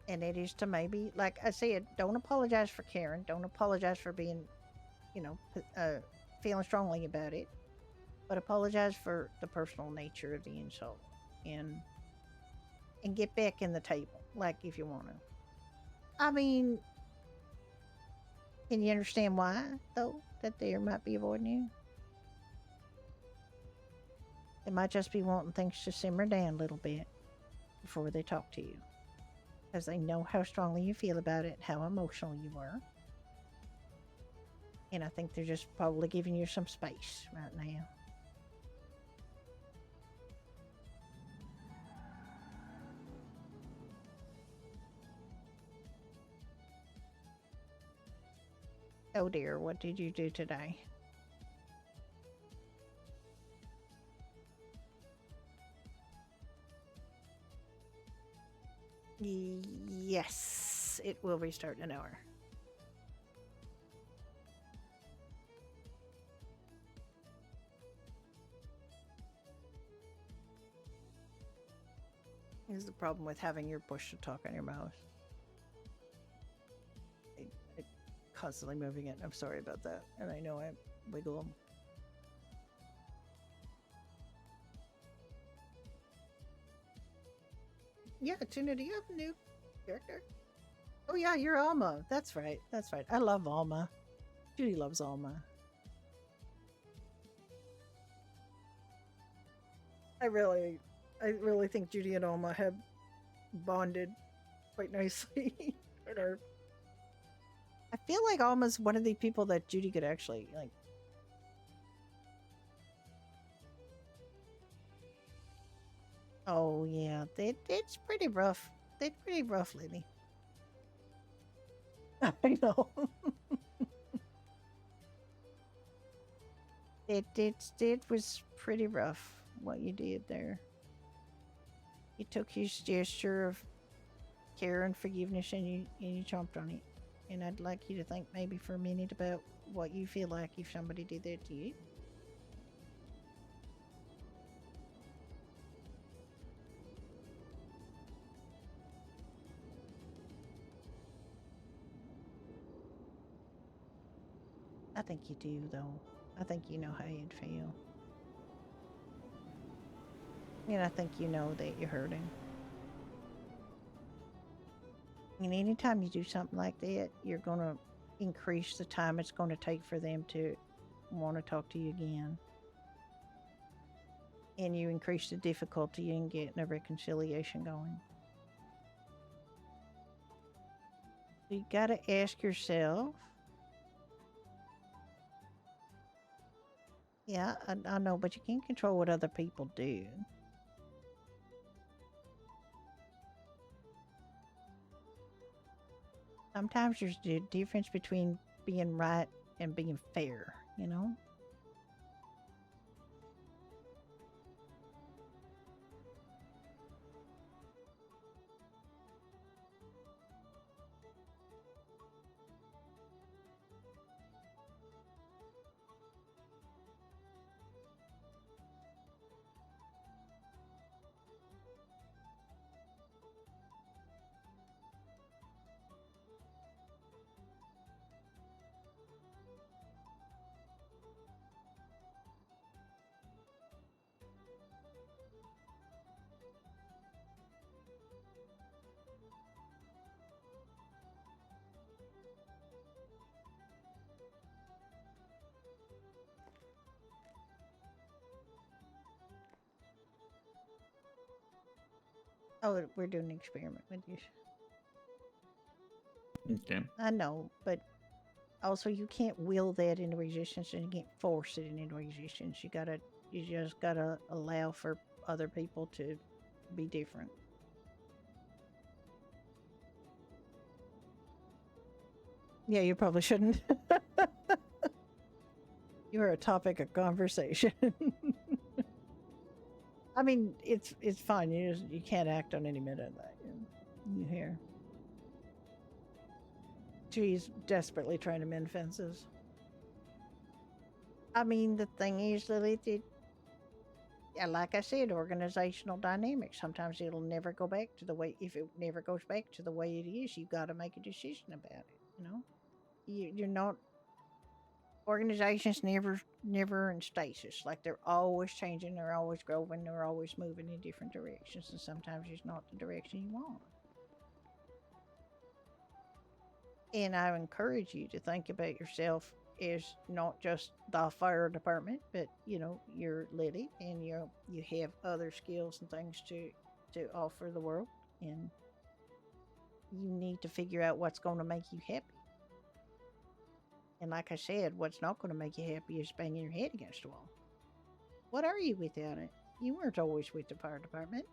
And it is to maybe, like I said, don't apologize for Karen. Don't apologize for being, you know, feeling strongly about it. But apologize for the personal nature of the insult. And get back in the table, like if you want to. I mean, can you understand why, though, that they might be avoiding you? They might just be wanting things to simmer down a little bit before they talk to you. Because they know how strongly you feel about it, how emotional you were. And I think they're just probably giving you some space right now. Oh dear, what did you do today? Yes, it will restart in an hour. Here's the problem with having your push to talk on your mouse. Constantly moving it. I'm sorry about that. And I know I wiggle them. Yeah, Tuna, do you have a new character? Oh yeah, you're Alma. That's right. That's right. I love Alma. Judy loves Alma. I really think Judy and Alma have bonded quite nicely. I feel like Alma's one of the people that Judy could actually like. Oh yeah, it's pretty rough. They're pretty rough lately. I know. It was pretty rough what you did there. You took his gesture of care and forgiveness and you chomped on it. And I'd like you to think maybe for a minute about what you feel like if somebody did that to you. I think you do, though. I think you know how you'd feel. And I think you know that you're hurting. And anytime you do something like that, you're going to increase the time it's going to take for them to want to talk to you again. And you increase the difficulty in getting a reconciliation going. So you got to ask yourself. Yeah, I know, but you can't control what other people do. Sometimes there's a difference between being right and being fair, you know? Oh, we're doing an experiment with you. Okay. I know, but also you can't will that into existence and you can't force it into existence. You just gotta allow for other people to be different. Yeah, you probably shouldn't. You're a topic of conversation. I mean, it's fine. You can't act on any minute of that. You hear? She's desperately trying to mend fences. I mean, the thing is, Lily, like I said, organizational dynamics. Sometimes it'll never go back to the way. If it never goes back to the way it is, you got to make a decision about it. You know, you're not. Organizations never in stasis. Like they're always changing, they're always growing, they're always moving in different directions, and sometimes it's not the direction you want. And I encourage you to think about yourself as not just the fire department, but you're Liddy, and you have other skills and things to offer the world, and you need to figure out what's going to make you happy. And like I said, what's not going to make you happy is banging your head against the wall. What are you without it? You weren't always with the fire department.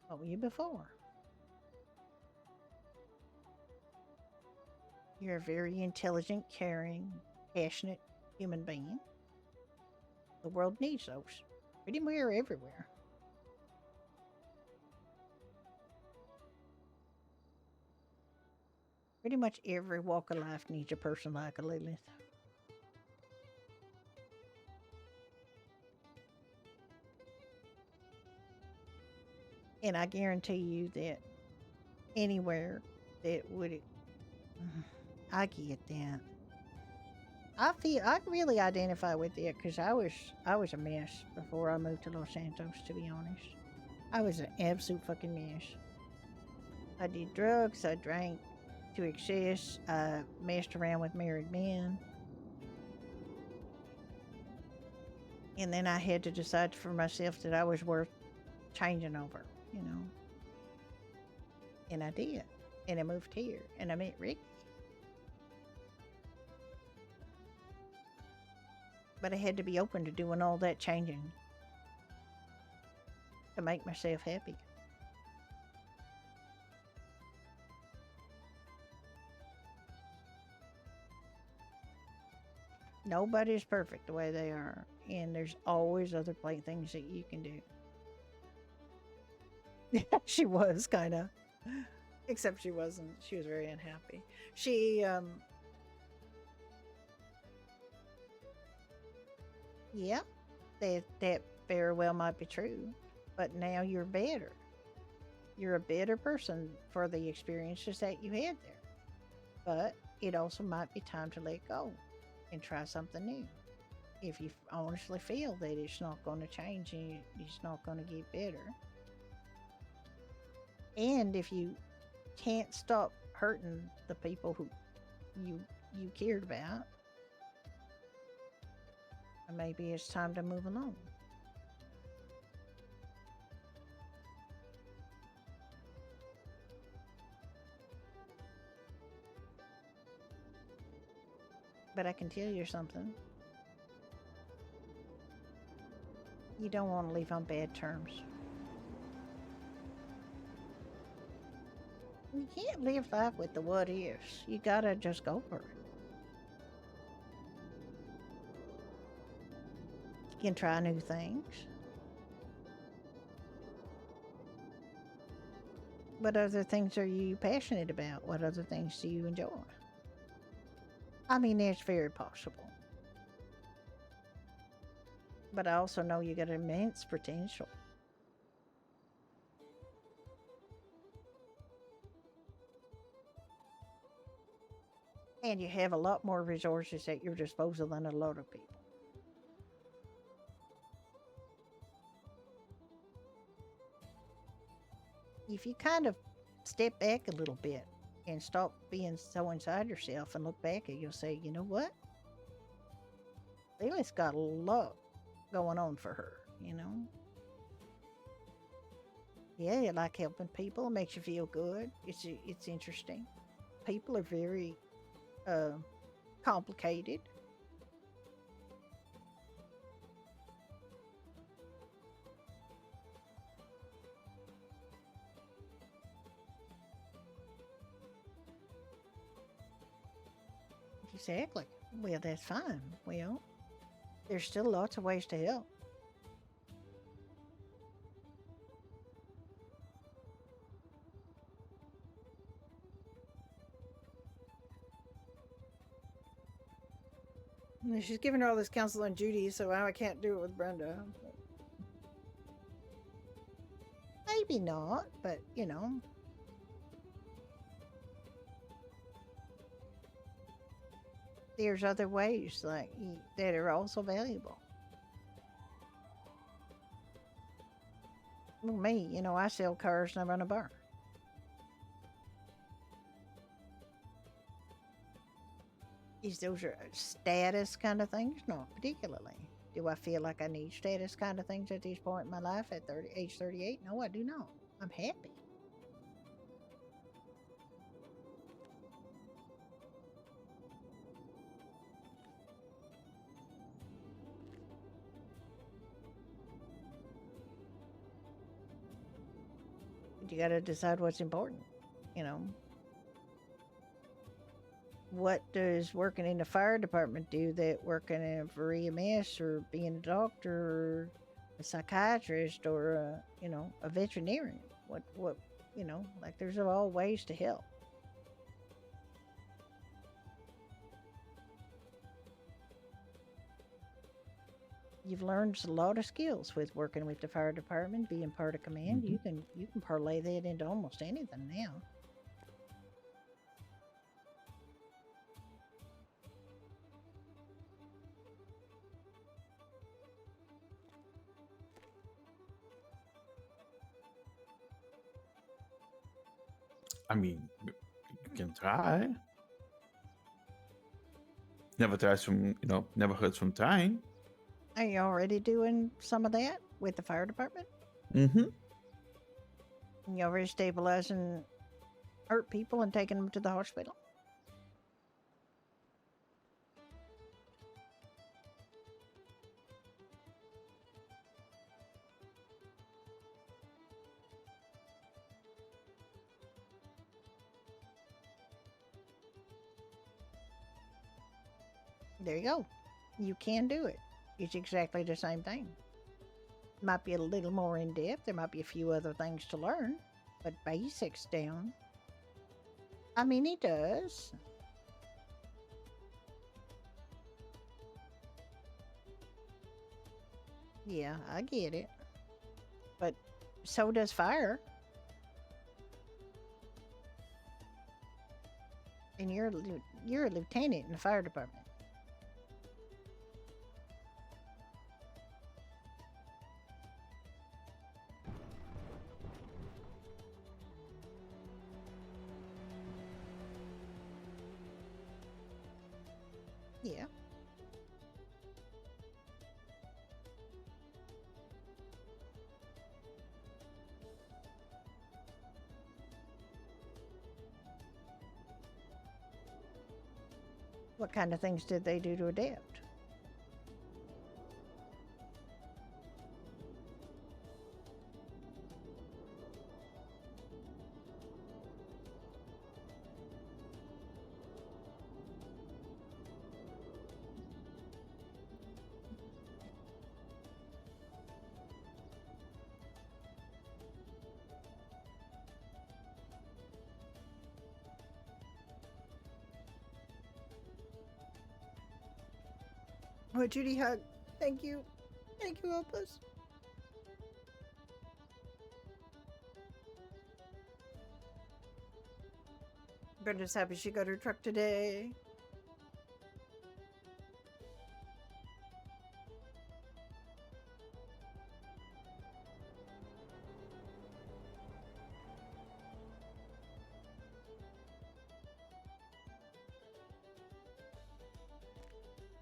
What were you before? You're a very intelligent, caring, passionate human being. The world needs those. Pretty much everywhere. Pretty much every walk of life needs a person like a Lilith. And I guarantee you that anywhere that would... I get that. I really identify with it because I was a mess before I moved to Los Santos, to be honest. I was an absolute fucking mess. I did drugs, I drank to excess, I messed around with married men. And then I had to decide for myself that I was worth changing over, And I did. And I moved here, and I met Ricky. But I had to be open to doing all that changing to make myself happy. Nobody's perfect the way they are, and there's always other things that you can do. Yeah, she was kind of, except she wasn't. She was very unhappy. She yeah, that very well might be true, but now you're better. You're a better person for the experiences that you had there. But it also might be time to let go and try something new. If you honestly feel that it's not going to change and it's not going to get better. And if you can't stop hurting the people who you cared about, maybe it's time to move along. But I can tell you something. You don't want to leave on bad terms. You can't live life with the what ifs. You gotta just go for it. You can try new things. What other things are you passionate about? What other things do you enjoy? I mean, it's very possible. But I also know you got immense potential. And you have a lot more resources at your disposal than a lot of people. If you kind of step back a little bit and stop being so inside yourself and look back at it, you'll say, you know what? Lily's got a lot going on for her, you know? Yeah, you like helping people. It makes you feel good. It's interesting. People are very complicated. Exactly. Well, that's fine. Well, there's still lots of ways to help. She's giving her all this counsel on Judy, so I can't do it with Brenda. Maybe not, but you know. There's other ways like that are also valuable. Well, me, you know, I sell cars and I run a bar. Is those are status kind of things? Not particularly. Do I feel like I need status kind of things at this point in my life at age 38? No, I do not. I'm happy. You got to decide what's important, you know. What does working in the fire department do that working in for EMS or being a doctor or a psychiatrist or you know, a veterinarian? What you know, like there's all ways to help. You've learned a lot of skills with working with the fire department, being part of command. Mm-hmm. You can parlay that into almost anything now. I mean, you can try. Never tries from, you know, never hurts from trying. Are you already doing some of that with the fire department? Mm-hmm. You already stabilizing hurt people and taking them to the hospital? There you go. You can do it. It's exactly the same thing. Might be a little more in depth. There might be a few other things to learn, but basics down. I mean, it does. Yeah, I get it. But so does fire. And you're a lieutenant in the fire department. Yeah. What kind of things did they do to adapt? Oh, Judy Hug. Thank you. Thank you, Opus. Brenda's happy she got her truck today.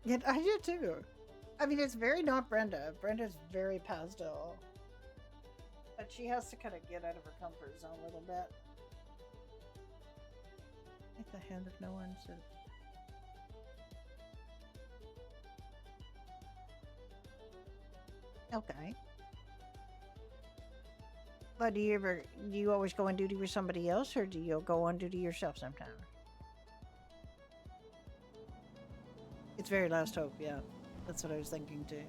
Yeah, I do too. I mean, it's very not Brenda. Brenda's very pastel. But she has to kind of get out of her comfort zone a little bit. At the hand of no one, so... Okay. But do you always go on duty with somebody else, or do you go on duty yourself sometimes? It's very last hope, yeah. That's what I was thinking too.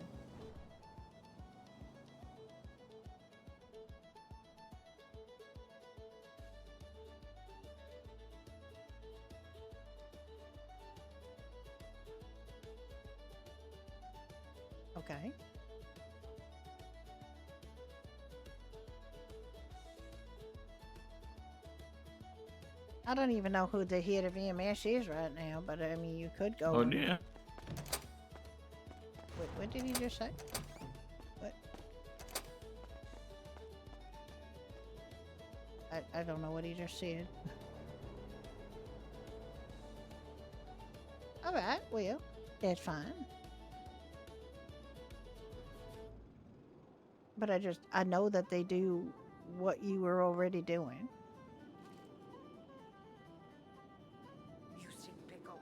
Okay. I don't even know who the head of EMS is right now, but I mean, you could go. Oh, yeah. Wait, what did he just say? What? I don't know what he just said. Alright, well, that's fine. But I know that they do what you were already doing. You see pickle.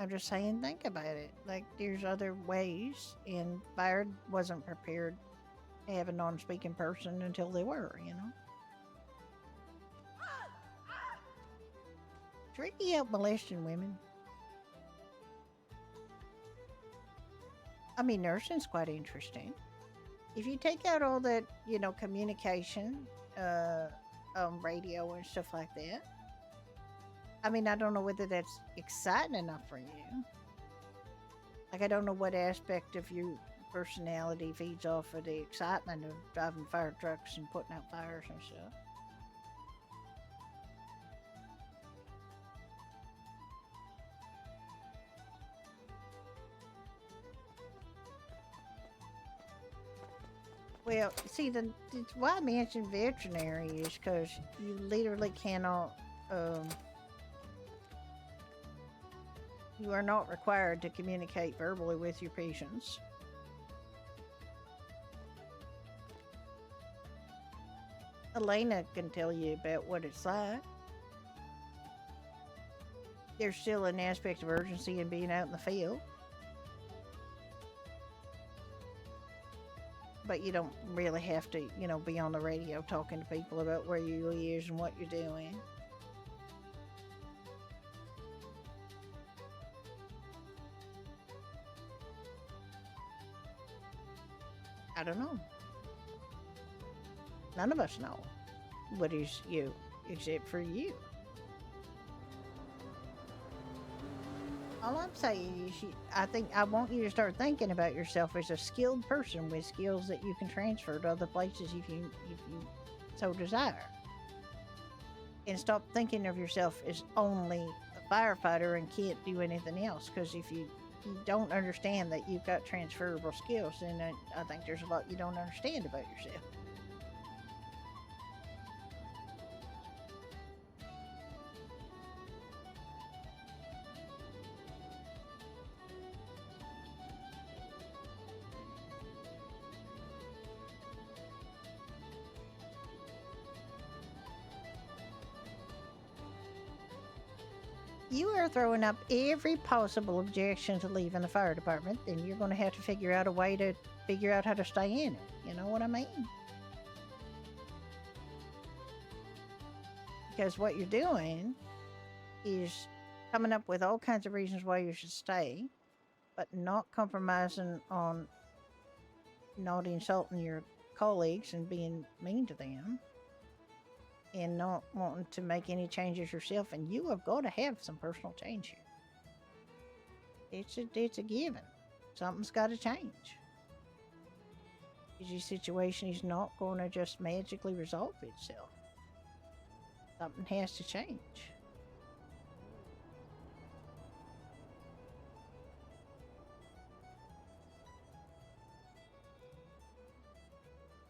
I'm just saying, think about it. Like, there's other ways, and Bayard wasn't prepared to have a non-speaking person until they were, you know? Tricky out molesting women. I mean, nursing's quite interesting. If you take out all that, you know, communication, radio and stuff like that, I mean, I don't know whether that's exciting enough for you. Like, I don't know what aspect of your personality feeds off of the excitement of driving fire trucks and putting out fires and stuff. Well, see, why I mentioned veterinary is because you literally cannot, you are not required to communicate verbally with your patients. Elena can tell you about what it's like. There's still an aspect of urgency in being out in the field. but you don't really have to, you know, be on the radio talking to people about where you is and what you're doing. I don't know. None of us know what is you, except for you. All I'm saying is, I want you to start thinking about yourself as a skilled person with skills that you can transfer to other places if you so desire. And stop thinking of yourself as only a firefighter and can't do anything else. Because if you don't understand that you've got transferable skills, then I think there's a lot you don't understand about yourself. You are throwing up every possible objection to leaving the fire department, then you're going to have to figure out a way to figure out how to stay in it. You know what I mean? Because what you're doing is coming up with all kinds of reasons why you should stay, but not compromising on not insulting your colleagues and being mean to them, and not wanting to make any changes yourself. And you have got to have some personal change here. It's a given. Something's got to change. Your situation is not going to just magically resolve itself. Something has to change.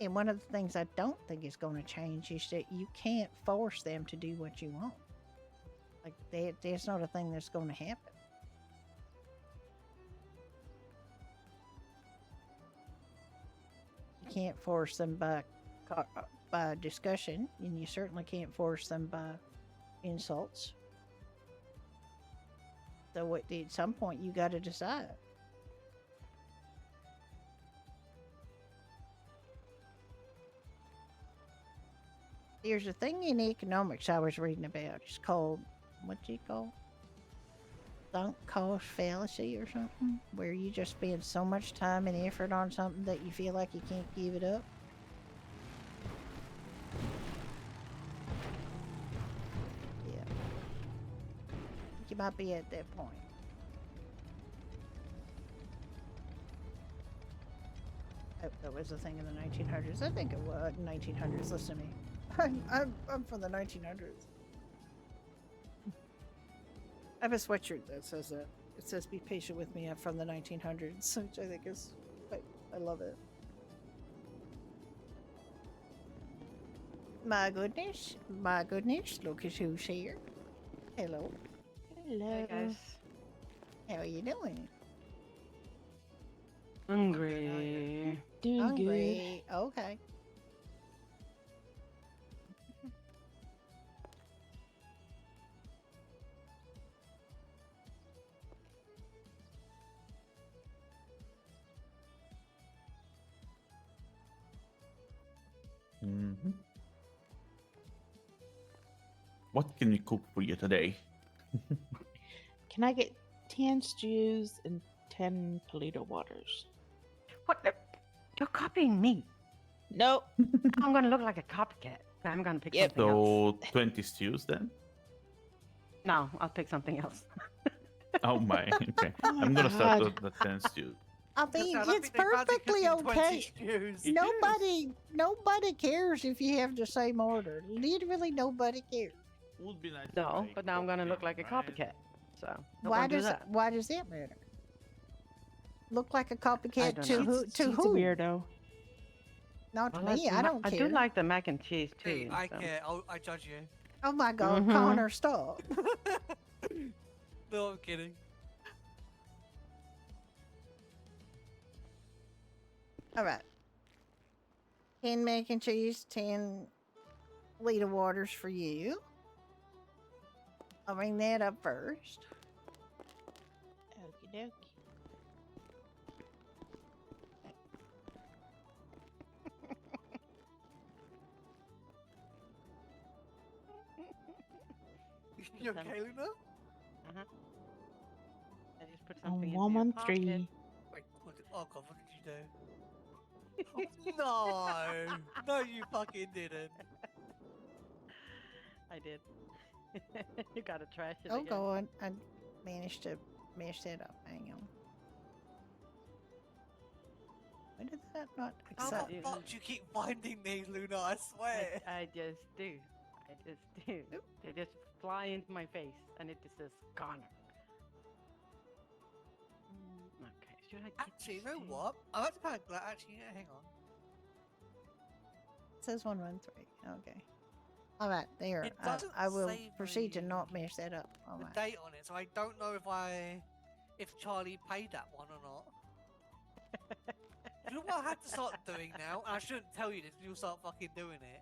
And one of the things I don't think is going to change is that you can't force them to do what you want. Like, that's not a thing that's going to happen. You can't force them by discussion, and you certainly can't force them by insults. So at some point, you got to decide. There's a thing in economics I was reading about. It's called, what's it called? Sunk cost fallacy or something, where you just spend so much time and effort on something that you feel like you can't give it up. Yeah. You might be at that point. Oh, that was a thing in the 1900s. I think it was 1900s. Listen to me. I'm from the 1900s. I have a sweatshirt that says that. It says, "Be patient with me. I'm from the 1900s," which I think is, I love it. My goodness, look at who's here. Hello. Hello. Hey guys. How are you doing? Hungry. Doing Hungry. Okay. Mm-hmm. What can we cook for you today? Can I get 10 stews and 10 Polito waters? What? You're copying me. Nope. I'm gonna look like a copycat. I'm gonna pick something else. So 20 stews then? No, I'll pick something else. Oh my, okay. I'm gonna start with the 10 stews. I mean, it's perfectly okay. Nobody cares if you have the same order. Literally, nobody cares. Would be nice. No, but now I'm gonna look like a copycat. So Why does that matter? Look like a copycat to who? She's a weirdo. Not to Well, me. I don't I care. do like the mac and cheese too. Hey, I so. care. I judge you. Oh my God, Mhm. Connor, stop. No, I'm kidding. All right. 10 mac and cheese, 10 liter waters for you. I'll bring that up first. Okie dokie. You okay, Luna? Uh-huh. I just put On something into your 113. pocket. Wait, what did, oh god, what did you do? No! No, you fucking didn't. I did. You gotta trash it Oh, again. go on. I managed to mess that up. Hang on. Why did that not How accept? the fuck do you keep finding these, Luna? I swear. I just do. I just do. They just fly into my face, and it just says Connor. Okay, should I get Actually, you this know thing? what? I'm about to kind of glad. Actually, yeah, hang on. It says 113. Okay. All right, there. It doesn't I will say proceed to the- not mess that up. All The right. date on it, so I don't know if Charlie paid that one or not. You know what I had to start doing now? And I shouldn't tell you this, but you'll start fucking doing it.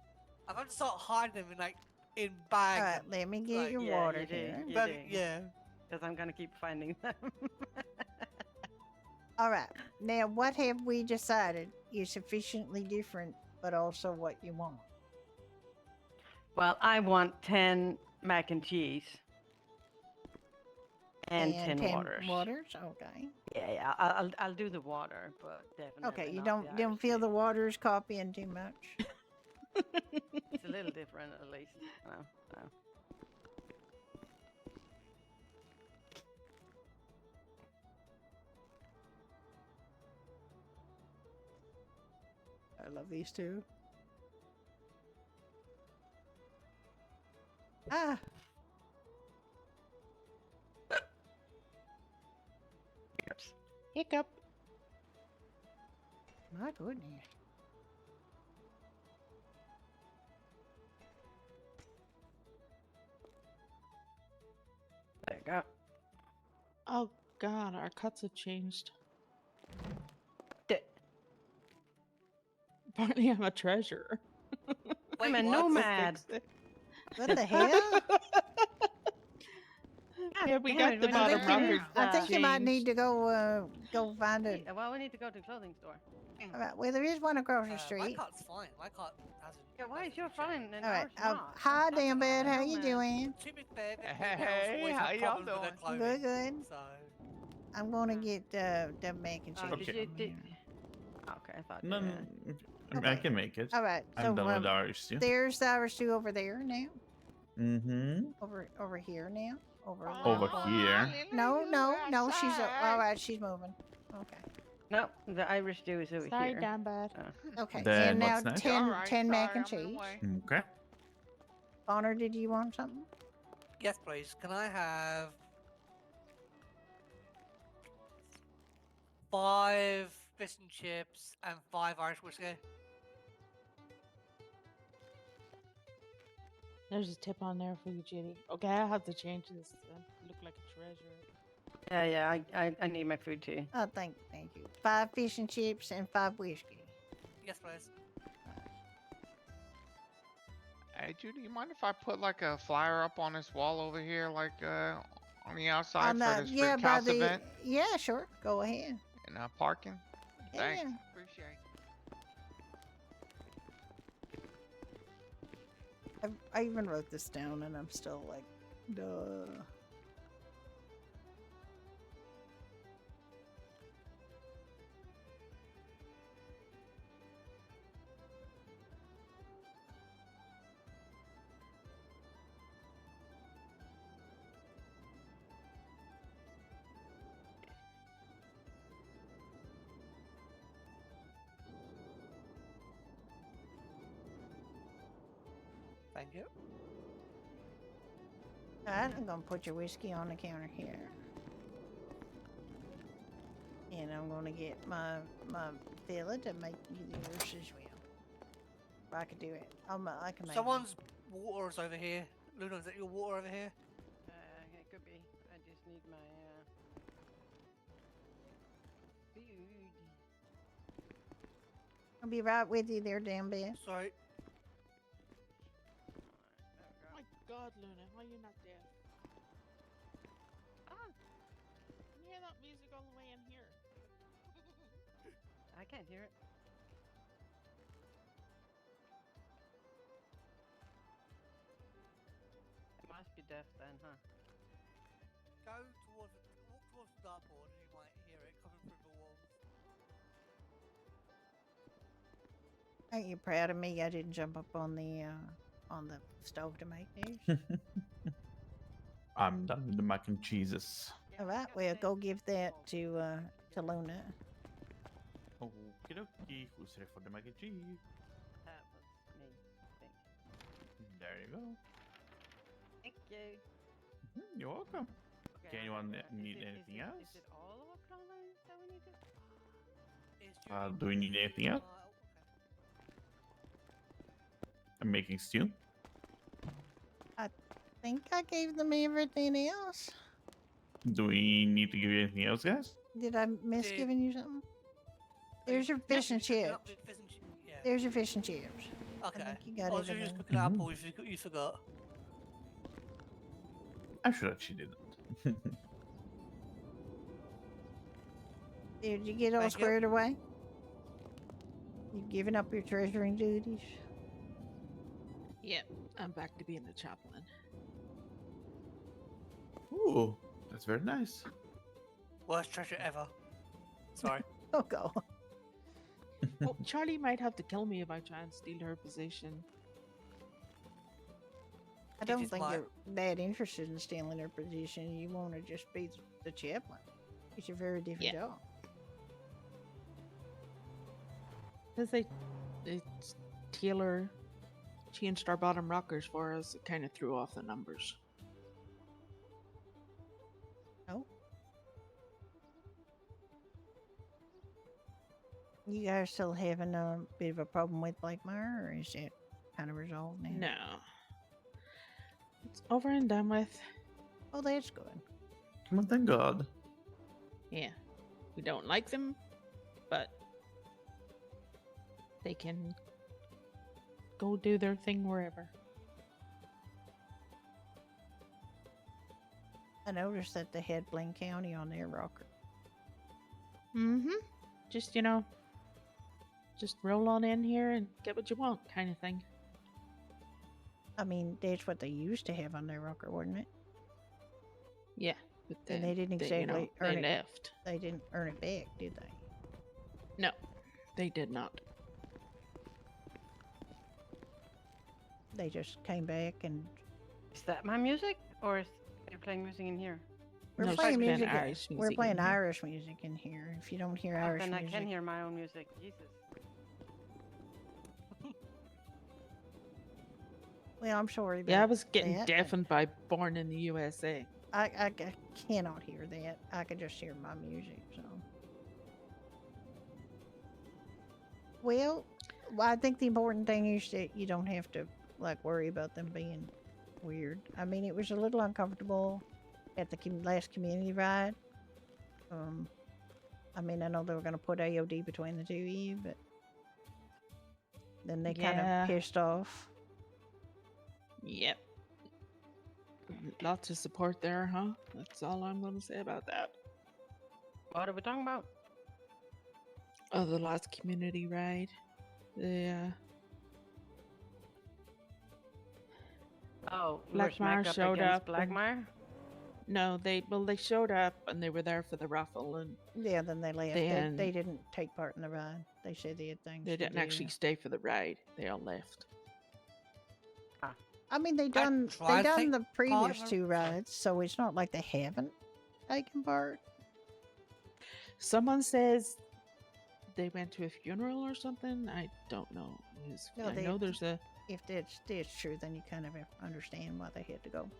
I've had to start hiding them in bags. All right, and, let me get like, your Yeah, water you do, here. you But, do. yeah. Because I'm gonna keep finding them. All right. Now, what have we decided is sufficiently different, but also what you want? Well, I want 10 mac and cheese. And 10 waters. Waters? Okay. Yeah, I'll do the water, but definitely. Okay, you not the don't Irish feel cheese. the waters copying too much? It's a little different, at least. No. I love these two. Ah. Hiccup. My goodness. There you go. Oh god, our cuts have changed. Apparently I'm a treasure. I'm a what? nomad. What the hell? Yeah, we damn got it, the we bottom need to record. use I think you might need changed. to go find it. Yeah, well, we need to go to the clothing store. All right. Well, there is one across the My street. cut's fine. My cut hasn't. Yeah, why is your fine and All right. ours not? Hi, That's damn bad. How alright. you No, man. doing? To be fair, the Hey, females always how have y'all problems with their doing? clothing. Good. So. I'm gonna get the mac and cheese. Did Okay. Okay, I thought. No, Yeah. I can make it. All right. So I'm done with the Irish stew. there's the Irish stew over there now. Mm-hmm. Over here now. Over here. No. She's all right. She's moving. Okay. No, the Irish stew is over Sorry, here. damn bad. Okay. Then and now what's next? 10 mac and cheese. Okay. Connor, did you want something? Yes, please. Can I have 5 fish and chips and 5 Irish whiskey? There's a tip on there for you, Jitty. Okay, I have to change this. Look like a treasure. Yeah, I need my food too. Oh, thank you. 5 fish and chips and 5 whiskey. Yes, please. Hey, Judy, you mind if I put like a flyer up on this wall over here, like on the outside On for the- this yeah, Freak by House the event yeah, sure. Go ahead. and parking? Thanks. Yeah. Appreciate it. I even wrote this down, and I'm still like, duh. Thank you. Alright, I'm gonna put your whiskey on the counter here. And I'm gonna get my fella to make you yours as well. If I could do it. I can make Someone's water is over here. Luna, is that your water over here? It could be. I just need my food. I'll be right with you there, damn bit. Sorry. Oh my god, Luna, why are you not dead? Ah! Can you hear that music all the way in here? I can't hear it. It must be deaf then, huh? Walk towards the dartboard and you might hear it coming through the walls. Ain't you proud of me? I didn't jump up on the stove to make these. I'm done with the mac and cheeses. All right, well, go give that to Luna. Okie dokie. Who's ready for the mac and cheese? That was me. Thank you. There you go. Thank you. You're welcome. Okay, Anyone is need it- anything is it- else? Is it all of Oklahoma that we need to? Do we need anything else? I'm making stew. I think I gave them everything else. Do we need to give you anything else, guys? Did I miss giving you something? There's your fish and chips. There's your fish and chips. Okay. I think you got I was just everything. cooking up, or you forgot. I'm sure that she didn't. Did you get all Thank you. squared away? You giving up your treasuring duties? Yep, I'm back to being a chaplain. Ooh, that's very nice. Worst treasure ever. Sorry. Oh, go. Well, Charlie might have to kill me if I try and steal her position. I don't is think my- you're that interested in stealing her position. You want to just be the chaplain. It's a very different job. Because they Taylor changed our bottom rockers for us, it kind of threw off the numbers. Oh. You guys still having a bit of a problem with Blakemeyer, or is it kind of resolved now? No. It's over and done with. Oh, that's good. Well, thank God. Yeah. We don't like them, but they can go do their thing wherever. I noticed that they had Blaine County on their rocker. Mm-hmm. Just, just roll on in here and get what you want kind of thing. I mean, that's what they used to have on their rocker, wasn't it? Yeah. But And they didn't exactly they earn it. left. They didn't earn it back, did they? No, they did not. They just came back and Is that my music, or is you playing music in here? we're No, playing she's playing music. Irish We're music in playing here. Irish music in here. If you don't hear Irish Then I music, can hear my own music. Jesus. well, I'm sorry. Yeah, I about was getting that. deafened by Born in the USA. I cannot hear that. I can just hear my music. So, well, I think the important thing is that you don't have to worry about them being weird. I mean, it was a little uncomfortable at the last community ride. I mean, I know they were going to put AOD between the two of you, but then they kind Yeah. of pissed off. Yep. Lots of support there, huh? That's all I'm going to say about that. What are we talking about? Oh, the last community ride. The Oh, we were Blackmire smacked up showed against up. and- Blackmire? No, they showed up and they were there for the raffle and Yeah, then they left. Then- They didn't take part in the ride. They said they had things. they to didn't do. actually stay for the ride. They all left. I mean, they done tried to take the previous part. two rides, so it's not like they haven't taken part. Someone says they went to a funeral or something. I don't know. No, I know there's a. If that's true, then you kind of understand why they had to go.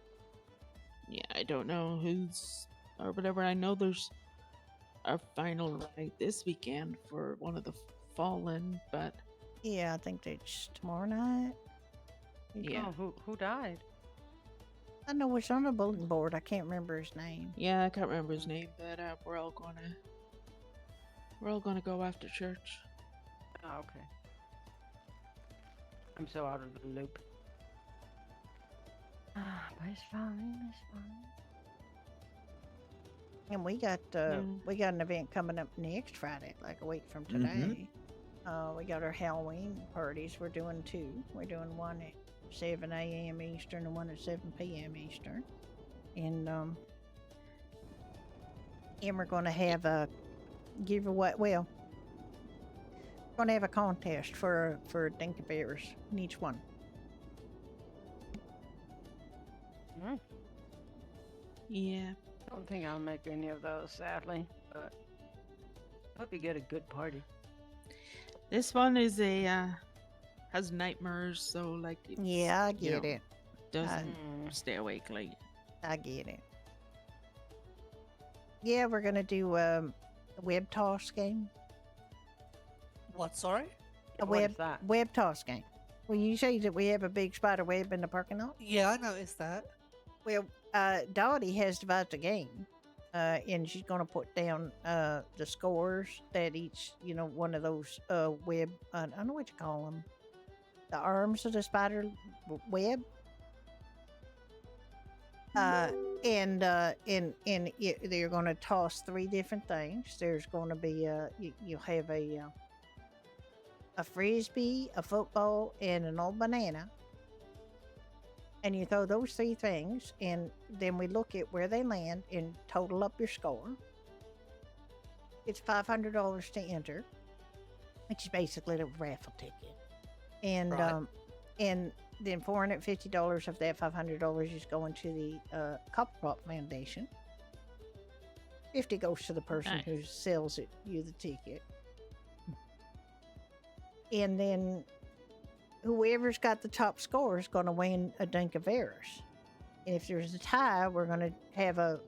Yeah, I don't know who's or whatever. I know there's a final ride this weekend for one of the fallen, but Yeah, I think that's tomorrow night. yeah, Oh, who died? I know it's on the bulletin board. I can't remember his name. yeah, I can't remember his name, but we're all gonna go after church. Oh, okay. I'm so out of the loop. But it's fine, it's fine. And we got an event coming up next Friday, like a week from today. We got our Halloween parties. We're doing two. We're doing one at 7 a.m. Eastern and one at 7 p.m. Eastern. And we're going to have a giveaway. Well, we're going to have a contest for Dinkabears in each one. Yeah. I don't think I'll make any of those, sadly, but hope you get a good party. This one is a has nightmares, so like it's, Yeah, I you get know, it. Doesn't stay awake late. I get it. Yeah, we're gonna do a web toss game. What? Sorry. A web toss game. Well, you say that we have a big spider web in the parking lot. Yeah, I noticed that. Well, Dottie has devised a game, and she's gonna put down the scores that each, one of those web. I don't know what you call them. The arms of the spider web. And they're going to toss 3 different things. There's going to be you'll have a frisbee, a football, and an old banana. And you throw those 3 things, and then we look at where they land and total up your score. It's $500 to enter, which is basically a raffle ticket. And and then $450 of that $500 is going to the Copperpot Foundation. 50 goes to the person who sells you the ticket. And then whoever's got the top score is going to win a Dinkaveras. And if there's a tie, we're going to have a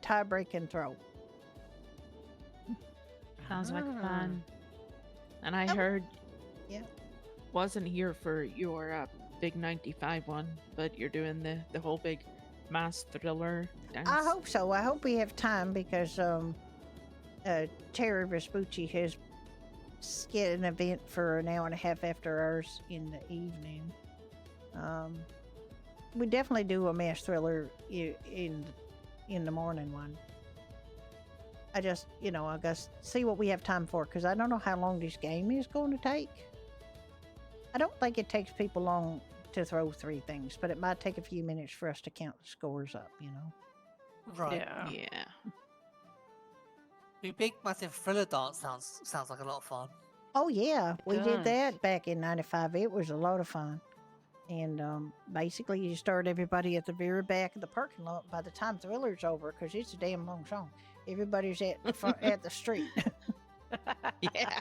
tie-breaking throw. Sounds like fun. And I heard wasn't here for your big 95 one, but you're doing the whole big mass thriller dance. I hope so. I hope we have time because Terry Vespucci has get an event for an hour and a half after ours in the evening. We definitely do a mass thriller in the morning one. I just, I guess see what we have time for because I don't know how long this game is going to take. I don't think it takes people long to throw 3 things, but it might take a few minutes for us to count the scores up, Right. Yeah. The big massive thriller dance sounds like a lot of fun. Oh yeah, we did Gosh. that back in '95. It was a lot of fun. And basically, you start everybody at the very back of the parking lot. By the time Thriller's over, because it's a damn long song, everybody's at the front at the street. Yeah.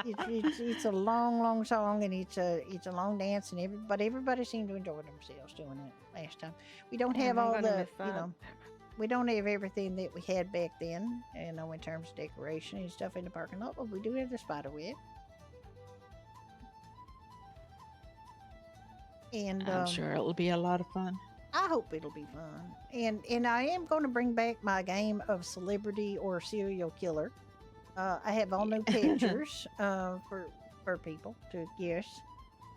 It's a long song, and it's a long dance, and everybody seemed to enjoy themselves doing it last time. We don't have I'm all gonna the miss that. we don't have everything that we had back then, in terms of decoration and stuff in the parking lot, but we do have the spider web. And I'm sure it'll be a lot of fun. I hope it'll be fun. And I am going to bring back my game of celebrity or serial killer. I have all new pictures for people to guess.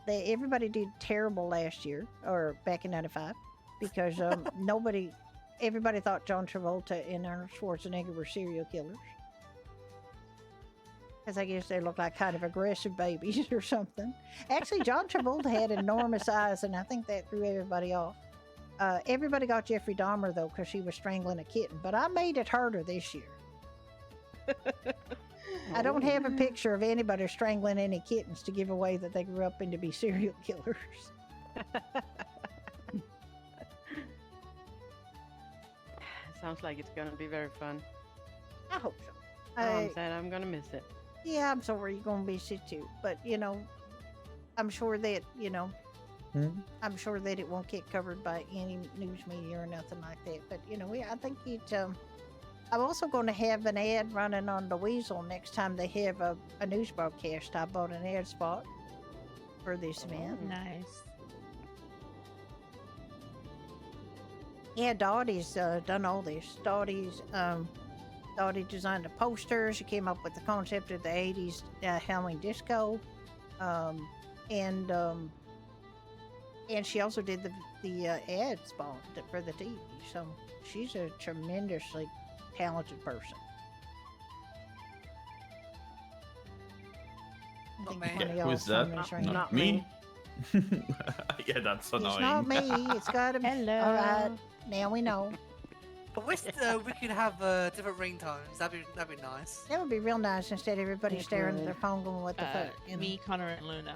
Everybody did terrible last year or back in '95 because everybody thought John Travolta and Arnold Schwarzenegger were serial killers. Because I guess they look like kind of aggressive babies or something. Actually, John Travolta had enormous eyes, and I think that threw everybody off. Everybody got Jeffrey Dahmer, though, because she was strangling a kitten. But I made it harder this year. I don't have a picture of anybody strangling any kittens to give away that they grew up into be serial killers. Sounds like it's gonna be very fun. I hope so. I'm sad I'm gonna miss it. Yeah, I'm sorry you're going to miss it too. But, I'm sure that, I'm sure that it won't get covered by any news media or nothing like that. But, I think I'm also going to have an ad running on the Weasel next time they have a news broadcast. I bought an ad spot for this event. Nice. Yeah, Dottie's done all this. Dottie designed the posters. She came up with the concept of the 80s Halloween disco. And she also did the ad spot for the TV. So she's a tremendously talented person. I think one of y'all Who is that? somebody's ringing. Not me. Yeah, that's It's annoying. not me. It's got to be. Hello. All right. Now we know. But we could have different ringtones. That'd be nice. That would be real nice instead of everybody It staring at would. their phone going, what the fuck? You know? Me, Connor, and Luna.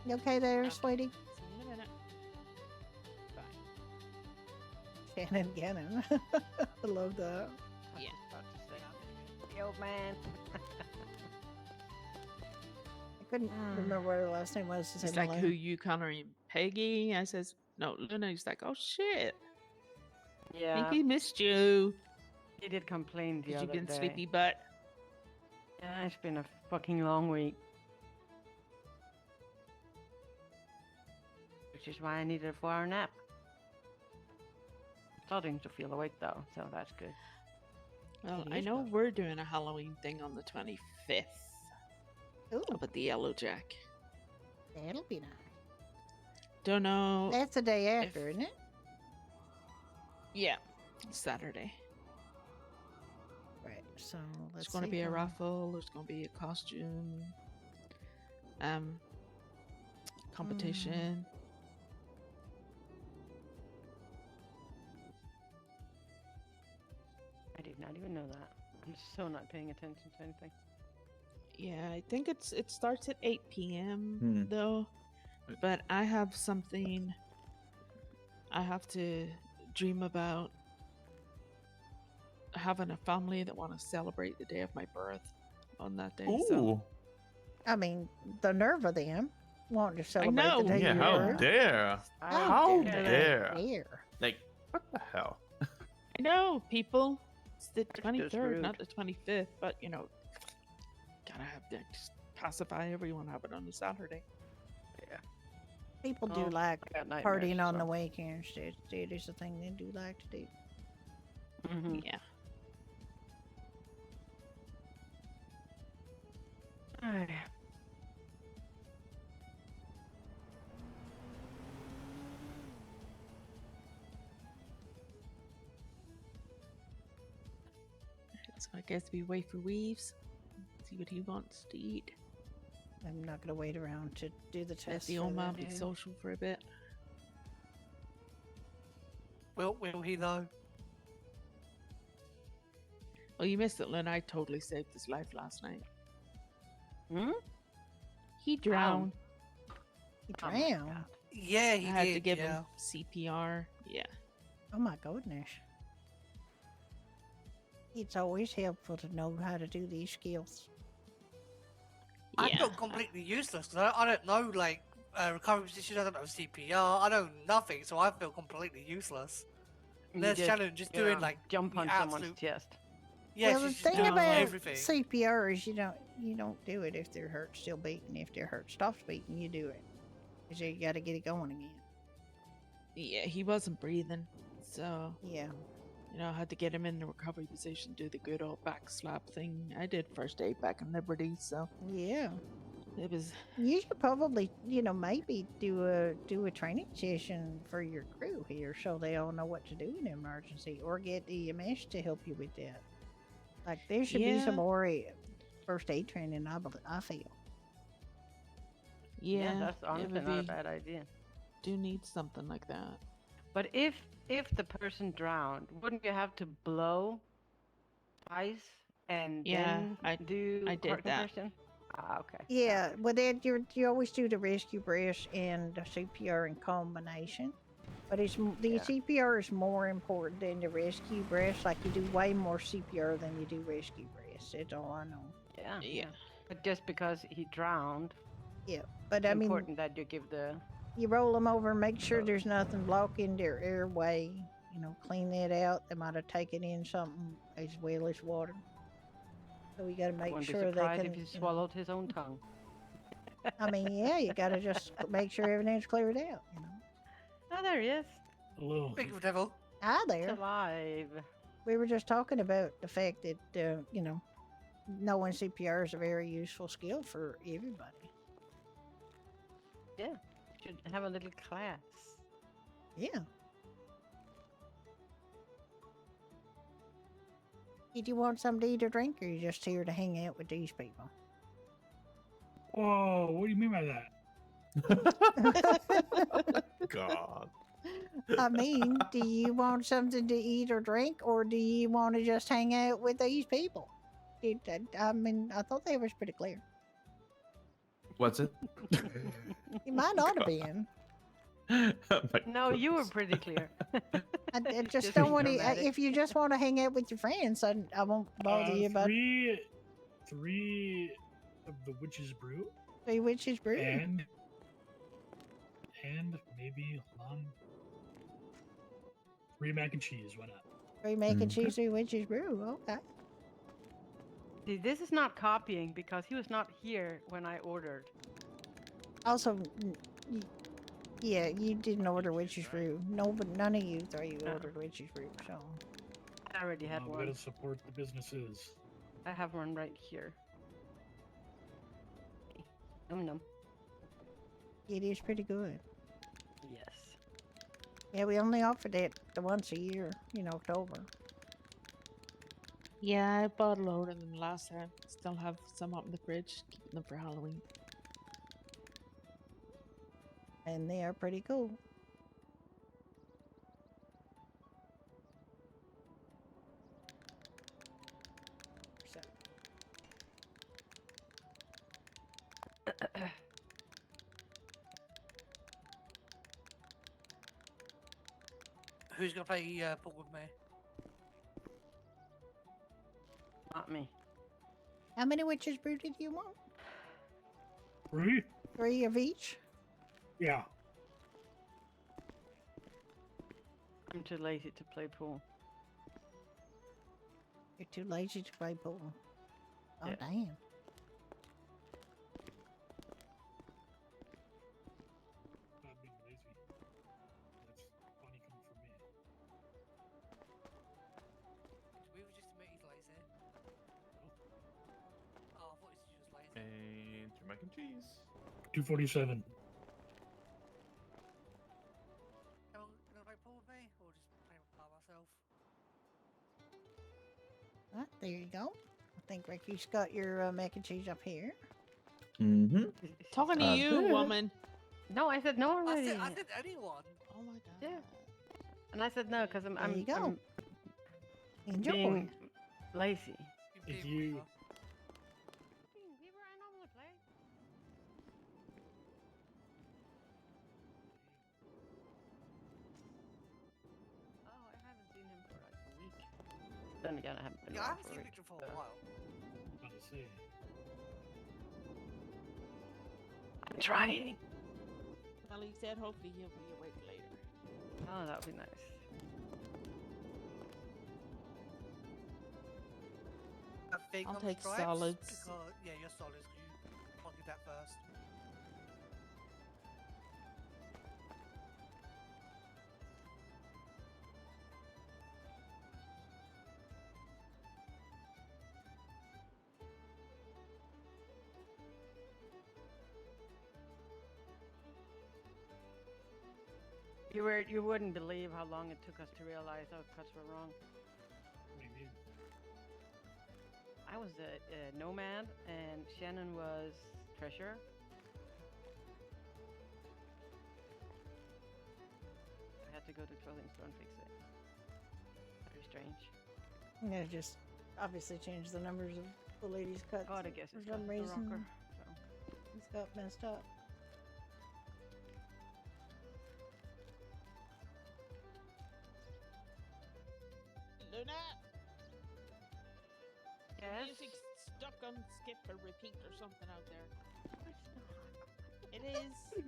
You okay there, sweetie? See you in a minute. Bye. Shannon Gannon. I love that. Yeah. The old man. I couldn't remember what her last name was. to say He's like, Malone. who you, Connor, and Peggy? I says, no, Luna. He's like, oh shit. Yeah. Pinky missed you. He did complain the Because other you've been day. sleepy butt. Yeah, it's been a fucking long week. Which is why I needed a 4-hour nap. Starting to feel awake though, so that's good. Well, It I is know good. we're doing a Halloween thing on the 25th. Ooh. Up at the Yellow Jack. That'll be nice. Don't know. That's the day after, isn't it? Yeah, Saturday. Right. So let's There's going to see be a how- raffle. There's going to be a costume. Competition. I did not even know that. I'm so not paying attention to anything. Yeah, I think it starts at 8 p.m. Hmm. though. But I have something I have to dream about having a family that want to celebrate the day of my birth on that day. So Ooh. I mean, the nerve of them wanting to celebrate know. the day Yeah, you how were. dare. How dare. dare. Like, what the hell? I know, people. It's the just 23rd, not rude. the 25th, but you know, gotta have to just pacify everyone, have it on a Saturday. Yeah. People do Oh, like I got nightmares, partying on the so. weekends. It is a thing they do like to do. Mm-hmm. Yeah. Alright. So I guess we wait for Weaves, see what he wants to eat. I'm not gonna wait around to do the Let test. the for old that man be day. social for a bit. Will he though? Oh, you missed it, Lynn. I totally saved his life last night. Hmm? He drowned. He Oh my drowned. God. Yeah, he I had did. to give yeah. him CPR. Yeah. Oh my goodness. It's always helpful to know how to do these skills. I Yeah. feel completely useless because I don't know like recovery position. I don't know CPR. I know nothing, so I feel completely useless. You There's just, Shannon just doing like jump the on someone's absolute- chest. Yeah, well, the she's just thing doing about everything. CPR is you don't do it if their heart's still beating. If their heart stops beating, you do it. 'Cause you got to get it going again. Yeah, he wasn't breathing. So, Yeah. you know, I had to get him in the recovery position, do the good old back slap thing. I did first aid back in Liberty, so Yeah. it was. You should probably, maybe do a training session for your crew here, so they all know what to do in an emergency, or get EMS to help you with that. Like there should be some Yeah. more first aid training. I feel. Yeah, That's it honestly would not a be- bad idea. Do need something like that. But if the person drowned, wouldn't you have to blow twice and Yeah, then I do did heart that. compression? Ah, okay. Yeah, well, then you always do the rescue breath and the CPR in combination, but the Yeah. CPR is more important than the rescue breaths. Like you do way more CPR than you do rescue breaths. That's all I know. Yeah. Yeah. But just because he drowned, Yeah, but it's I mean, important that you give the. you roll them over, make sure there's nothing blocking their airway. Clean that out. They might have taken in something as well as water. So we got to make Wouldn't be sure they surprised can. if he swallowed his own tongue. I mean, yeah, you got to just make sure everything's cleared out. Oh, there he is. Hello. Big devil. Hi He's there. alive. We were just talking about the fact that knowing CPR is a very useful skill for everybody. Yeah. Should have a little class. Yeah. Did you want something to eat or drink, or are you just here to hang out with these people? Whoa, what do you mean by that? God. I mean, do you want something to eat or drink, or do you want to just hang out with these people? I mean, I thought they was pretty clear. What's it? You might not have been. No, you were pretty clear. I just Just don't being want to. dramatic. If you just want to hang out with your friends, I won't bother you about Three of the witch's brew. 3 witches brew. And maybe 3 mac and cheese. Why not? 3 mac and cheese, 3 witches brew. Okay. See, this is not copying because he was not here when I ordered. Also, yeah, you didn't order witch's brew. No, but none of you 3 ordered witch's brew. So I already had We one. gotta support the businesses. I have one right here. Num. it is pretty good. Yes. Yeah, we only offered it the once a year in October. Yeah, I bought a load of them last time. Still have some up in the fridge, keeping them for Halloween. And they are pretty cool. So, Who's gonna play pool with me? Not me. how many witches brew did you want? 3? 3 of each? Yeah. I'm too lazy to play pool. You're too lazy to play pool. Oh, Yeah. damn. Not being lazy. That's funny coming from me. We were just admit he's lazy. Oh, I thought he was just lazy. And 2 mac and cheese. 247. Can I play pool with me, or just play by myself? Ah, there you go. I think Ricky's got your mac and cheese up here. Mm-hmm. Talking to you, woman. No, I said no already. I said anyone. Oh my god. Yeah. And I said no because I'm There you go. I'm Enjoy. being lazy. If you Oh, I haven't seen him for like a week. Then again, I haven't been Yeah, I around haven't for a seen week. Victor for a while. about to say, I'm trying. Well, he said hopefully he'll be awake later. Oh, that would be nice. A thing I'll on take stripes, solids. Because, yeah, you're solids. You pocket that first. You wouldn't believe how long it took us to realize our cuts were wrong. what do you mean? I was a nomad and Shannon was treasure. I had to go to clothing store and fix it. Very strange. Yeah, just obviously change the numbers of the lady's cuts. God, I guess for it's some got the reason. rocker. It's got messed up. Luna! Yes? Music's stuck on skip or repeat or something out there. It is.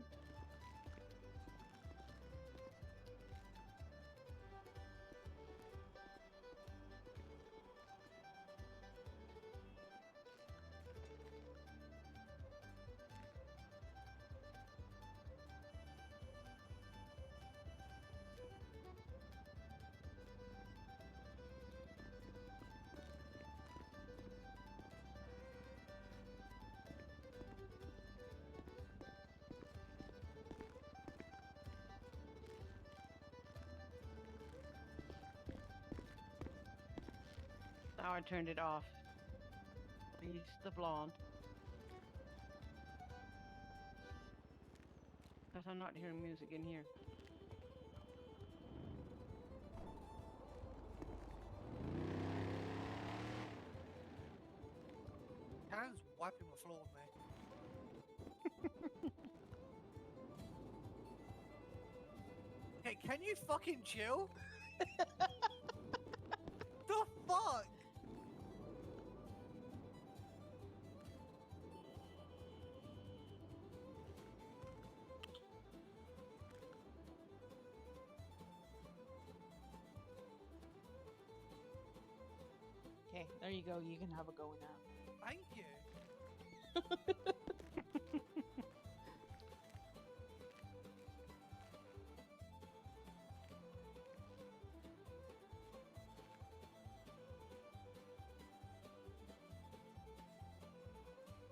Now I turned it off. Please, the blonde. guess I'm not hearing music in here. Karen's wiping the floor with me. Okay, can you fucking chill? The fuck? Okay, there you go. You can have a go now. Thank you.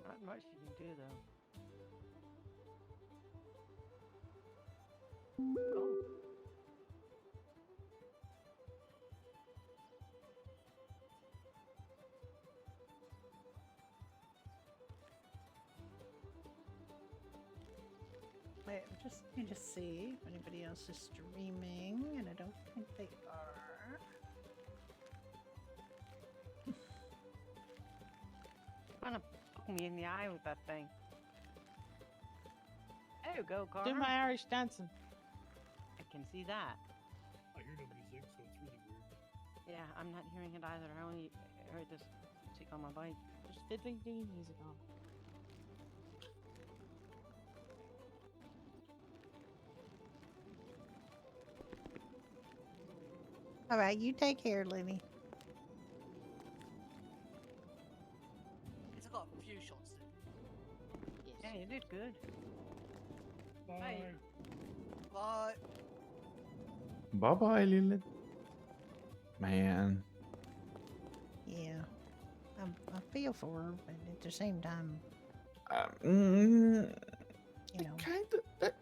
Not much you can do though. Oh. Wait, I just need to see if anybody else is streaming, and I don't think they are. Trying to poke me in the eye with that thing. There you go, Carter. Do my Irish dancing. I can see that. I hear no music, so it's really weird. Yeah, I'm not hearing it either. I only heard this music on my bike. Just fiddly dee music on. All right, you take care, Lily. It's got a few shots in. Yes. Yeah, you did good. Bye. Bye. Bye bye, Lilith. Man. Yeah, I feel for her, but at the same time, You you know, kind of. That,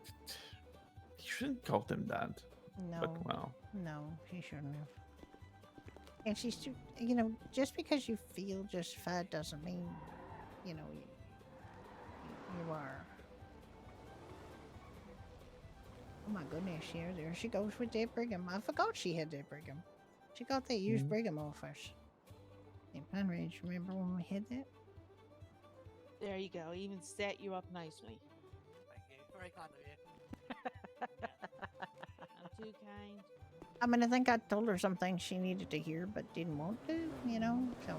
you shouldn't call them that. no, But well. no, she shouldn't have. And she's too, you know, just because you feel justified doesn't mean, you know, you are. Oh my goodness, here, there she goes with that Brigham. I forgot she had that Brigham. She got that used Brigham off us. In Pine Ridge, remember when we had that? There you go. Even set you up nicely. Thank you. Very kind of you. Not too kind. I mean, I think I told her some things she needed to hear but didn't want to, you know, so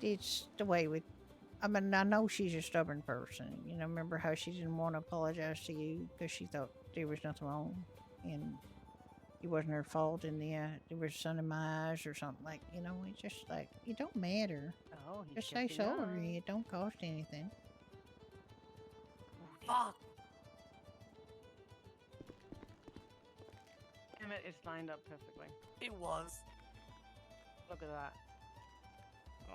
it's the way we, I mean, I know she's a stubborn person, you know, remember how she didn't want to apologize to you because she thought there was nothing wrong and it wasn't her fault and there was sun in my eyes or something, like, you know, it's just like, it don't matter. Oh, he Just say kept it on. sorry, it don't cost anything. Fuck. Damn it, it's lined up perfectly. It was. Look at that. Oh.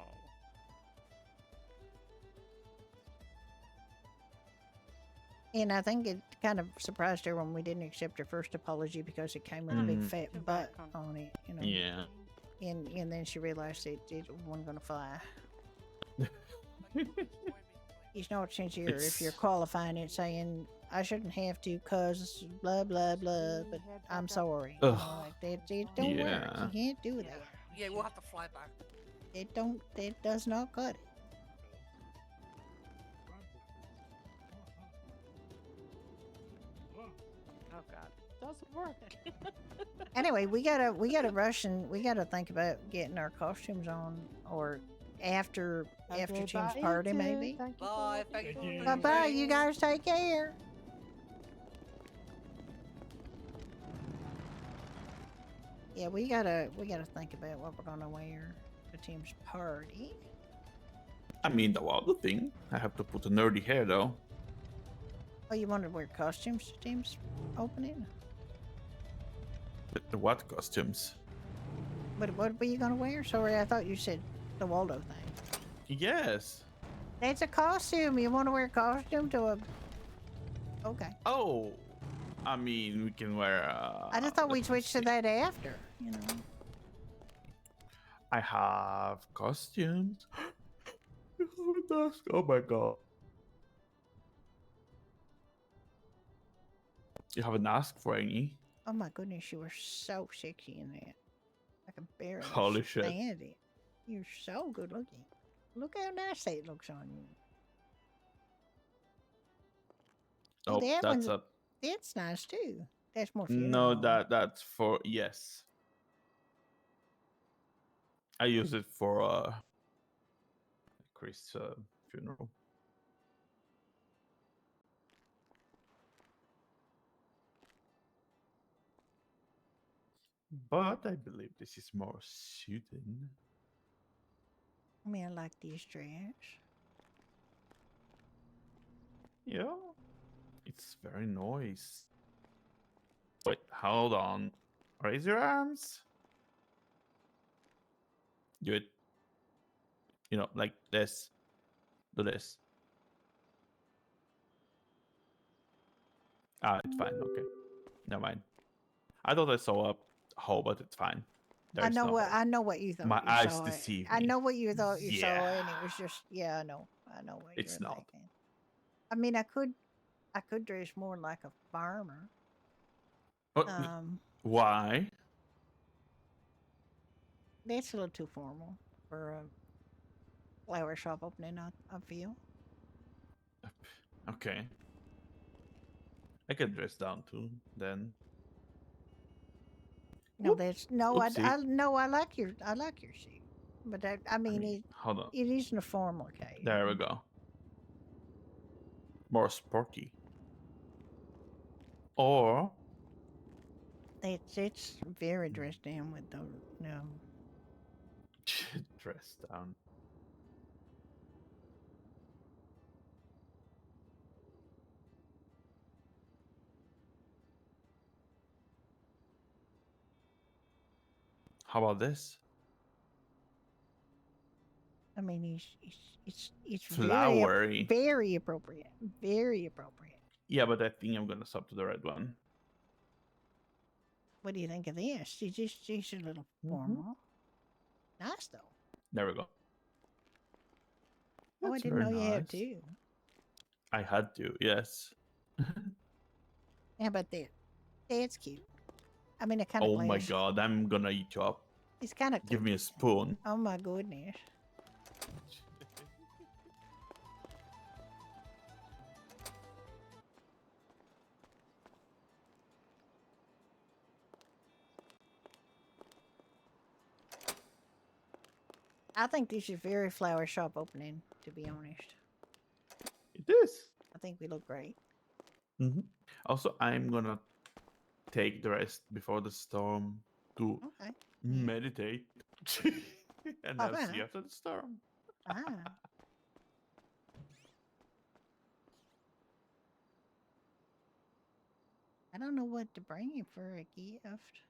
And I think it kind of surprised her when we didn't accept her first apology because it came with a big fat butt on it, you know. Yeah. And then she realized it wasn't gonna fly. It's not sincere if you're qualifying it saying I shouldn't have to cause blah blah blah, but I'm sorry. You know, like that don't work. Yeah. You can't do that. Yeah, we'll have to fly back. It does not cut it. Oh god. Doesn't work. Anyway, we gotta rush and we gotta think about getting our costumes on or after Tim's Bye, party too. maybe. Thank you Bye. for Thank you. everything. Bye bye, you guys take care. Yeah, we gotta think about what we're gonna wear to Tim's party. I mean, the other thing. I have to put a nerdy hair though. Oh, you wanted to wear costumes to Tim's opening? The what costumes? What were you gonna wear? Sorry, I thought you said the Waldo thing. Yes. That's a costume. You want to wear a costume to a? Okay. Oh, I mean, we can wear. I just thought we'd switch to that after. You know. I have costumes. You have a mask. Oh my god. You haven't asked for any. Oh my goodness, you were so sexy in that. I can barely Holy shit. stand it. You're so good looking. Look how nice that looks on you. Oh, that that's one's a that's nice too. That's more no. funeral. That's for yes. I use it for Chris' funeral. But I believe this is more suited. I mean, I like these dress. Yeah, it's very nice. Wait, hold on. Raise your arms. Do it. You know, like this. Do this. Ah, it's fine. Okay, never mind. I thought I saw a hole, but it's fine. I There's know no what hole. I know what you thought My you eyes saw. deceive I me. know what you thought you saw, and it Yeah. was just I know what It's you were not. thinking. I mean, I could dress more like a farmer. Why? That's a little too formal for a flower shop opening. I feel. Okay. I can dress down too. Then. No, that's no. Oopsie. I like your suit, but I mean Hold on. it isn't a formal occasion. There we go. More sporty. Or It's very dressed down with the dress down. How about this? I mean, it's Flowery. very appropriate, very appropriate. Yeah, but I think I'm gonna stop to the red one. What do you think of this? It's a little formal. Nice though. There we go. Oh, I That's didn't know very you had nice. two. I had to, yes. How about that? That's cute. I mean, it kind of. Oh my god, I'm gonna eat you up. It's kind of. Give me a spoon. Oh my goodness. I think this is very flower shop opening, to be honest. It is. I think we look great. Also, I'm gonna take the rest before the storm to meditate. And I'll see you after the storm. I don't know what to bring you for a gift.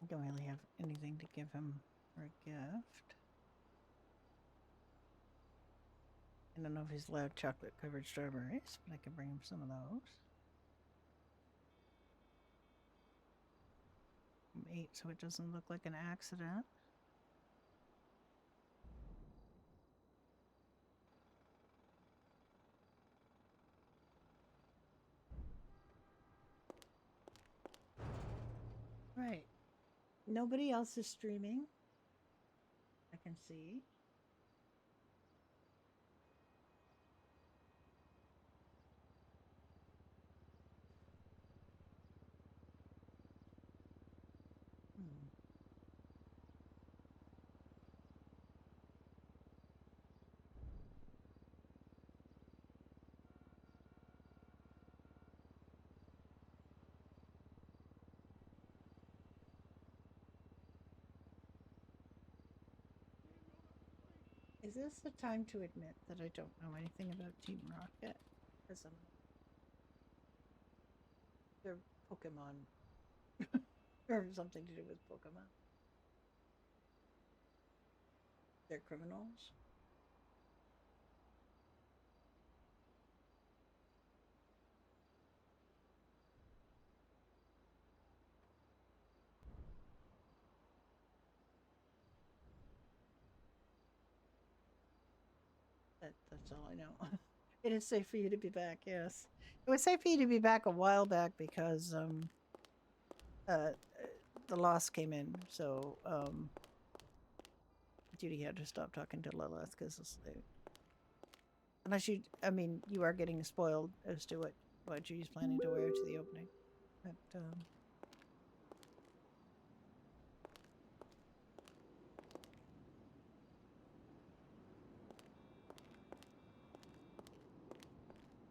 I don't really have anything to give him for a gift. I don't know if he's allowed chocolate covered strawberries, but I can bring him some of those. 8, so it doesn't look like an accident. Right. Nobody else is streaming. I can see. Is this the time to admit that I don't know anything about Team Rocket? Because they're Pokemon. Or something to do with Pokemon. They're criminals. That's all I know. It is safe for you to be back, yes. It was safe for you to be back a while back because the loss came in, so Judy had to stop talking to Lilith because unless you, I mean, you are getting spoiled as to what Judy's planning to wear to the opening, but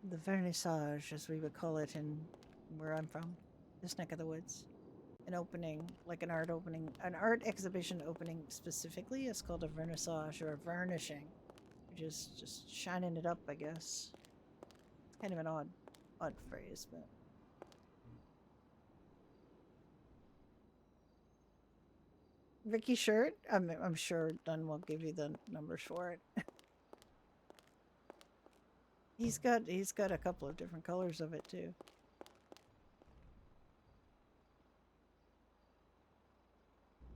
the vernissage, as we would call it in where I'm from, this neck of the woods. An opening, like an art opening, an art exhibition opening specifically is called a vernissage or a vernishing, which is just shining it up, I guess. It's kind of an odd phrase, but. Ricky shirt? I'm sure Dunn will give you the numbers for it. He's got a couple of different colors of it too.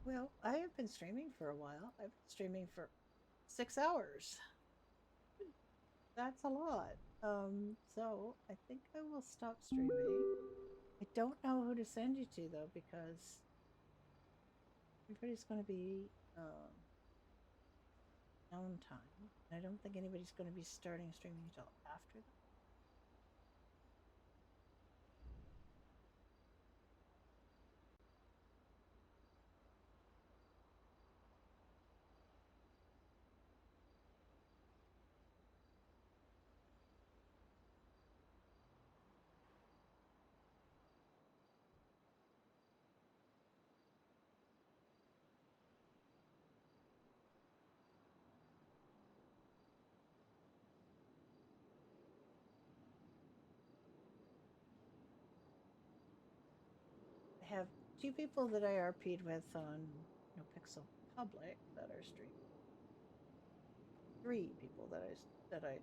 Well, I have been streaming for a while. I've been streaming for 6 hours. That's a lot. So I think I will stop streaming. I don't know who to send you to though, because everybody's going to be downtime. I don't think anybody's going to be starting streaming until after that. I have 2 people that I RP'd with on No Pixel Public that are streaming. 3 people that I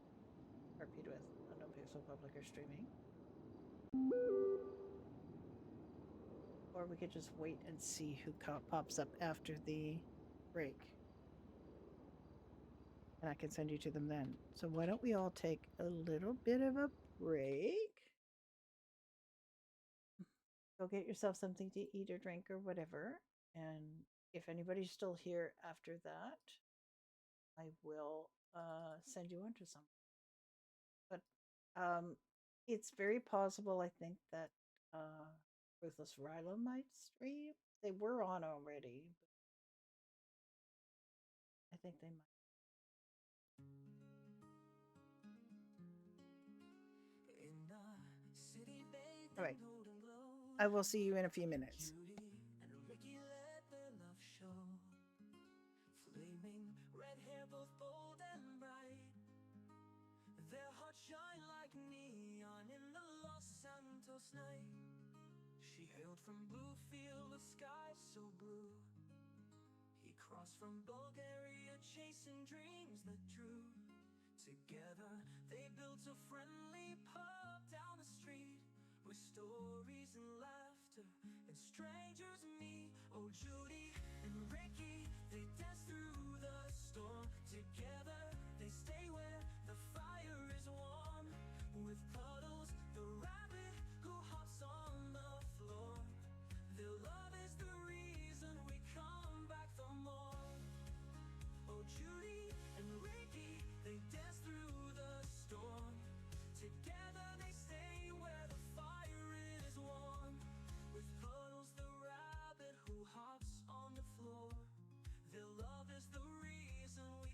RP'd with on No Pixel Public are streaming. Or we could just wait and see who pops up after the break. And I can send you to them then. So why don't we all take a little bit of a break? Go get yourself something to eat or drink or whatever. And if anybody's still here after that, I will send you on to some. But it's very possible, I think, that Ruthless Ryla might stream. They were on already. I think they might. All right. I will see you in a few minutes. Flaming red hair, both bold and bright. Their hearts shine like neon in the Los Santos night. She hailed from Bluefield with skies so blue. He crossed from Bulgaria chasing dreams that drew. Together they built a friendly pub down the street, with stories and laughter and strangers meet. Oh, Judy and Ricky, they dance through the storm. Together they stay where the fire is warm. With Puddles, the rabbit who hops on the floor. Their love is the reason we come back for more. Oh, Judy and Ricky, they dance through the storm. Together they stay where the fire is warm. With Puddles, the rabbit who hops on the floor. Their love is the reason we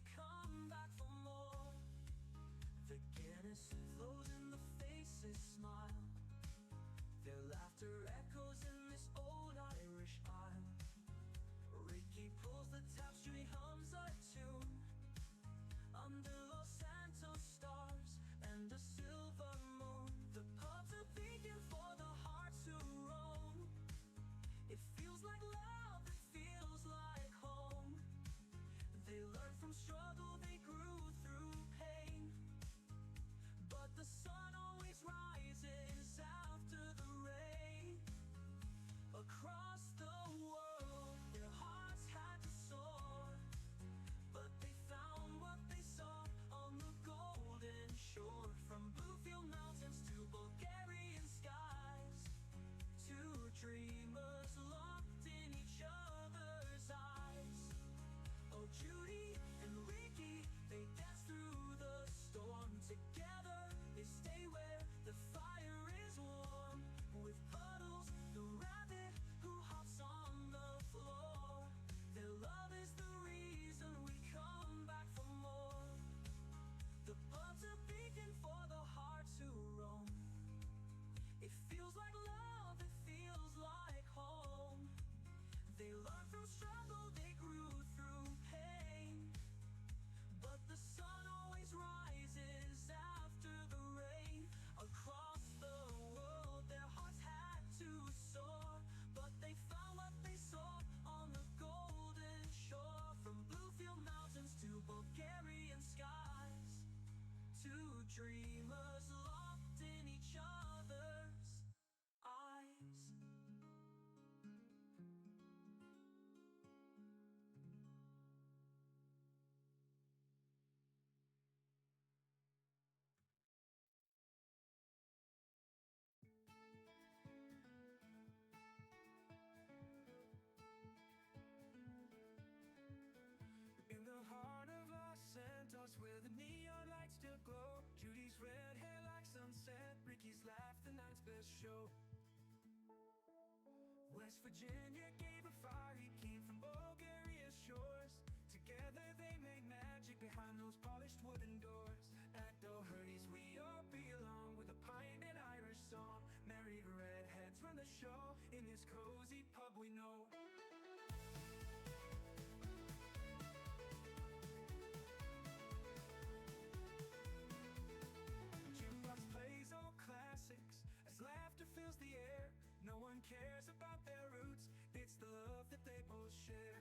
under Los Santos stars and a silver moon. The pubs are beacon for the hearts who roam. It feels like love, it feels like home. They learned from struggle, they grew through pain. But the sun always rises after the rain. Across the world, their hearts had to soar. But they found what they sought on the golden shore. From Bluefield mountains to Bulgarian skies, two dreamers locked in each other's eyes. Oh, Judy and Ricky, they dance through the storm. Together they stay where the fire is warm. With Puddles, the rabbit who hops on the floor. Their love is the reason we come back for more. The pubs are beacon for the hearts who roam. It feels like love, it feels like home. They learned from struggle, they grew through pain. But the sun always rises after the rain. Across the world, their hearts had to soar. But they found what they sought on the golden shore. From Bluefield mountains to Bulgarian skies, two dreamers locked in each other's eyes. In the heart of Los Santos, where the neon lights still glow, Judy's red hair like sunset, Ricky's laugh the night's best show. West Virginia gave a fire, he came from Bulgaria's shores. Together they made magic behind those polished wooden doors. At Doherty's we all belong, with a pint and Irish song. Married redheads run the show, in this cozy pub we know. Jukebox plays old classics as laughter fills the air. No one cares about their roots, it's the love that they both share.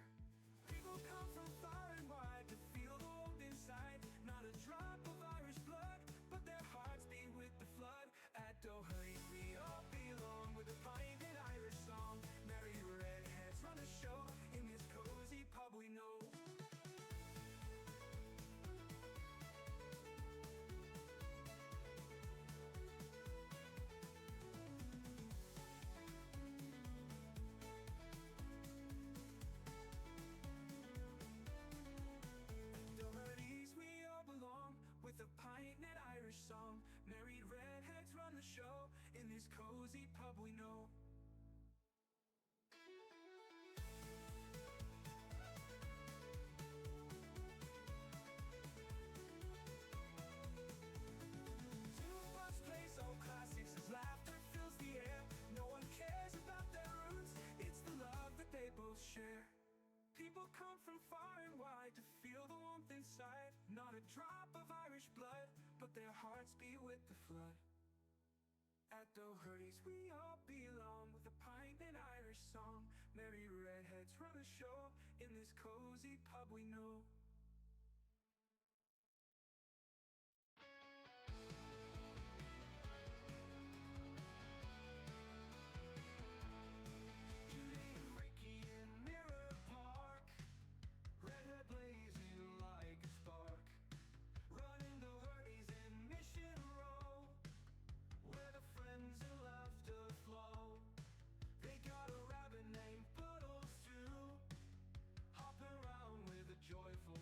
People come from far and wide to feel the warmth inside. Not a drop of Irish blood, but their hearts beat with the flood. At Doherty's we all belong, with a pint and Irish song. Married redheads run the show, in this cozy pub we know. Doherty's we all belong, with a pint and Irish song. Married redheads run the show, in this cozy pub we know. Jukebox plays old classics as laughter fills the air. No one cares about their roots, it's the love that they both share. People come from far and wide to feel the warmth inside. Not a drop of Irish blood, but their hearts beat with the flood. At Doherty's we all belong, with a pint and Irish song. Married redheads run the show, in this cozy pub we know. Judy and Ricky in Mirror Park, redhead blazing like a spark. Running Doherty's in Mission Row, where the friends and laughter flow. They got a rabbit named Puddles too, hopping around with a joyful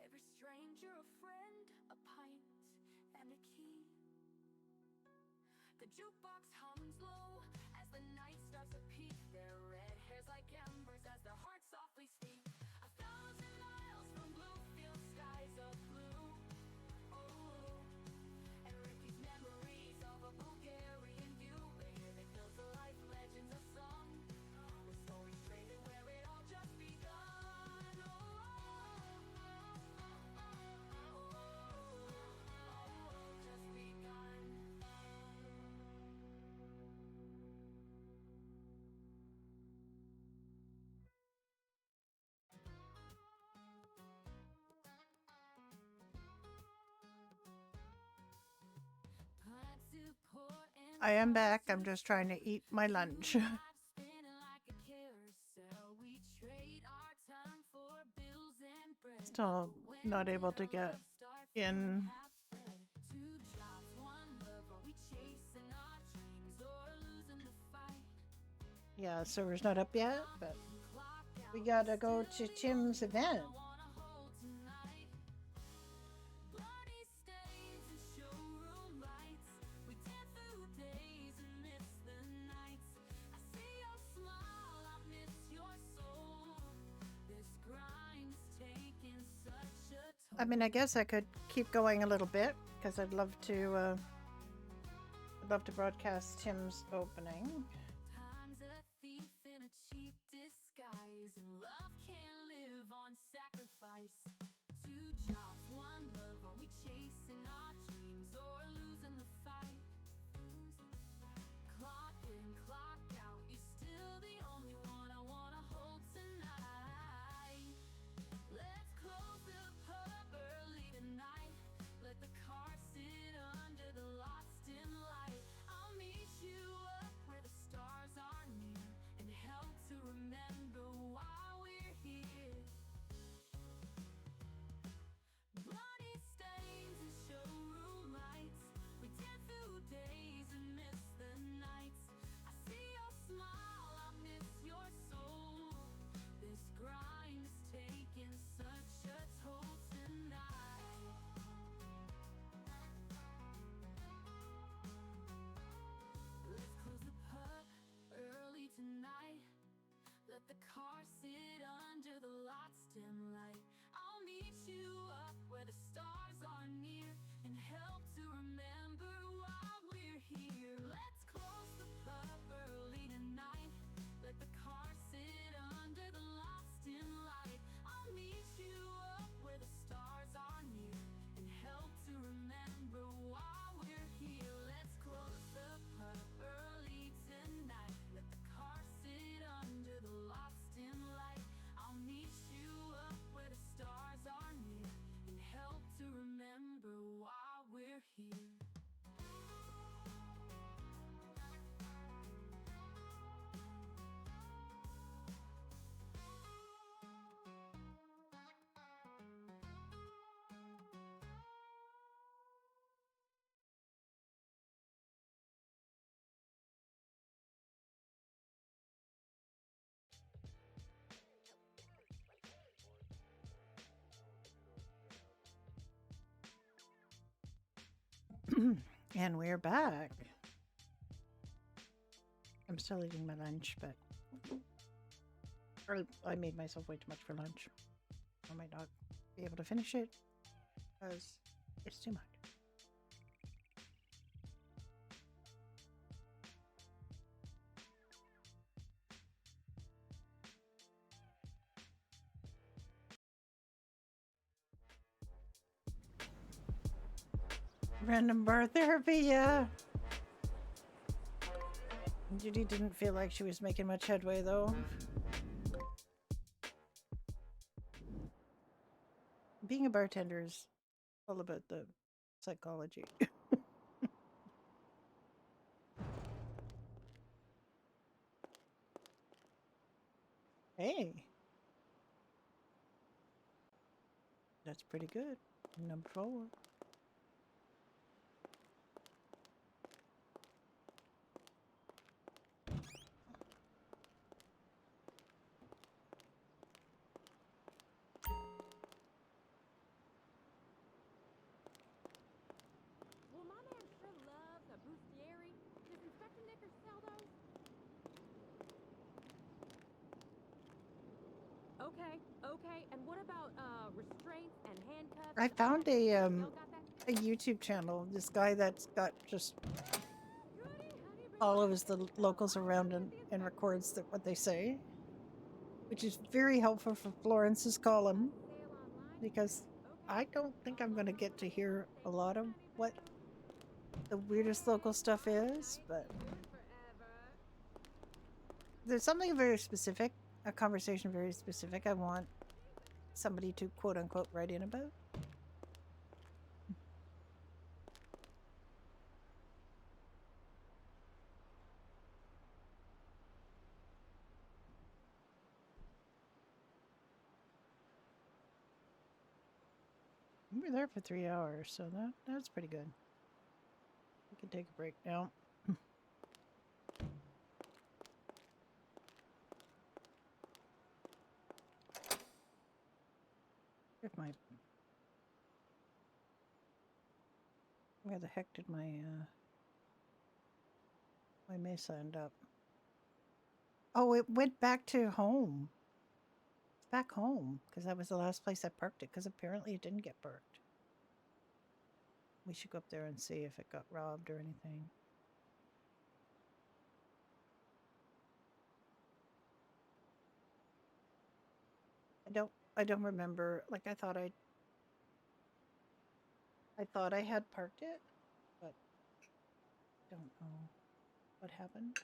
Every stranger a friend, a pint, and a key. The jukebox hums low as the night starts to peak. Their red hairs like embers as their hearts softly speak. 1,000 miles from blue-filled skies of blue. Oh, and Ricky's memories of a Bulgarian view. They filled to life legends of song. The stories traded where it all just begun. Just begun. I am back. I'm just trying to eat my lunch. Still not able to get in. Yeah, server's not up yet, but we gotta go to Tim's event. I mean, I guess I could keep going a little bit because I'd love to broadcast Tim's opening. Time's a thief in a cheap disguise, and love can't live on sacrifice. 2 jobs, 1 love, are we chasing our dreams or losing the fight? Clock in, clock out, you're still the only one I wanna hold tonight. Let's close the pub early tonight. Let the car sit under the lost in light. I'll meet you up where the stars are near and help to remember why we're here. Bloody stains and showroom lights. We dance through days and miss the nights. I see your smile, I miss your soul. This grind is taking such a toll tonight. Let's close the pub early tonight. Let the car sit under the lots dim light. I'll meet you up where the stars are near and help to remember why we're here. Let's close the pub early tonight. Let the car sit under the lots dim light. I'll meet you up where the stars are near and help to remember why we're here. Let's close the pub early tonight. Let the car sit under the lots dim light. I'll meet you up where the stars are near and help to remember why we're here. And we're back. I'm still eating my lunch, but I made myself way too much for lunch. I might not be able to finish it because it's too much. Random bar therapy, yeah. Judy didn't feel like she was making much headway, though. Being a bartender is all about the psychology. Hey. That's pretty good. Number 4. Okay. And what about restraints and handcuffs? I found a YouTube channel. This guy that's got just follows the locals around and records what they say, which is very helpful for Florence's column because I don't think I'm going to get to hear a lot of what the weirdest local stuff is, but there's something very specific, a conversation very specific I want somebody to quote unquote write in about. We were there for 3 hours, so that's pretty good. We can take a break now. If my where the heck did my my Mesa end up? Oh, it went back to home. It's back home because that was the last place I parked it because apparently it didn't get parked. We should go up there and see if it got robbed or anything. I don't remember. Like I thought I had parked it, but don't know what happened.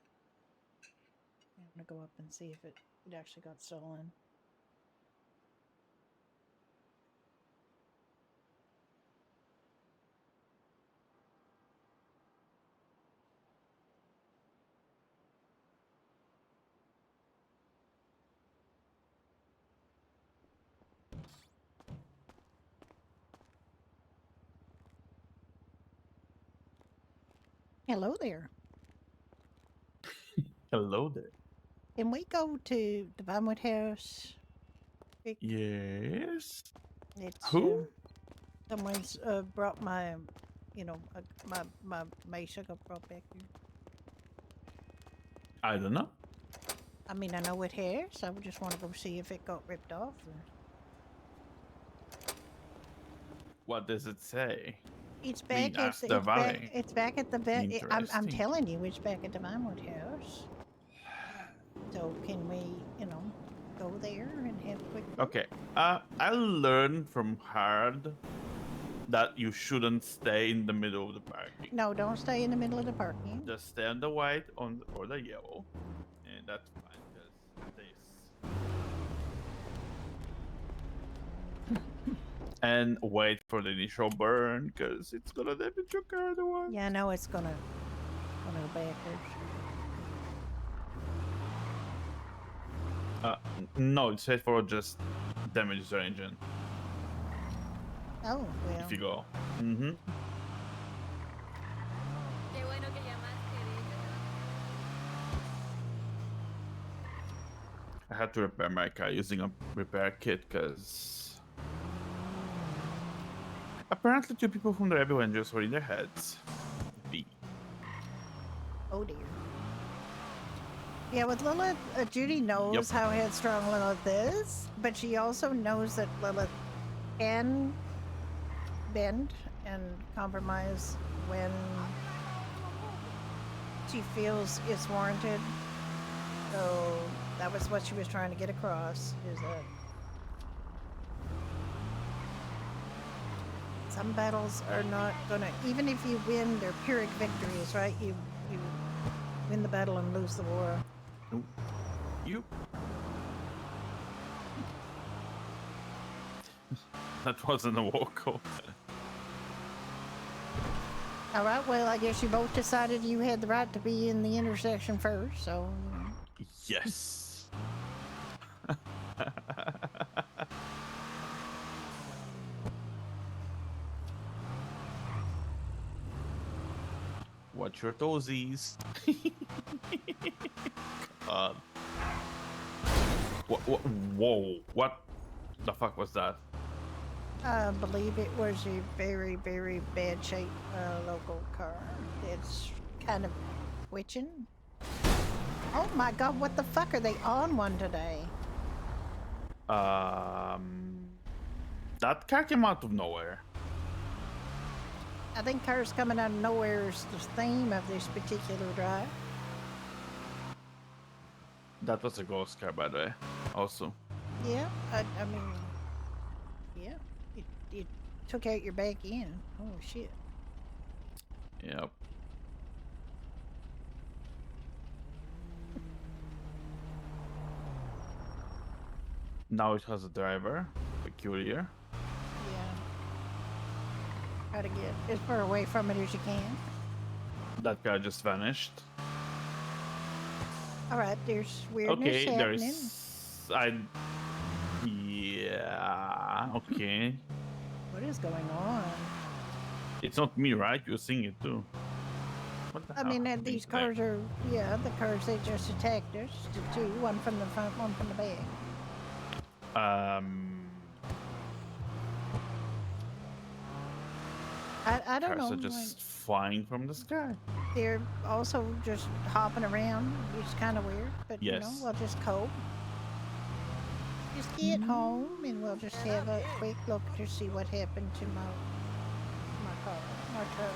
I'm gonna go up and see if it actually got stolen. Hello there. Hello there. Can we go to the Vinewood House? Yes. It's Who? someone's brought my, my Mesa got brought back here. I don't know. I mean, I know it has. I would just want to go see if it got ripped off. Or... What does it say? It's back Mean at as the valley. it's back at the vet. I'm Interesting. telling you, it's back at the Vinewood House. So can we, go there and have a quick? Okay. I learned from Hard that you shouldn't stay in the middle of the parking. No, don't stay in the middle of the parking. Just stay on the white or the yellow, and that's fine. Because this. And wait for the initial burn, because it's gonna damage your car otherwise. Yeah, I know it's gonna go backwards. No, it's safe for just damage your engine. Oh, well. If you go. Mm-hmm. I had to repair my car using a repair kit because apparently 2 people from the rebel engines were in their heads. Oh dear. Yeah, with Lilith, Judy knows how headstrong Lilith is, but she also knows that Lilith can bend and compromise when she feels it's warranted. So that was what she was trying to get across, is that some battles are not gonna, even if you win, they're Pyrrhic victories, right? You win the battle and lose the war. You. That wasn't a war call. All right, well, I guess you both decided you had the right to be in the intersection first, so... Yes. Watch your toesies. God. Whoa, what the fuck was that? I believe it was a very, very bad shape local car. It's kind of twitching. Oh my god, what the fuck? Are they on one today? That car came out of nowhere. I think cars coming out of nowhere is the theme of this particular drive. That was a ghost car, by the way. Also. Yeah, I mean, yeah, it took out your back end. Oh shit. Yep. Now it has a driver. Peculiar. Yeah. Try to get as far away from it as you can. That guy just vanished. All right, there's weirdness Okay, happening. there's. Yeah. Okay. What is going on? It's not me, right? You're seeing it too. What the I hell mean, happened these there? cars are, yeah, the cars that just attacked us. The two, one from the front, one from the back. I don't Cars know. are just flying from the sky. They're also just hopping around. It's kind of weird, but you know, Yes. we'll just cope. Just get home, and we'll just have a quick look to see what happened to my car, my truck.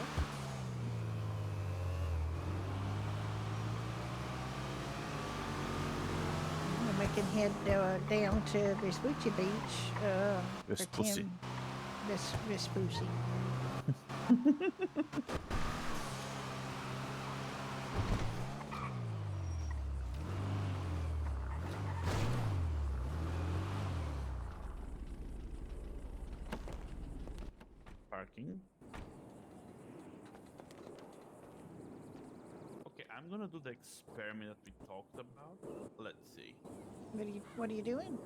And we can head down to Vespucci Beach. Vespucci. Vespucci. Parking. Okay, I'm gonna do the experiment that we talked about. Let's see. What are you doing?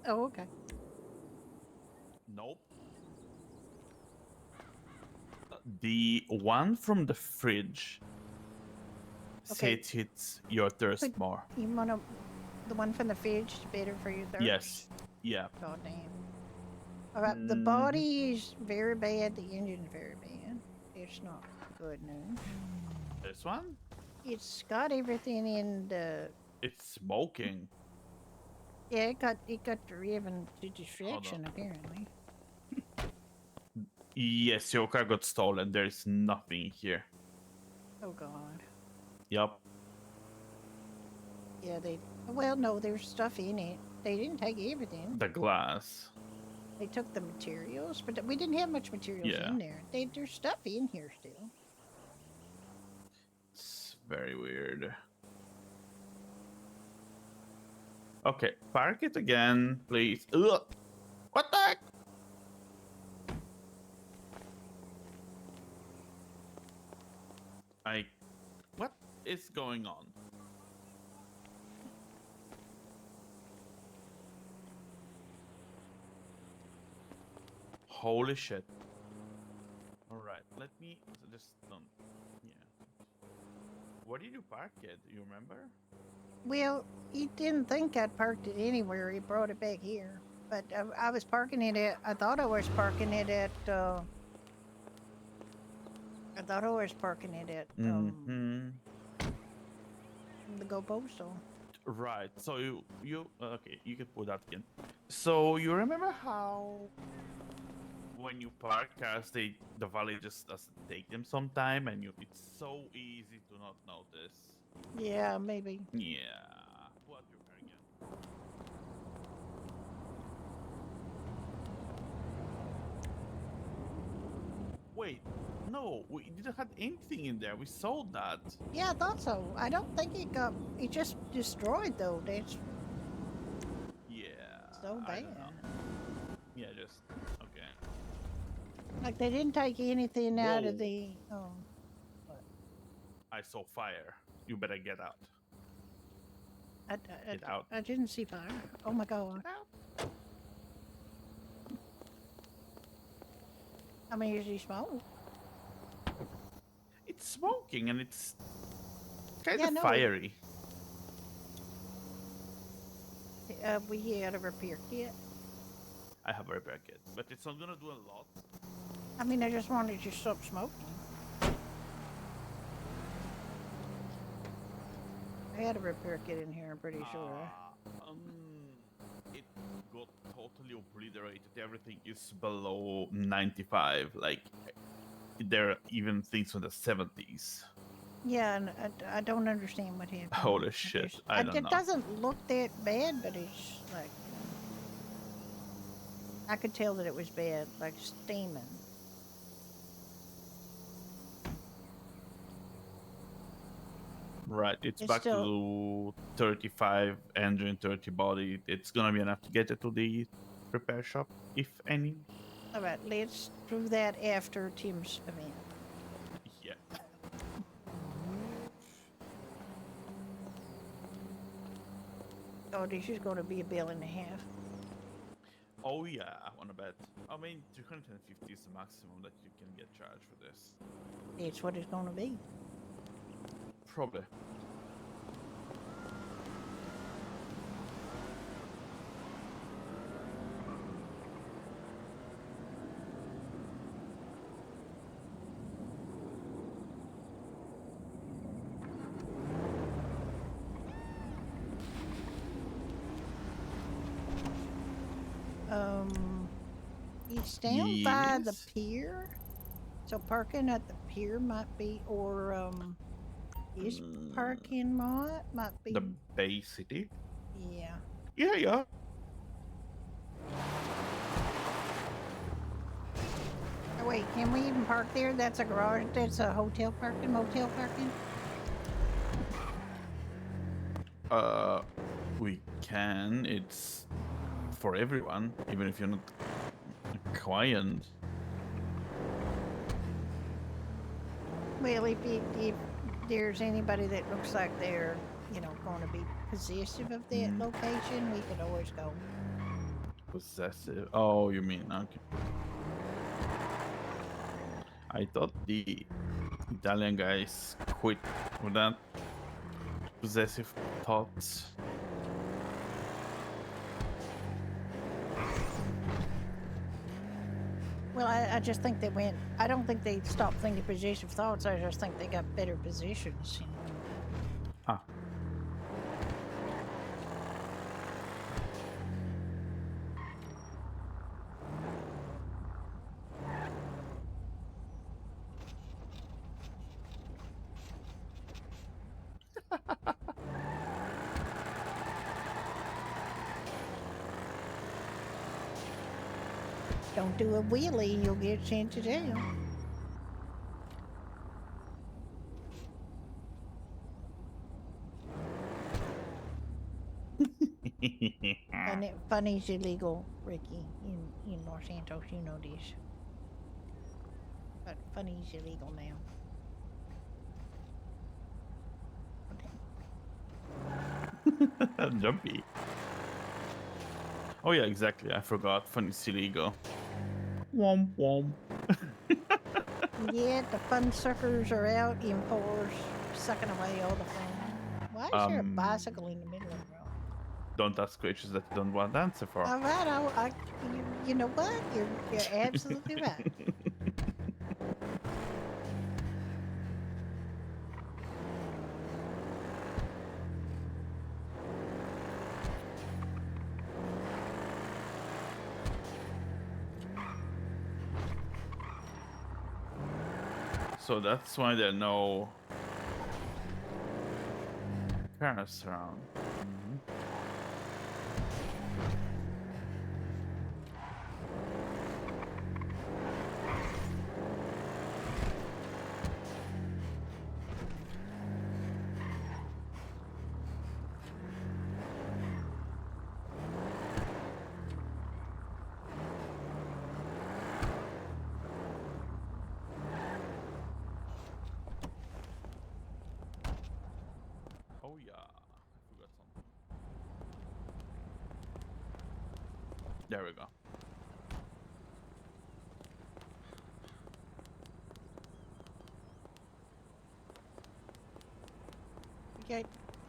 Oh, okay. Nope. The one from the fridge Okay. said hits your thirst Could- more. You wanna the one from the fridge is better for your thirst? Yes. Yeah. God damn. Alright, the body is very bad, the engine's very bad. It's not good news. This one? It's got everything in the It's smoking. yeah, it got driven to distraction apparently. Yes, your car got stolen. There's nothing here. Oh god. Yup. Yeah, well no, there's stuff in it. They didn't take everything. The glass. They took the materials, but we didn't have much materials Yeah. in there. There's stuff in here still. It's very weird. Okay, park it again, please. Ugh. What the heck? What is going on? Holy shit. Alright, let me just yeah. Where did you park it? Do you remember? Well, he didn't think I'd parked it anywhere. He brought it back here. But I was parking it at, I thought I was parking it at, the Go Postal. Right. So you okay? You can put that again. So you remember how when you park cars, the valley just doesn't take them sometime, and it's so easy to not notice. Yeah, maybe. Yeah. What your car again? Wait. No, we didn't have anything in there. We sold that. Yeah, I thought so. I don't think it just destroyed though. That's Yeah. so I bad. don't know. Yeah, just okay. Like they didn't take anything out of Whoa. the, I saw fire. You better get out. Get out. I didn't see fire. Oh my god. I mean, is he smoke? It's smoking and it's kind Yeah, of no. fiery. We had a repair kit. I have a repair kit, but it's not gonna do a lot. I mean, I just wanted to stop smoking. I had a repair kit in here, I'm pretty sure. obliterated. Everything is below 95. Like there are even things from the 70s. Yeah, and I don't understand what happened. Holy shit! I don't It know. doesn't look that bad, but it's like, I could tell that it was bad, like steaming. Right, it's It's back still- to 35 engine, 30 body. It's gonna be enough to get it to the repair shop, if any. All right, let's do that after Tim's event. Yeah. Oh, this is going to be $1.5 billion. Oh yeah, I wanna bet. I mean, 250 is the maximum that you can get charged for this. It's what it's going to be. Probably. It's down by the Yes. pier. So parking at the pier might be, or this parking lot might be. The Bay City? Yeah. Yeah. Oh, wait, can we even park there? That's a garage. That's a hotel parking, motel parking. We can. It's for everyone, even if you're not a client. Well, if there's anybody that looks like they're, going to be possessive of that location, we could always go. Possessive. Oh, you mean okay. I thought the Italian guys quit with that possessive thoughts. Well, I just think they went. I don't think they stopped thinking possessive thoughts. I just think they got better positions. Ah. Don't do a wheelie, you'll get sent to jail. Funny's illegal, Ricky, in Los Santos. You know this. But funny's illegal now. Jumpy. Oh yeah, exactly. I forgot. Funny's illegal. Womp womp. Yeah, the fun suckers are out in force, sucking away all the fun. Why is there a bicycle in the middle of the road? Don't ask questions that you don't want to answer for. All right, you know what? You're absolutely right. So that's why there are no cars around. Oh yeah, I forgot something. There we go. Get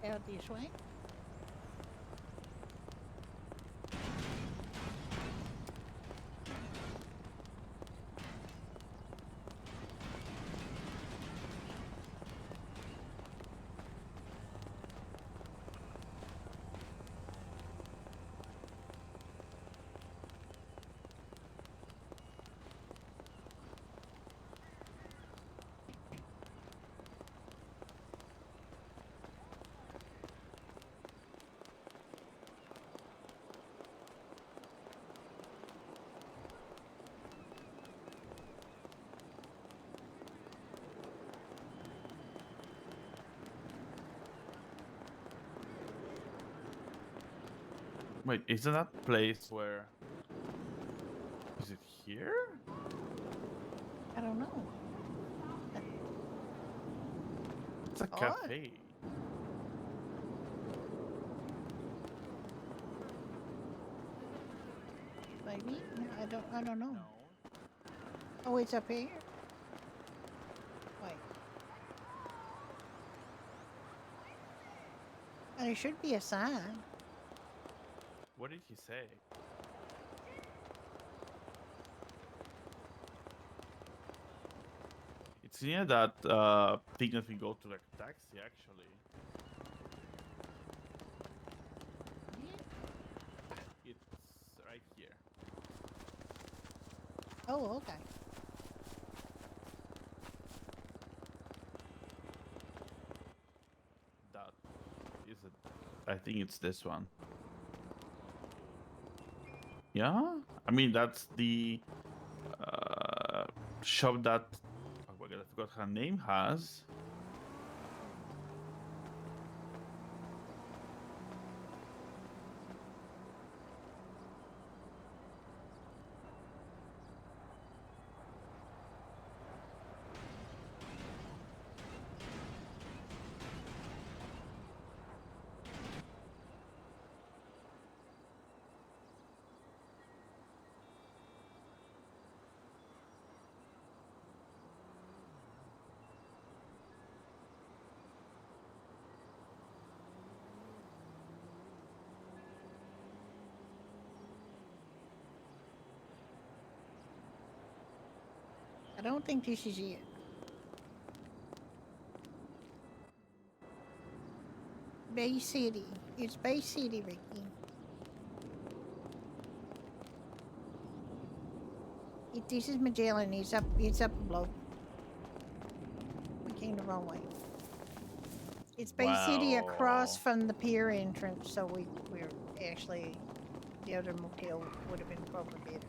out this way. Wait, isn't that place where? Is it here? I don't know. It's a Odd. cafe. Maybe? No, I don't know. Oh, it's up here? Wait. And there should be a sign. What did he say? It's near that thing that we go to like a taxi actually. It's right here. Oh, okay. That is it. I think it's this one. Yeah, I mean that's the shop that oh my god, I forgot her name has. I don't think this is it. Bay City. It's Bay City, Ricky. This is Magellan. It's up below. We came the wrong way. It's Bay City across from the pier entrance, so we're actually the other motel would have been probably better.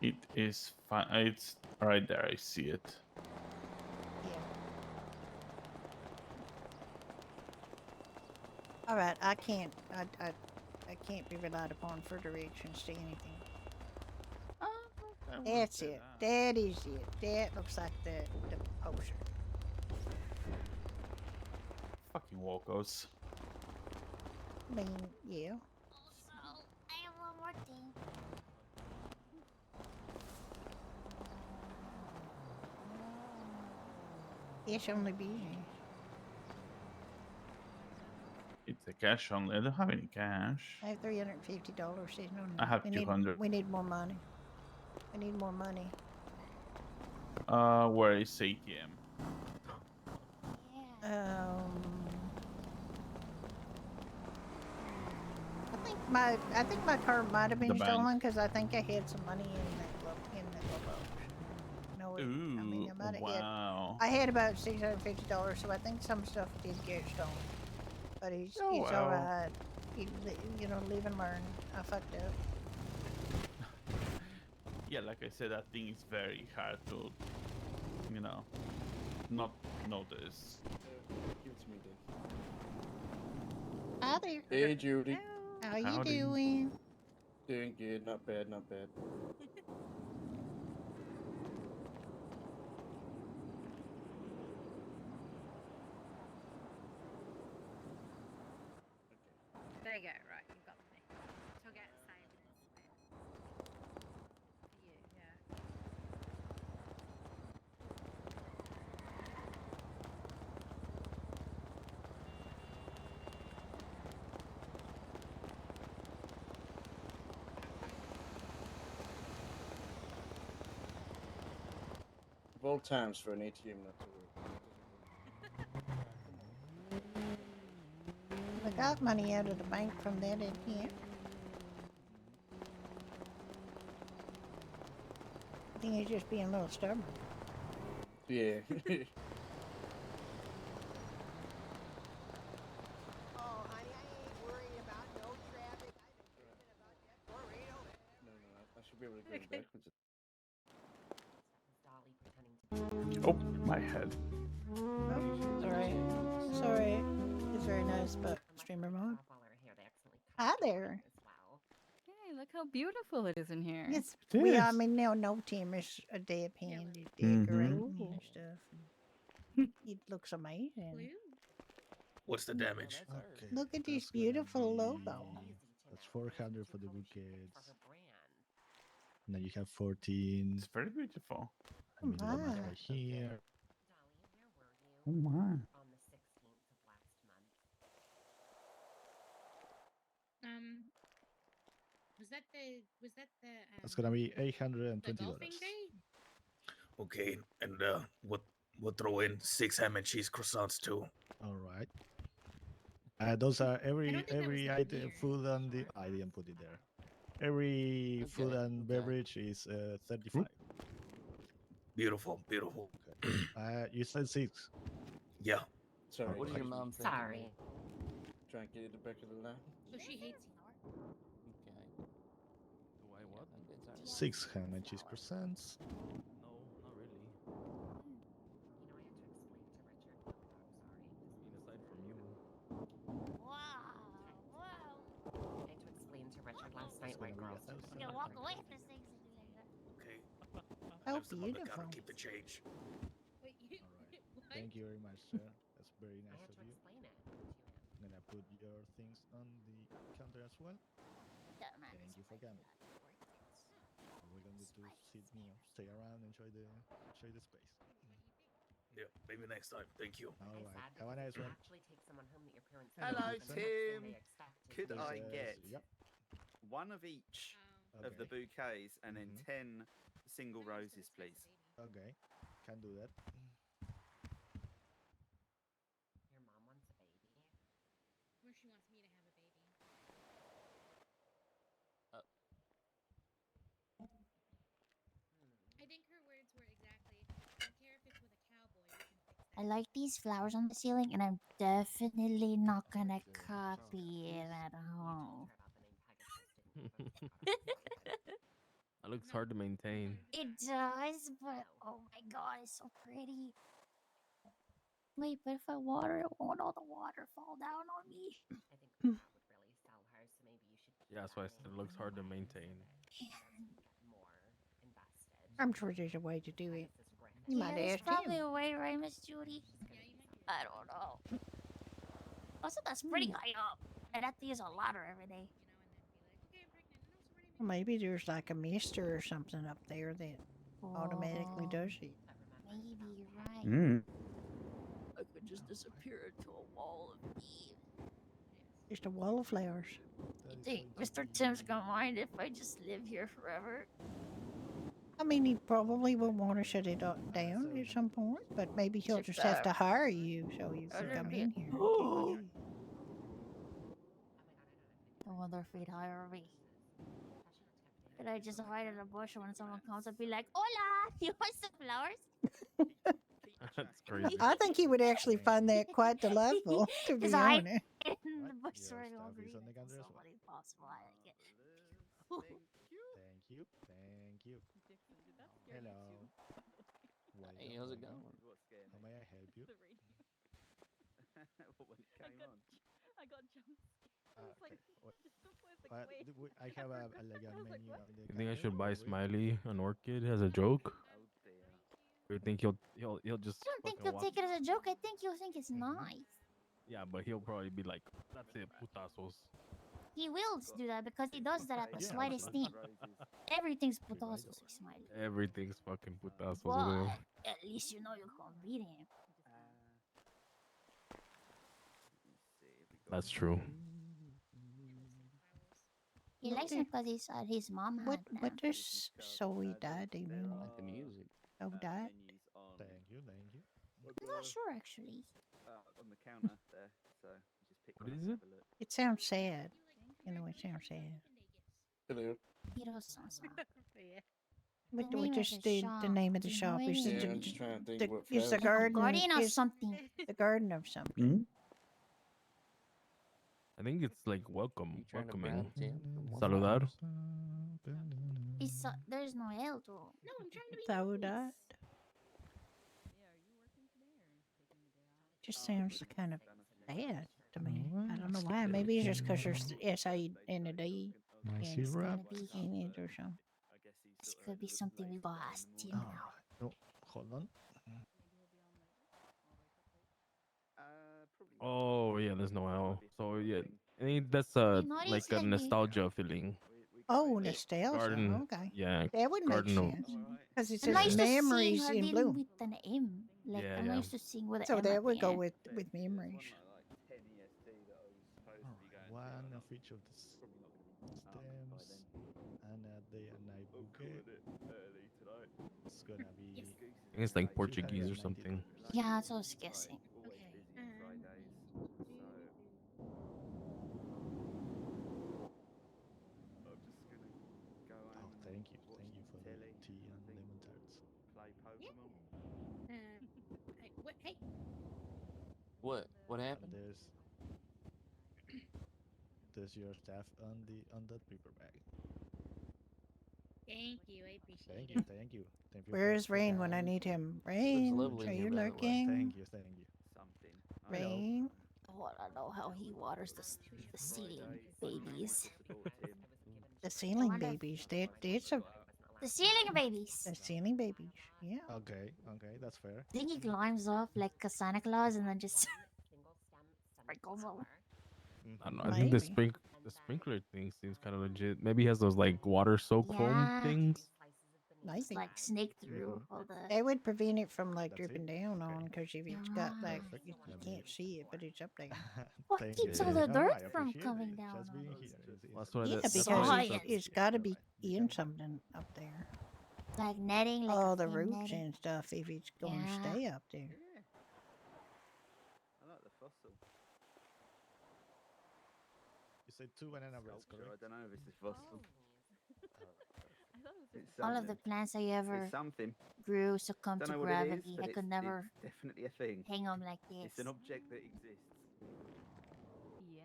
It is fine. It's right there. I see it. Yeah. All right. I can't be relied upon for directions to anything. That's it. That is it. That looks like the poster. Fucking walkos. I mean, yeah. Also, I have one more thing. It's only busy. It's a cash only. I don't have any cash. I have $350. Says no. I have 200. We need more money. We need more money. Where is ATM? I think my card might have been The bank. stolen because I think I had some money in the box. No, I mean I might have wow. I had about $650, so I think some stuff did get stolen. But he's well. all right. You know, live and learn. I fucked up. Yeah, like I said, that thing is very hard to, you know, not notice. Give it to me, Dick. Hi there. Hey, Judy. How you Howdy. doing? Doing good. Not bad. Not bad. There you go, right, you got me. She'll get saved in this bit. For you, yeah. Of all times for an ATM not to work. I got money out of the bank from that ATM. I think he's just being a little stubborn. Yeah. Oh, honey, I ain't worried about no traffic. I've been dreaming about that burrito. No, I should be able to go backwards. Oh, my head. Oh, sorry. guys, but streamer mod. Hi there. Hey, look how beautiful it is in here. Yes, It we. I is. mean, now no team is a deadpan to Mhm. decorate me Ooh. and stuff. It looks amazing. What's the damage? Okay. Look at this that's gonna beautiful be- logo. That's 400 for the bouquets. And then you have 14. It's very beautiful. I mean, that much Ah. right here. Oh my. Was that the That's gonna be the $820. golfing day? Okay, and we'll throw in 6 ham and cheese croissants too. All right. Those are every think that was every that item near. food and the I didn't put it there. Every food and beverage is 35. Beautiful, beautiful. You said 6. Yeah. Sorry. What does your mom think? Sorry. Try and get it the back of the line. So she hates you. Wait, what? 6 ham and cheese croissants. No, not really. I mean, aside from you. I had to explain to Richard last night why girls don't I'm gonna walk away if there's things to do like that. Okay. How Leave some on the beautiful. counter, keep the change. Wait, Thank you very much, sir. That's very I nice had of to you. explain it. I'm gonna put your things on the counter as well. That man Thank is you for like coming. We're going to sit, stay around, enjoy the space. Yeah, maybe next time. Thank you. All It's right. sad Have a because nice you one. actually take someone home that your parents Hello, don't, the next thing Tim. they expect is Could you I to- get Yep. one of each of the Okay. bouquets and then 10 single roses, please? Okay. Can do that. Your mom wants a baby. Or she wants me to have a baby. I think her words were exactly, I don't care if it's with a cowboy, we can fix that. I like these flowers on the ceiling, and I'm definitely not gonna copy it at home. That looks hard to maintain. It does, but oh my god, it's so pretty. Wait, but if I water it, won't all the water fall down on me? I think that would really sell her, so maybe you should. Yeah, that's why I said it looks hard to maintain. More invested. I'm sure there's a way to do it. You Yeah, might there's ask probably him. a way, right, Miss Judy? I don't know. Also, that's pretty high up. I'd have to use a ladder every day. Maybe there's like a mister or something up there that automatically does it. Maybe you're right. Mm. I could just disappear into a wall of leaves. Just a wall of flowers. You think Mr. Tim's gonna mind if I just live here forever? I mean, he probably will want to shut it down at some point, but maybe he'll just have to hire you so you can come in here. No wonder if he'd hire me. Could I just hide in a bush when someone comes and be like, "Hola, you want some flowers?" That's crazy. I think he would actually find that quite delightful, to be Just hide honest. in the bush where I don't breathe. It's so funny possible. I like it. Thank you. Thank you. Hello. Hey, how's it going? How may I help you? What came on? I got jumped. Okay. I have a like a menu on the You think I counter should buy over here. Smiley an orchid as a joke? Or you think he'll just I don't think fucking he'll walk? take it as a joke. I think he'll think it's nice. Yeah, but he'll probably be like, "That's it, putazos." He will do that because he does that at the Yeah, slightest that's- thing. Everything's putasos with Smiley. Everything's fucking putazos But with him. at least you know you can't beat him. That's true. He likes him because he's his mom had What now. does Soledad mean? Like the music. Soledad? Thank you. Thank you. I'm not sure actually. On the counter there, so you just pick What one is up it? and have a look. It sounds sad. You know, it sounds sad. Hello. He does sound sad. But The we name of just the the name of the Do you know shop is any? the, Yeah, I'm just trying to think the what is the flowers. garden Guardian of is something. the garden of something. Mm? I think it's like welcoming. Mm, Saludar. It's there's no L though. No, I'm trying to be Soledad. Just sounds kind of sad to me. I don't know why. Maybe it's just because there's the S-A and a D. My And seal wrap. in it or something. This could be something we gotta ask Tim Alright. now. Oh, hold on. Oh yeah, there's no L. So yeah, I think that's You notice like a that nostalgia feeling. Oh, nostalgia. Garden. Okay. Yeah. That would make Garden of. sense. Because it I'm not says used to seeing memories her in name blue. with an M. Like, Yeah, I'm not yeah. used to seeing with an So M that at would the go end. with memories. One of each of the stems. And a day and night bouquet. It's gonna be. I think it's like Portuguese or something. Yeah, that's what I was guessing. Oh, thank you. Thank you for the tea and lemon tarts. Hey. What? What happened? There's your stuff on that paper bag. Thank you. I appreciate Thank it. you, thank you. Thank you. Where's Rain when I need him? Rain, are you lurking? Thank you, thank you. Rain. I wanna know how he waters the ceiling babies. The ceiling wonder if- babies. That's a The ceiling babies. the ceiling babies. Yeah. Okay, that's fair. I think he climbs off like a Santa Claus and then just sprinkles them. I don't know. I think the sprinkler thing seems kind of legit. Maybe he has those like water soak foam Yeah. things. It's like snake through all the. That would prevent it from like dripping down on because if it's got like Perfect. you can't see it, but it's up there. What Thank keeps you. all the No, dirt I from appreciate coming it. down Just on being it? here. That's what Yeah, that's because why it's got to be in something up there. Like netting, like All a the thin roots netting. and stuff. If it's going to Yeah. stay up there. I like the fossil. You said 2 banana breads, Sculpture, correct? I don't know if it's fossil. It's All of something. the plants I ever It's something. grew succumbed Don't to know what it is, gravity. but I could it's never definitely a thing. hang them like this. It's an object that exists. Yeah.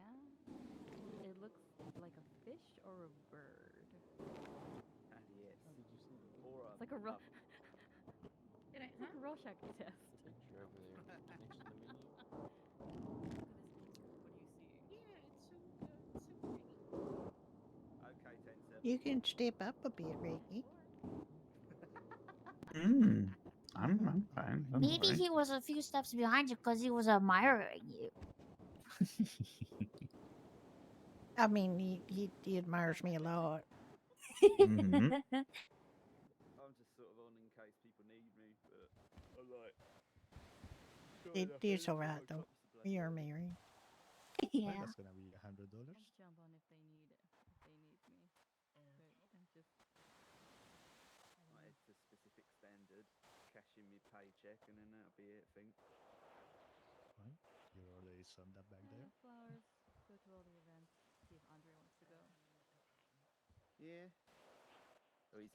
It looks like a fish or a bird. And yes. It's like a It's like a Rorschach test. Picture over there. Next to the menu. Okay, 10-7. You can step up a bit, Ricky. I'm fine. Don't Maybe worry. he was a few steps behind you because he was admiring you. I mean, he admires me a lot. Mhm. I'm just sort of on in case people need me, but I'm like. It's all right though. You're married. Well, Yeah. that's gonna be $100. Jump on if they need me. But I'm just It's a specific standard. Cash in my paycheck, and then that'll be it. I think. Right. You already summed that back there. flowers, go to all the events, see if Andre wants to go. Yeah. So he's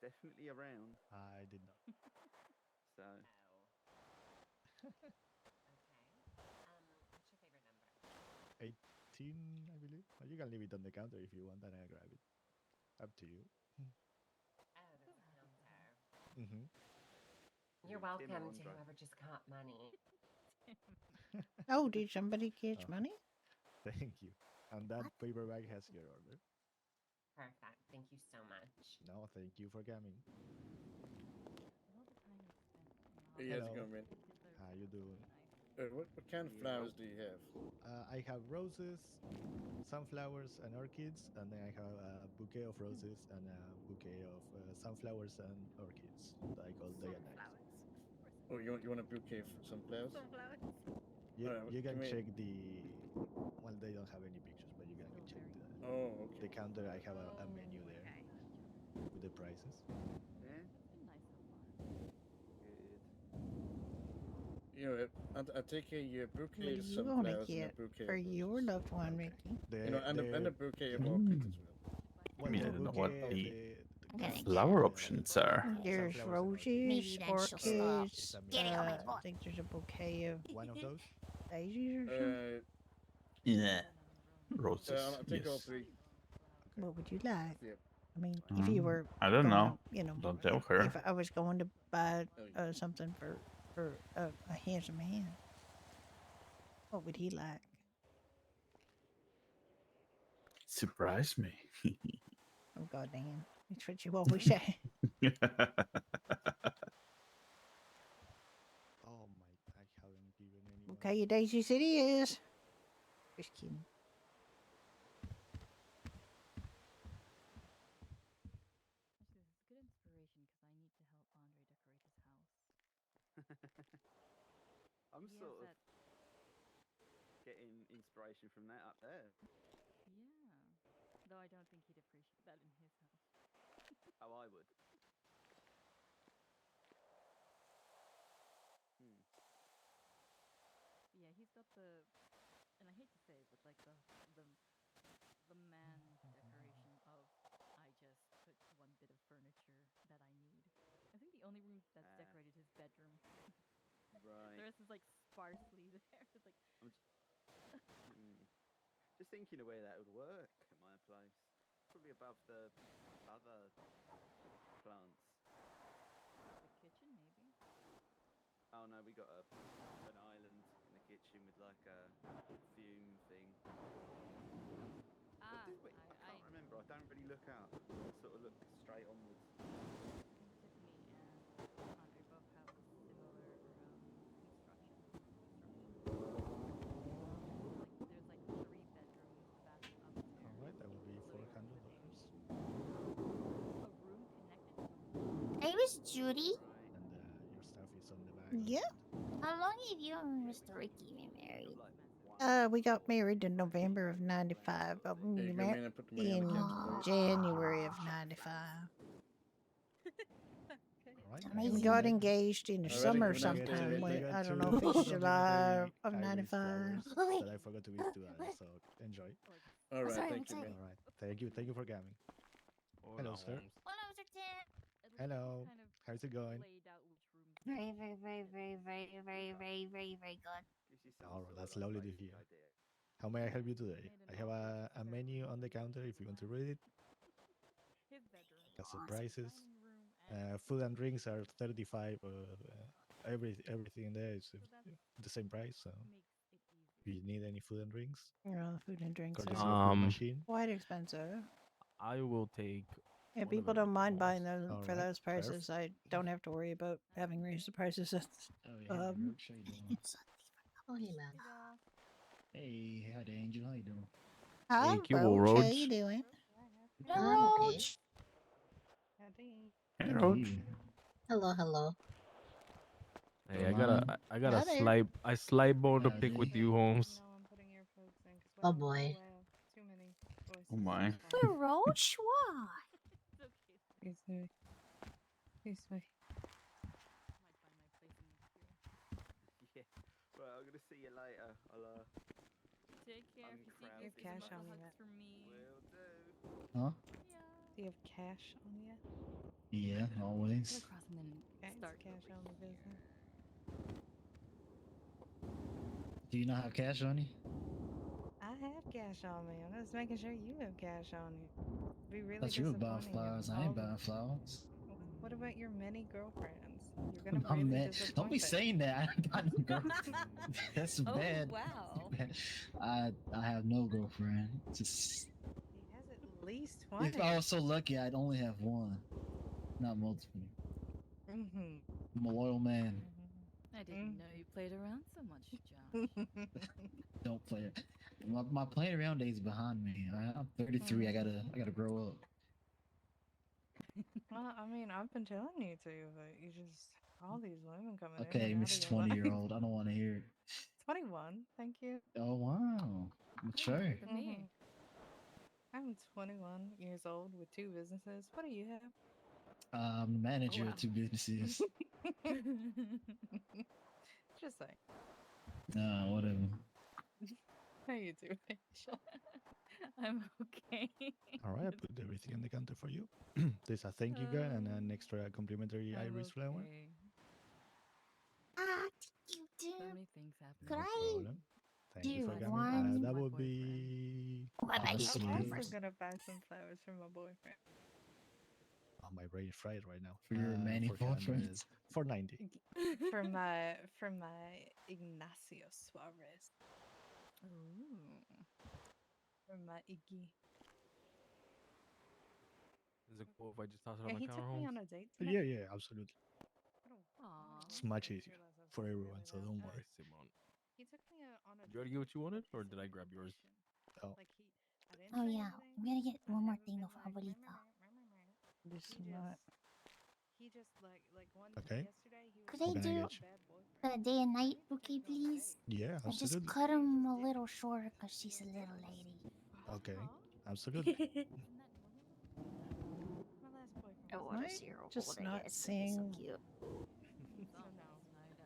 definitely around. I did not. So. What's your favorite number? 18, I believe. Well, you can leave it on the counter if you want, and I'll grab it. Up to you. Oh, that's a counter. Mm-hmm. You're Tim or welcome to Andre? whoever just got money. Oh, did somebody catch Oh. money? Thank you. And that paper bag has your order. Perfect. Thank you so much. No, thank you for coming. Hey, how's Hello. it going, man? How you doing? What kind of flowers do you have? I have roses, sunflowers, and orchids, and then I have a bouquet of roses and a bouquet of sunflowers and orchids that I call day and night. Oh, you want a bouquet of sunflowers? You, Alright, you can give me- check the. Well, they don't have any pictures, but you can check the counter. I have a menu there with the prices. Yeah. You know, I take a bouquet What of do you want to sunflowers and a get bouquet for of your loved one, Ricky? you know, and a bouquet of orchids as well. Well, I the don't know what bouquet, the flower options are. There's roses, then she'll stop. orchids. Get it on my I butt. think there's a bouquet of one of those. daisies or something. Yeah. Roses. I'll take all yes. three. What would you like? Yep. I mean, if you were, I don't gonna, know. you know, Don't tell her. if I was going to buy something for a handsome man, what would he like? Surprise me. Oh goddamn! That's what you always say. Oh my! I haven't given anyone. Okay, your Daisy City is. Just kidding. Actually, this is good inspiration because I need to help Andre decorate his house. I'm He has sort of that. getting inspiration from that up there. Yeah. Though I don't think he'd appreciate that in his house. How I would. Hmm. Yeah, he's got the, and I hate to say it, but like the man decoration of I just put one bit of furniture that I need. I think the only room that's decorated is his bedroom. Right. The rest is like sparsely there. It's like Just thinking of where that would work at my place. Probably above the other plants. the kitchen maybe. Oh no, we got an island in the kitchen with like a fume thing. Ah, I can't remember. I don't really look up. I sort of look straight onwards. Tiffany and Andre both have a similar construction. Like there's like 3 bedrooms, the bathroom upstairs. All right, that will be $400. A room connected. My name is Judy. And your stuff is on the back. Yeah. How long have you and Mr. Ricky been married? We got married in November of '95, but we you go, met man, and put the money on the in counter, please. January of '95. All We got engaged in the Alrighty, summer have a nice day, sometime. Ricky. I don't know if it's July of '95. That I forgot to give to us, so enjoy. All right, sorry, thank you, I'm man. All right, thank you for coming. Hello, sir. Hello, Mr. Tim. Hello. How's it going? Very, very, very, very, very, very, very, very, very good. All right, that's lovely to hear. How may I help you today? I have a menu on the counter if you want to read it. His bedroom. Got some prices. Food and drinks are 35. Everything there is the same price. So if you need any food and drinks, Food and drinks courtesy are of your machine. quite expensive. I will take. Yeah, one of people don't mind everything, buying them All for right, those prices. I don't have to worry about having raised the prices. Oh, hey, man. Hey, howdy, Angel. How you doing? Hi, Thank you, Roach. How Roach. you doing? I'm okay. Hey, Good to Roach. hear you. Hello, hello. Hey, I got a Hi there. slight bone to Howdy. pick with you, Holmes. Oh boy. Oh my. But Roach, why? It's okay. He's my. Yeah. Well, I'm gonna see you later. I'll Take care. If you see uncrowd me, You have this cash mess. on you hugs yet? for me. Will do. Huh? Do you have cash on you yet? Yeah, always. Go across and then Okay, it's start cash over only here. business. Do you not have cash on you? I have cash on me. I'm just making sure you have cash on you. Be really Thought you were buying disappointing. flowers. I ain't buying flowers. What about your many girlfriends? You're gonna I'm really mad. disappoint Don't be them. saying that. I ain't got no girl. That's Oh, bad. wow. I have no girlfriend. Just He has at least one. if I was so lucky, I'd only have one, not multiple. Mm-hmm. I'm a loyal man. I didn't know you played around so much, Josh. Don't play it. My playing around days behind me. I'm 33. I gotta grow up. Well, I mean, I've been telling you to, but you just all these women coming in Okay, and out Miss of your life. 20-year-old. I don't want to hear it. 21. Thank you. Oh wow, mature. Mhm. I'm 21 years old with 2 businesses. What do you have? I'm the manager of 2 businesses. Just saying. Nah, whatever. How you doing, Rachel? I'm okay. All right, I put everything on the counter for you. There's a thank you guy and an extra complimentary I'm iris flower. okay. Thank you, So dude. many things happening. Could No I problem. Thank you do for coming. one? That would be What about you? I'm Honestly, also gonna buy some flowers for my boyfriend. Oh, my brain is fried right now. for your many 400, boyfriends. 490. for my Ignacio Suarez. Ooh. For my Iggy. Is it cool if I just toss it Yeah, on my he counter, took me Holmes? on a date Yeah, today. yeah, absolutely. It's much easier for everyone, so don't worry. Simon. He took me on a Did you already get what you wanted, or did I grab yours? Oh. Like I didn't Oh say yeah, anything. we gotta get I one more haven't thing been of Abuelita. This He not. he just like one Okay. yesterday he was Could What I can I do get you? bad boyfriend. the day and night bouquet, please? Yeah, I just absolutely. cut him a little shorter because she's a little lady. Okay, absolutely. My last boyfriend. I was want to Might see her just hold it. not It's gonna be so seeing. cute. So no. So no.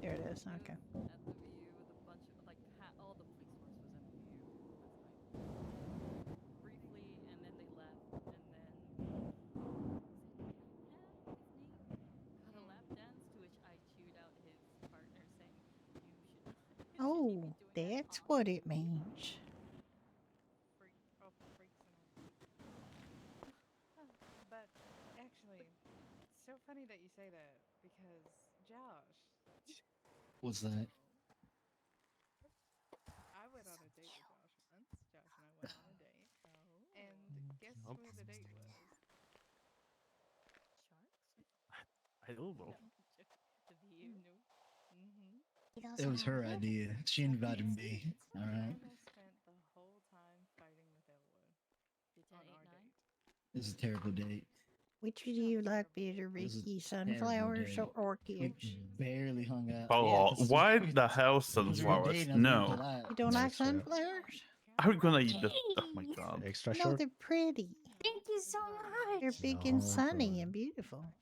There it is. Okay. At the VU with a bunch of like all the police force was at the VU last night. Briefly, and then they left, and then had a lap dance to which I chewed out his partner, saying, "You should not." Oh, that's what it means. Freaks and But actually, it's so funny that you say that because Josh, What's that? I went on a date with Josh once. Josh and I went on a date. And guess Oh. where the date was? I don't know. The VU. No. Mm-hmm. It was her idea. She invited me. All right. And I spent the whole time fighting with Elwood on our date. It was a terrible date. Which do you like better, It was a Ricky? terrible Sunflowers day. or orchids? We barely hung out. Oh, 'cause why we- the hell 'cause we were sunflowers? dating, I was being No. polite. You don't like sunflowers? How are we gonna eat the? Oh my god. Extra No, short. they're pretty. Thank you so much. They're big No and sunny problem. and beautiful.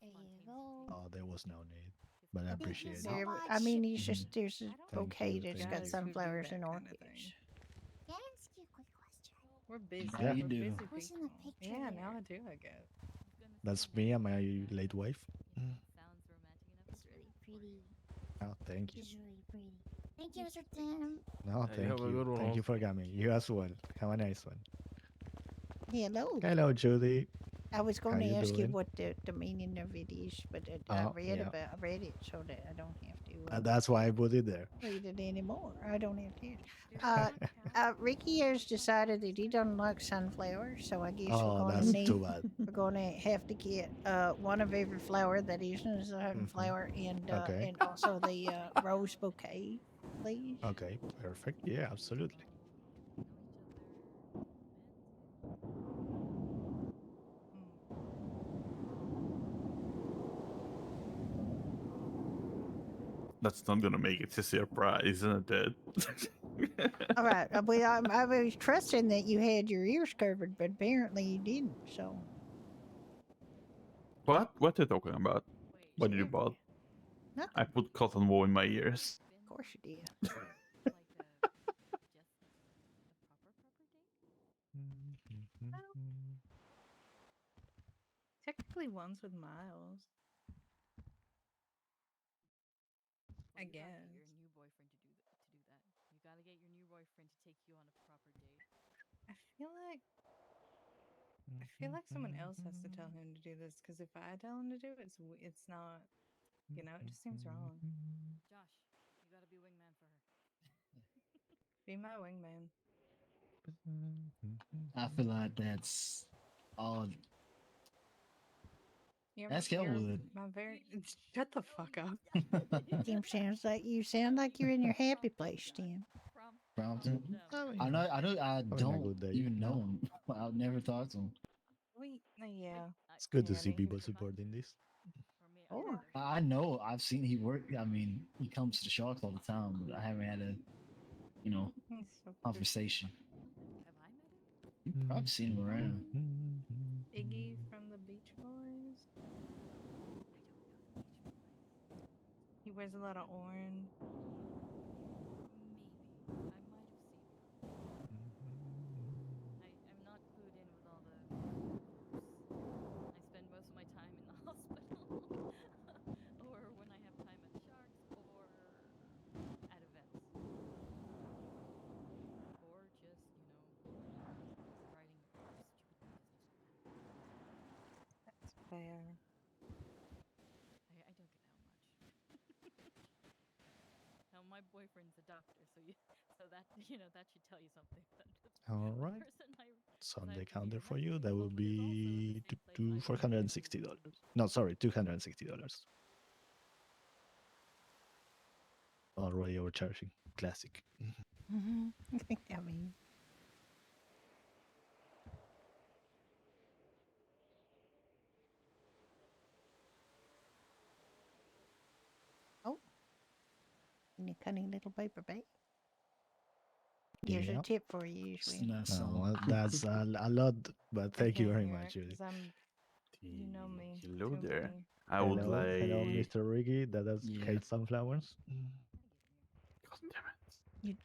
There you go. Oh, there was no need, but I appreciate it. There- I mean, he's just there's a Thank bouquet you, that's thank got you. sunflowers and Kind of orchids. Can I ask you a quick question? We're busy. Yeah. We're You do. busy Who's in people. the picture Yeah, there? now I do, I guess. That's me and my late wife. It's really pretty. Oh, thank you. It's really pretty. Thank you, Mr. Tim. No, Hey, thank have a you. good one, Thank you Holmes. for coming. You as well. Have a nice one. Hello. Hello, Judy. I was How going to you ask you doing? what the meaning of it is, but I Oh, read yeah. I read it so that I don't have to That's why I put it there. read it anymore. I don't have to. Ricky has decided that he doesn't like sunflowers, so I guess Oh, we're that's going to too need. bad. We're going to have to get one of every flower that isn't a sunflower, Okay. and also the rose bouquet, please. Okay, perfect. Yeah, absolutely. That's not gonna make it a surprise, isn't it? All right, I was trusting that you had your ears covered, but apparently you didn't. So What? What are you talking about? What did you buy? Nothing. I put cotton wool in my ears. of course you did. Technically, one's with Miles. I guess. Your new boyfriend to do that. You gotta get your new boyfriend to take you on a proper date. I feel like someone else has to tell him to do this because if I tell him to do it, it's not. You know, it just seems wrong. Josh, you gotta be wingman for her. Be my wingman. I feel like that's all. Ask You're Elwood. my very. Shut the fuck up. Tim sounds like you sound like you're in your happy place, Tim. Prompton. I know. I don't even know him. I've never talked to him. Yeah. It's good to see people supporting this. Oh, I know. I've seen he work. I mean, he comes to the Sharks all the time, but I haven't had a, He's so conversation. Have I met him? You've probably seen him around. Iggy from the Beach Boys. He wears a lot of orange. Maybe. I might have seen him. I'm not clued in with all the groups. I spend most of my time in the hospital, or when I have time at the Sharks, or at events. Or just, writing stupid business. That's fair. I don't get out much. my boyfriend's a doctor, so so that that should tell you something. All The right. person So on I the received counter a for you, message that from will is be also the same place I $460. No, sorry, $260. Already overcharging. Classic. I mean, oh, in a cunning little paper bag. Here's a Yeah. tip for you usually. Well, that's a lot, but thank you very much, Judy. Because I'm, you know me. Hello too there. many. I would Hello, like. hello, Mr. Ricky. That does hate sunflowers. God damn it. You...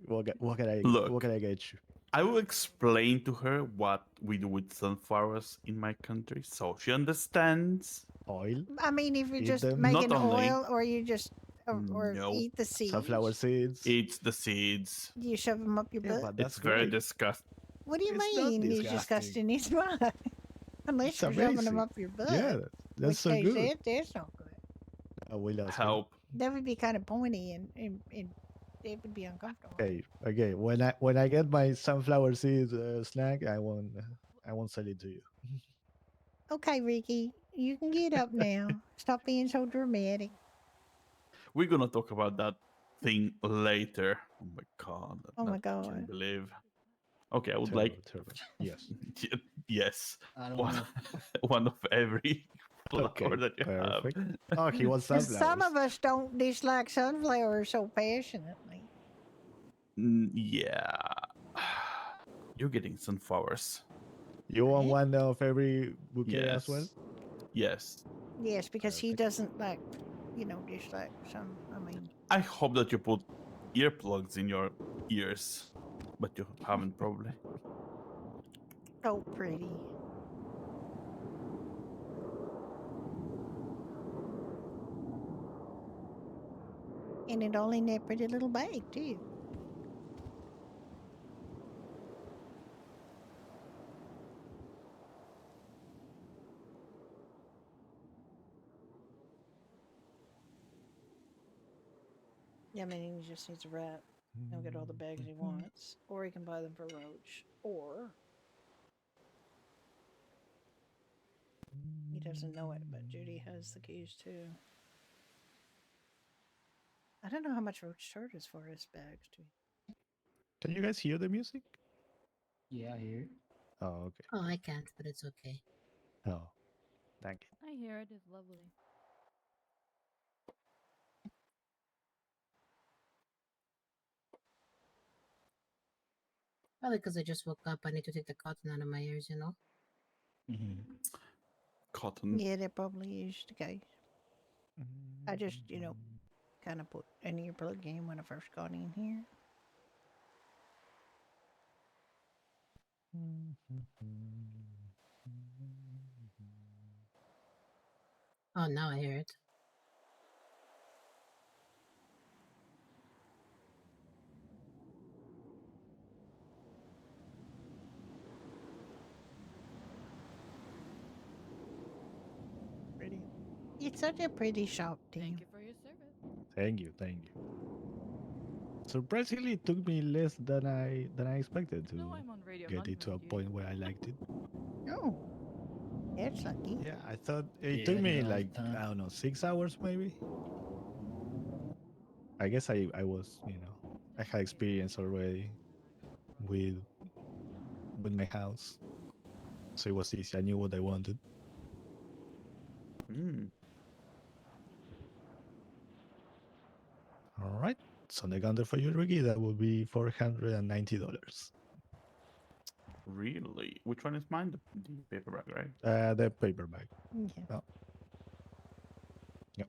What can I Look, get you? I will explain to her what we do with sunflowers in my country so she understands. Oil? I mean, if you Eat just them? making Not only. oil, or you just or No. eat the seeds. Sunflower seeds. Eat the seeds. You shove them up your Yeah, butt. but that's It's very great. disgusting. What do you It's not mean? It's disgusting. disgusting. It's not. Unless It's you're shoving them amazing. up your butt. Yeah, that's which so case good. that's not good. We lost him. Help. That would be kind of pointy and it would be uncomfortable. Okay. When I get my sunflower seeds snack, I won't sell it to you. Okay, Ricky, you can get up now. Stop being so dramatic. We're gonna talk about that thing later. Oh my god. Oh my I god. can't believe. Okay, I would Terrible, like. terrible. Yes. Yes. I don't One, know. one of every flower Okay, that you perfect. have. Oh, he wants sunflowers. Some of us don't dislike sunflowers so passionately. Yeah. You're getting sunflowers. You want one of every bouquet Yes. as well? Yes. Yes, because he doesn't like, dislike some. I mean, I hope that you put earplugs in your ears, but you haven't probably. so pretty. And it all in that pretty little bag, too. Yeah, I mean, he just needs a wrap. He'll get all the bags he wants. Or he can buy them for Roach. Or he doesn't know it, but Judy has the keys too. I don't know how much Roach charges for his bags, too. Can you guys hear the music? Yeah, I hear it. Oh, okay. Oh, I can't, but it's okay. Oh, thank you. I hear it is lovely. Probably because I just woke up. I need to take the cotton out of my ears, Cotton. Yeah, that probably is the case. I just, kind of put an earplug in when I first got in here. Oh, now I hear it. Pretty. It's such a pretty shop, Thank Tim. you for your service. Thank you. Surprisingly, it took me less than I expected to No, I'm on radio get it to a management point where I liked it. Oh, that's lucky. Yeah, I thought it Yeah, took I do me that all the like, time. I don't know, 6 hours maybe. I guess I was, I had experience already with my house, so it was easy. I knew what I wanted. All right, so the counter for you, Ricky, that will be $490. Really? Which one is mine? The paperback, right? The paperback. Yeah. Oh. Yep.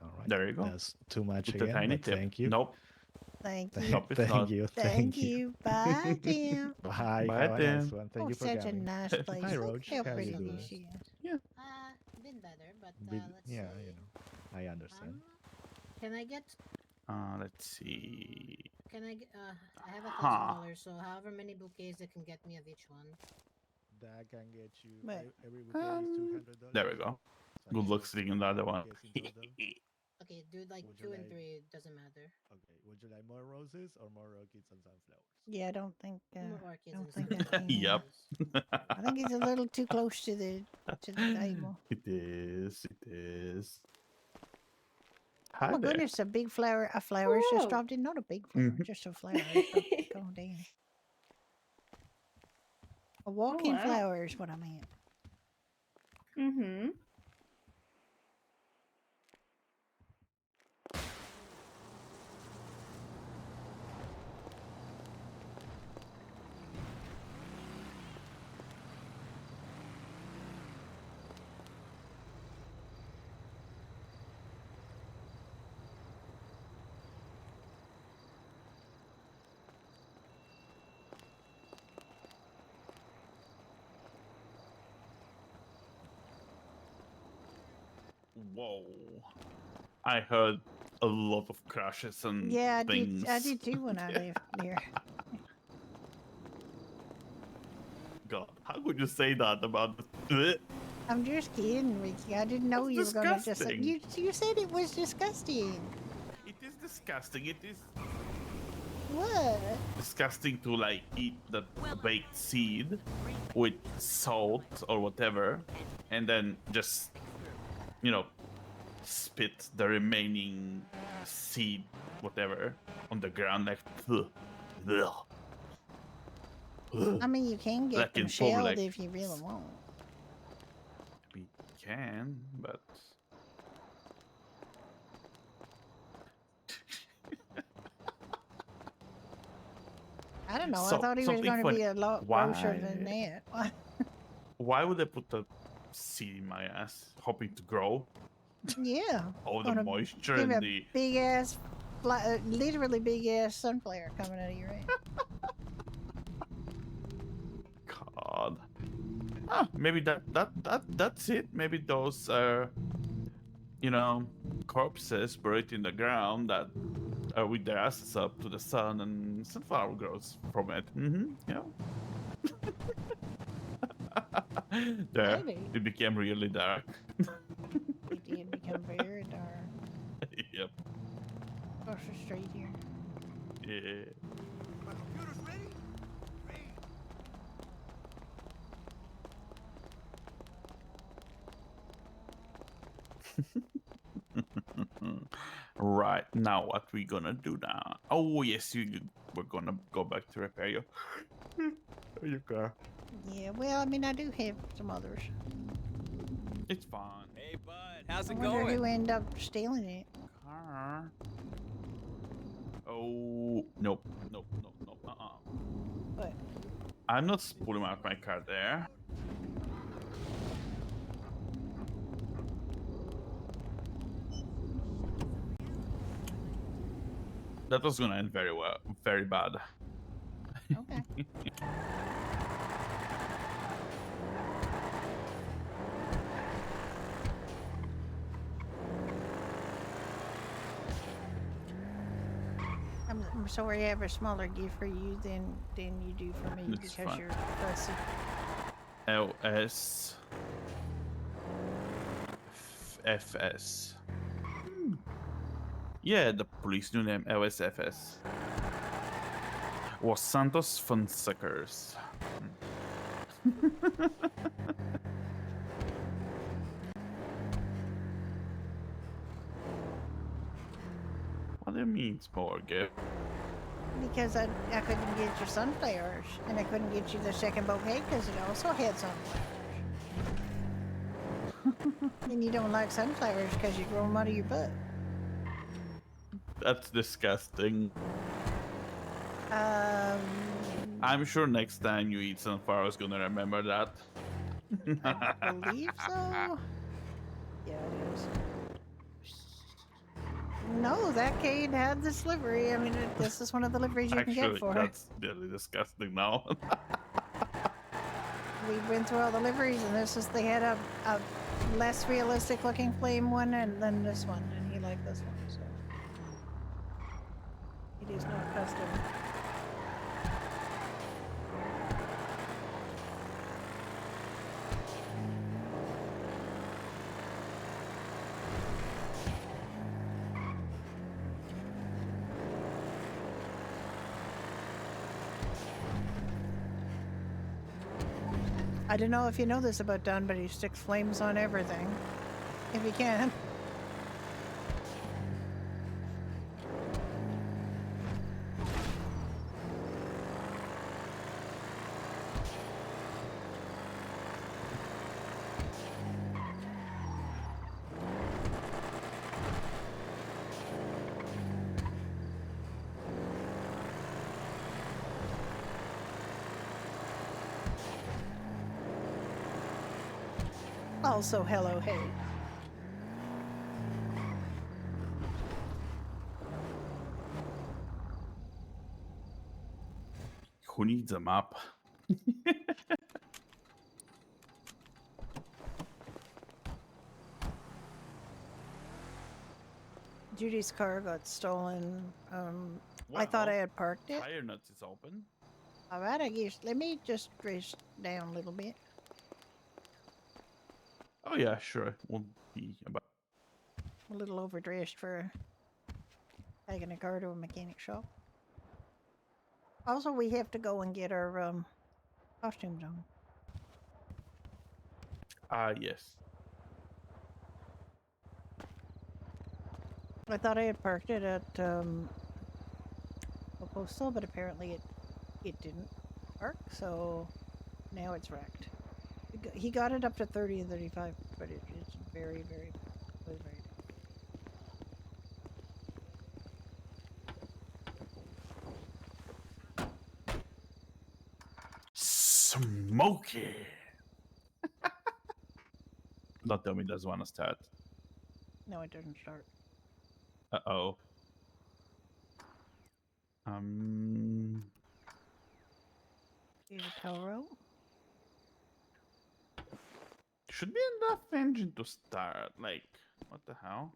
All right. There you go. That's too much With the again, tiny but tip. thank you. Nope. Thank you. Nope, it's Thank not. you. Thank you. Bye, Tim. Bye. Bye, Have a nice Tim. one. Thank Oh, you for such coming. a nice place. Hi, Look Roach. how How you pretty doing? this is. Been better, but let's Yeah, see. I understand. Can I get? Let's see. Can I get? I have Huh. $1,000, so however many bouquets they can get me of each one. That can get you But, every bouquet is $200. There we go. Good luck sitting on the other one. Guess in total. Okay, do like Would you 2 and like- 3. It doesn't matter. Okay, would you like more roses or more orchids and sunflowers? Yeah, I don't think. Mm, I orchids don't and think I can. Yep. I think he's a little too close to the table. It is. It is. Oh Hi my there. goodness, a big flower. A flower just Whoa. dropped in. Not a big flower, Mhm. just a flower. Just dropped going down. A walking wow. flower is what I meant. Mm-hmm. Whoa. I heard a lot of crashes and Yeah, things. I did too when I left there. God, how could you say that about the... I'm just kidding, Ricky. I didn't know It's you were going to just. disgusting. You said it was disgusting. It is disgusting. It is What? disgusting to like eat the baked seed with salt or whatever, and then just, you know, spit the remaining seed, whatever, on the ground like. Ugh. Ugh. Ugh. I mean, you can get Like them in shelled public. if you really want. We can, but I don't know. I So- thought he was something going to funny. be a lot closer than that. why would I put the seed in my ass, hoping to grow? Yeah. All the Gonna moisture give and a the big ass, literally big ass sunflower coming out of your ass. God. Ah, maybe that's it. Maybe those are, you know, corpses buried in the ground that are with their asses up to the sun, and sunflower grows from it. Yeah. There, Maybe. it became really dark. It did become very dark. Yep. Across the street here. Yeah. My computer's ready? Right, now what we gonna do now? Oh yes, we're gonna go back to repair your car. Yeah, well, I mean, I do have some others. It's fine. Hey, bud, how's I it wonder going? who ended up stealing it. Car. Oh nope. What? I'm not pulling out my car there. That was gonna end very bad. Okay. I'm sorry I have a smaller gift for you than you do for me It's because fine. you're fussy. LS FS. Yeah, the police new name LSFS was Santos Fonsecers. What do you mean small gift? Because I couldn't get your sunflowers, and I couldn't get you the second bouquet because it also had sunflowers. And you don't like sunflowers because you grow them out of your butt. That's disgusting. Um, I'm sure next time you eat sunflower is gonna remember that. I believe so. Yeah, it is. No, that cane had this livery. I mean, this is one of the liveries you can get Actually, for it. that's really disgusting now. We went through all the liveries, and they had a less realistic looking flame one, and then this one, and he liked this one, so it is not custom. I don't know if you know this about Dunn, but he sticks flames on everything. If he can. Also, hello, hey. Who needs a map? Judy's car got stolen. I thought I had parked it. Tire nuts is open. All right, I guess. Let me just race down a little bit. Oh yeah, sure. Won't be about. I'm a little overdressed for taking a car to a mechanic shop. Also, we have to go and get our costumes on. Yes. I thought I had parked it at a postal, but apparently it didn't park, so now it's wrecked. He got it up to 30 and 35, but it's very, very, very, very. Smoky. Don't tell me doesn't want to start. No, it doesn't start. Uh-oh. Is it Toro? Should be enough engine to start. Like, what the hell?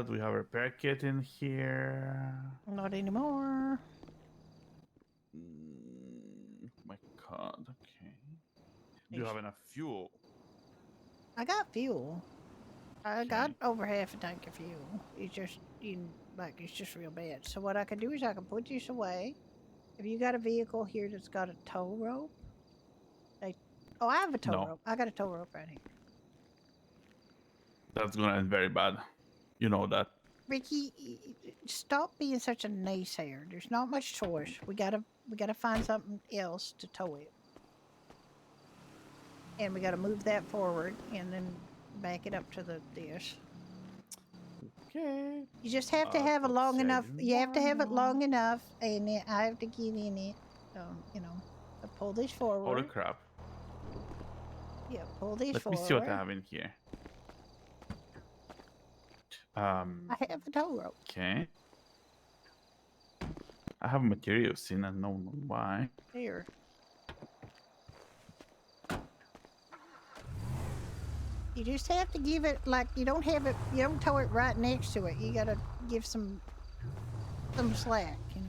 Do we have a repair kit in here? Not anymore. My god, okay. Do you have enough fuel? I got fuel. I got over half a tank of fuel. It's just, it's just real bad. So what I can do is I can put this away. If you got a vehicle here that's got a tow rope, I have a tow rope. I got a tow rope right here. That's gonna end very bad. You know that. Ricky, stop being such a naysayer. There's not much choice. We gotta find something else to tow it. And we gotta move that forward and then back it up to this. Okay. You just have to have it long enough. You have to have it long enough, and I have to get in it. Pull this forward. Holy crap. Yeah, pull this Let forward. me see what I have in here. I have a tow rope. Okay. I have materials in, and no why. Here. You just have to give it, like, you don't tow it right next to it. You gotta give some slack, you know?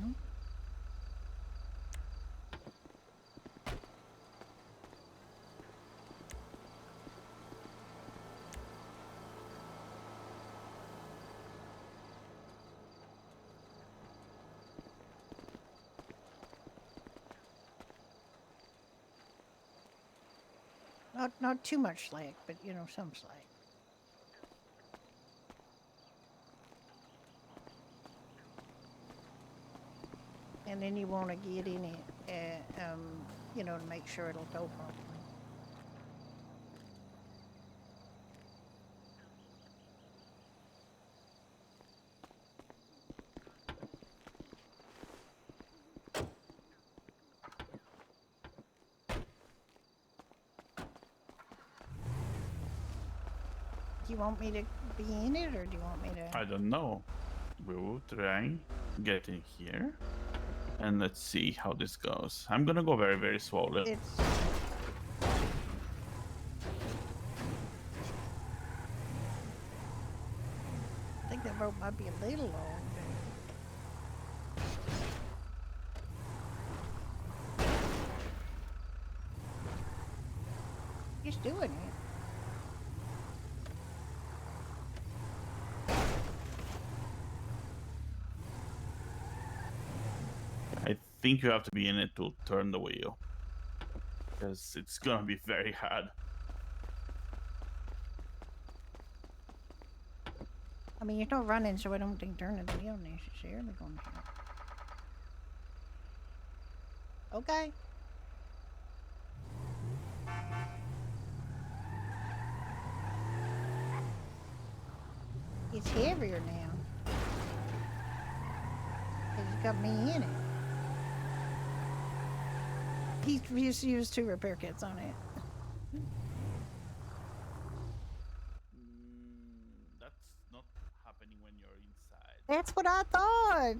Not too much slack, but some slack. And then you want to get in it, to make sure it'll tow properly. Do you want me to be in it, or do you want me to? I don't know. We will try get in here, and let's see how this goes. I'm gonna go very, very slowly. I think that rope might be a little long. He's doing it. I think you have to be in it to turn the wheel. because it's gonna be very hard. I mean, you're not running, so I don't think turning the wheel necessarily going to help. Okay. It's heavier now. It's got me in it. He just used 2 repair kits on it. That's not happening when you're inside. That's what I thought.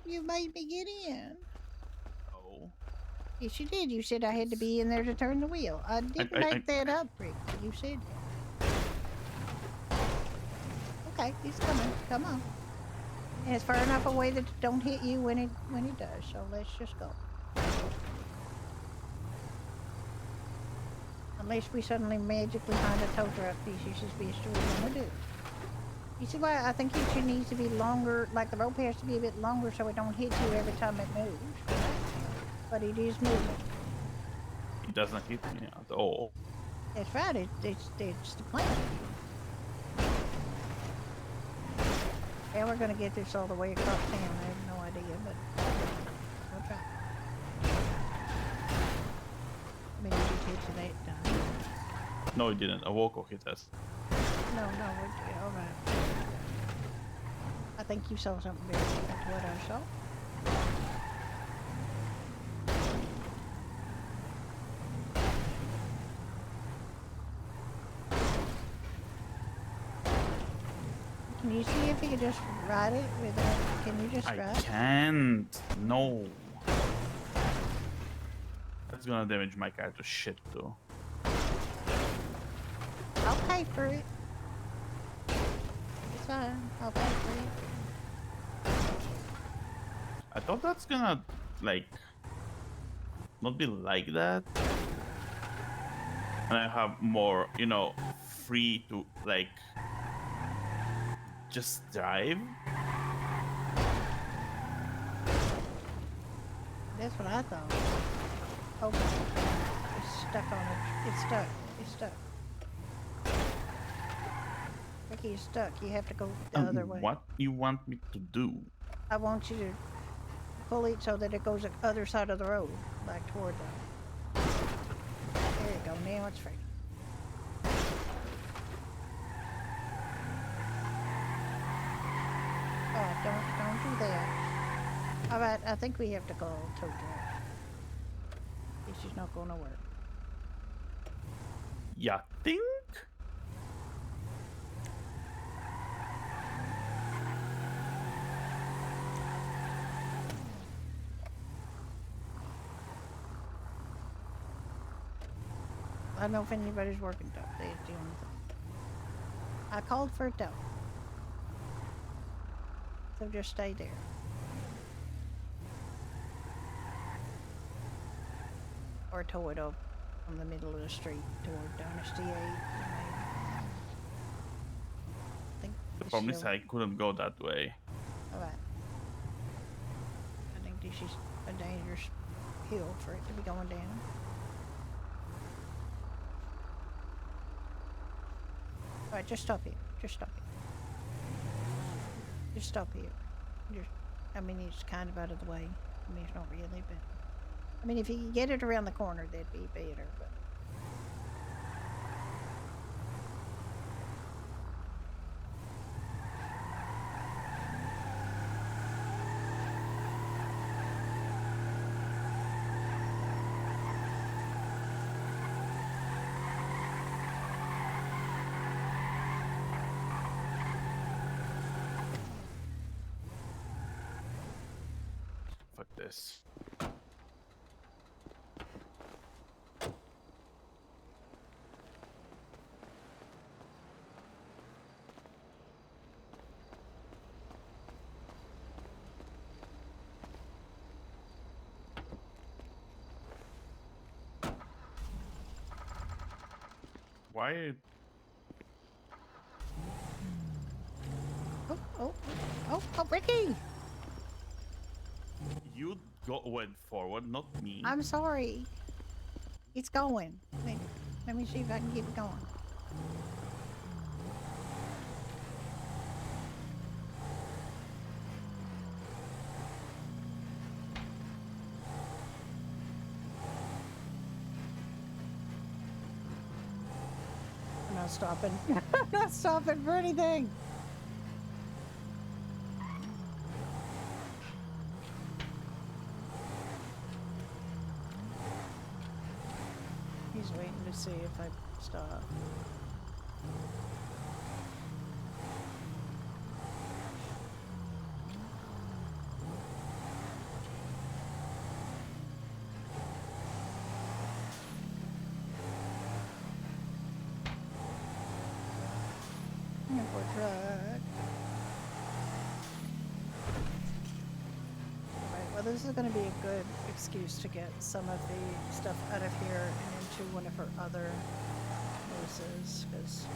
You made me get in. Oh. Yes, you did. You said I had to be in there to turn the wheel. I didn't make that up, Rick. You said that. Okay, he's coming. Come on. And it's far enough away that it don't hit you when it does. So let's just go. Unless we suddenly magically find a tow truck piece, you should be sure we're gonna do. You see why I think it should needs to be longer, like the rope has to be a bit longer so it don't hit you every time it moves. But it is moving. It doesn't hit me at all. That's right, it's the plan. Yeah, we're gonna get this all the way across town. I have no idea, but we'll try. I mean, you just hit to that time. No, it didn't. A Woko hit us. No, we're all right. I think you saw something very different to what I saw. Can you see if you could just ride it without? Can you just ride? I can't. No. That's gonna damage my car to shit too. I'll pay for it. It's fine. I'll pay for it. I thought that's gonna like not be like that. And I have more, you know, free to like just drive. That's what I thought. Oh, it's stuck on it. It's stuck. It's stuck. Ricky, you're stuck. You have to go the other way. What you want me to do? I want you to pull it so that it goes the other side of the road, like toward the. There you go. Now it's free. Oh, don't do that. All right, I think we have to call tow truck. This is not going to work. Ya think? I don't know if anybody's working tow. That's the only thing. I called for a tow. So just stay there. Or tow it up from the middle of the street toward Dynasty 8. The problem is I couldn't go that way. Alright. I think this is a dangerous hill for it to be going down. Alright, just stop here. Just stop here. Just stop here. I mean, it's kind of out of the way. I mean, it's not really, but... I mean, if you could get it around the corner, that'd be better, but... Fuck this. Why? Oh, Ricky! You went forward, not me. I'm sorry. It's going. Let me see if I can get it going. I'm not stopping. I'm not stopping for anything. He's waiting to see if I stop. Airport truck. Right, well this is going to be a good excuse to get some of the stuff out of here and into one of her other places, because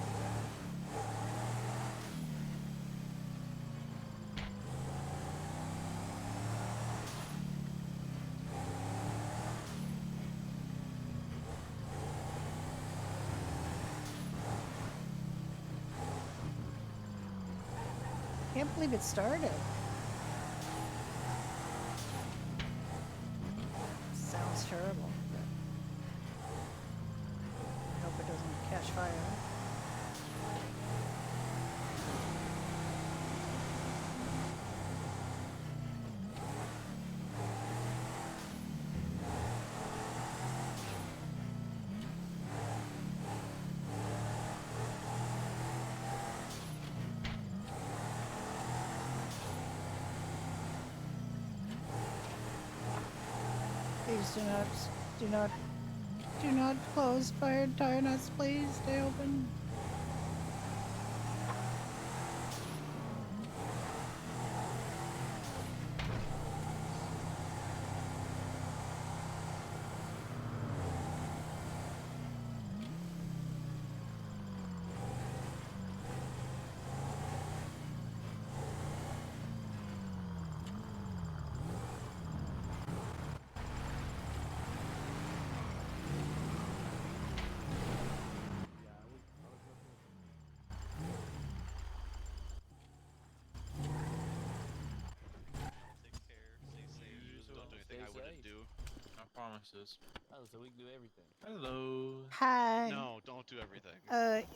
I can't believe it started. Sounds terrible. But I hope it doesn't catch fire. Please do not close fired tire nuts, please stay open. Promises. Oh, so we can do everything. Hello. Hi. No, don't do everything.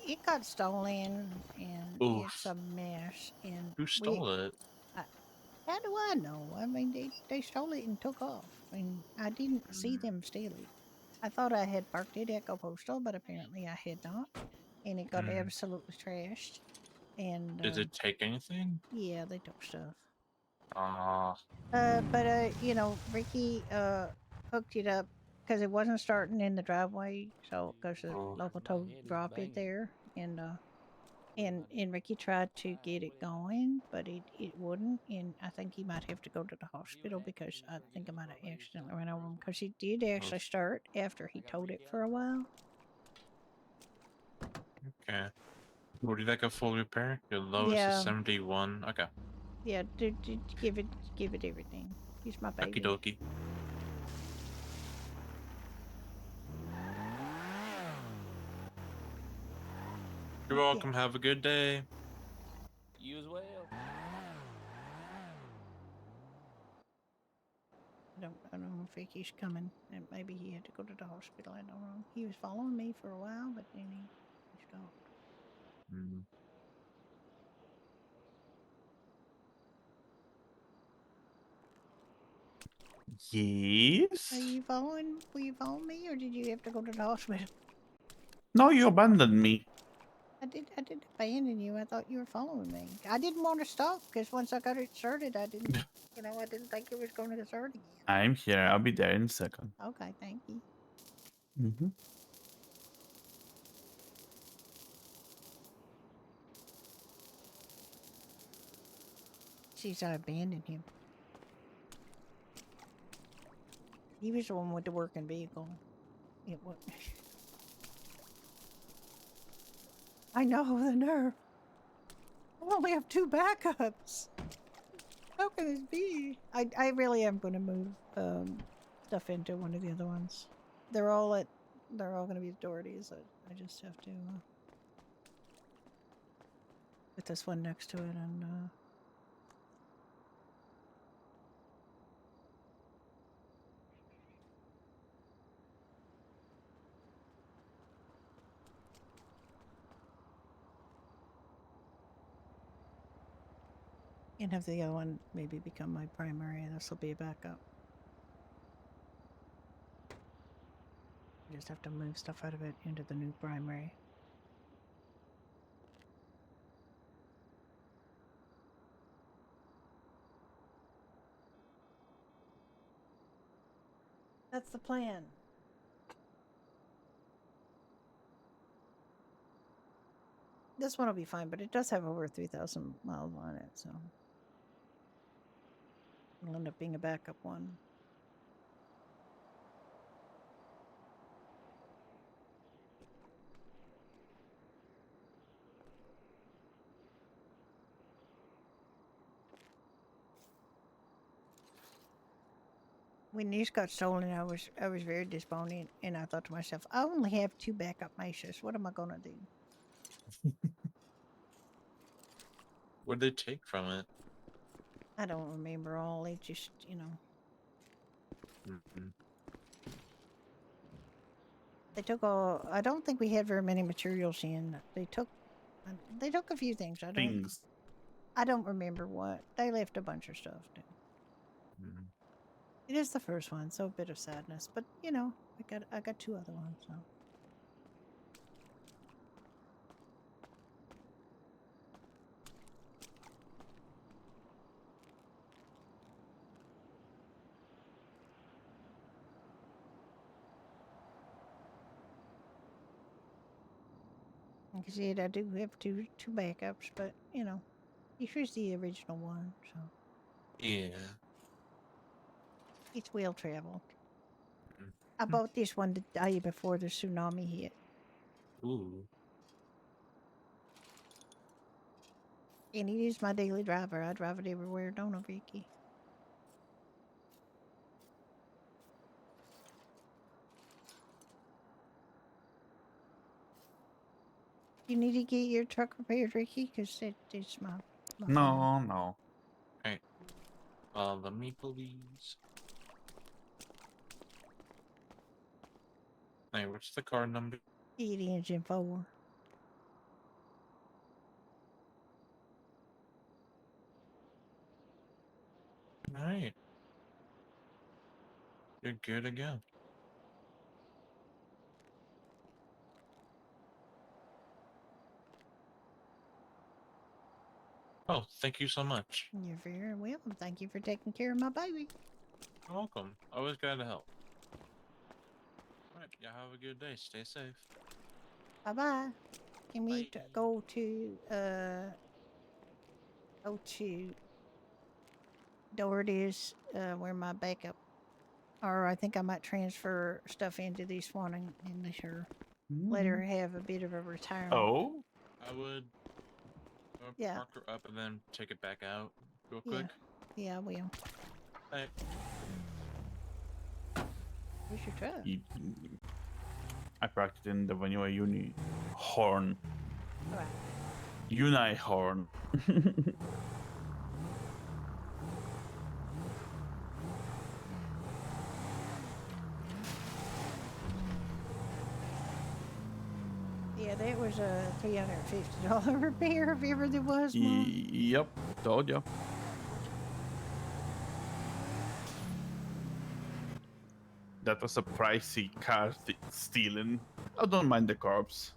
It got stolen and Oof. it's a mess. And Who stole it? How do I know? I mean, they stole it and took off. I mean, I didn't see them steal it. I thought I had parked it at Echo Postal, but apparently I had not. And it got absolutely trashed. And Did it take anything? yeah, they took stuff. You know, Ricky hooked it up because it wasn't starting in the driveway, so because the local tow dropped it there, and Ricky tried to get it going, but it wouldn't, and I think he might have to go to the hospital because I think I might have accidentally ran over him because he did actually start after he towed it for a while. Okay. Would you like a full repair? Your lowest Yeah. is 71. Okay. Yeah, give it everything. He's my baby. Okie dokie. You're welcome. Have a good day. You as well. I don't know if Ricky's coming, and maybe he had to go to the hospital. I don't know. He was following me for a while, but then he stopped. Yes. Were you following me, or did you have to go to the hospital? No, you abandoned me. I didn't abandon you. I thought you were following me. I didn't want to stop because once I got it started, I didn't think it was going to start again. I'm here. I'll be there in a second. Okay, thank you. Jeez, I abandoned him. He was the one with the working vehicle. It was. I know the nerve. I only have 2 backups. How can this be? I really am going to move stuff into one of the other ones. They're all at they're all going to be Doherty's. I just have to put this one next to it and have the other one maybe become my primary. This will be a backup. I just have to move stuff out of it into the new primary. That's the plan. This one will be fine, but it does have over 3,000 miles on it, so it'll end up being a backup one. When these got stolen, I was very disappointed, and I thought to myself, I only have 2 backup meshes. What am I gonna do? What did they take from it? I don't remember all. It just, they took all. I don't think we had very many materials in. They took a few things. I don't remember what. They left a bunch of stuff. It is the first one, so a bit of sadness. But I got 2 other ones. So. Like I said, I do have two backups, but here's the original one, so Yeah. it's well traveled. I bought this one the day before the tsunami hit. Ooh. And it is my daily driver. I drive it everywhere, don't I, Vicky? You need to get your truck repaired, Ricky, because it's my phone. No. Alright. Follow me, please. Hey, what's the car number? It ends in 4. Alright. You're good again. Oh, thank you so much. You're very welcome. Thank you for taking care of my baby. You're welcome. Always glad to help. Alright, yeah, have a good day. Stay safe. Bye-bye. Can we go to Doherty's, where my backup, or I think I might transfer stuff into this one and let her have a bit of a retirement. Oh? I would park her up and then take it back out real quick. Yeah, I will. Hey. Where's your truck? I practiced in the Vanilla Uni horn. Right. Uni horn. Yeah, that was a $350 repair if ever there was one. Yep, told you. That was a pricey car stealing. I don't mind the corpse.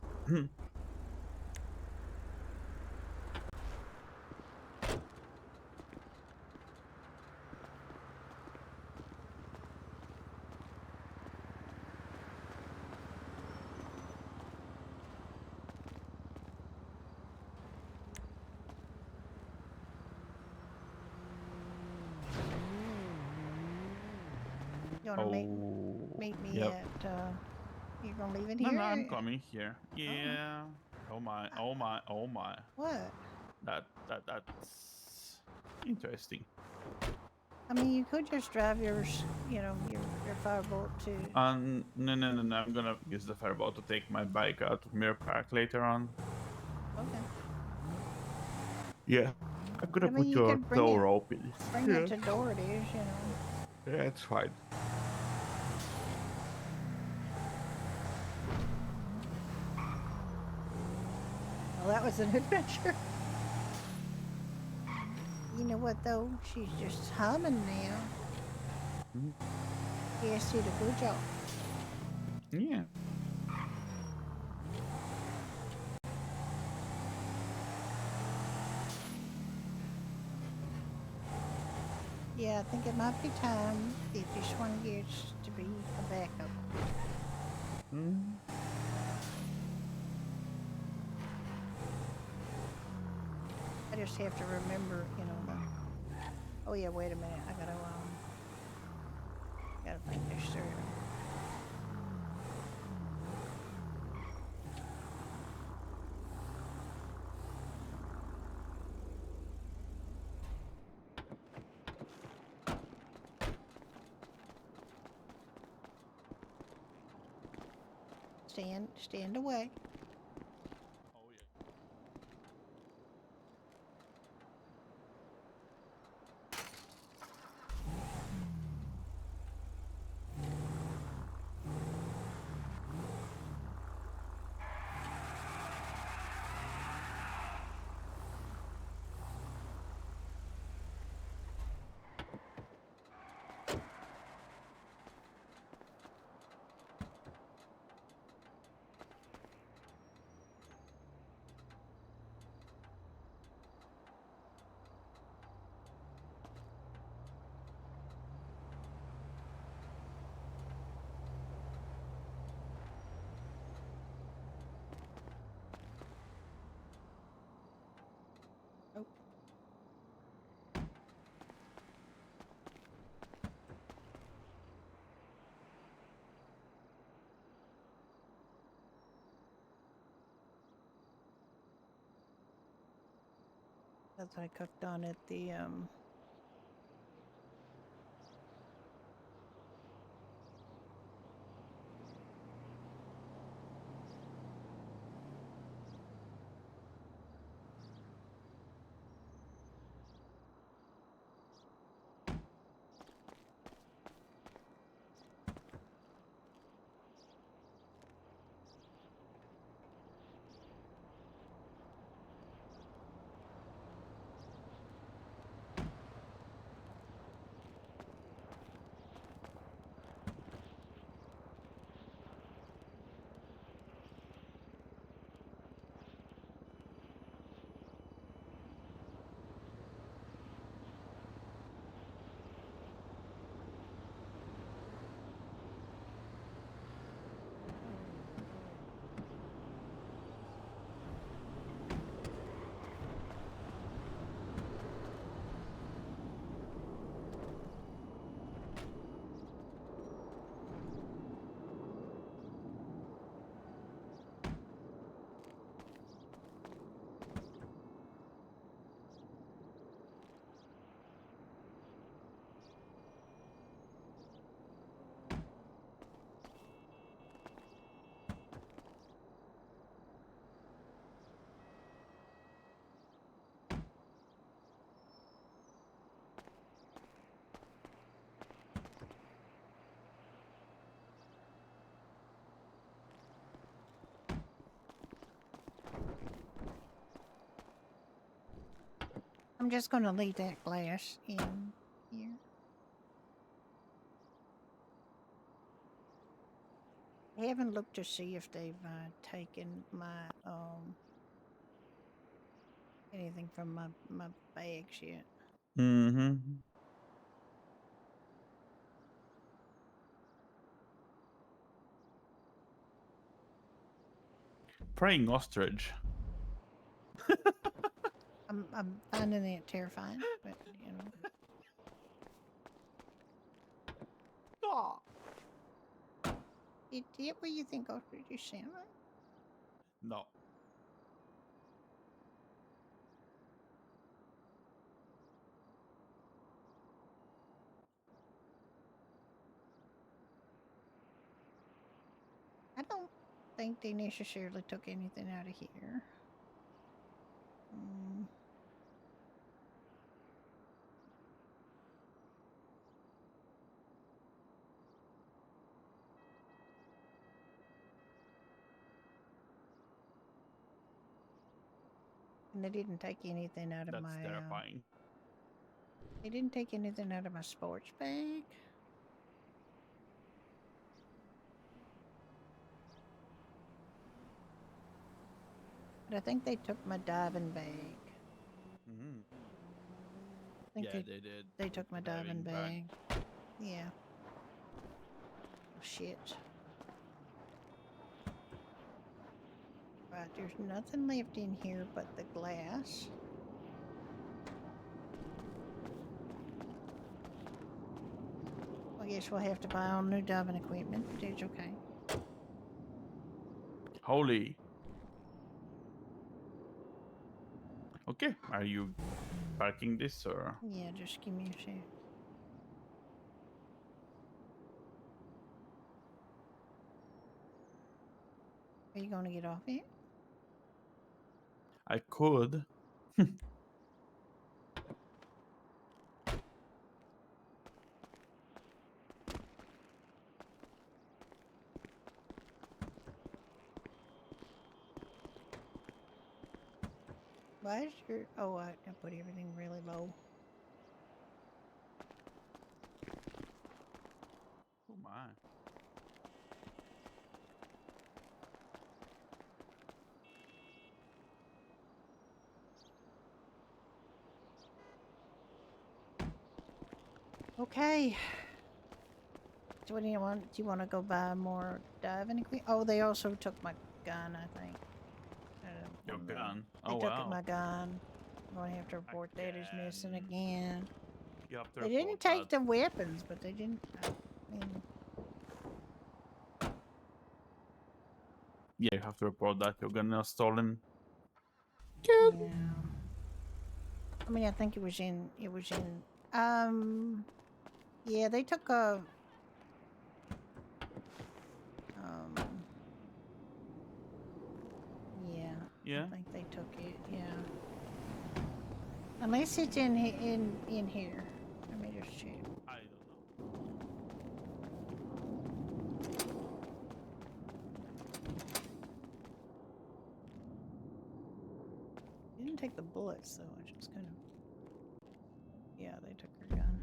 You want to meet me at, you're going to leave it here? No, I'm coming here. Yeah. Oh my. What? That's interesting. I mean, you could just drive your firebolt too. No. I'm gonna use the firebolt to take my bike out to Mirror Park later on. Okay. Yeah. I'm gonna I mean, put you your could bring tow it. rope in. Bring it to Doherty's, you know. Yeah, it's fine. Well, that was an adventure. You know what though? She's just humming now. Yes, she did a good job. Yeah. Yeah, I think it might be time if this one gets to be a backup. I just have to remember, you know, the. Oh yeah, wait a minute. I gotta think this through. Stand away. That's what I cooked on at the I'm just gonna leave that glass in here. I haven't looked to see if they've taken my anything from my bags yet. Mm-hmm. Praying ostrich. I'm finding it terrifying, but you know. Oh. What do you think ostriches sound like? No. don't think they necessarily took anything out of here. And they didn't take anything out of That's my. terrifying. They didn't take anything out of my sports bag. But I think they took my diving bag. Mm-hmm. I think Yeah, they did. They took my diving bag. bag. Yeah. Oh, shit. Right, there's nothing left in here but the glass. I guess we'll have to buy all new diving equipment, but it's okay. Holy. Okay, are you parking this or? Yeah, just give me a sec. Are you going to get off it? I could. Why is your... Oh, I put everything really low. Oh my. Okay. So what do you want? Do you want to go buy more diving equipment? Oh, they also took my gun, I think. Your gun? They Oh took wow. my gun. I'm going to have to report that as missing again. You have to They didn't report take that. the weapons, but they didn't... I mean... Yeah, you have to report that your gun is stolen. Yeah. I mean, I think it was in... Yeah, they took a... Yeah. I think they took it, yeah. Unless it's in here. Let me just check. I don't know. They didn't take the bullets, though. I just kind of... Yeah, they took her gun.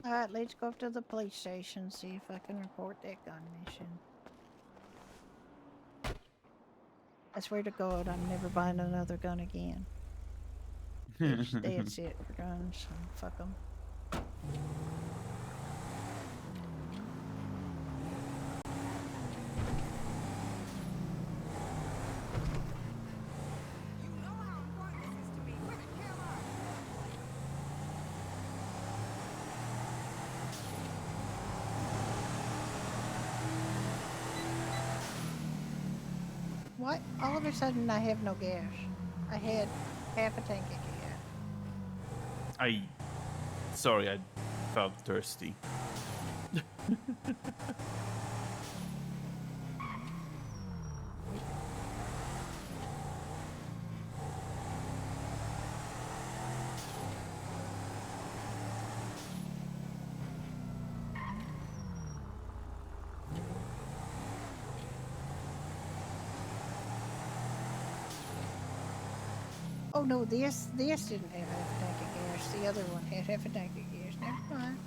Alright, let's go up to the police station, see if I can report that gun mission. I swear to God, I'm never buying another gun again. That's it for guns. Fuck them. What? All of a sudden I have no gas. I had half a tank of gas. Sorry, I felt thirsty. Oh no, this didn't have half a tank of gas. The other one had half a tank of gas. Never mind.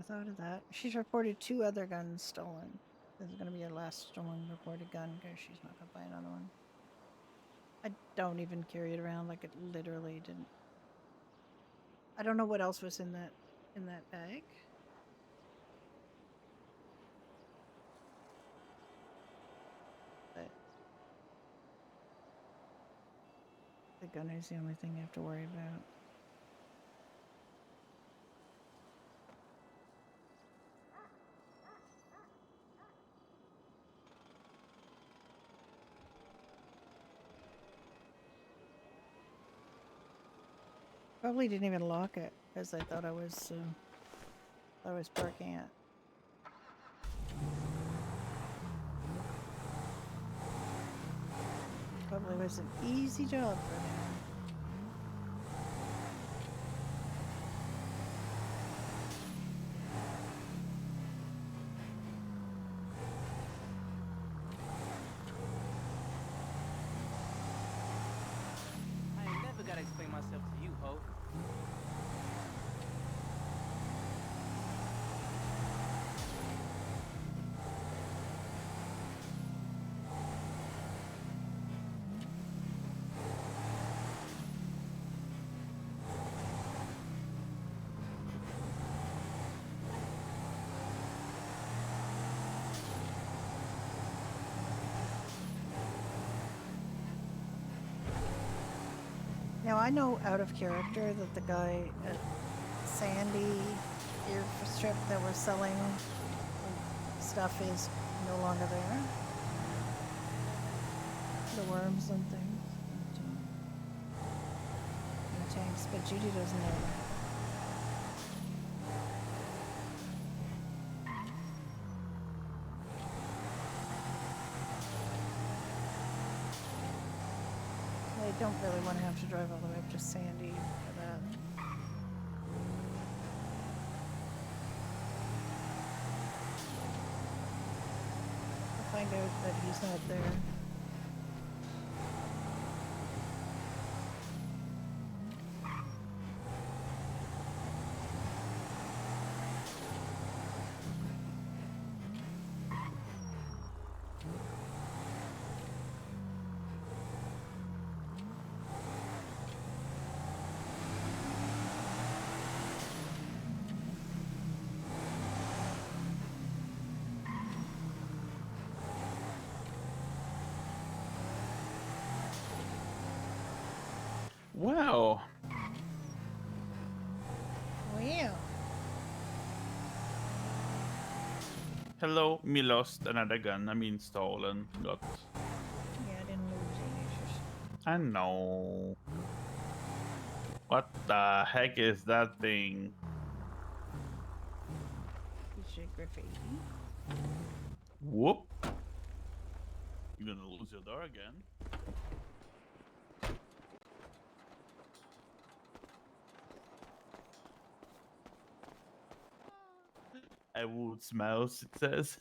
thought of that. She's reported 2 other guns stolen. This is going to be her last stolen reported gun because she's not going to buy another one. I don't even carry it around, like it literally didn't. I don't know what else was in that bag. But the gun is the only thing you have to worry about. Probably didn't even lock it because I thought I was parking it. Probably was an easy job for me. I ain't never gotta explain myself to you, ho. Now I know out of character that the guy at Sandy Airstrip that was selling stuff is no longer there. The worms and things. And the tanks, but Judy doesn't know that. I don't really want to have to drive all the way up to Sandy for that. I'll find out that he's not there. Wow. Wow. Hello, me lost another gun. I mean, stolen. Got. Yeah, I didn't lose any. It's just I know. What the heck is that thing? shit graffiti. Whoop. You're gonna lose your door again. I would mouse, it says.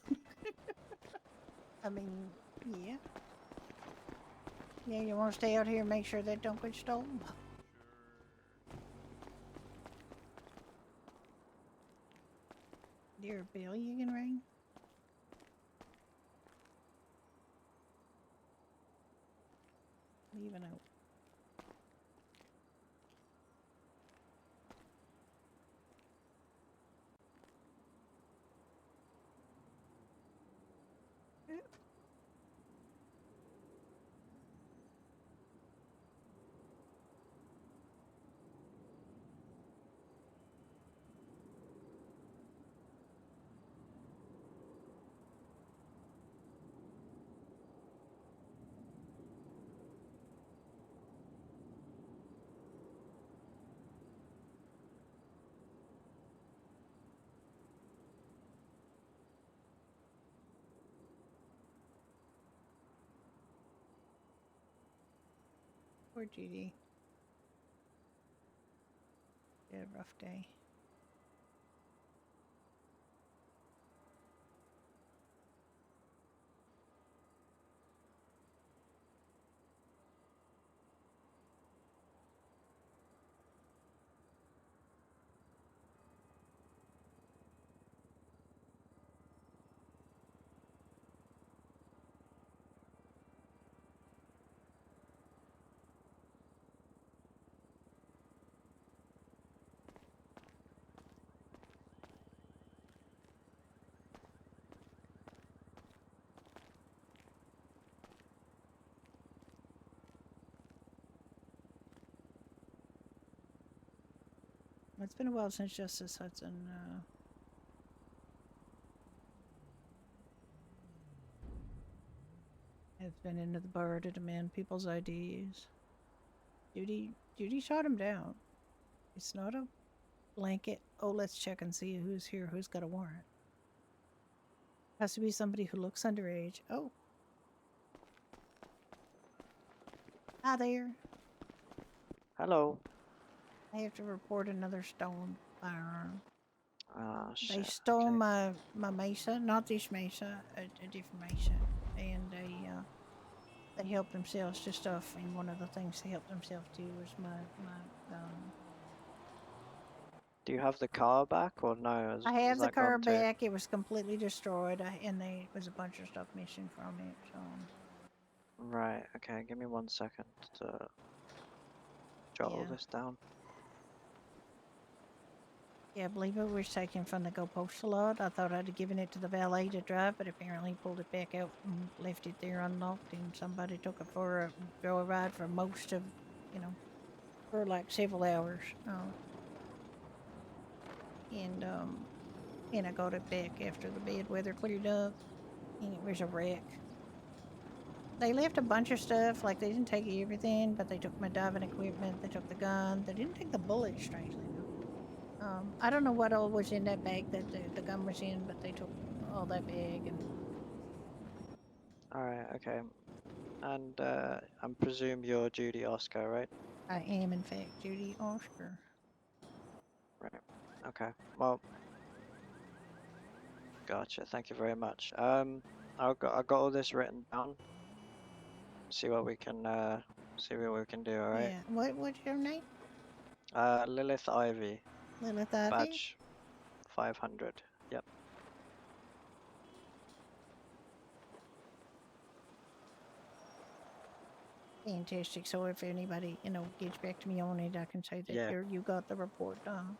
I mean, yeah. Yeah, you want to stay out here and make sure that don't get stolen? Dear Bill, you can ring? Leave a note. Poor Judy. She had a rough day. It's been a while since Justice Hudson. Has been into the bar to demand people's IDs. Judy shot him down. It's not a blanket. Oh, let's check and see who's here, who's got a warrant. Has to be somebody who looks underage. Oh. Hi there. Hello. I have to report another stolen firearm. Ah, They shit. stole my Mesa, not this Mesa, a different Mesa, and they helped themselves to stuff. And one of the things they helped themselves to was my gun. Do you have the car back or no? I have Has the that car gone too? back. It was completely destroyed, and there was a bunch of stuff missing from it. So. Right. Okay. Give me 1 second to jot all Yeah. this down. Yeah, I believe it was taken from the Go Postal lot. I thought I'd given it to the valet to drive, but apparently he pulled it back out and left it there unlocked, and somebody took it for a joyride for most of, for like several hours. And I got it back after the bad weather cleared up, and it was a wreck. They left a bunch of stuff, like they didn't take everything, but they took my diving equipment, they took the gun, they didn't take the bullets, strangely enough. I don't know what all was in that bag that the gun was in, but they took all that bag. And Alright. Okay. And I presume you're Judy Oscar, right? I am, in fact, Judy Oscar. Right. Okay. Well. Gotcha. Thank you very much. I got all this written down. See what we can do. All right. Yeah. What's your name? Lilith Ivy. Lilith Ivy? Badge 500. Yep. Fantastic. So if anybody, gets back to me on it, I can say that Yeah. you got the report done.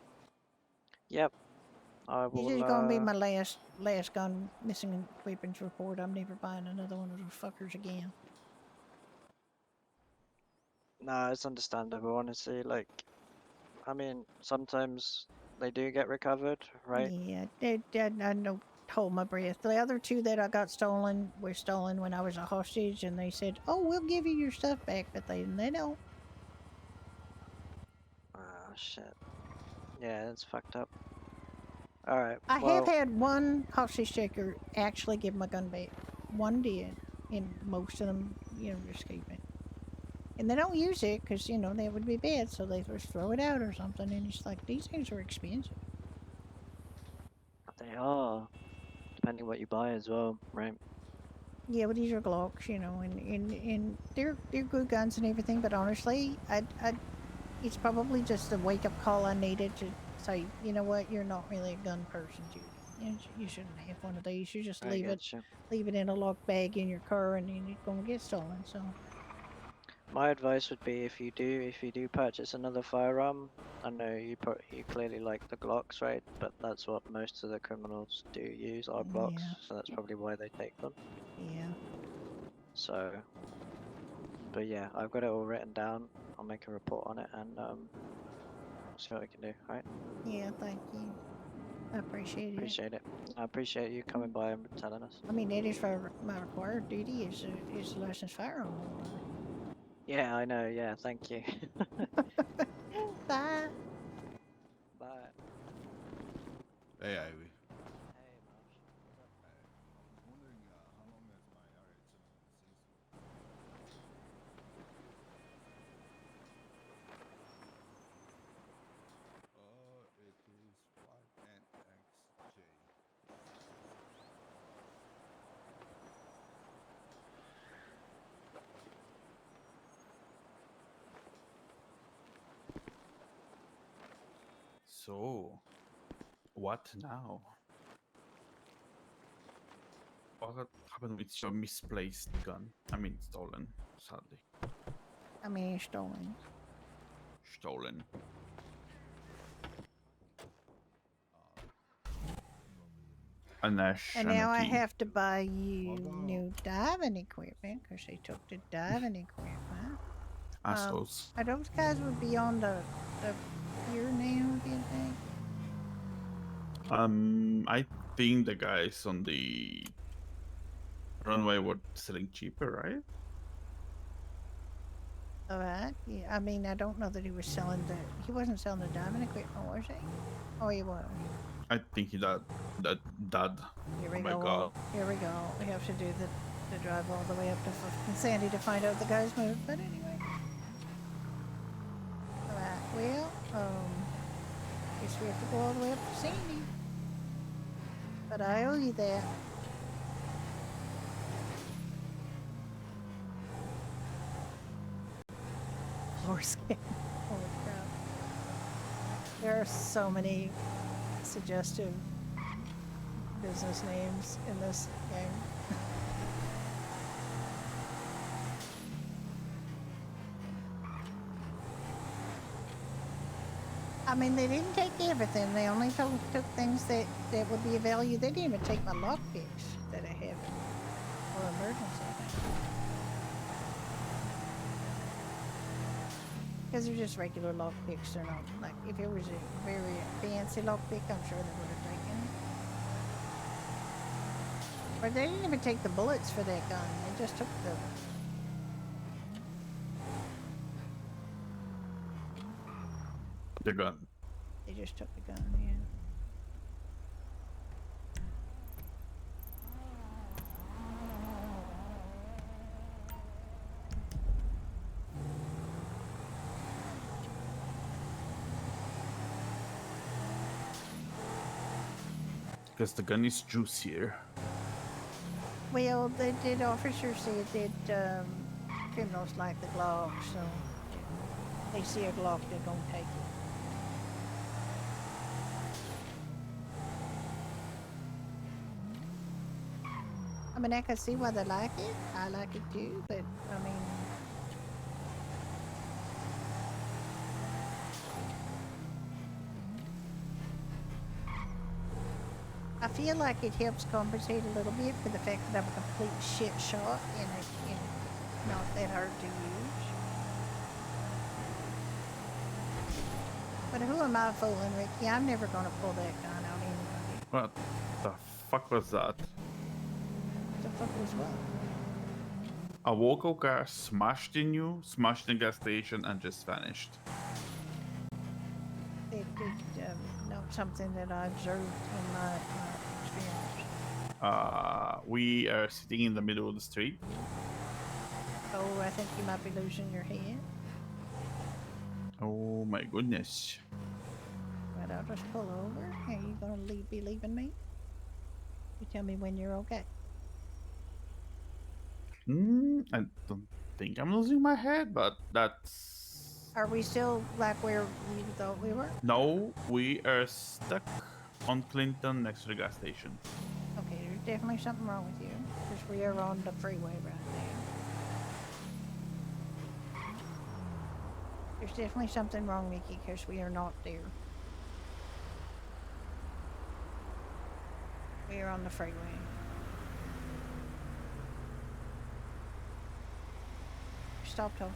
Yep. I will. This is gonna be my last gun missing weapons report. I'm never buying another one of those fuckers again. No, it's understandable. Honestly, like, I mean, sometimes they do get recovered, right? Yeah, I know. Hold my breath. The other two that I got stolen were stolen when I was a hostage, and they said, "Oh, we'll give you your stuff back," but they don't. Ah, shit. Yeah, it's fucked up. All right. I have had one hostage taker actually give my gun back. One did, and most of them, just keep it. And they don't use it because, that would be bad, so they just throw it out or something, and it's like, these things are expensive. They are, depending what you buy as well, right? Yeah, but these are Glocks, and they're good guns and everything, but honestly, it's probably just a wake-up call I needed to say, you know what, you're not really a gun person, Judy. You shouldn't have one of these. You just leave it in a locked bag in your car, and then it's gonna get stolen. So My advice would be if you do purchase another firearm, I know you clearly like the Glocks, right? But that's what most of the criminals do use, are Glocks, yeah. so that's probably why they take them. Yeah. So, but yeah, I've got it all written down. I'll make a report on it, and we'll see what we can do. All right? Yeah, thank you. I appreciate it. Appreciate it. I appreciate you coming by and telling us. I mean, that is my required duty is a licensed firearm holder. Yeah, I know. Yeah, thank you. Bye. Bye. Hey, Ivy. Hey, Marsh. What's up? I was wondering how long has my RH since? It is 5NXJ. So, what now? What happened with your misplaced gun? I mean, stolen, sadly. I mean, stolen. Stolen. And now I have to buy you new diving equipment because they took the diving equipment. Assholes. Are those guys would be on the pier now, do you think? I think the guys on the runway were selling cheaper, right? All right. Yeah. I mean, I don't know that he was selling the. He wasn't selling the diamond equipment, was he? Oh, he was. I think he did. Here Oh we my go. god. Here we go. We have to do the drive all the way up to fucking Sandy to find out the guy's move. But anyway. Alright, well, guess we have to go all the way up to Sandy. But I owe you that. Floor scan. Holy crap. There are so many suggestive business names in this game. I mean, they didn't take everything. They only took things that would be of value. They didn't even take my lockpicks that I have for emergency. Because they're just regular lockpicks. They're not, like, if it was a very fancy lockpick, I'm sure they would have taken it. But they didn't even take the bullets for that gun. They just took the... The gun. They just took the gun, yeah. Because the gun is juicier. Well, the officer said that criminals like the Glock, so they see a Glock, they're gonna take it. I mean, I can see why they like it. I like it too, but I mean, I feel like it helps compensate a little bit for the fact that I'm a complete shit shot and it's not that hard to use. But who am I fooling, Ricky? I'm never gonna pull that gun on anybody. What the fuck was that? The fuck was what? A local car smashed in you, smashed in the gas station, and just vanished. It not something that I observed in my experience. We are sitting in the middle of the street. Oh, I think you might be losing your head. Oh my goodness. Right, I'll just pull over. Are you gonna be leaving me? You tell me when you're okay. I don't think I'm losing my head, but that's... Are we still like where you thought we were? No, we are stuck on Clinton next to the gas station. Okay, there's definitely something wrong with you. Because we are on the freeway right now. There's definitely something wrong, Mickey, because we are not there. We are on the freeway. Stop talking.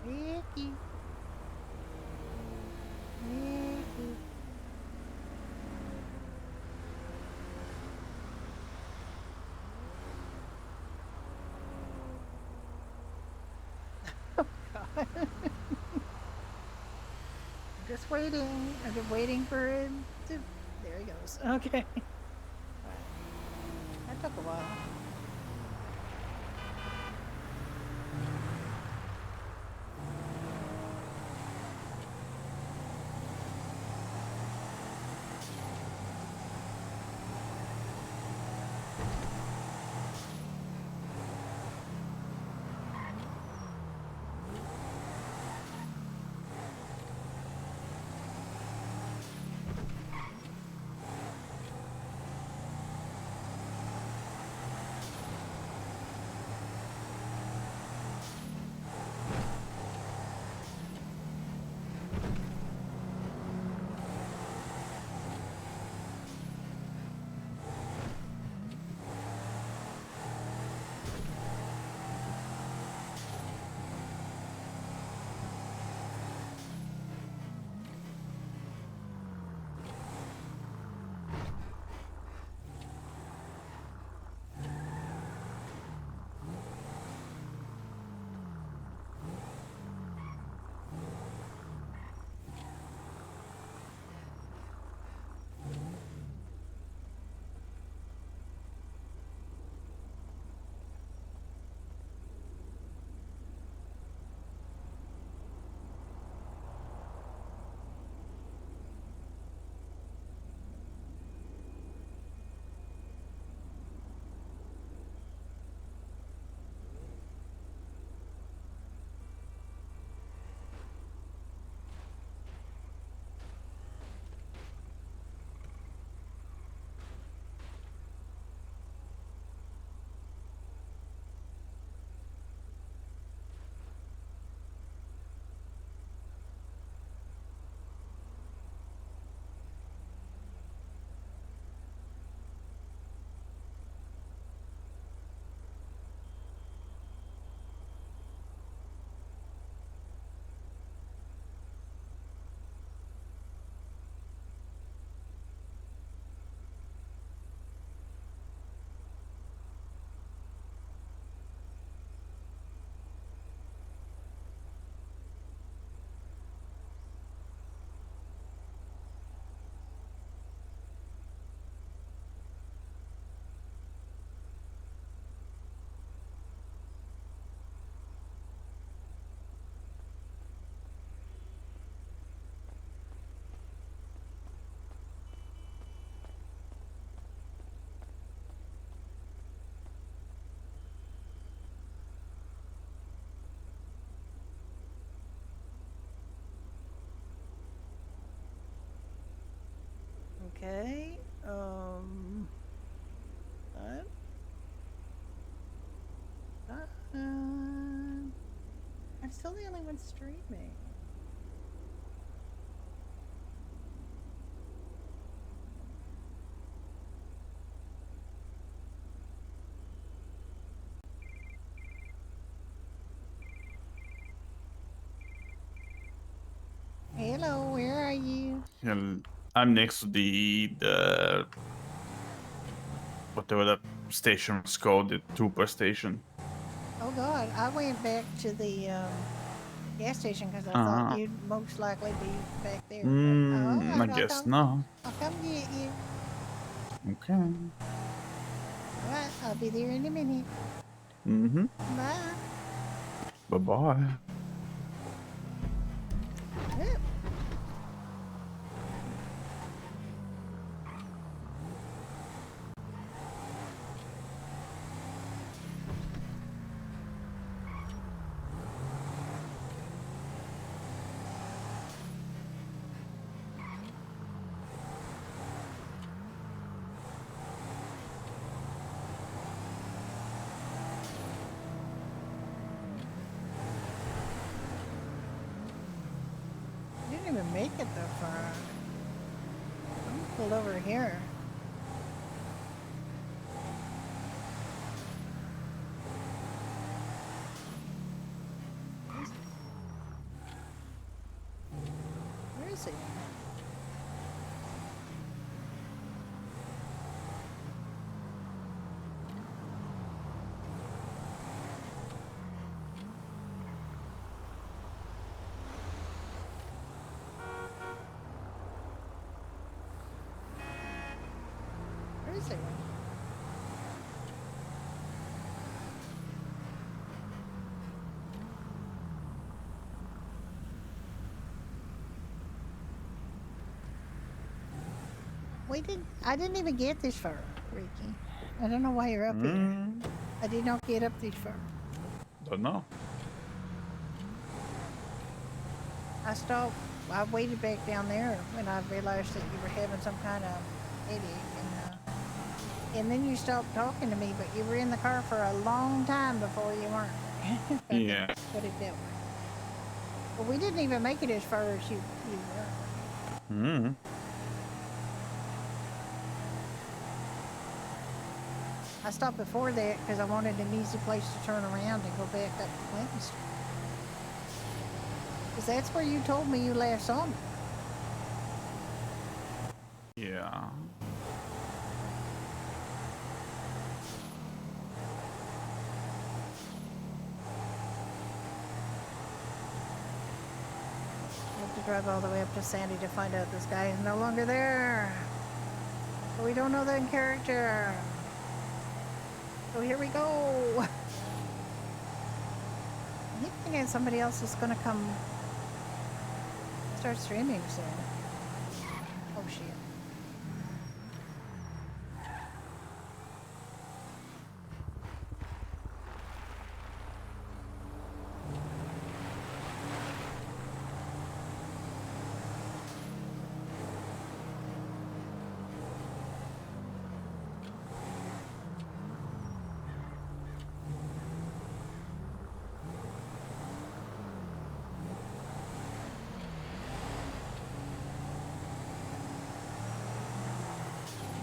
Mickey. Mickey. Oh God. Just waiting. I'm just waiting for him to... There he goes. Okay. That took a while. Okay. That. I'm still the only one streaming. Hello, where are you? I'm next to the whatever that station was called, the trooper station. Oh God, I went back to the gas station because I thought Ah. you'd most likely be back there. But, all I right, guess not. I'll come get you. Okay. All right, I'll be there in a minute. Mm-hmm. Bye. Bye-bye. Yep. You didn't even make it that far. I'm pulled over here. Where is he? Where is he? I didn't even get this far, Ricky. I don't know why you're up here. I did not get up this far. Don't know. I stopped. I waited back down there when I realized that you were having some kind of headache, and then you stopped talking to me. But you were in the car for a long time before you weren't. Yeah. Put it that way. Well, we didn't even make it as far as you were. Mm-hmm. I stopped before that because I wanted an easy place to turn around and go back up to Clinton Street. Because that's where you told me you last saw me. Yeah. I have to drive all the way up to Sandy to find out this guy is no longer there. But we don't know that in character. So here we go. I keep thinking somebody else is gonna come start streaming soon. Oh shit.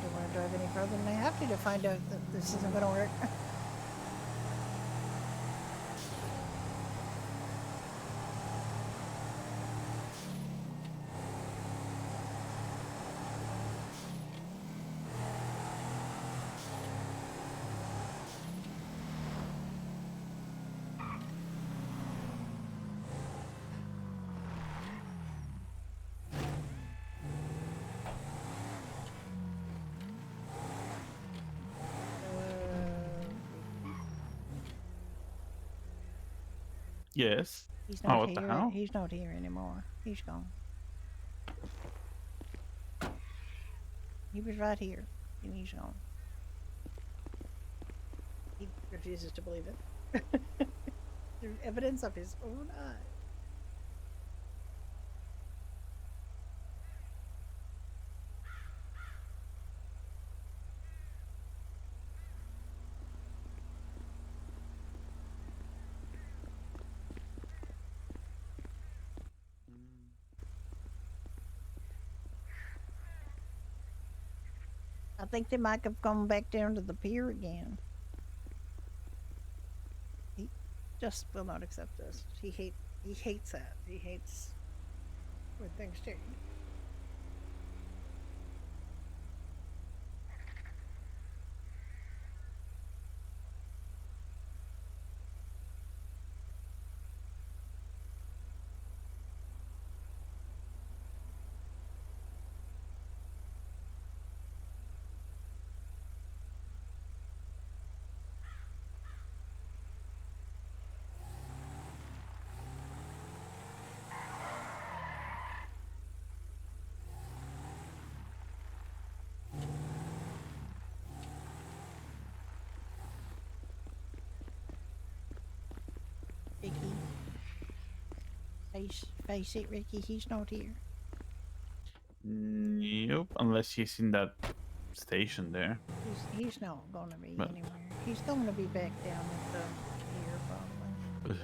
Don't want to drive any further than I have to find out that this isn't gonna work. Yes. He's Oh, not what the here. hell? He's not here anymore. He's gone. He was right here, and he's gone. He refuses to believe it. There's evidence of his own eye. I think they might have gone back down to the pier again. He just will not accept this. He hates that. He hates when things change. Ricky. Face it, Ricky, he's not here. Nope, unless he's in that station there. He's not gonna be But- anywhere. He's gonna be back down at the pier probably.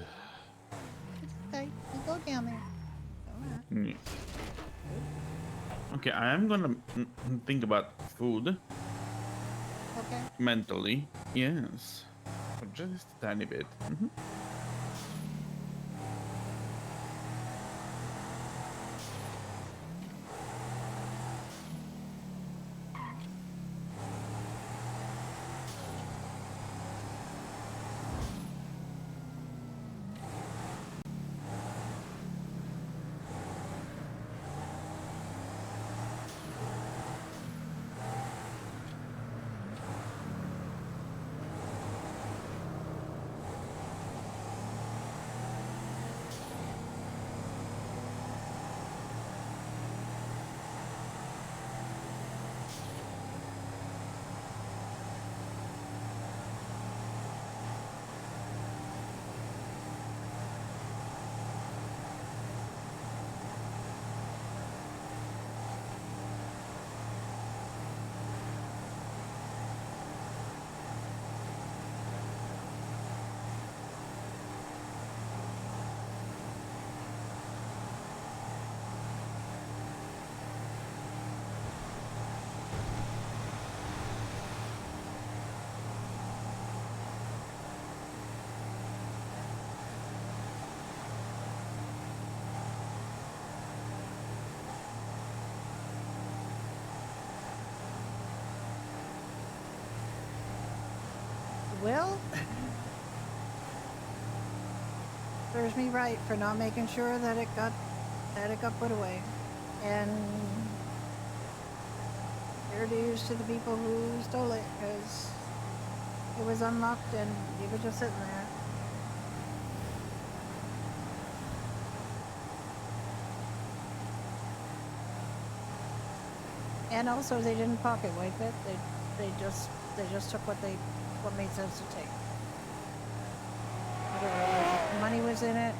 It's okay. You go down there. Alright. Yeah. Okay, I am gonna think about food Okay. mentally. Yes, but just a tiny bit. Well, serves me right for not making sure that it got put away, and fair dues to the people who stole it because it was unlocked and it was just sitting there. And also, they didn't pocket wipe it. They just took what made sense to take. Whatever money was in it.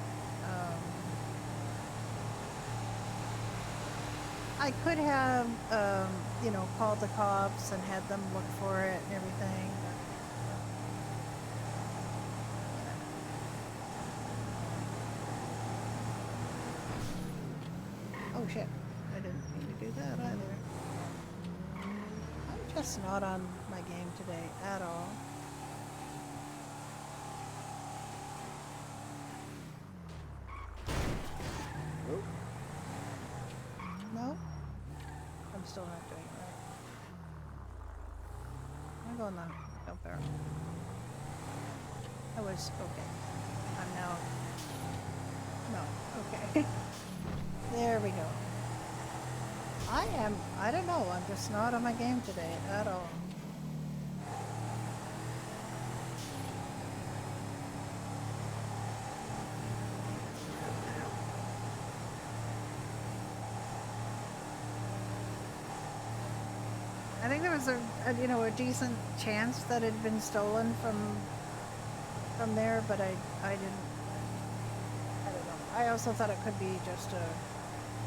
I could have, called the cops and had them look for it and everything. But, oh shit! I didn't mean to do that either. I'm just not on my game today at all. Oop. No? I'm still not doing it right. I'm going the no barrel. I was okay. I'm now. No, okay. There we go. I don't know, I'm just not on my game today at all. I think there was a decent chance that it had been stolen from there, but I don't know. I also thought it could be just a...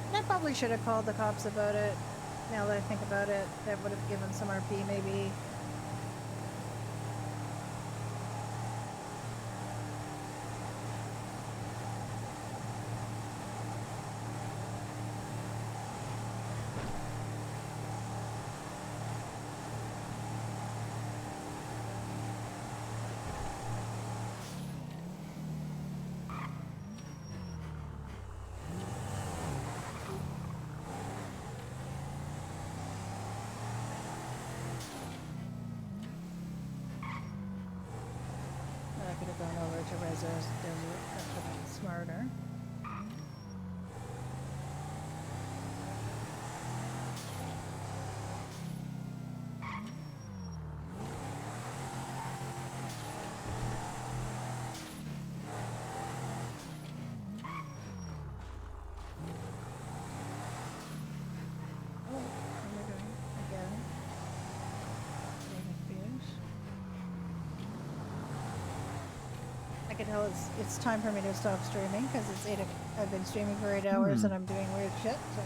And I probably should have called the cops about it. Now that I think about it, that would have given some RP maybe. could have gone over to Rezo's desert. That would have been smarter. Oh, what am I doing? Again. David Fish. I can tell it's time for me to stop streaming because it's I've been streaming for 8 hours and I'm doing weird shit. So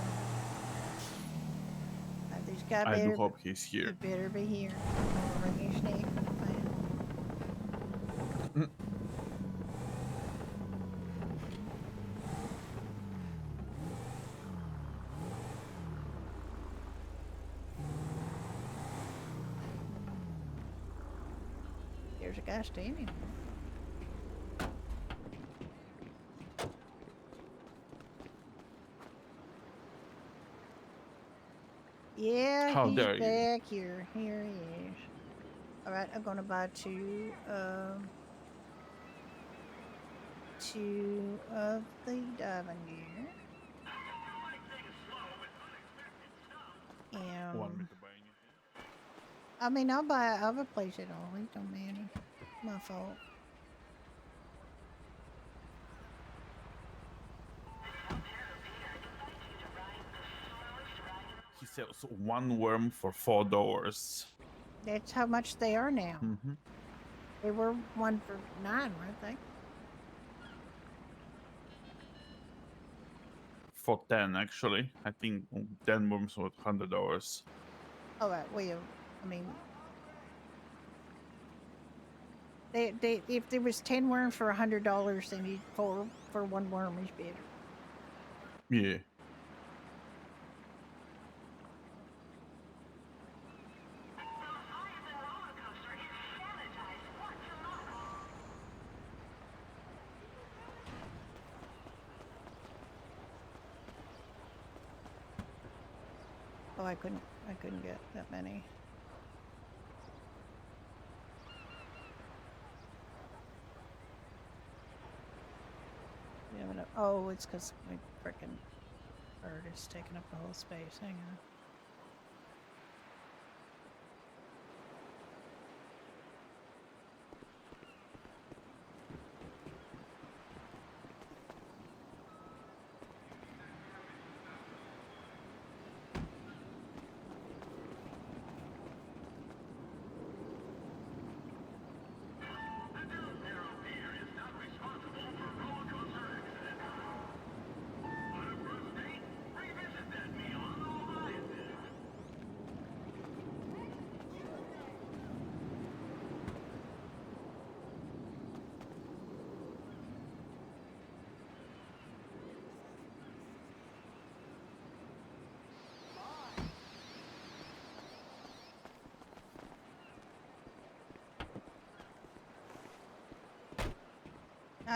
this guy I do better, hope he's here. he better be here. I'll ring his name. There's a guy standing. Yeah, How he's dare you. back here. Here he is. All right, I'm gonna buy two of the diving gear. Want me And to buy anything? I mean, I'll buy other place at all. It don't matter. My fault. He sells one worm for $4. That's how much they are now. Mm-hmm. They were one for $9, weren't they? For 10, actually. I think 10 worms were $100. All right. Well, I mean, they if there was 10 worms for $100, then you four for one worm is better. Yeah. Oh, I couldn't get that many. Yeah, oh, it's because my frickin' bird is taking up the whole space. Hang on.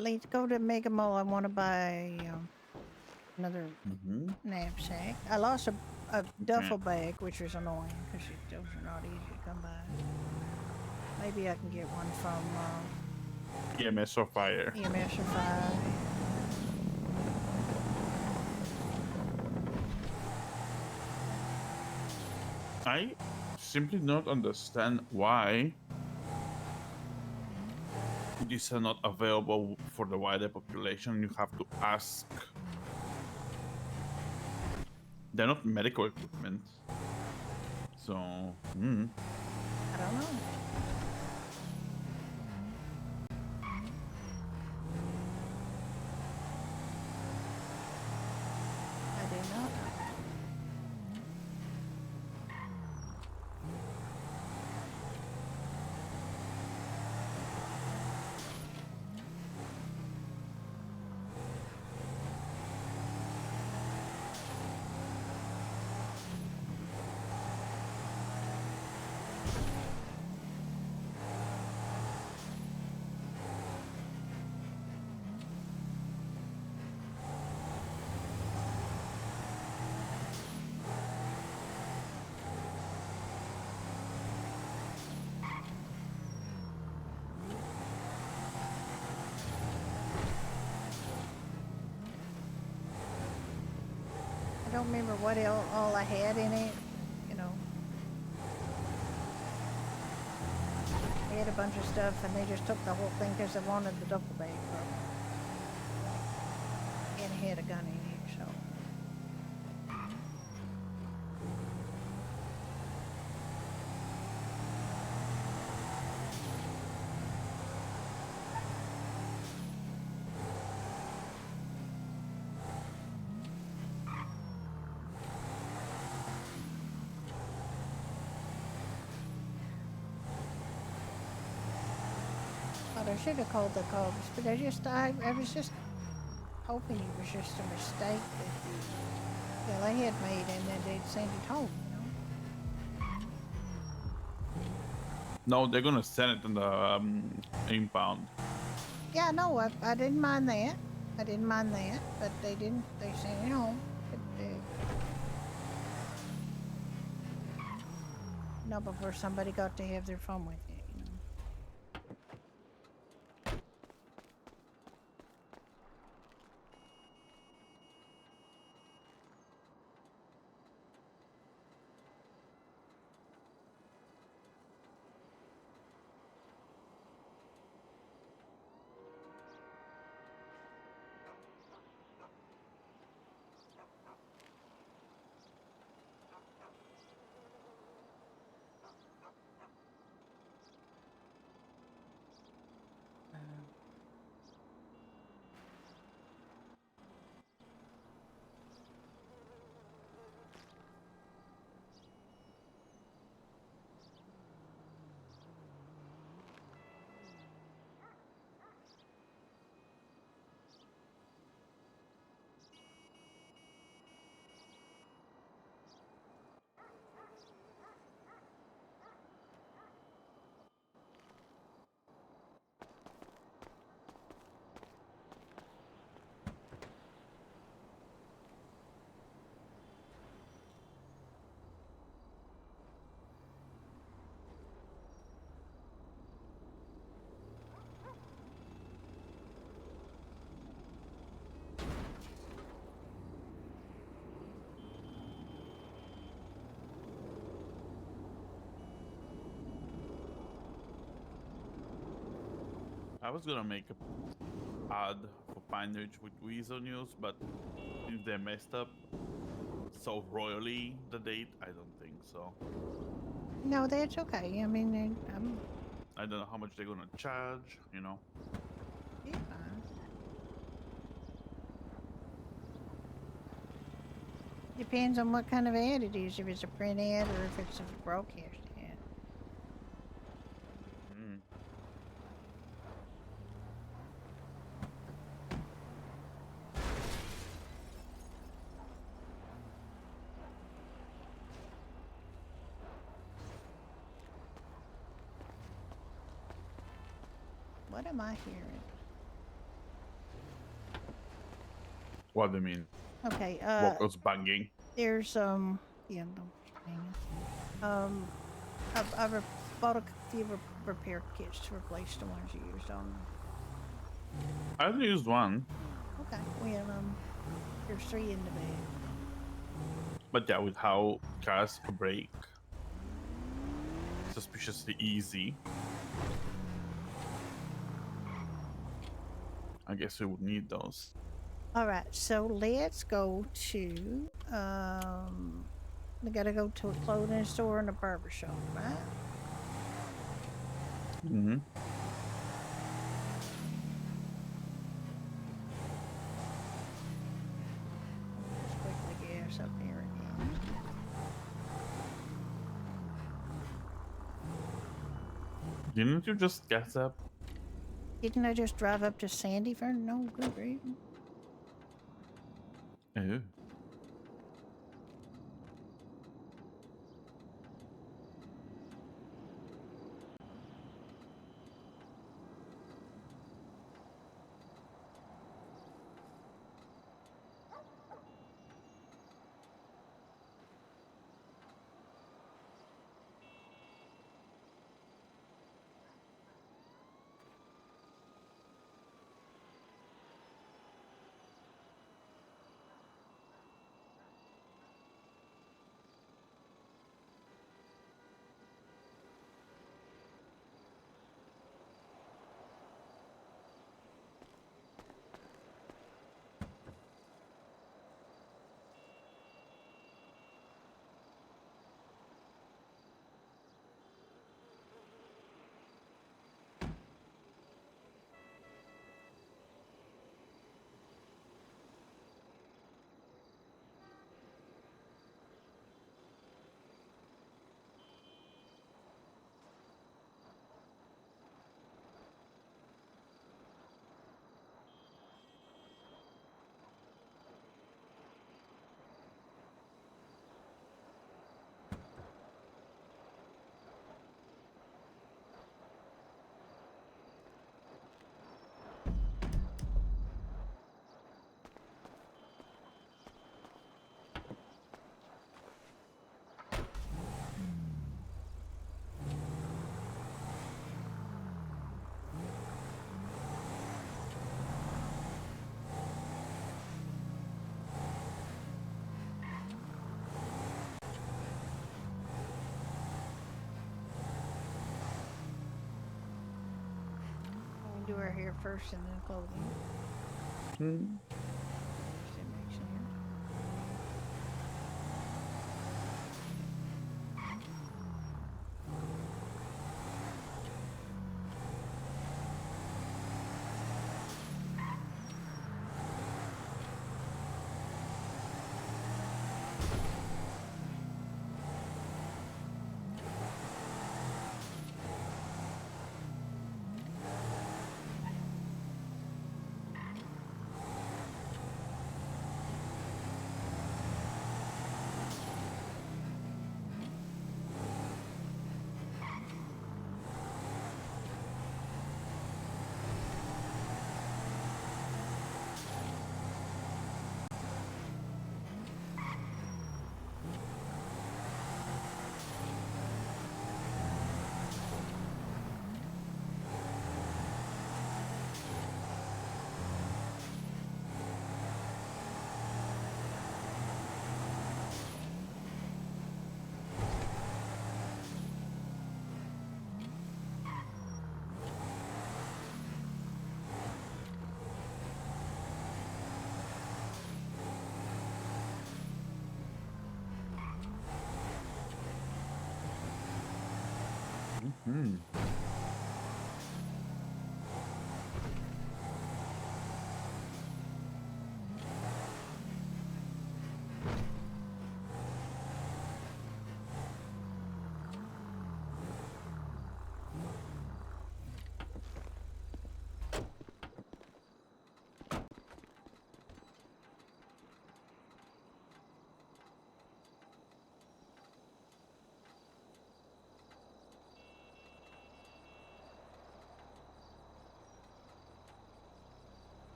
Let's go to Mega Mall. I want to buy another knapsack. I lost a duffel bag, which is annoying because those are not easy to come by. Maybe I can get one from EMS or fire. EMS or fire. I simply not understand why these are not available for the wider population. You have to ask. They're not medical equipment. So, I don't know. I do not know. don't remember what all I had in it. You know, I had a bunch of stuff, and they just took the whole thing because they wanted the duffel bag from it. And it had a gun in it, so. But I should have called the cops, but I was just hoping it was just a mistake that they had made and then they'd send it home, you know? No, they're gonna send it in the impound. Yeah, no, I didn't mind that. I didn't mind that, but they sent it home. But, no, before somebody got to have their fun with it, you know? I was gonna make a ad for Pine Ridge with Weasel News, but if they messed up so royally the date, I don't think so. No, that's okay. I mean, I don't know how much they're gonna charge, you know. Yeah. Depends on what kind of ad it is, if it's a print ad or if it's a broadcast ad. Mm. What am I hearing? What do you mean? Okay, What goes banging? there's, yeah, no, hang on. I've bought a few repair kits to replace the ones you used on them. I only used one. Okay, well, there's 3 in the bag. But yeah, with how cars break suspiciously easy, I guess we would need those. All right, so let's go to, we gotta go to a clothing store and a barber shop, right? Mm-hmm. Just quickly gas up here again. Didn't you just gas up? Didn't I just drive up to Sandy for no good reason? Oh. do our hair first and then clothing. Hmm. Just to make sure. Hmm.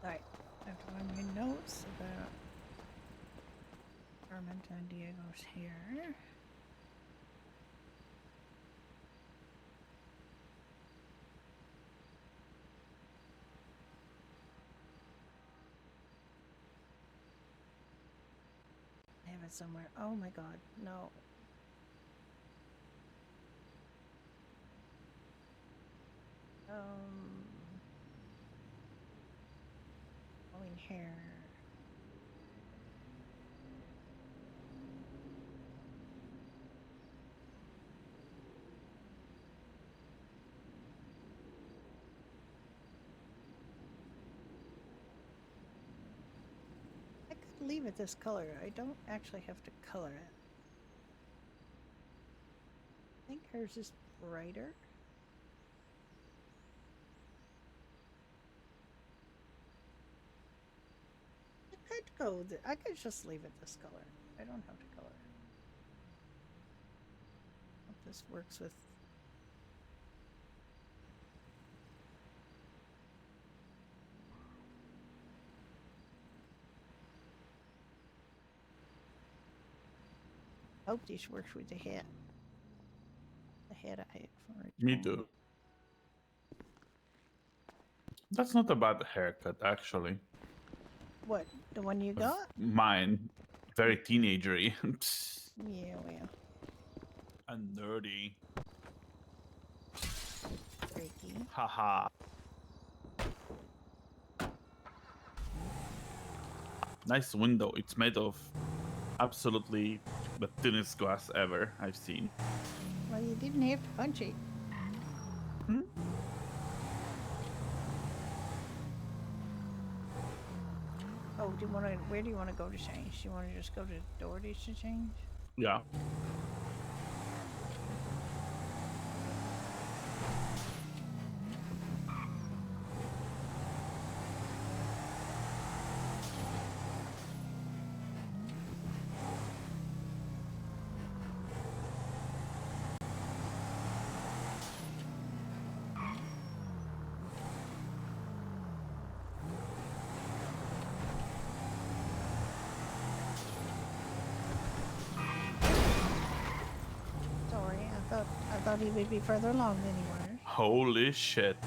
Alright, I have to find my notes about Armenta and Diego's hair. I have it somewhere. Oh my god, no. Flowing hair. I could leave it this color. I don't actually have to color it. I think hers is brighter. I could go. I could just leave it this color. I don't have to color it. Hope this works with. Hope this works with the hat. The hat I had for it. Me too. That's not a bad haircut, actually. What? The one you got? Mine. Very teenagery. Yeah, well. And nerdy. Freaky. Haha. Nice window. It's made of absolutely the thinnest glass ever I've seen. Well, you didn't have to punch it. Hmm? Oh, do you want to? Where do you want to go to change? Do you want to just go to Doherty's to change? Yeah. Sorry, I thought he would be further along than he was. Holy shit.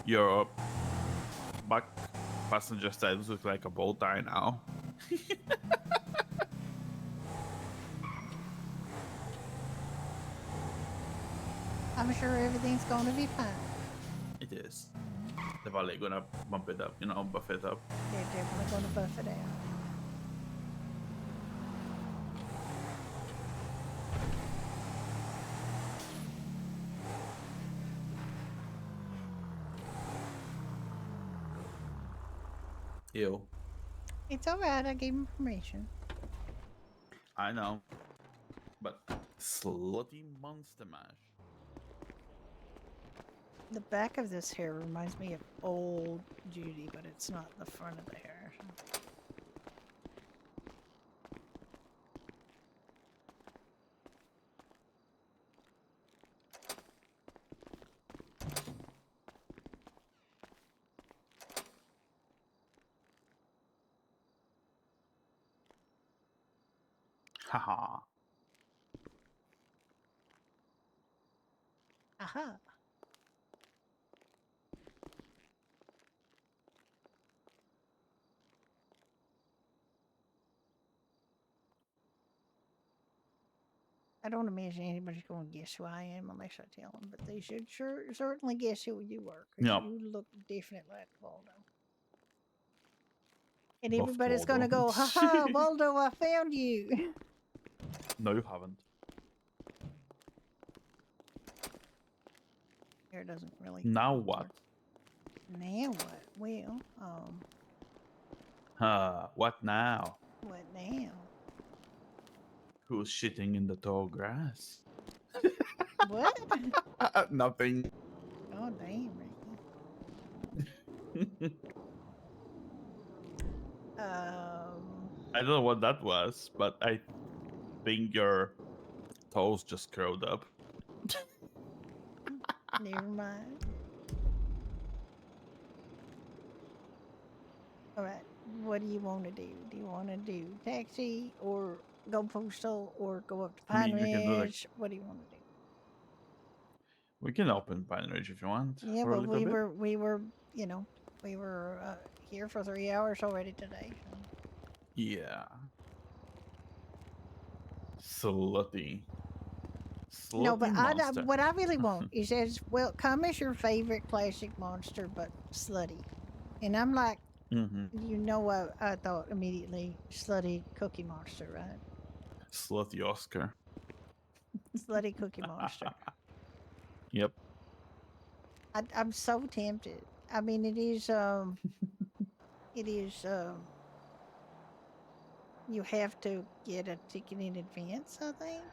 Your back passenger side looks like a bow tie now. I'm sure everything's going to be fine. It is. They're probably gonna bump it up, you know, buff it up. They're definitely going to buff it out. Ew. It's all right. I gave him permission. I know. But slutty monster mash. The back of this hair reminds me of old Judy, but it's not the front of the hair. Haha. Aha. I don't imagine anybody's going to guess who I am unless I tell them, but they should certainly guess who you were, because Yep. you look definitely like Waldo. And Buffed everybody's going to Waldo. go, haha, Waldo, I found you. No, you haven't. Hair doesn't really. Now what? Now what? Well, What now? what now? Who's shitting in the tall grass? What? Nothing. Oh, damn, Ricky. I don't know what that was, but I think your toes just curled up. Never mind. All right. What do you want to do? Do you want to do taxi or go postal or go up to I mean, Pine we can do, like- Ridge? What do you want to do? We can open Pine Ridge if you want. Yeah, for a but little bit. we were, you know, we were here for 3 hours already today. So. Yeah. Slutty. No, but Slutty monster. what I really want is well, come as your favorite classic monster, but slutty. And I'm like, you know what I thought immediately? Slutty Cookie Monster, right? Slutty Oscar. Slutty Cookie Monster. Yep. I'm so tempted. I mean, it is, you have to get a ticket in advance, I think.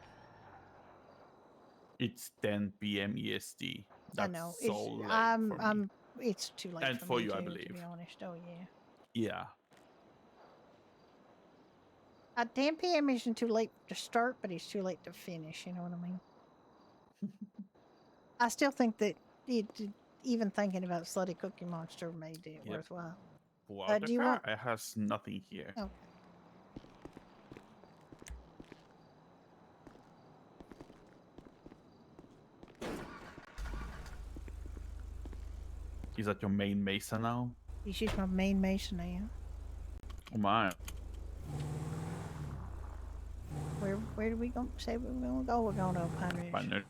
It's 10 p.m. EST. That's I know. so late for me. It's too late And for for me you, too, I to believe. be honest. Oh, yeah. Yeah. 10 p.m. isn't too late to start, but it's too late to finish. You know what I mean? I still think that even thinking about Slutty Cookie Monster made it Yep. worthwhile. Pull out the Do you car. want? It has nothing here. Okay. Is that your main mesa now? This is my main mason now. Oh my. Where do we go? Say we're gonna go? We're going to Pine Ridge. Pine Ridge.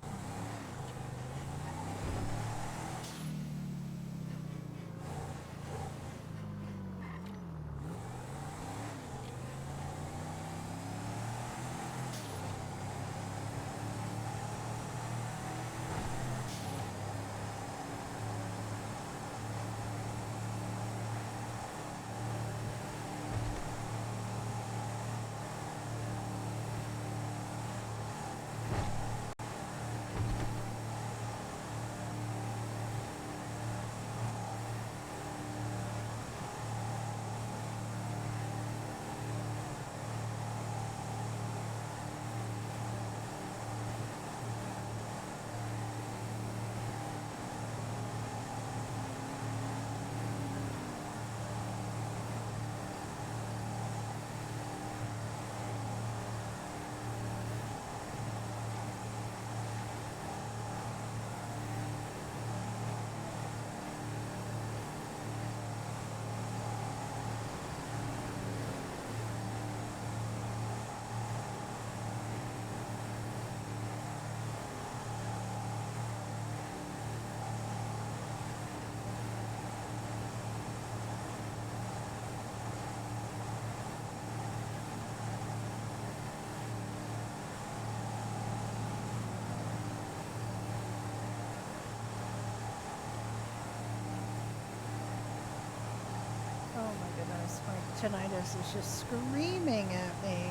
tinnitus is just screaming at me.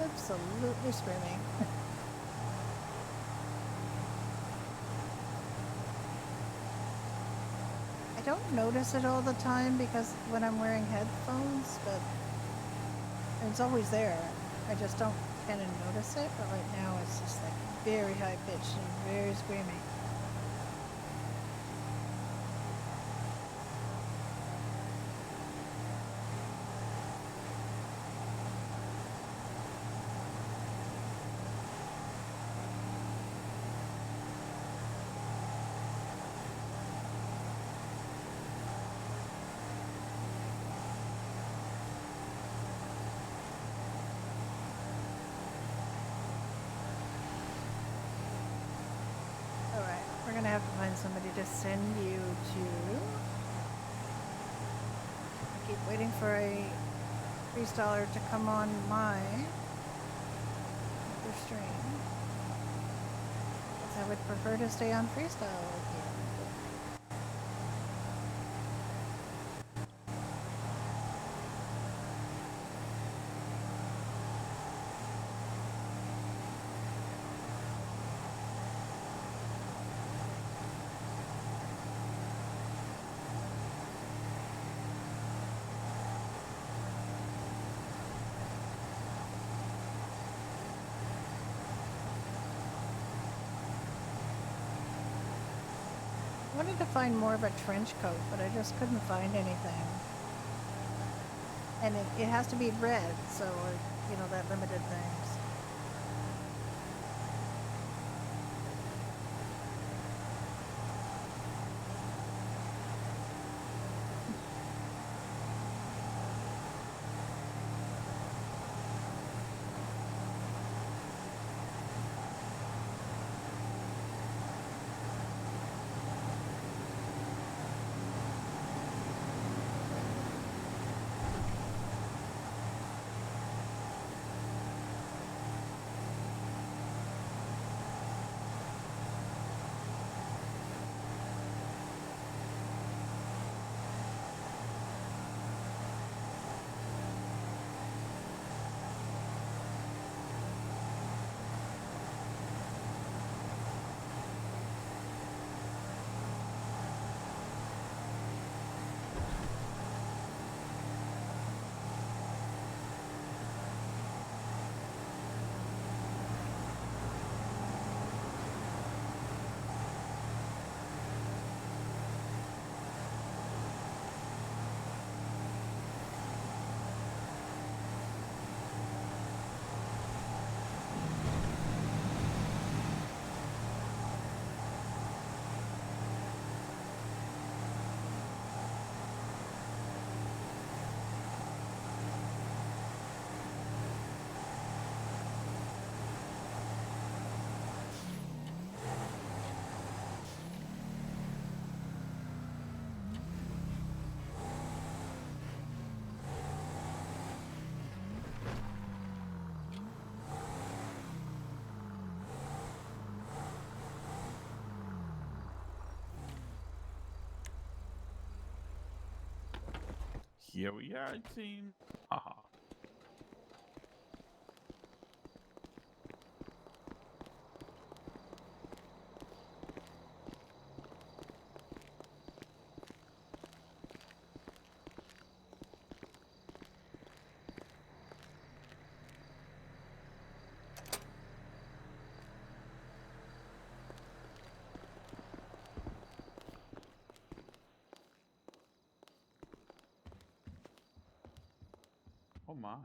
Absolutely screaming. I don't notice it all the time because when I'm wearing headphones, but it's always there. I just don't kind of notice it, but right now it's just like very high pitched and very screaming. Alright, we're gonna have to find somebody to send you to. I keep waiting for a freestyler to come on my other stream. Because I would prefer to stay on FreestyleRP. I wanted to find more of a trench coat, but I just couldn't find anything. And it has to be red, so, you know, that limited things. Here we are, it seems. Haha. Oh my.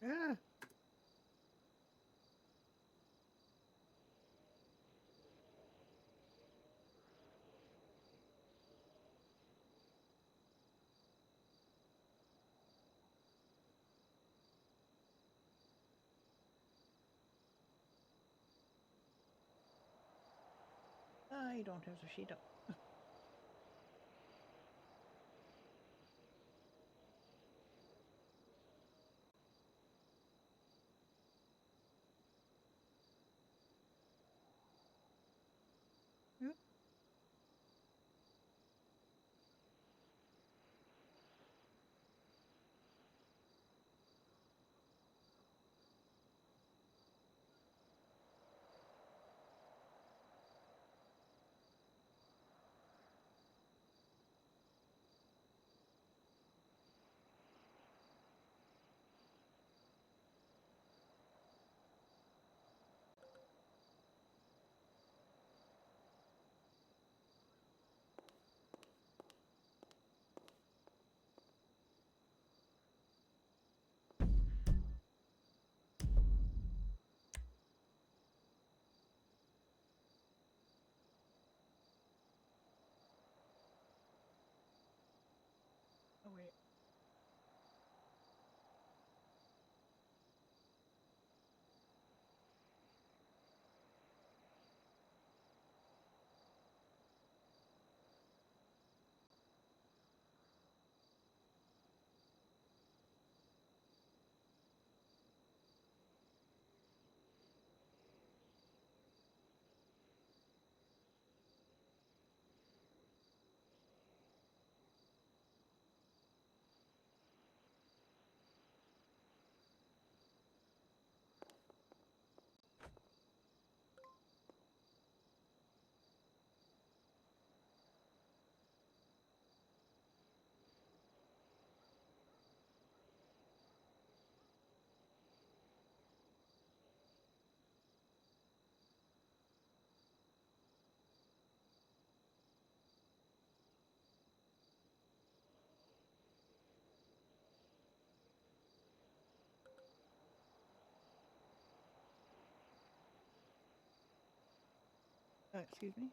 Ah. I don't have the sheet up. Yep. Oh wait. Excuse me.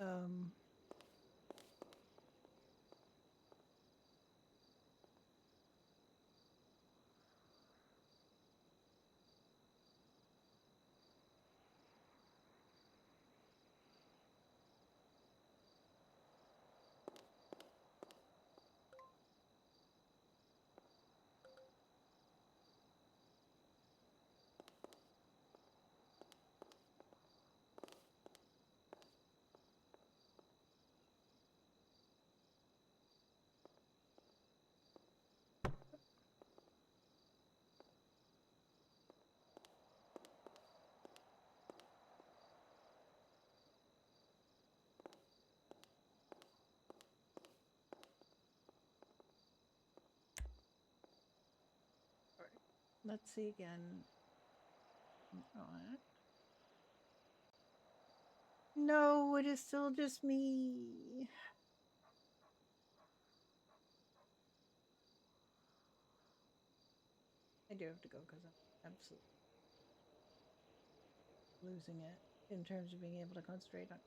Um. All right. Let's see again. Alright. No, it is still just me. I do have to go because I'm absolutely losing it in terms of being able to concentrate on.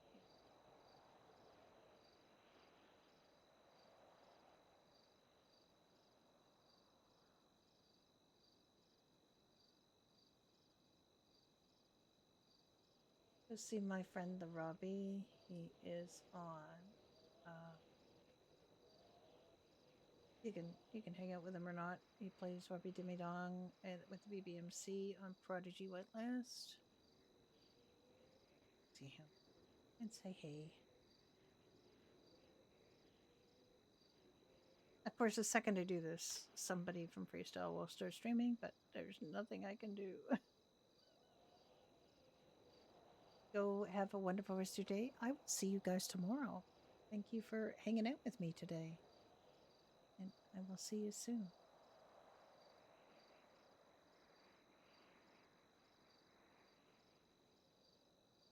Go see my friend the Robbie. He is on. You can hang out with him or not. He plays Robbie Dimmy Dong with the BBMC on Prodigy Whitelist. See him and say hey. Of course, the second I do this, somebody from Freestyle will start streaming, but there's nothing I can do. Go have a wonderful rest of your day. I will see you guys tomorrow. Thank you for hanging out with me today. And I will see you soon.